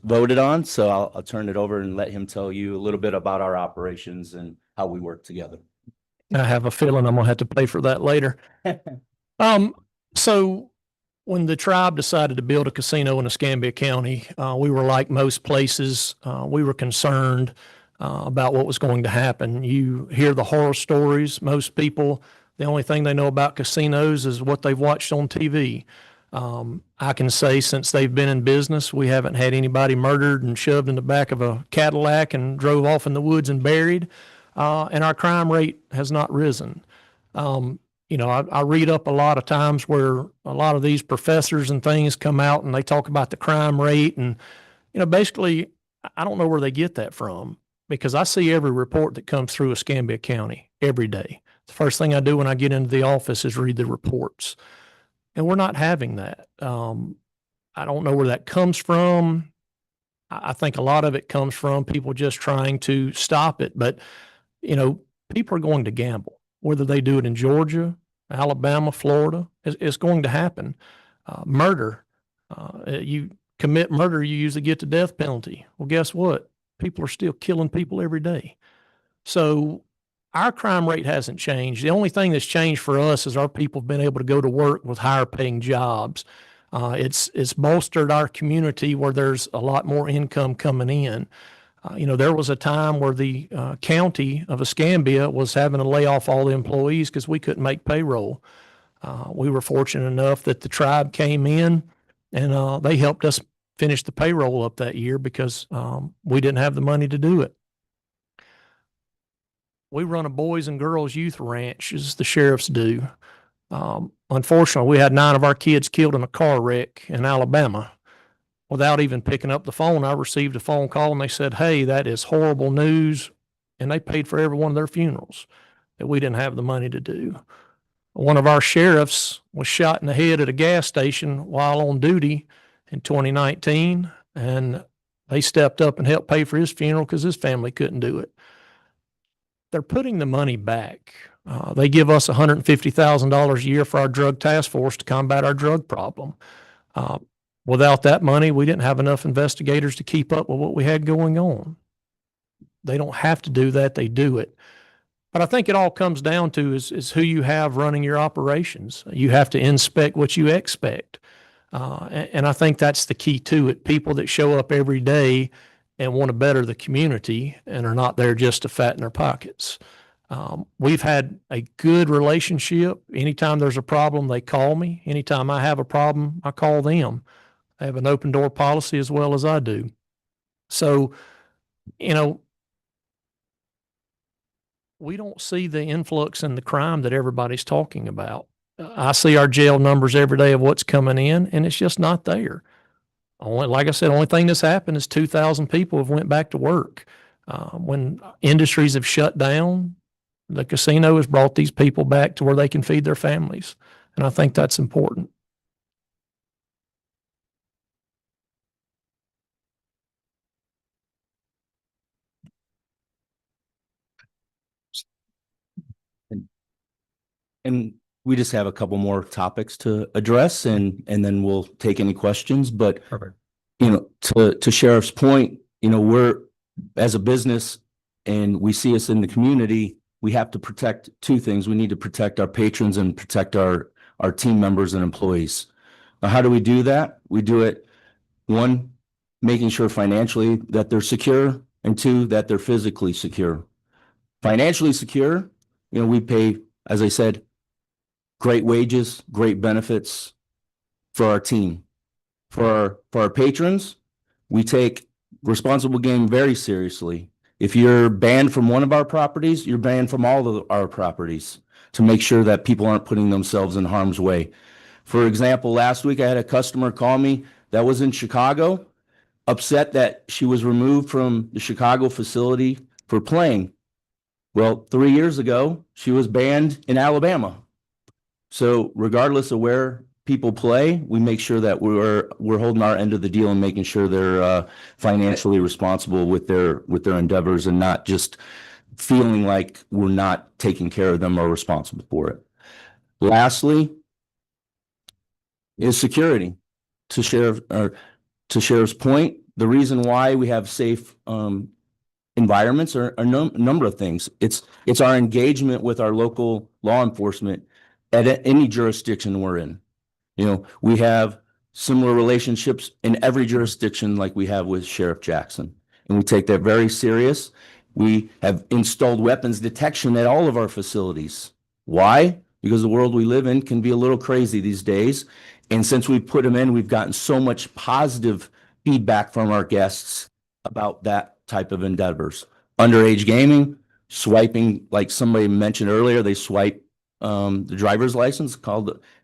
voted on. So I'll turn it over and let him tell you a little bit about our operations and how we work together. I have a feeling I'm gonna have to pay for that later. So when the tribe decided to build a casino in Escambia County, we were like most places. We were concerned about what was going to happen. You hear the horror stories. Most people, the only thing they know about casinos is what they've watched on TV. I can say since they've been in business, we haven't had anybody murdered and shoved in the back of a Cadillac and drove off in the woods and buried. And our crime rate has not risen. You know, I read up a lot of times where a lot of these professors and things come out and they talk about the crime rate. And, you know, basically, I don't know where they get that from because I see every report that comes through Escambia County every day. The first thing I do when I get into the office is read the reports. And we're not having that. I don't know where that comes from. I think a lot of it comes from people just trying to stop it. But, you know, people are going to gamble, whether they do it in Georgia, Alabama, Florida, it's going to happen. Murder, you commit murder, you usually get the death penalty. Well, guess what? People are still killing people every day. So our crime rate hasn't changed. The only thing that's changed for us is our people have been able to go to work with higher paying jobs. It's bolstered our community where there's a lot more income coming in. You know, there was a time where the county of Escambia was having to lay off all the employees because we couldn't make payroll. We were fortunate enough that the tribe came in and they helped us finish the payroll up that year because we didn't have the money to do it. We run a boys and girls youth ranch, as the sheriffs do. Unfortunately, we had 9 of our kids killed in a car wreck in Alabama. Without even picking up the phone, I received a phone call and they said, "Hey, that is horrible news." And they paid for every one of their funerals that we didn't have the money to do. One of our sheriffs was shot in the head at a gas station while on duty in 2019. And they stepped up and helped pay for his funeral because his family couldn't do it. They're putting the money back. They give us $150,000 a year for our drug task force to combat our drug problem. Without that money, we didn't have enough investigators to keep up with what we had going on. They don't have to do that. They do it. But I think it all comes down to is who you have running your operations. You have to inspect what you expect. And I think that's the key to it. People that show up every day and want to better the community and are not there just to fatten their pockets. We've had a good relationship. Anytime there's a problem, they call me. Anytime I have a problem, I call them. They have an open door policy as well as I do. So, you know, we don't see the influx in the crime that everybody's talking about. I see our jail numbers every day of what's coming in, and it's just not there. Only, like I said, only thing that's happened is 2,000 people have went back to work. When industries have shut down, the casino has brought these people back to where they can feed their families. And I think that's important. And we just have a couple more topics to address and then we'll take any questions. But, you know, to Sheriff's point, you know, we're as a business and we see us in the community, we have to protect 2 things. We need to protect our patrons and protect our team members and employees. Now, how do we do that? We do it, 1, making sure financially that they're secure, and 2, that they're physically secure. Financially secure, you know, we pay, as I said, great wages, great benefits for our team. For our patrons, we take responsible gaming very seriously. If you're banned from one of our properties, you're banned from all of our properties to make sure that people aren't putting themselves in harm's way. For example, last week I had a customer call me that was in Chicago, upset that she was removed from the Chicago facility for playing. Well, 3 years ago, she was banned in Alabama. So regardless of where people play, we make sure that we're holding our end of the deal and making sure they're financially responsible with their endeavors and not just feeling like we're not taking care of them or responsible for it. Lastly, is security. To Sheriff's point, the reason why we have safe environments are a number of things. It's our engagement with our local law enforcement at any jurisdiction we're in. You know, we have similar relationships in every jurisdiction like we have with Sheriff Jackson, and we take that very serious. We have installed weapons detection at all of our facilities. Why? Because the world we live in can be a little crazy these days. And since we put them in, we've gotten so much positive feedback from our guests about that type of endeavors. Underage gaming, swiping, like somebody mentioned earlier, they swipe the driver's license.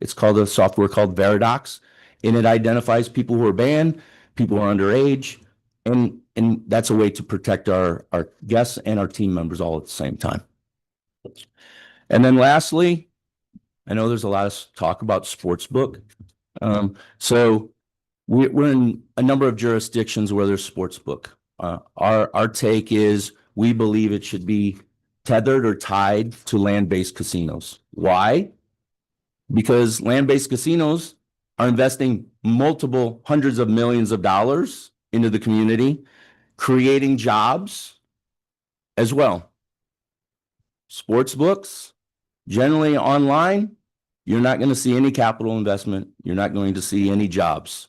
It's called a software called Veridox, and it identifies people who are banned, people who are underage, and that's a way to protect our guests and our team members all at the same time. And then lastly, I know there's a lot of talk about sportsbook. So we're in a number of jurisdictions where there's sportsbook. Our take is we believe it should be tethered or tied to land-based casinos. Why? Because land-based casinos are investing multiple hundreds of millions of dollars into the community, creating jobs as well. Sports books, generally online, you're not going to see any capital investment. You're not going to see any jobs.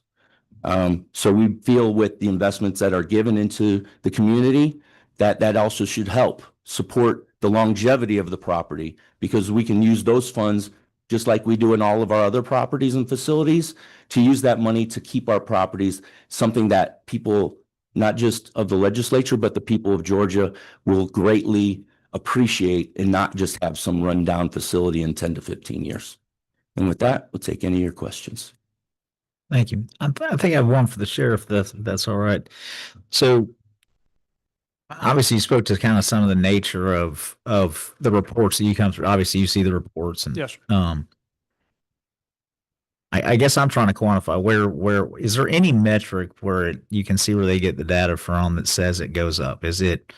So we feel with the investments that are given into the community, that also should help support the longevity of the property, because we can use those funds just like we do in all of our other properties and facilities, to use that money to keep our properties something that people, not just of the legislature, but the people of Georgia will greatly appreciate, and not just have some rundown facility in 10 to 15 years. And with that, we'll take any of your questions. Thank you. I think I have one for the sheriff. That's all right. So obviously you spoke to kind of some of the nature of the reports that you come through. Obviously you see the reports, and Yes. I guess I'm trying to quantify where is there any metric where you can see where they get the data from that says it goes up? Is it,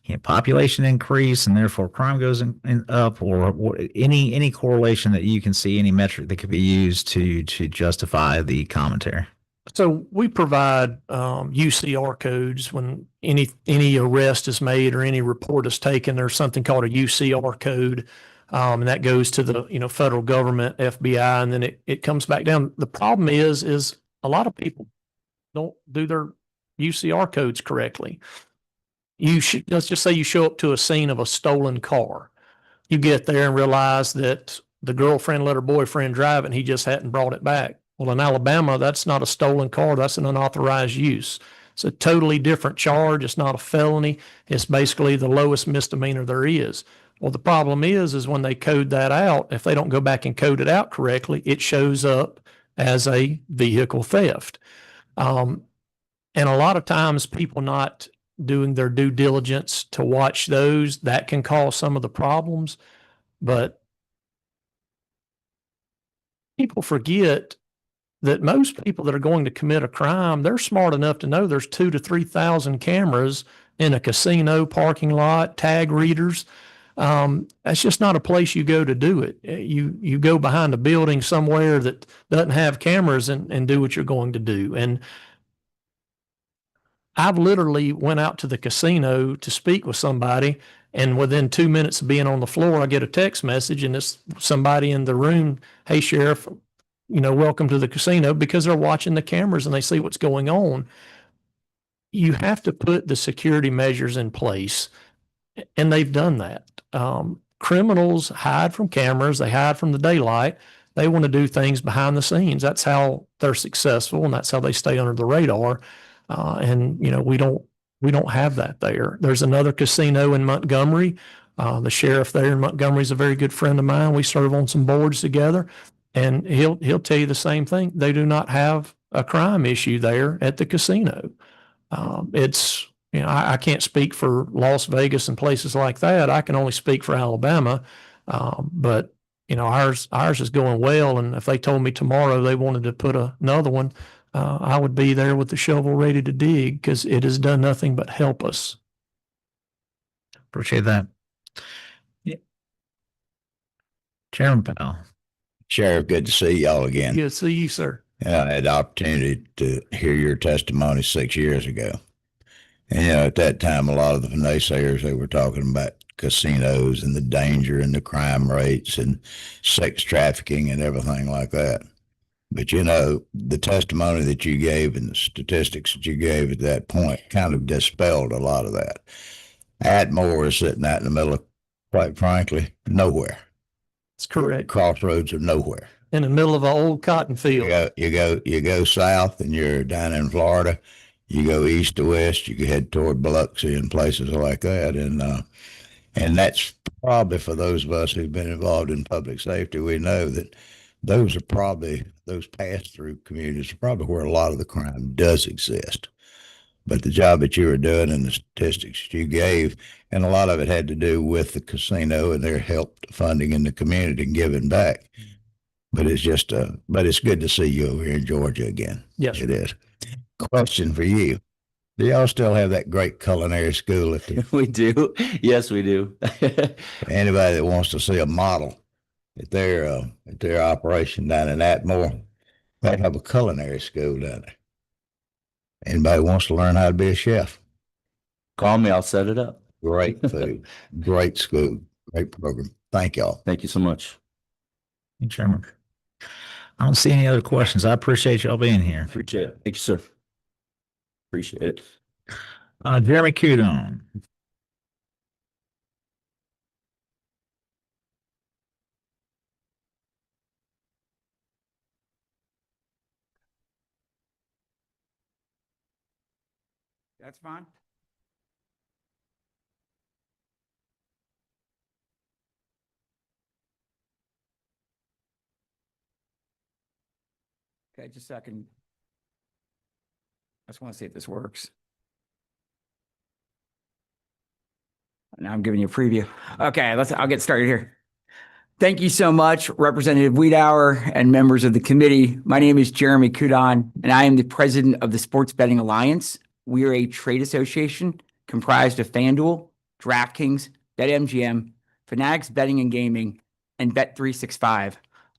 you know, population increase and therefore crime goes up, or any correlation that you can see, any metric that could be used to justify the commentary? So we provide UCR codes when any arrest is made or any report is taken. There's something called a UCR code, and that goes to the federal government, FBI, and then it comes back down. The problem is a lot of people don't do their UCR codes correctly. Let's just say you show up to a scene of a stolen car. You get there and realize that the girlfriend let her boyfriend drive it and he just hadn't brought it back. Well, in Alabama, that's not a stolen car. That's an unauthorized use. It's a totally different charge. It's not a felony. It's basically the lowest misdemeanor there is. Well, the problem is when they code that out, if they don't go back and code it out correctly, it shows up as a vehicle theft. And a lot of times people not doing their due diligence to watch those, that can cause some of the problems. But people forget that most people that are going to commit a crime, they're smart enough to know there's 2,000 to 3,000 cameras in a casino parking lot, tag readers. That's just not a place you go to do it. You go behind a building somewhere that doesn't have cameras and do what you're going to do. And I've literally went out to the casino to speak with somebody, and within 2 minutes of being on the floor, I get a text message, and it's somebody in the room. Hey, Sheriff, welcome to the casino, because they're watching the cameras and they see what's going on. You have to put the security measures in place, and they've done that. Criminals hide from cameras. They hide from the daylight. They want to do things behind the scenes. That's how they're successful, and that's how they stay under the radar. And we don't have that there. There's another casino in Montgomery. The sheriff there in Montgomery is a very good friend of mine. We serve on some boards together, and he'll tell you the same thing. They do not have a crime issue there at the casino. It's, I can't speak for Las Vegas and places like that. I can only speak for Alabama. But ours is going well. And if they told me tomorrow they wanted to put another one, I would be there with the shovel ready to dig, because it has done nothing but help us. Appreciate that. Yeah. Chairman Powell. Sheriff, good to see y'all again. Good to see you, sir. I had the opportunity to hear your testimony 6 years ago. And, at that time, a lot of the naysayers, they were talking about casinos and the danger and the crime rates and sex trafficking and everything like that. But, the testimony that you gave and the statistics that you gave at that point kind of dispelled a lot of that. Atmore is sitting out in the middle of, quite frankly, nowhere. It's correct. Crossroads of nowhere. In the middle of an old cotton field. You go south and you're down in Florida. You go east to west, you head toward Biloxi and places like that. And that's probably, for those of us who've been involved in public safety, we know that those pass-through communities are probably where a lot of the crime does exist. But the job that you were doing and the statistics you gave, and a lot of it had to do with the casino and their help funding in the community and giving back. But it's good to see you over here in Georgia again. Yes, it is. Question for you. Do y'all still have that great culinary school at the We do. Yes, we do. anybody that wants to see a model at their operation down in Atmore, they have a culinary school down there. Anybody wants to learn how to be a chef? Call me, I'll set it up. Great food, great school, great program. Thank y'all. Thank you so much. Thank you, Chairman. I don't see any other questions. I appreciate y'all being here. Appreciate it. Thank you, sir. Appreciate it. Jeremy Cudon. That's fine. Okay, just a second. I just want to see if this works. Now I'm giving you a preview. Okay, I'll get started here. Thank you so much, Representative Wiedauer and members of the committee. My name is Jeremy Cudon, and I am the president of the Sports Betting Alliance. We are a trade association comprised of FanDuel, DraftKings, BetMGM, Fanatics Betting and Gaming, and Bet365,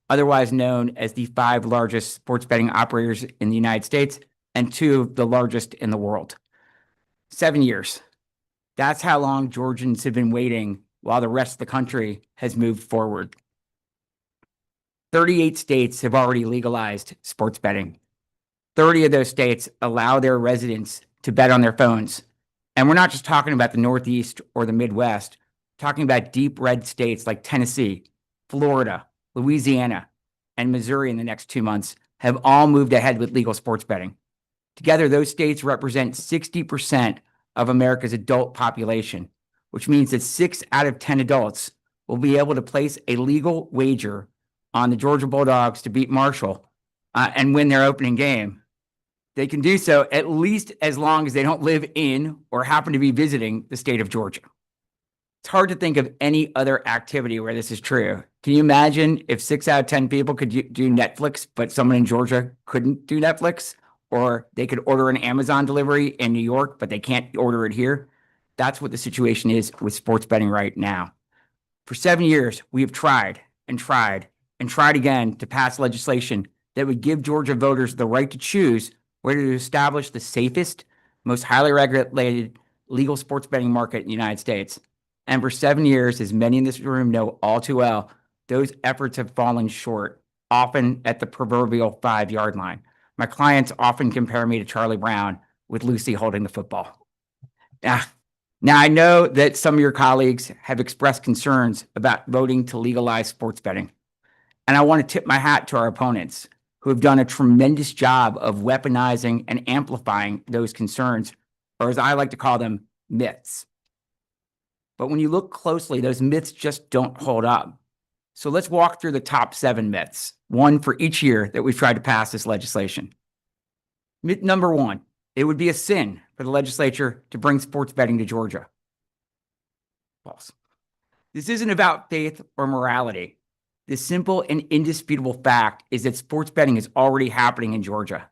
otherwise known as the 5 largest sports betting operators in the United States and 2 of the largest in the world. 7 years. That's how long Georgians have been waiting while the rest of the country has moved forward. 38 states have already legalized sports betting. 30 of those states allow their residents to bet on their phones. And we're not just talking about the Northeast or the Midwest, talking about deep red states like Tennessee, Florida, Louisiana, and Missouri in the next 2 months have all moved ahead with legal sports betting. Together, those states represent 60% of America's adult population, which means that 6 out of 10 adults will be able to place a legal wager on the Georgia Bulldogs to beat Marshall and win their opening game. They can do so at least as long as they don't live in or happen to be visiting the state of Georgia. It's hard to think of any other activity where this is true. Can you imagine if 6 out of 10 people could do Netflix, but someone in Georgia couldn't do Netflix? Or they could order an Amazon delivery in New York, but they can't order it here? That's what the situation is with sports betting right now. For 7 years, we have tried and tried and tried again to pass legislation that would give Georgia voters the right to choose whether to establish the safest, most highly regulated legal sports betting market in the United States. And for 7 years, as many in this room know all too well, those efforts have fallen short, often at the proverbial 5-yard line. My clients often compare me to Charlie Brown with Lucy holding the football. Now, I know that some of your colleagues have expressed concerns about voting to legalize sports betting. And I want to tip my hat to our opponents who have done a tremendous job of weaponizing and amplifying those concerns, or as I like to call them, myths. But when you look closely, those myths just don't hold up. So let's walk through the top 7 myths, one for each year that we've tried to pass this legislation. Myth number 1, it would be a sin for the legislature to bring sports betting to Georgia. False. This isn't about faith or morality. The simple and indisputable fact is that sports betting is already happening in Georgia.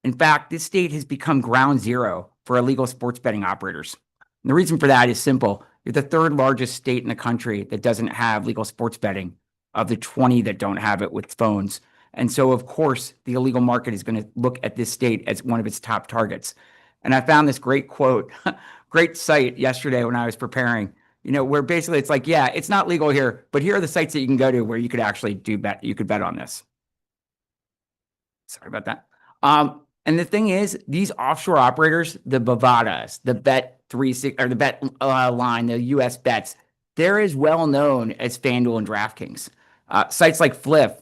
In fact, this state has become ground zero for illegal sports betting operators. And the reason for that is simple. You're the 3rd largest state in the country that doesn't have legal sports betting. of the 20 that don't have it with phones. And so, of course, the illegal market is going to look at this state as one of its top targets. And I found this great quote, great site yesterday when I was preparing, where basically it's like, yeah, it's not legal here, but here are the sites that you can go to where you could actually you could bet on this. Sorry about that. And the thing is, these offshore operators, the Bovadas, the Bet360 or the Bet Line, the US Bets, they're as well known as FanDuel and DraftKings. Sites like Flip,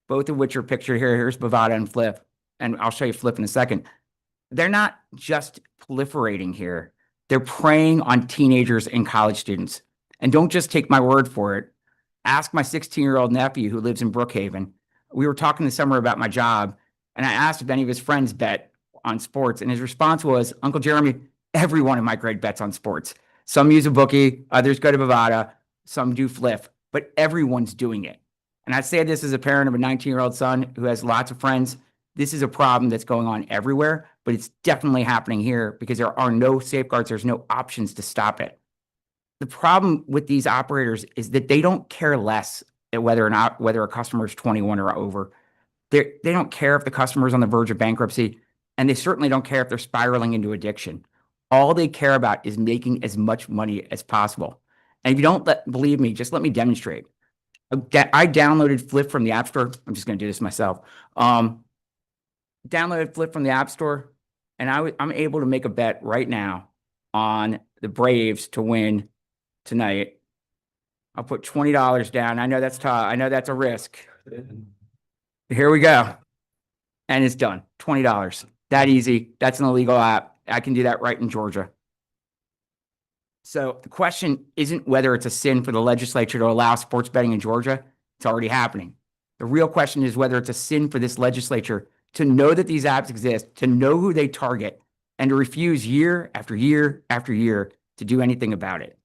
both of which are pictured here. Here's Bovada and Flip, and I'll show you Flip in a second. They're not just proliferating here. They're preying on teenagers and college students. And don't just take my word for it. Ask my 16-year-old nephew who lives in Brookhaven. We were talking this summer about my job, and I asked if any of his friends bet on sports, and his response was, Uncle Jeremy, every one of my grade bets on sports. Some use a bookie, others go to Bovada, some do Flip, but everyone's doing it. And I say this as a parent of a 19-year-old son who has lots of friends. This is a problem that's going on everywhere, but it's definitely happening here because there are no safeguards. There's no options to stop it. The problem with these operators is that they don't care less whether a customer is 21 or over. They don't care if the customer is on the verge of bankruptcy, and they certainly don't care if they're spiraling into addiction. All they care about is making as much money as possible. And if you don't believe me, just let me demonstrate. I downloaded Flip from the App Store. I'm just going to do this myself. Downloaded Flip from the App Store, and I'm able to make a bet right now on the Braves to win tonight. I'll put $20 down. I know that's tough. I know that's a risk. Here we go. And it's done. $20. That easy. That's an illegal app. I can do that right in Georgia. So the question isn't whether it's a sin for the legislature to allow sports betting in Georgia. It's already happening. The real question is whether it's a sin for this legislature to know that these apps exist, to know who they target, and to refuse year after year after year to do anything about it.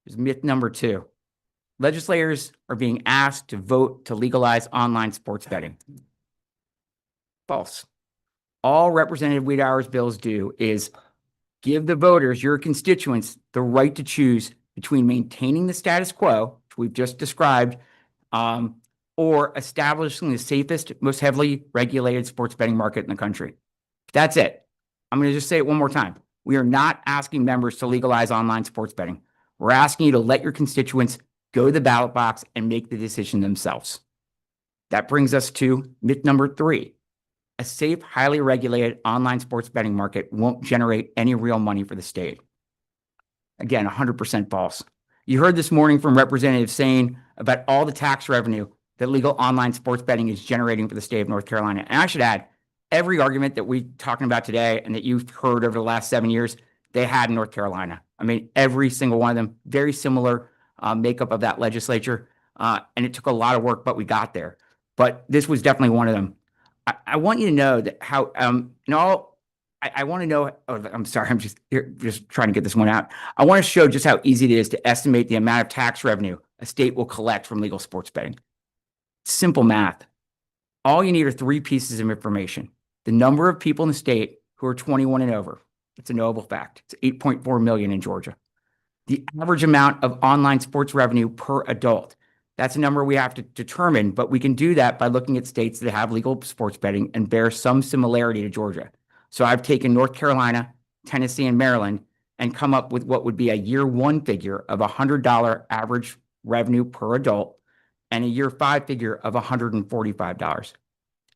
Here's myth number 2. Legislators are being asked to vote to legalize online sports betting. False. All Representative Wiedehour's bills do is give the voters, your constituents, the right to choose between maintaining the status quo, which we've just described, or establishing the safest, most heavily regulated sports betting market in the country. That's it. I'm going to just say it one more time. We are not asking members to legalize online sports betting. We're asking you to let your constituents go to the ballot box and make the decision themselves. That brings us to myth number 3. A safe, highly regulated online sports betting market won't generate any real money for the state. Again, 100% false. You heard this morning from Representative Sain about all the tax revenue that legal online sports betting is generating for the state of North Carolina. And I should add, every argument that we're talking about today and that you've heard over the last 7 years, they had in North Carolina. I mean, every single one of them, very similar makeup of that legislature. And it took a lot of work, but we got there. But this was definitely one of them. I want you to know that how, I want to know, I'm sorry, I'm just trying to get this one out. I want to show just how easy it is to estimate the amount of tax revenue a state will collect from legal sports betting. Simple math. All you need are 3 pieces of information. The number of people in the state who are 21 and over. It's a knowable fact. It's 8.4 million in Georgia. The average amount of online sports revenue per adult. That's a number we have to determine, but we can do that by looking at states that have legal sports betting and bear some similarity to Georgia. So I've taken North Carolina, Tennessee, and Maryland and come up with what would be a year 1 figure of $100 average revenue per adult and a year 5 figure of $145.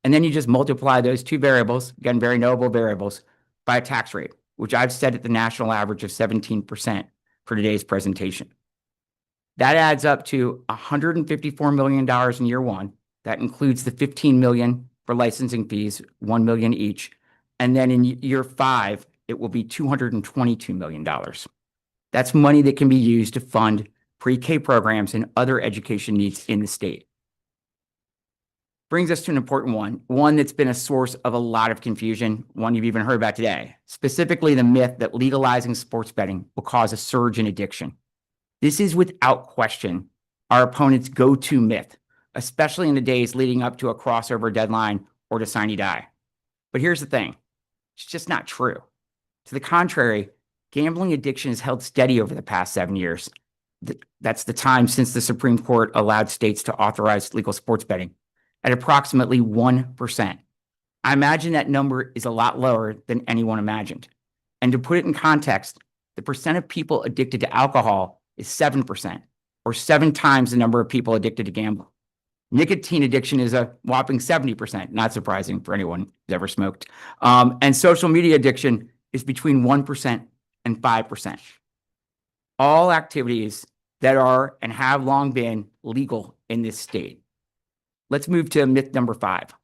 And then you just multiply those 2 variables, again, very knowable variables, by a tax rate, which I've set at the national average of 17% for today's presentation. That adds up to $154 million in year 1. That includes the $15 million for licensing fees, $1 million each. And then in year 5, it will be $222 million. That's money that can be used to fund pre-K programs and other education needs in the state. Brings us to an important one that's been a source of a lot of confusion, one you've even heard about today, specifically the myth that legalizing sports betting will cause a surge in addiction. This is without question our opponent's go-to myth, especially in the days leading up to a crossover deadline or to sine die. But here's the thing, it's just not true. To the contrary, gambling addiction has held steady over the past 7 years. That's the time since the Supreme Court allowed states to authorize legal sports betting at approximately 1%. I imagine that number is a lot lower than anyone imagined. And to put it in context, the percent of people addicted to alcohol is 7%, or 7 times the number of people addicted to gambling. Nicotine addiction is a whopping 70%, not surprising for anyone who's ever smoked. And social media addiction is between 1% and 5%. All activities that are and have long been legal in this state. Let's move to myth number 5.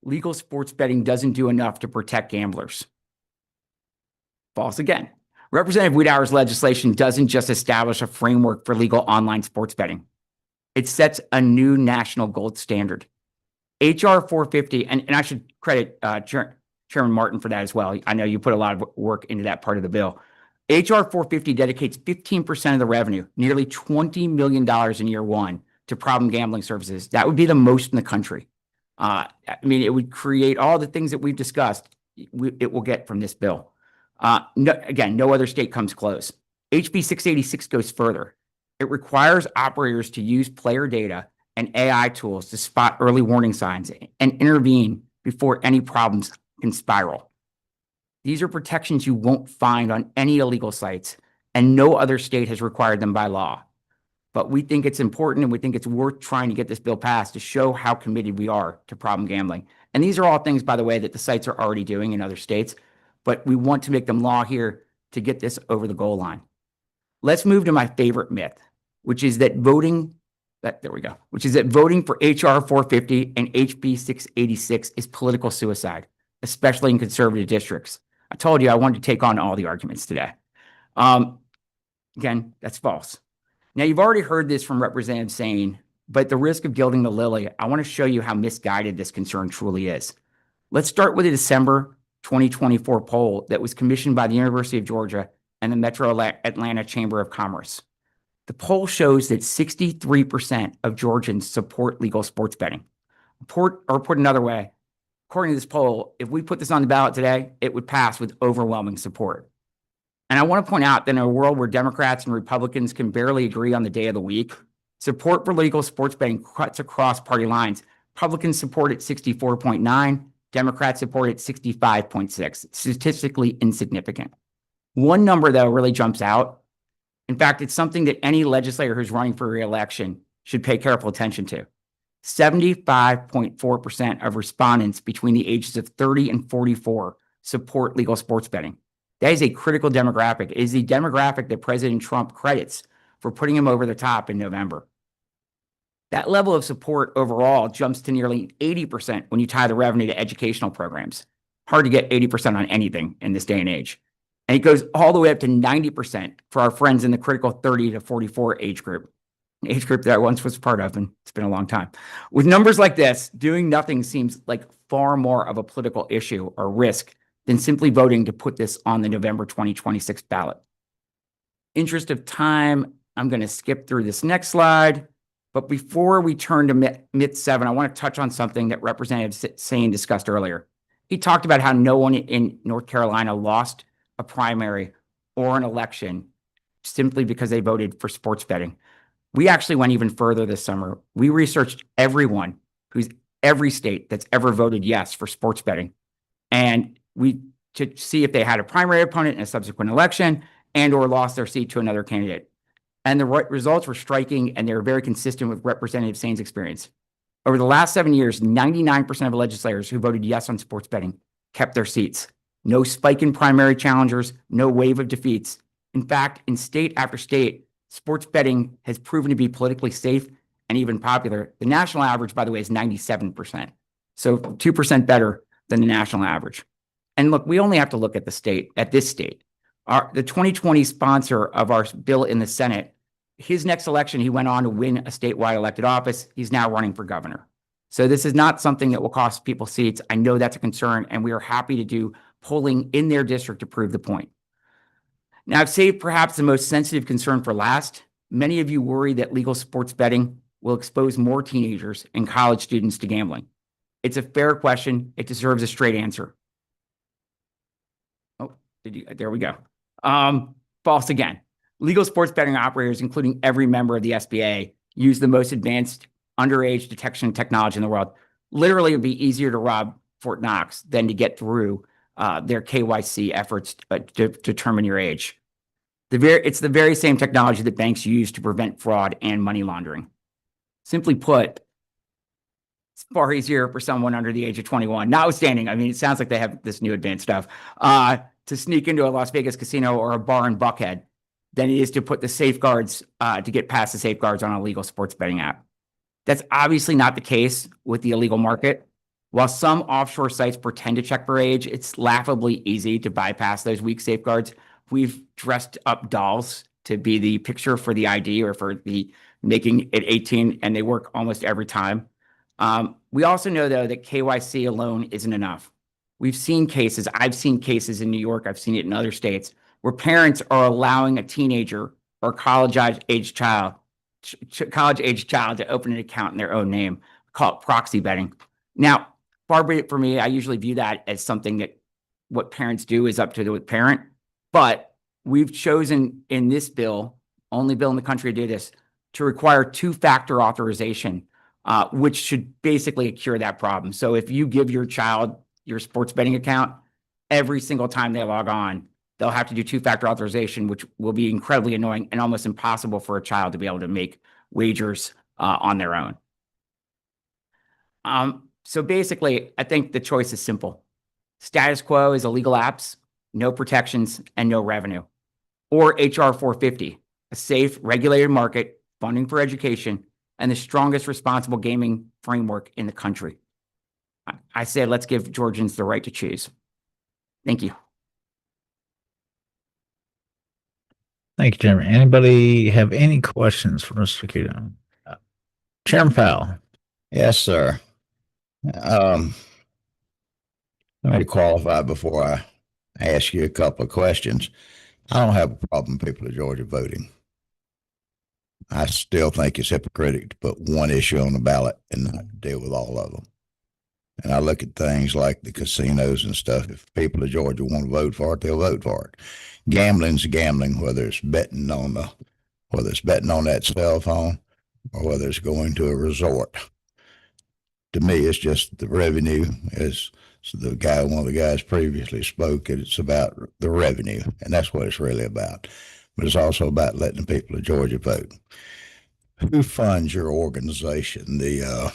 Legal sports betting doesn't do enough to protect gamblers. False again. Representative Wiedauer's legislation doesn't just establish a framework for legal online sports betting. It sets a new national gold standard. HR 450, and I should credit Chairman Martin for that as well. I know you put a lot of work into that part of the bill. HR 450 dedicates 15% of the revenue, nearly $20 million in year one, to problem gambling services. That would be the most in the country. I mean, it would create all the things that we've discussed. It will get from this bill. No other state comes close. HB 686 goes further. It requires operators to use player data and AI tools to spot early warning signs and intervene before any problems can spiral. These are protections you won't find on any illegal sites, and no other state has required them by law. But we think it's important, and we think it's worth trying to get this bill passed to show how committed we are to problem gambling. And these are all things, by the way, that the sites are already doing in other states, but we want to make them law here to get this over the goal line. Let's move to my favorite myth, which is that voting for HR 450 and HB 686 is political suicide, especially in conservative districts. I told you I wanted to take on all the arguments today. Again, that's false. Now, you've already heard this from Representative Sane, but at the risk of gilding the lily, I want to show you how misguided this concern truly is. Let's start with a December 2024 poll that was commissioned by the University of Georgia and the Metro Atlanta Chamber of Commerce. The poll shows that 63% of Georgians support legal sports betting. Put another way, according to this poll, if we put this on the ballot today, it would pass with overwhelming support. And I want to point out that in a world where Democrats and Republicans can barely agree on the day of the week, support for legal sports betting cuts across party lines. Republicans support at 64.9, Democrats support at 65.6, statistically insignificant. One number, though, really jumps out. In fact, it's something that any legislator who's running for re-election should pay careful attention to. 75.4% of respondents between the ages of 30 and 44 support legal sports betting. That is a critical demographic. It is the demographic that President Trump credits for putting him over the top in November. That level of support overall jumps to nearly 80% when you tie the revenue to educational programs. Hard to get 80% on anything in this day and age. And it goes all the way up to 90% for our friends in the critical 30 to 44 age group. An age group that I once was part of, and it's been a long time. With numbers like this, doing nothing seems like far more of a political issue or risk than simply voting to put this on the November 2026 ballot. Interest of time, I'm going to skip through this next slide. But before we turn to myth 7, I want to touch on something that Representative Sane discussed earlier. He talked about how no one in North Carolina lost a primary or an election simply because they voted for sports betting. We actually went even further this summer. We researched every state that's ever voted yes for sports betting. And to see if they had a primary opponent in a subsequent election and or lost their seat to another candidate. And the results were striking, and they were very consistent with Representative Sane's experience. Over the last 7 years, 99% of legislators who voted yes on sports betting kept their seats. No spike in primary challengers, no wave of defeats. In fact, in state after state, sports betting has proven to be politically safe and even popular. The national average, by the way, is 97%. So 2% better than the national average. And look, we only have to look at this state. The 2020 sponsor of our bill in the Senate, his next election, he went on to win a statewide elected office. He's now running for governor. So this is not something that will cost people seats. I know that's a concern, and we are happy to do polling in their district to prove the point. Now, I've saved perhaps the most sensitive concern for last. Many of you worry that legal sports betting will expose more teenagers and college students to gambling. It's a fair question. It deserves a straight answer. Oh, there we go. False again. Legal sports betting operators, including every member of the SBA, use the most advanced underage detection technology in the world. Literally, it would be easier to rob Fort Knox than to get through their KYC efforts to determine your age. It's the very same technology that banks use to prevent fraud and money laundering. Simply put, it's far easier for someone under the age of 21, notwithstanding, I mean, it sounds like they have this new advanced stuff, to sneak into a Las Vegas casino or a bar in Buckhead than it is to put the safeguards, to get past the safeguards on a legal sports betting app. That's obviously not the case with the illegal market. While some offshore sites pretend to check for age, it's laughably easy to bypass those weak safeguards. We've dressed up dolls to be the picture for the ID or for the making it 18, and they work almost every time. We also know, though, that KYC alone isn't enough. I've seen cases in New York, I've seen it in other states, where parents are allowing a teenager or college-age child to open an account in their own name, called proxy betting. Now, far be it for me, I usually view that as something that what parents do is up to the parent. But we've chosen in this bill, only bill in the country to do this, to require two-factor authorization, which should basically cure that problem. So if you give your child your sports betting account, every single time they log on, they'll have to do two-factor authorization, which will be incredibly annoying and almost impossible for a child to be able to make wagers on their own. So basically, I think the choice is simple. Status quo is illegal apps, no protections, and no revenue. Or HR 450, a safe, regulated market, funding for education, and the strongest responsible gaming framework in the country. I say let's give Georgians the right to choose. Thank you. Thank you, Chairman. Anybody have any questions for Mr. Caputo? Chairman Powell. Yes, sir. Let me qualify before I ask you a couple of questions. I don't have a problem with people of Georgia voting. I still think it's hypocritical to put one issue on the ballot and not deal with all of them. And I look at things like the casinos and stuff. If people of Georgia want to vote for it, they'll vote for it. Gambling's gambling, whether it's betting on that cell phone or whether it's going to a resort. To me, it's just the revenue. As one of the guys previously spoke, it's about the revenue, and that's what it's really about. But it's also about letting the people of Georgia vote. Who funds your organization, the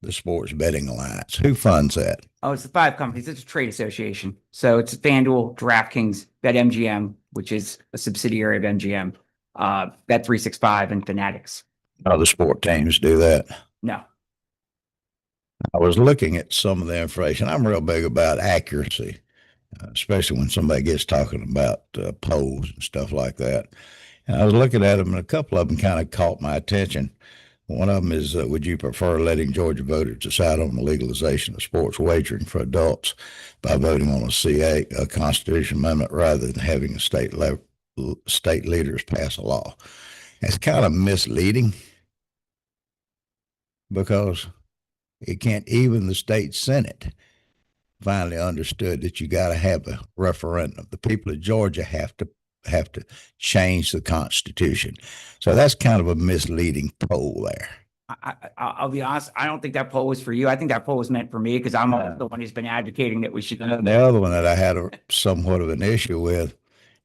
Sports Betting Alliance? Who funds that? Oh, it's the 5 companies. It's a trade association. So it's FanDuel, DraftKings, BetMGM, which is a subsidiary of MGM, Bet365, and Fanatics. Other sport teams do that? No. I was looking at some of the information. I'm real big about accuracy, especially when somebody gets talking about polls and stuff like that. And I was looking at them, and a couple of them kind of caught my attention. One of them is, would you prefer letting Georgia voters decide on the legalization of sports wagering for adults by voting on a Constitution Amendment rather than having state leaders pass a law? It's kind of misleading because it can't even the state Senate finally understood that you got to have a referendum. The people of Georgia have to change the Constitution. So that's kind of a misleading poll there. I'll be honest, I don't think that poll was for you. I think that poll was meant for me because I'm the one who's been advocating that we should. The other one that I had somewhat of an issue with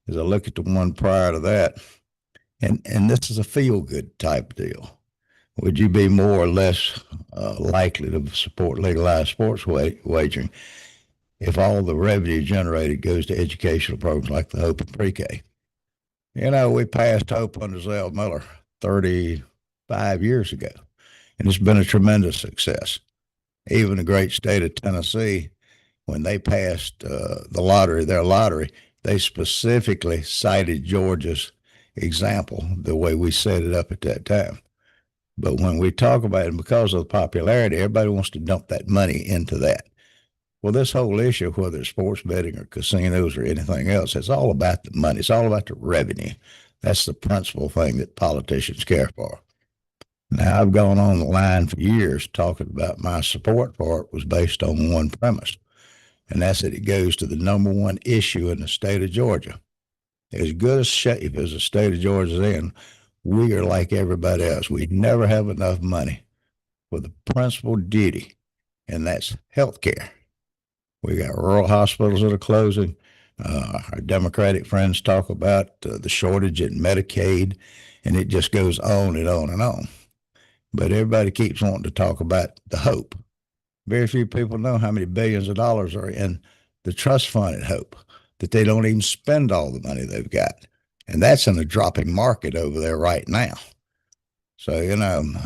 is I look at the one prior to that, and this is a feel-good type deal. Would you be more or less likely to support legalized sports wagering if all the revenue generated goes to educational programs like the Hope and Pre-K? You know, we passed Hope under Zell Miller 35 years ago, and it's been a tremendous success. Even the great state of Tennessee, when they passed their lottery, they specifically cited Georgia's example, the way we set it up at that time. But when we talk about it, because of the popularity, everybody wants to dump that money into that. Well, this whole issue, whether it's sports betting or casinos or anything else, it's all about the money. It's all about the revenue. That's the principal thing that politicians care for. Now, I've gone on the line for years talking about my support for it was based on one premise. and that's that it goes to the number one issue in the state of Georgia. As good a shape as the state of Georgia is in, we are like everybody else. We never have enough money for the principal duty, and that's health care. We got rural hospitals that are closing. Our Democratic friends talk about the shortage in Medicaid, and it just goes on and on and on. But everybody keeps wanting to talk about the hope. Very few people know how many billions of dollars are in the trust fund at Hope, that they don't even spend all the money they've got. And that's in a dropping market over there right now. So,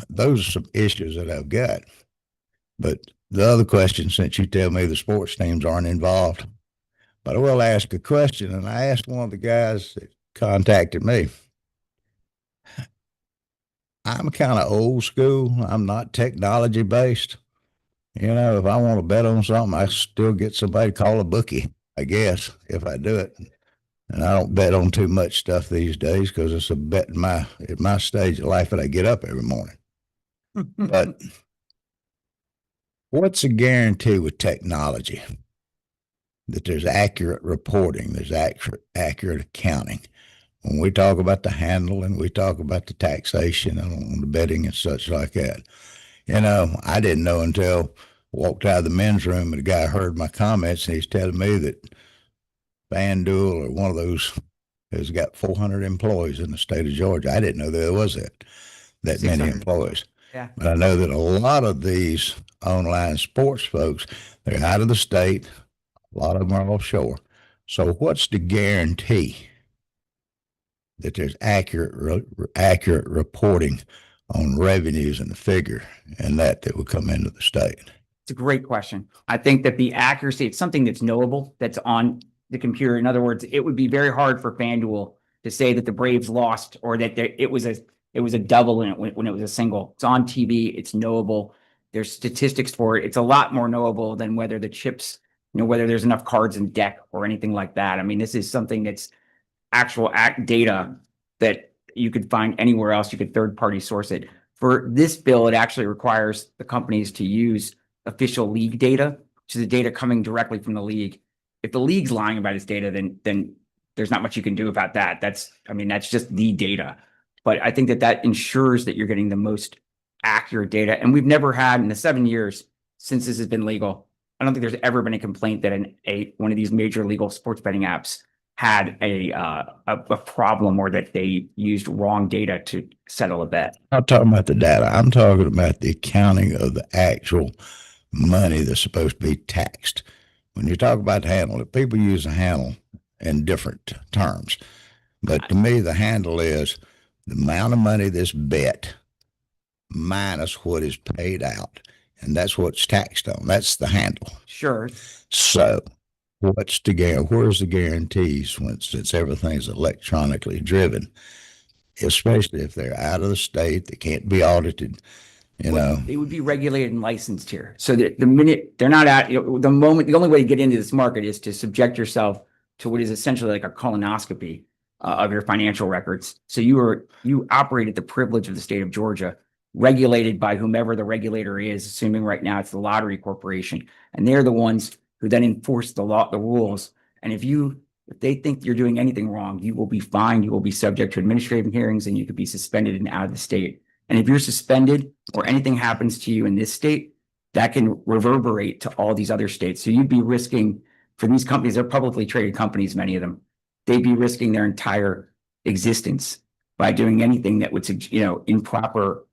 those are some issues that I've got. But the other question, since you tell me the sports teams aren't involved, but I will ask a question, and I asked one of the guys that contacted me. I'm kind of old school. I'm not technology based. If I want to bet on something, I still get somebody to call a bookie, I guess, if I do it. And I don't bet on too much stuff these days because it's a bet at my stage of life that I get up every morning. But what's a guarantee with technology? That there's accurate reporting, there's accurate accounting. When we talk about the handle and we talk about the taxation and the betting and such like that, I didn't know until I walked out of the men's room and the guy heard my comments and he's telling me that FanDuel or one of those has got 400 employees in the state of Georgia. I didn't know there was that many employees. Yeah. But I know that a lot of these online sports folks, they're out of the state. A lot of them are offshore. So what's the guarantee that there's accurate reporting on revenues and the figure and that would come into the state? It's a great question. I think that the accuracy, it's something that's knowable, that's on the computer. In other words, it would be very hard for FanDuel to say that the Braves lost or that it was a double in it when it was a single. It's on TV. It's knowable. There's statistics for it. It's a lot more knowable than whether the chips, whether there's enough cards in deck or anything like that. I mean, this is something that's actual data that you could find anywhere else. You could third-party source it. For this bill, it actually requires the companies to use official league data, which is the data coming directly from the league. If the league's lying about its data, then there's not much you can do about that. That's just the data. But I think that ensures that you're getting the most accurate data. And we've never had in the 7 years since this has been legal, I don't think there's ever been a complaint that one of these major legal sports betting apps had a problem or that they used wrong data to settle a bet. I'm not talking about the data. I'm talking about the accounting of the actual money that's supposed to be taxed. When you talk about the handle, people use the handle in different terms. But to me, the handle is the amount of money that's bet minus what is paid out. And that's what's taxed on. That's the handle. Sure. So where's the guarantees since everything's electronically driven, especially if they're out of the state, they can't be audited, They would be regulated and licensed here. So that the minute they're not out, the only way to get into this market is to subject yourself to what is essentially like a colonoscopy of your financial records. So you operate at the privilege of the state of Georgia, regulated by whomever the regulator is, assuming right now it's the Lottery Corporation. And they're the ones who then enforce the rules. And if they think you're doing anything wrong, you will be fined, you will be subject to administrative hearings, and you could be suspended and out of the state. And if you're suspended or anything happens to you in this state, that can reverberate to all these other states. So you'd be risking, for these companies, they're publicly traded companies, many of them, they'd be risking their entire existence by doing anything that would, improper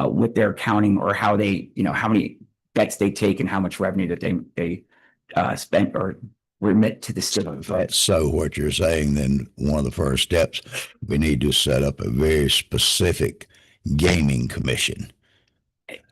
with their accounting or how they, how many bets they take and how much revenue that they spent or remit to the state. That's so what you're saying, then one of the first steps, we need to set up a very specific gaming commission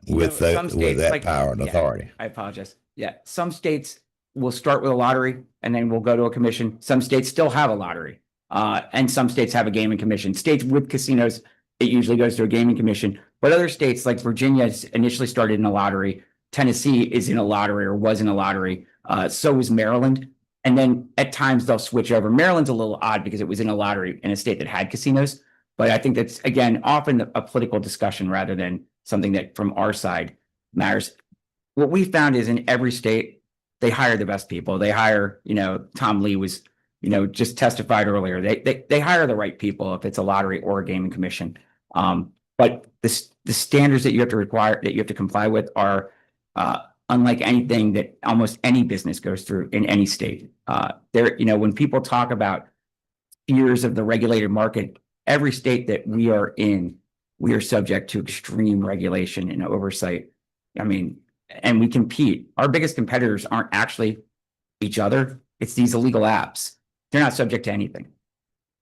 with that power and authority. I apologize. Yeah. Some states will start with a lottery and then we'll go to a commission. Some states still have a lottery. And some states have a gaming commission. States with casinos, it usually goes to a gaming commission. But other states like Virginia initially started in a lottery. Tennessee is in a lottery or was in a lottery. So is Maryland. And then at times they'll switch over. Maryland's a little odd because it was in a lottery in a state that had casinos. But I think that's, again, often a political discussion rather than something that from our side matters. What we found is in every state, they hire the best people. They hire, Tom Lee was, just testified earlier. They hire the right people if it's a lottery or a gaming commission. But the standards that you have to comply with are unlike anything that almost any business goes through in any state. When people talk about fears of the regulated market, every state that we are in, we are subject to extreme regulation and oversight. I mean, and we compete. Our biggest competitors aren't actually each other. It's these illegal apps. They're not subject to anything.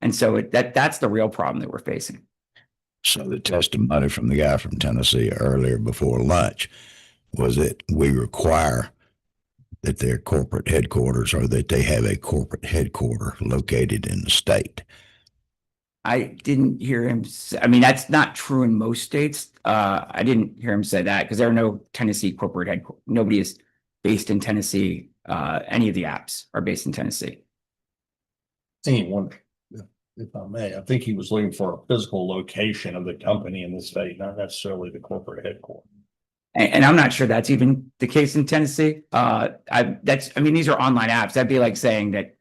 And so that's the real problem that we're facing. So the testimony from the guy from Tennessee earlier before lunch was that we require that their corporate headquarters or that they have a corporate headquarter located in the state. I didn't hear him say, I mean, that's not true in most states. I didn't hear him say that because there are no Tennessee corporate headquarters. Nobody is based in Tennessee. Any of the apps are based in Tennessee. If I may, I think he was looking for a physical location of the company in the state, not necessarily the corporate headquarters. And I'm not sure that's even the case in Tennessee. These are online apps. That'd be like saying that,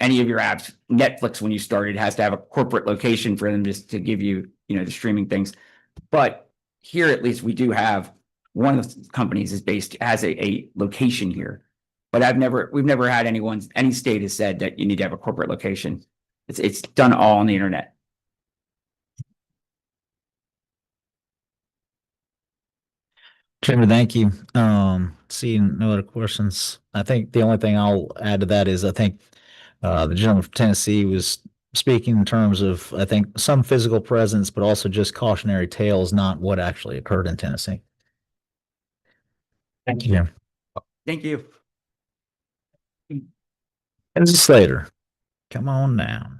any of your apps, Netflix, when you started, has to have a corporate location for them just to give you, the streaming things. But here, at least, we do have one of the companies has a location here. But we've never had any state has said that you need to have a corporate location. It's done all on the internet. Chairman, thank you. Seeing no other questions, I think the only thing I'll add to that is I think the gentleman from Tennessee was speaking in terms of, I think, some physical presence, but also just cautionary tales, not what actually occurred in Tennessee. Thank you, Jim. Thank you. Mrs. Slater, come on down.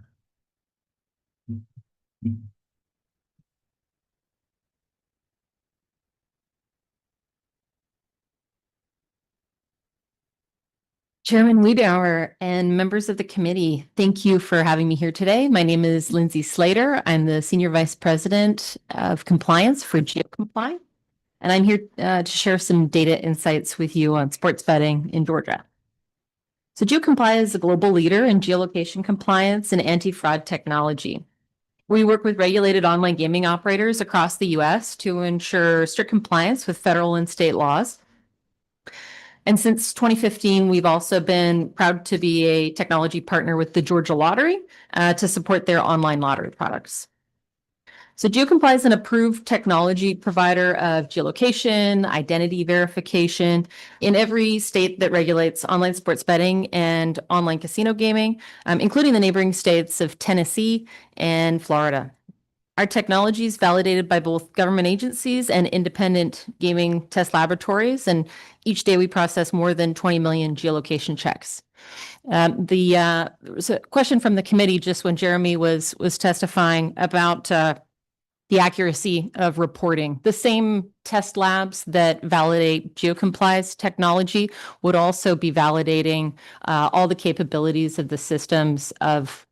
Chairman Wiedauer and members of the committee, thank you for having me here today. My name is Lindsay Slater. I'm the Senior Vice President of Compliance for GeoComply, and I'm here to share some data insights with you on sports betting in Georgia. So GeoComply is a global leader in geolocation compliance and anti-fraud technology. We work with regulated online gaming operators across the U.S. to ensure strict compliance with federal and state laws. And since 2015, we've also been proud to be a technology partner with the Georgia Lottery to support their online lottery products. So GeoComply is an approved technology provider of geolocation, identity verification in every state that regulates online sports betting and online casino gaming, including the neighboring states of Tennessee and Florida. Our technology is validated by both government agencies and independent gaming test laboratories, and each day we process more than 20 million geolocation checks. There was a question from the committee just when Jeremy was testifying about the accuracy of reporting. The same test labs that validate GeoComply's technology would also be validating all the capabilities of the systems of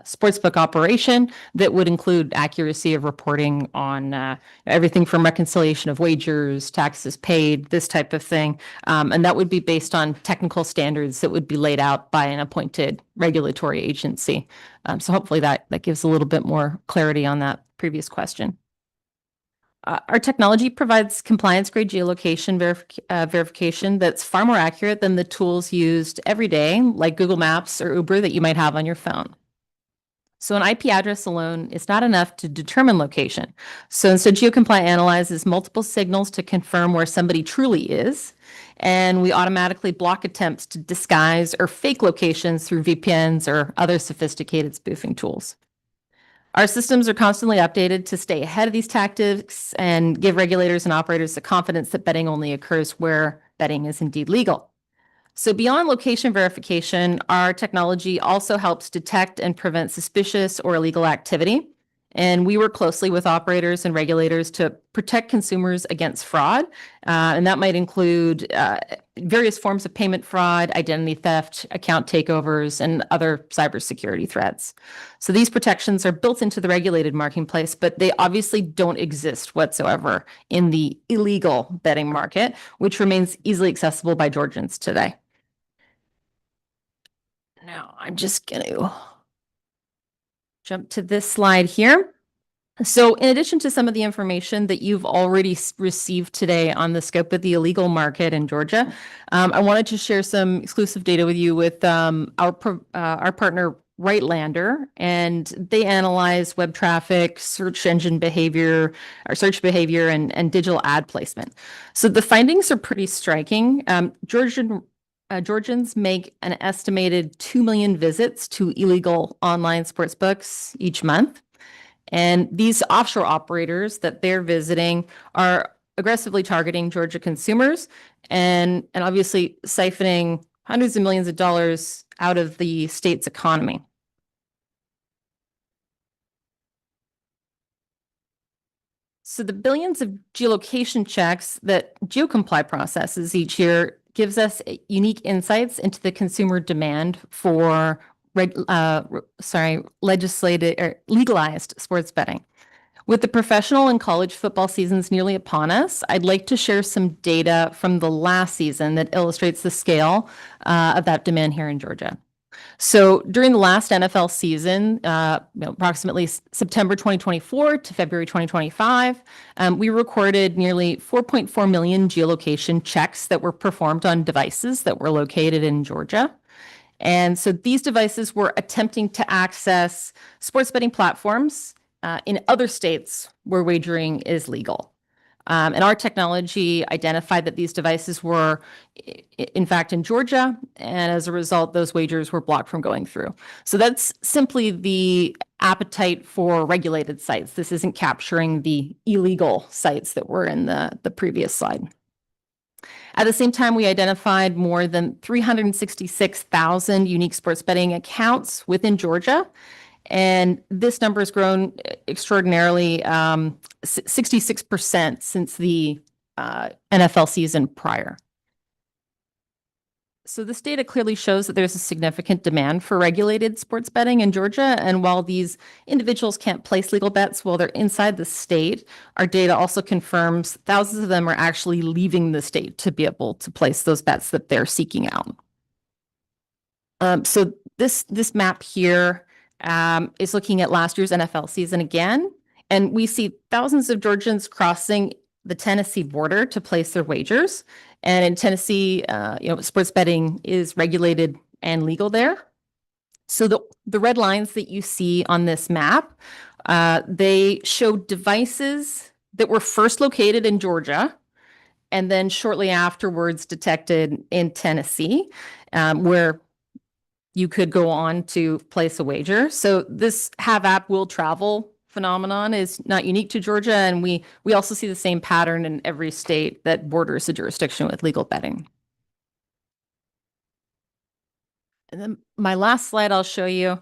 sportsbook operation that would include accuracy of reporting on everything from reconciliation of wagers, taxes paid, this type of thing. And that would be based on technical standards that would be laid out by an appointed regulatory agency. So hopefully that gives a little bit more clarity on that previous question. Our technology provides compliance-grade geolocation verification that's far more accurate than the tools used every day, like Google Maps or Uber that you might have on your phone. So an IP address alone is not enough to determine location. So instead, GeoComply analyzes multiple signals to confirm where somebody truly is, and we automatically block attempts to disguise or fake locations through VPNs or other sophisticated spoofing tools. Our systems are constantly updated to stay ahead of these tactics and give regulators and operators the confidence that betting only occurs where betting is indeed legal. So beyond location verification, our technology also helps detect and prevent suspicious or illegal activity. And we work closely with operators and regulators to protect consumers against fraud. And that might include various forms of payment fraud, identity theft, account takeovers, and other cybersecurity threats. So these protections are built into the regulated marketplace, but they obviously don't exist whatsoever in the illegal betting market, which remains easily accessible by Georgians today. Now I'm just going to jump to this slide here. So in addition to some of the information that you've already received today on the scope of the illegal market in Georgia, I wanted to share some exclusive data with you with our partner Rightlander, and they analyze web traffic, search engine behavior, or search behavior, and digital ad placement. So the findings are pretty striking. Georgians make an estimated 2 million visits to illegal online sports books each month. And these offshore operators that they're visiting are aggressively targeting Georgia consumers and obviously siphoning hundreds of millions of dollars out of the state's economy. So the billions of geolocation checks that GeoComply processes each year gives us unique insights into the consumer demand for legislated or legalized sports betting. With the professional and college football seasons nearly upon us, I'd like to share some data from the last season that illustrates the scale of that demand here in Georgia. So during the last NFL season, approximately September 2024 to February 2025, we recorded nearly 4.4 million geolocation checks that were performed on devices that were located in Georgia. And so these devices were attempting to access sports betting platforms in other states where wagering is legal. And our technology identified that these devices were, in fact, in Georgia. And as a result, those wagers were blocked from going through. So that's simply the appetite for regulated sites. This isn't capturing the illegal sites that were in the previous slide. At the same time, we identified more than 366,000 unique sports betting accounts within Georgia. And this number has grown extraordinarily, 66% since the NFL season prior. So this data clearly shows that there's a significant demand for regulated sports betting in Georgia. And while these individuals can't place legal bets while they're inside the state, our data also confirms thousands of them are actually leaving the state to be able to place those bets that they're seeking out. So this map here is looking at last year's NFL season again. And we see thousands of Georgians crossing the Tennessee border to place their wagers. And in Tennessee, sports betting is regulated and legal there. So the red lines that you see on this map, they show devices that were first located in Georgia and then shortly afterwards detected in Tennessee, where you could go on to place a wager. So this have app will travel phenomenon is not unique to Georgia, and we also see the same pattern in every state that borders a jurisdiction with legal betting. And then my last slide I'll show you,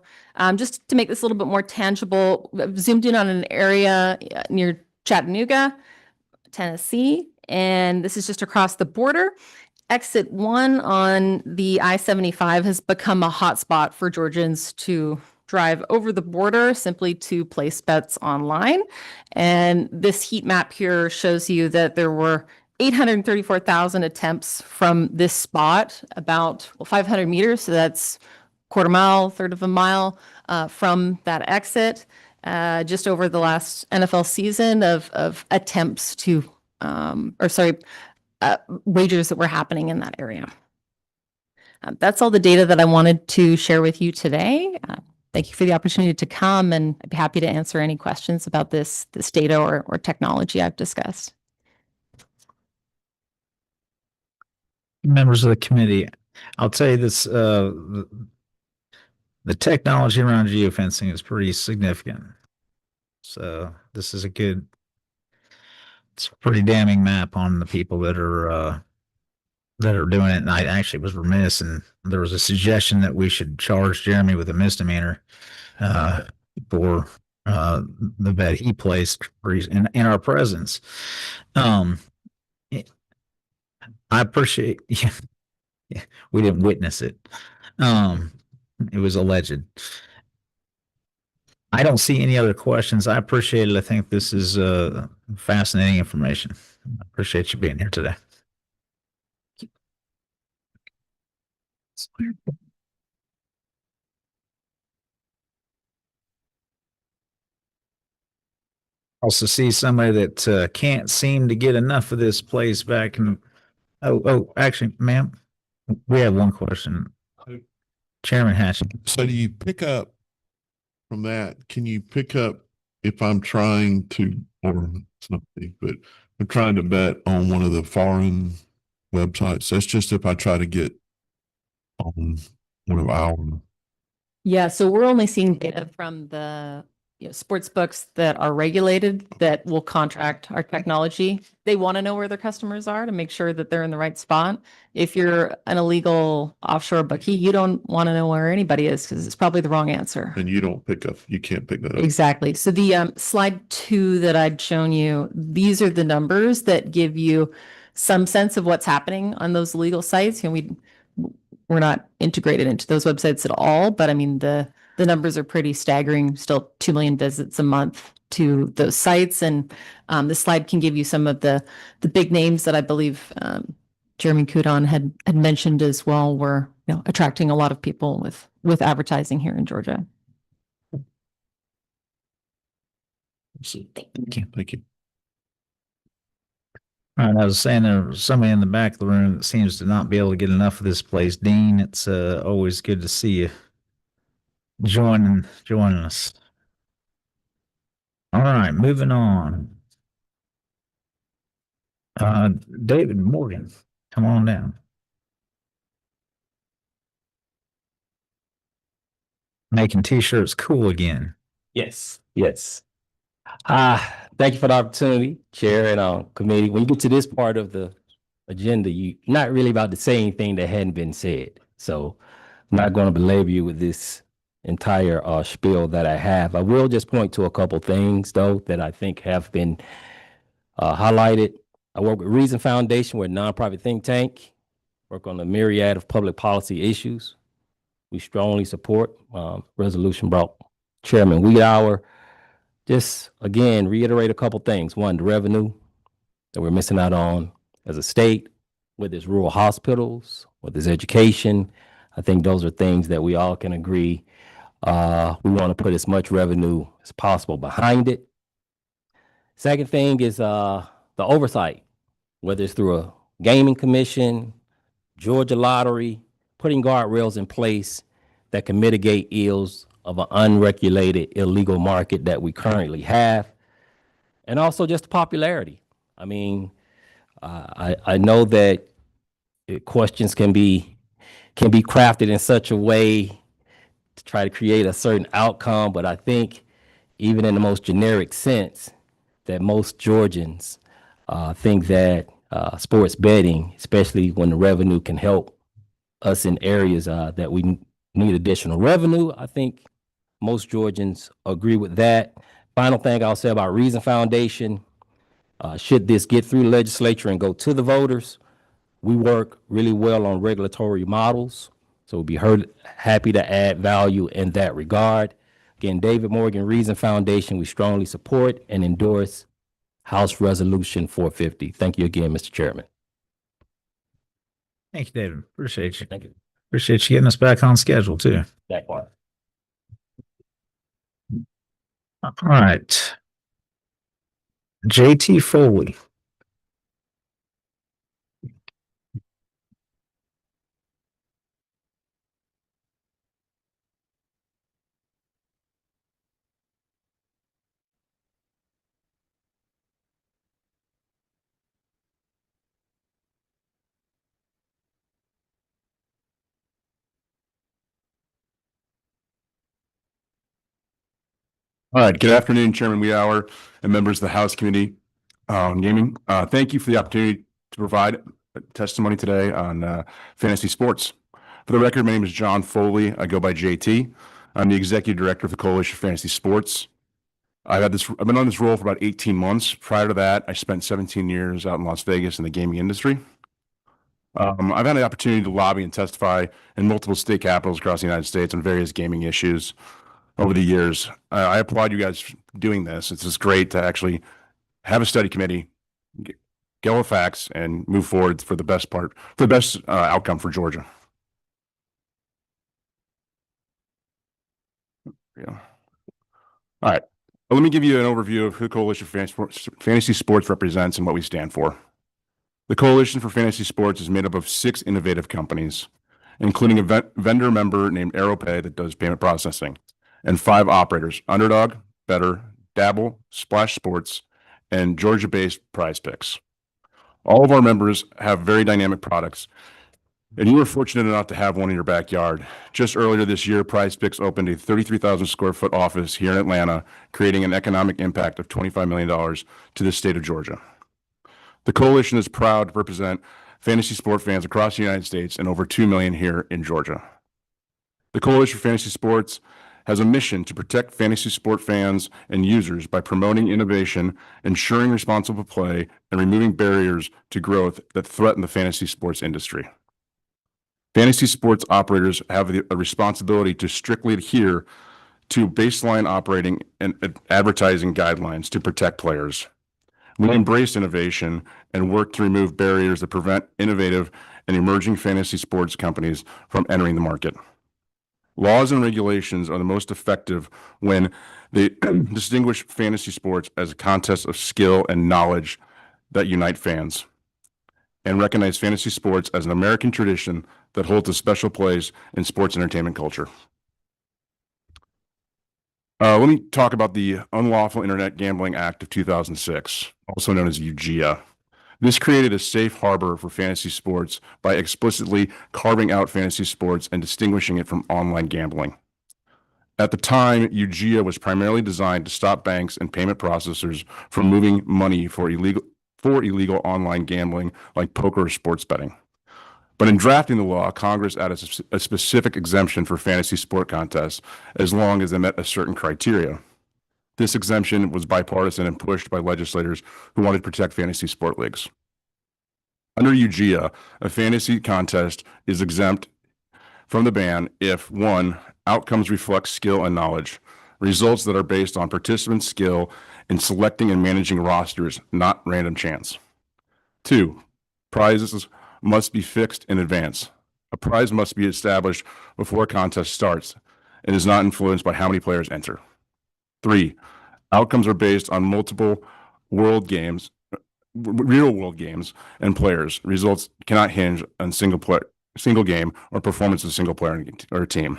just to make this a little bit more tangible. I've zoomed in on an area near Chattanooga, Tennessee, and this is just across the border. Exit 1 on the I-75 has become a hotspot for Georgians to drive over the border simply to place bets online. And this heat map here shows you that there were 834,000 attempts from this spot, about 500 meters. So that's quarter mile, third of a mile from that exit, just over the last NFL season of attempts to, wagers that were happening in that area. That's all the data that I wanted to share with you today. Thank you for the opportunity to come, and I'd be happy to answer any questions about this data or technology I've discussed. Members of the committee, I'll tell you this, the technology around geofencing is pretty significant. So this is it's a pretty damning map on the people that are doing it. And I actually was remiss, and there was a suggestion that we should charge Jeremy with a misdemeanor for the bet he placed in our presence. I appreciate, we didn't witness it. It was alleged. I don't see any other questions. I appreciate it. I think this is fascinating information. I appreciate you being here today. Also see somebody that can't seem to get enough of this place back in. Actually, ma'am, we have one question. Chairman Hatch. So do you pick up from that? Can you pick up if I'm trying to, or something, but I'm trying to bet on one of the foreign websites? That's just if I try to get on one of our. Yeah, so we're only seeing data from the sports books that are regulated that will contract our technology. They want to know where their customers are to make sure that they're in the right spot. If you're an illegal offshore bookie, you don't want to know where anybody is because it's probably the wrong answer. And you don't pick up, you can't pick that up. Exactly. So the slide 2 that I'd shown you, these are the numbers that give you some sense of what's happening on those legal sites. We're not integrated into those websites at all, but I mean, the numbers are pretty staggering. Still 2 million visits a month to those sites. And this slide can give you some of the big names that I believe Jeremy Kudon had mentioned as well. Were attracting a lot of people with advertising here in Georgia. Thank you. Thank you. All right, I was saying there was somebody in the back of the room that seems to not be able to get enough of this place. Dean, it's always good to see you joining us. All right, moving on. David Morgan, come on down. Making t-shirts cool again. Yes, yes. Thank you for the opportunity, Chair and committee. When you get to this part of the agenda, you're not really about to say anything that hadn't been said. So I'm not going to belabor you with this entire spiel that I have. I will just point to a couple things, though, that I think have been highlighted. I work with Reason Foundation. We're a nonprofit think tank, work on a myriad of public policy issues. We strongly support resolution brought Chairman Wiedauer. Just, again, reiterate a couple things. One, the revenue that we're missing out on as a state, whether it's rural hospitals, whether it's education. I think those are things that we all can agree. We want to put as much revenue as possible behind it. Second thing is the oversight, whether it's through a gaming commission, Georgia lottery, putting guardrails in place that can mitigate ills of an unregulated illegal market that we currently have. And also just the popularity. I mean, I know that questions can be crafted in such a way to try to create a certain outcome, but I think even in the most generic sense, that most Georgians think that sports betting, especially when the revenue can help us in areas that we need additional revenue, I think most Georgians agree with that. Final thing I'll say about Reason Foundation, should this get through the legislature and go to the voters, we work really well on regulatory models. So we'll be happy to add value in that regard. Again, David Morgan, Reason Foundation, we strongly support and endorse House Resolution 450. Thank you again, Mr. Chairman. Thank you, David. Appreciate you. Thank you. Appreciate you getting us back on schedule too. That part. All right. JT Foley. All right. Good afternoon, Chairman Wiedauer and members of the House Committee on Gaming. Thank you for the opportunity to provide testimony today on fantasy sports. For the record, my name is John Foley. I go by JT. I'm the Executive Director of the Coalition for Fantasy Sports. I've been on this role for about 18 months. Prior to that, I spent 17 years out in Las Vegas in the gaming industry. I've had the opportunity to lobby and testify in multiple state capitals across the United States on various gaming issues over the years. I applaud you guys for doing this. It's just great to actually have a study committee, get all the facts, and move forward for the best outcome for Georgia. Yeah. All right. Let me give you an overview of who Coalition for Fantasy Sports represents and what we stand for. The Coalition for Fantasy Sports is made up of 6 innovative companies, including a vendor member named AeroPay that does payment processing, and 5 operators: Underdog, Better, Dabble, Splash Sports, and Georgia-based Prize Picks. All of our members have very dynamic products, and you were fortunate enough to have one in your backyard. Just earlier this year, Prize Picks opened a 33,000 square foot office here in Atlanta, creating an economic impact of $25 million to the state of Georgia. The Coalition is proud to represent fantasy sport fans across the United States and over 2 million here in Georgia. The Coalition for Fantasy Sports has a mission to protect fantasy sport fans and users by promoting innovation, ensuring responsible play, and removing barriers to growth that threaten the fantasy sports industry. Fantasy sports operators have a responsibility to strictly adhere to baseline operating and advertising guidelines to protect players. We embrace innovation and work to remove barriers that prevent innovative and emerging fantasy sports companies from entering the market. Laws and regulations are the most effective when they distinguish fantasy sports as a contest of skill and knowledge that unite fans, and recognize fantasy sports as an American tradition that holds a special place in sports entertainment culture. Let me talk about the Unlawful Internet Gambling Act of 2006, also known as UGIA. This created a safe harbor for fantasy sports by explicitly carving out fantasy sports and distinguishing it from online gambling. At the time, UGIA was primarily designed to stop banks and payment processors from moving money for illegal online gambling like poker or sports betting. But in drafting the law, Congress added a specific exemption for fantasy sport contests as long as they met a certain criteria. This exemption was bipartisan and pushed by legislators who wanted to protect fantasy sport leagues. Under UGIA, a fantasy contest is exempt from the ban if 1, outcomes reflect skill and knowledge, results that are based on participants' skill in selecting and managing rosters, not random chance. 2, prizes must be fixed in advance. A prize must be established before a contest starts and is not influenced by how many players enter. 3, outcomes are based on multiple real-world games and players. Results cannot hinge on single game or performance of a single player or team.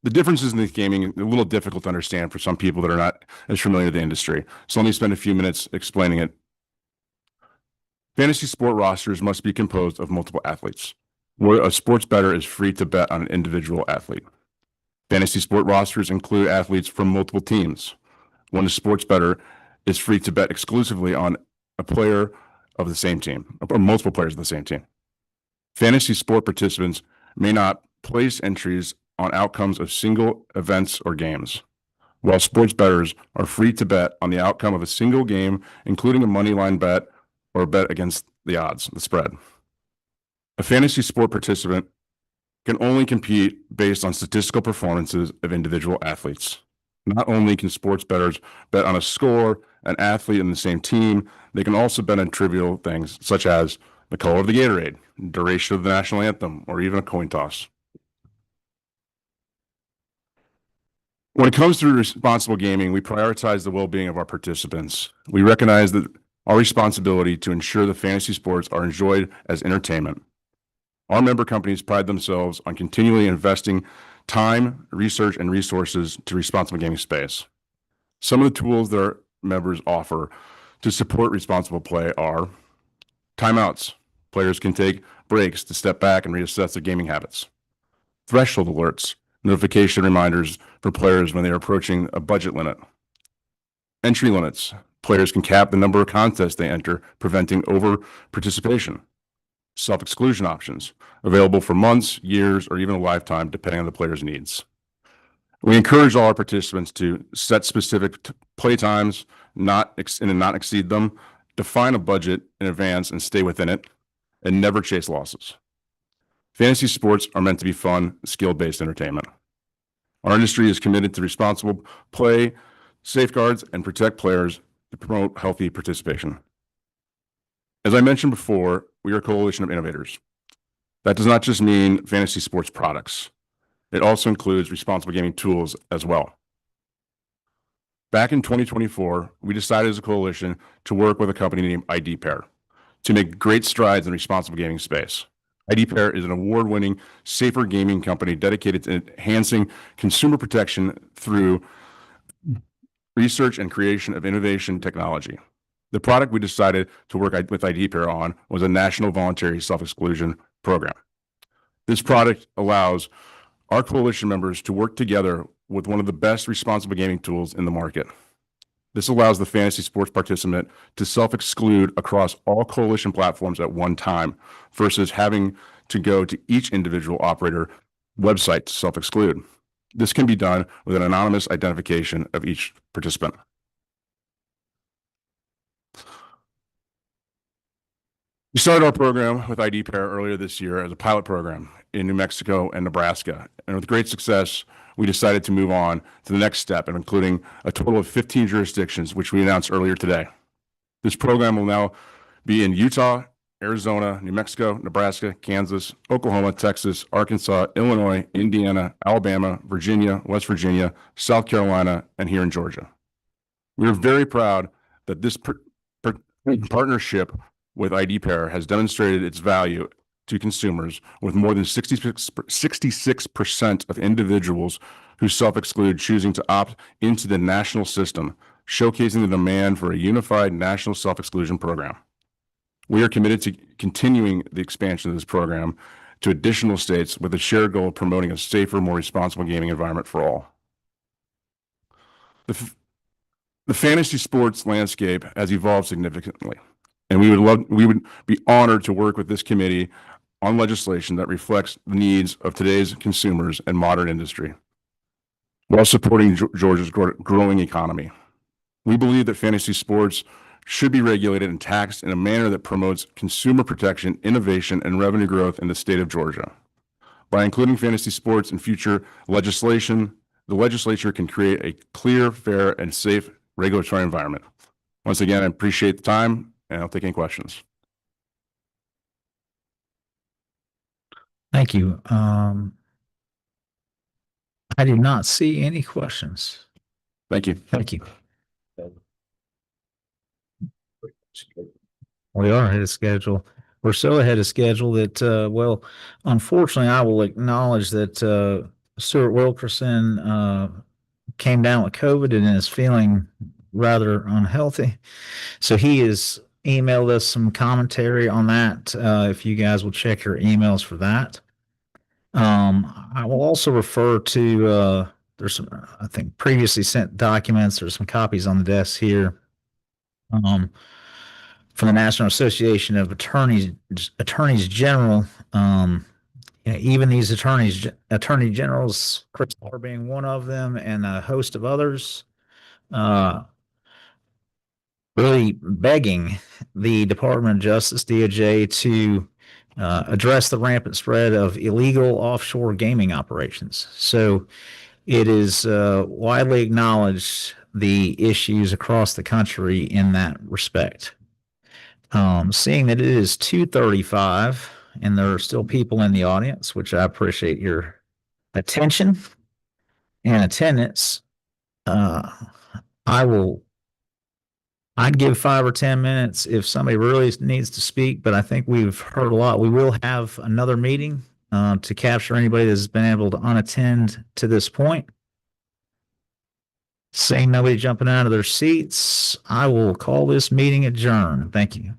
The differences in this gaming are a little difficult to understand for some people that are not as familiar with the industry. So let me spend a few minutes explaining it. Fantasy sport rosters must be composed of multiple athletes, where a sports bettor is free to bet on an individual athlete. Fantasy sport rosters include athletes from multiple teams, when a sports bettor is free to bet exclusively on a player of the same team, or multiple players of the same team. Fantasy sport participants may not place entries on outcomes of single events or games, while sports bettors are free to bet on the outcome of a single game, including a money line bet or a bet against the odds, the spread. A fantasy sport participant can only compete based on statistical performances of individual athletes. Not only can sports bettors bet on a score, an athlete in the same team, they can also bet on trivial things such as the color of the Gatorade, duration of the national anthem, or even a coin toss. When it comes to responsible gaming, we prioritize the well-being of our participants. We recognize that our responsibility to ensure that fantasy sports are enjoyed as entertainment. Our member companies pride themselves on continually investing time, research, and resources to responsible gaming space. Some of the tools that our members offer to support responsible play are timeouts. Players can take breaks to step back and reassess their gaming habits. Threshold alerts, notification reminders for players when they are approaching a budget limit. Entry limits. Players can cap the number of contests they enter, preventing over participation. Self-exclusion options, available for months, years, or even a lifetime, depending on the player's needs. We encourage all our participants to set specific play times, not exceed them, define a budget in advance and stay within it, and never chase losses. Fantasy sports are meant to be fun, skill-based entertainment. Our industry is committed to responsible play, safeguards, and protect players to promote healthy participation. As I mentioned before, we are a coalition of innovators. That does not just mean fantasy sports products. It also includes responsible gaming tools as well. Back in 2024, we decided as a coalition to work with a company named ID Pair to make great strides in the responsible gaming space. ID Pair is an award-winning safer gaming company dedicated to enhancing consumer protection through research and creation of innovation technology. The product we decided to work with ID Pair on was a national voluntary self-exclusion program. This product allows our coalition members to work together with one of the best responsible gaming tools in the market. This allows the fantasy sports participant to self-exclude across all coalition platforms at one time versus having to go to each individual operator website to self-exclude. This can be done with an anonymous identification of each participant. We started our program with ID Pair earlier this year as a pilot program in New Mexico and Nebraska. And with great success, we decided to move on to the next step, and including a total of 15 jurisdictions, which we announced earlier today. This program will now be in Utah, Arizona, New Mexico, Nebraska, Kansas, Oklahoma, Texas, Arkansas, Illinois, Indiana, Alabama, Virginia, West Virginia, South Carolina, and here in Georgia. We are very proud that this partnership with ID Pair has demonstrated its value to consumers, with more than 66% of individuals who self-exclude choosing to opt into the national system, showcasing the demand for a unified national self-exclusion program. We are committed to continuing the expansion of this program to additional states with a shared goal of promoting a safer, more responsible gaming environment for all. The fantasy sports landscape has evolved significantly, and we would be honored to work with this committee on legislation that reflects the needs of today's consumers and modern industry, while supporting Georgia's growing economy. We believe that fantasy sports should be regulated and taxed in a manner that promotes consumer protection, innovation, and revenue growth in the state of Georgia. By including fantasy sports in future legislation, the legislature can create a clear, fair, and safe regulatory environment. Once again, I appreciate the time, and I'll take any questions. Thank you. I do not see any questions. Thank you. Thank you. We are ahead of schedule. We're so ahead of schedule that, well, unfortunately, I will acknowledge that Stuart Wilkerson came down with COVID and is feeling rather unhealthy. So he has emailed us some commentary on that. If you guys will check your emails for that. I will also refer to, there's some, I think, previously sent documents. There's some copies on the desk here. From the National Association of Attorneys General. Even these attorney generals, Chris Moore being one of them, and a host of others, really begging the Department of Justice, DOJ, to address the rampant spread of illegal offshore gaming operations. So it is widely acknowledged the issues across the country in that respect. Seeing that it is 2:35 and there are still people in the audience, which I appreciate your attention and attendance, I'd give 5 or 10 minutes if somebody really needs to speak, but I think we've heard a lot. We will have another meeting to capture anybody that's been able to unattend to this point. Seeing nobody jumping out of their seats, I will call this meeting adjourned. Thank you.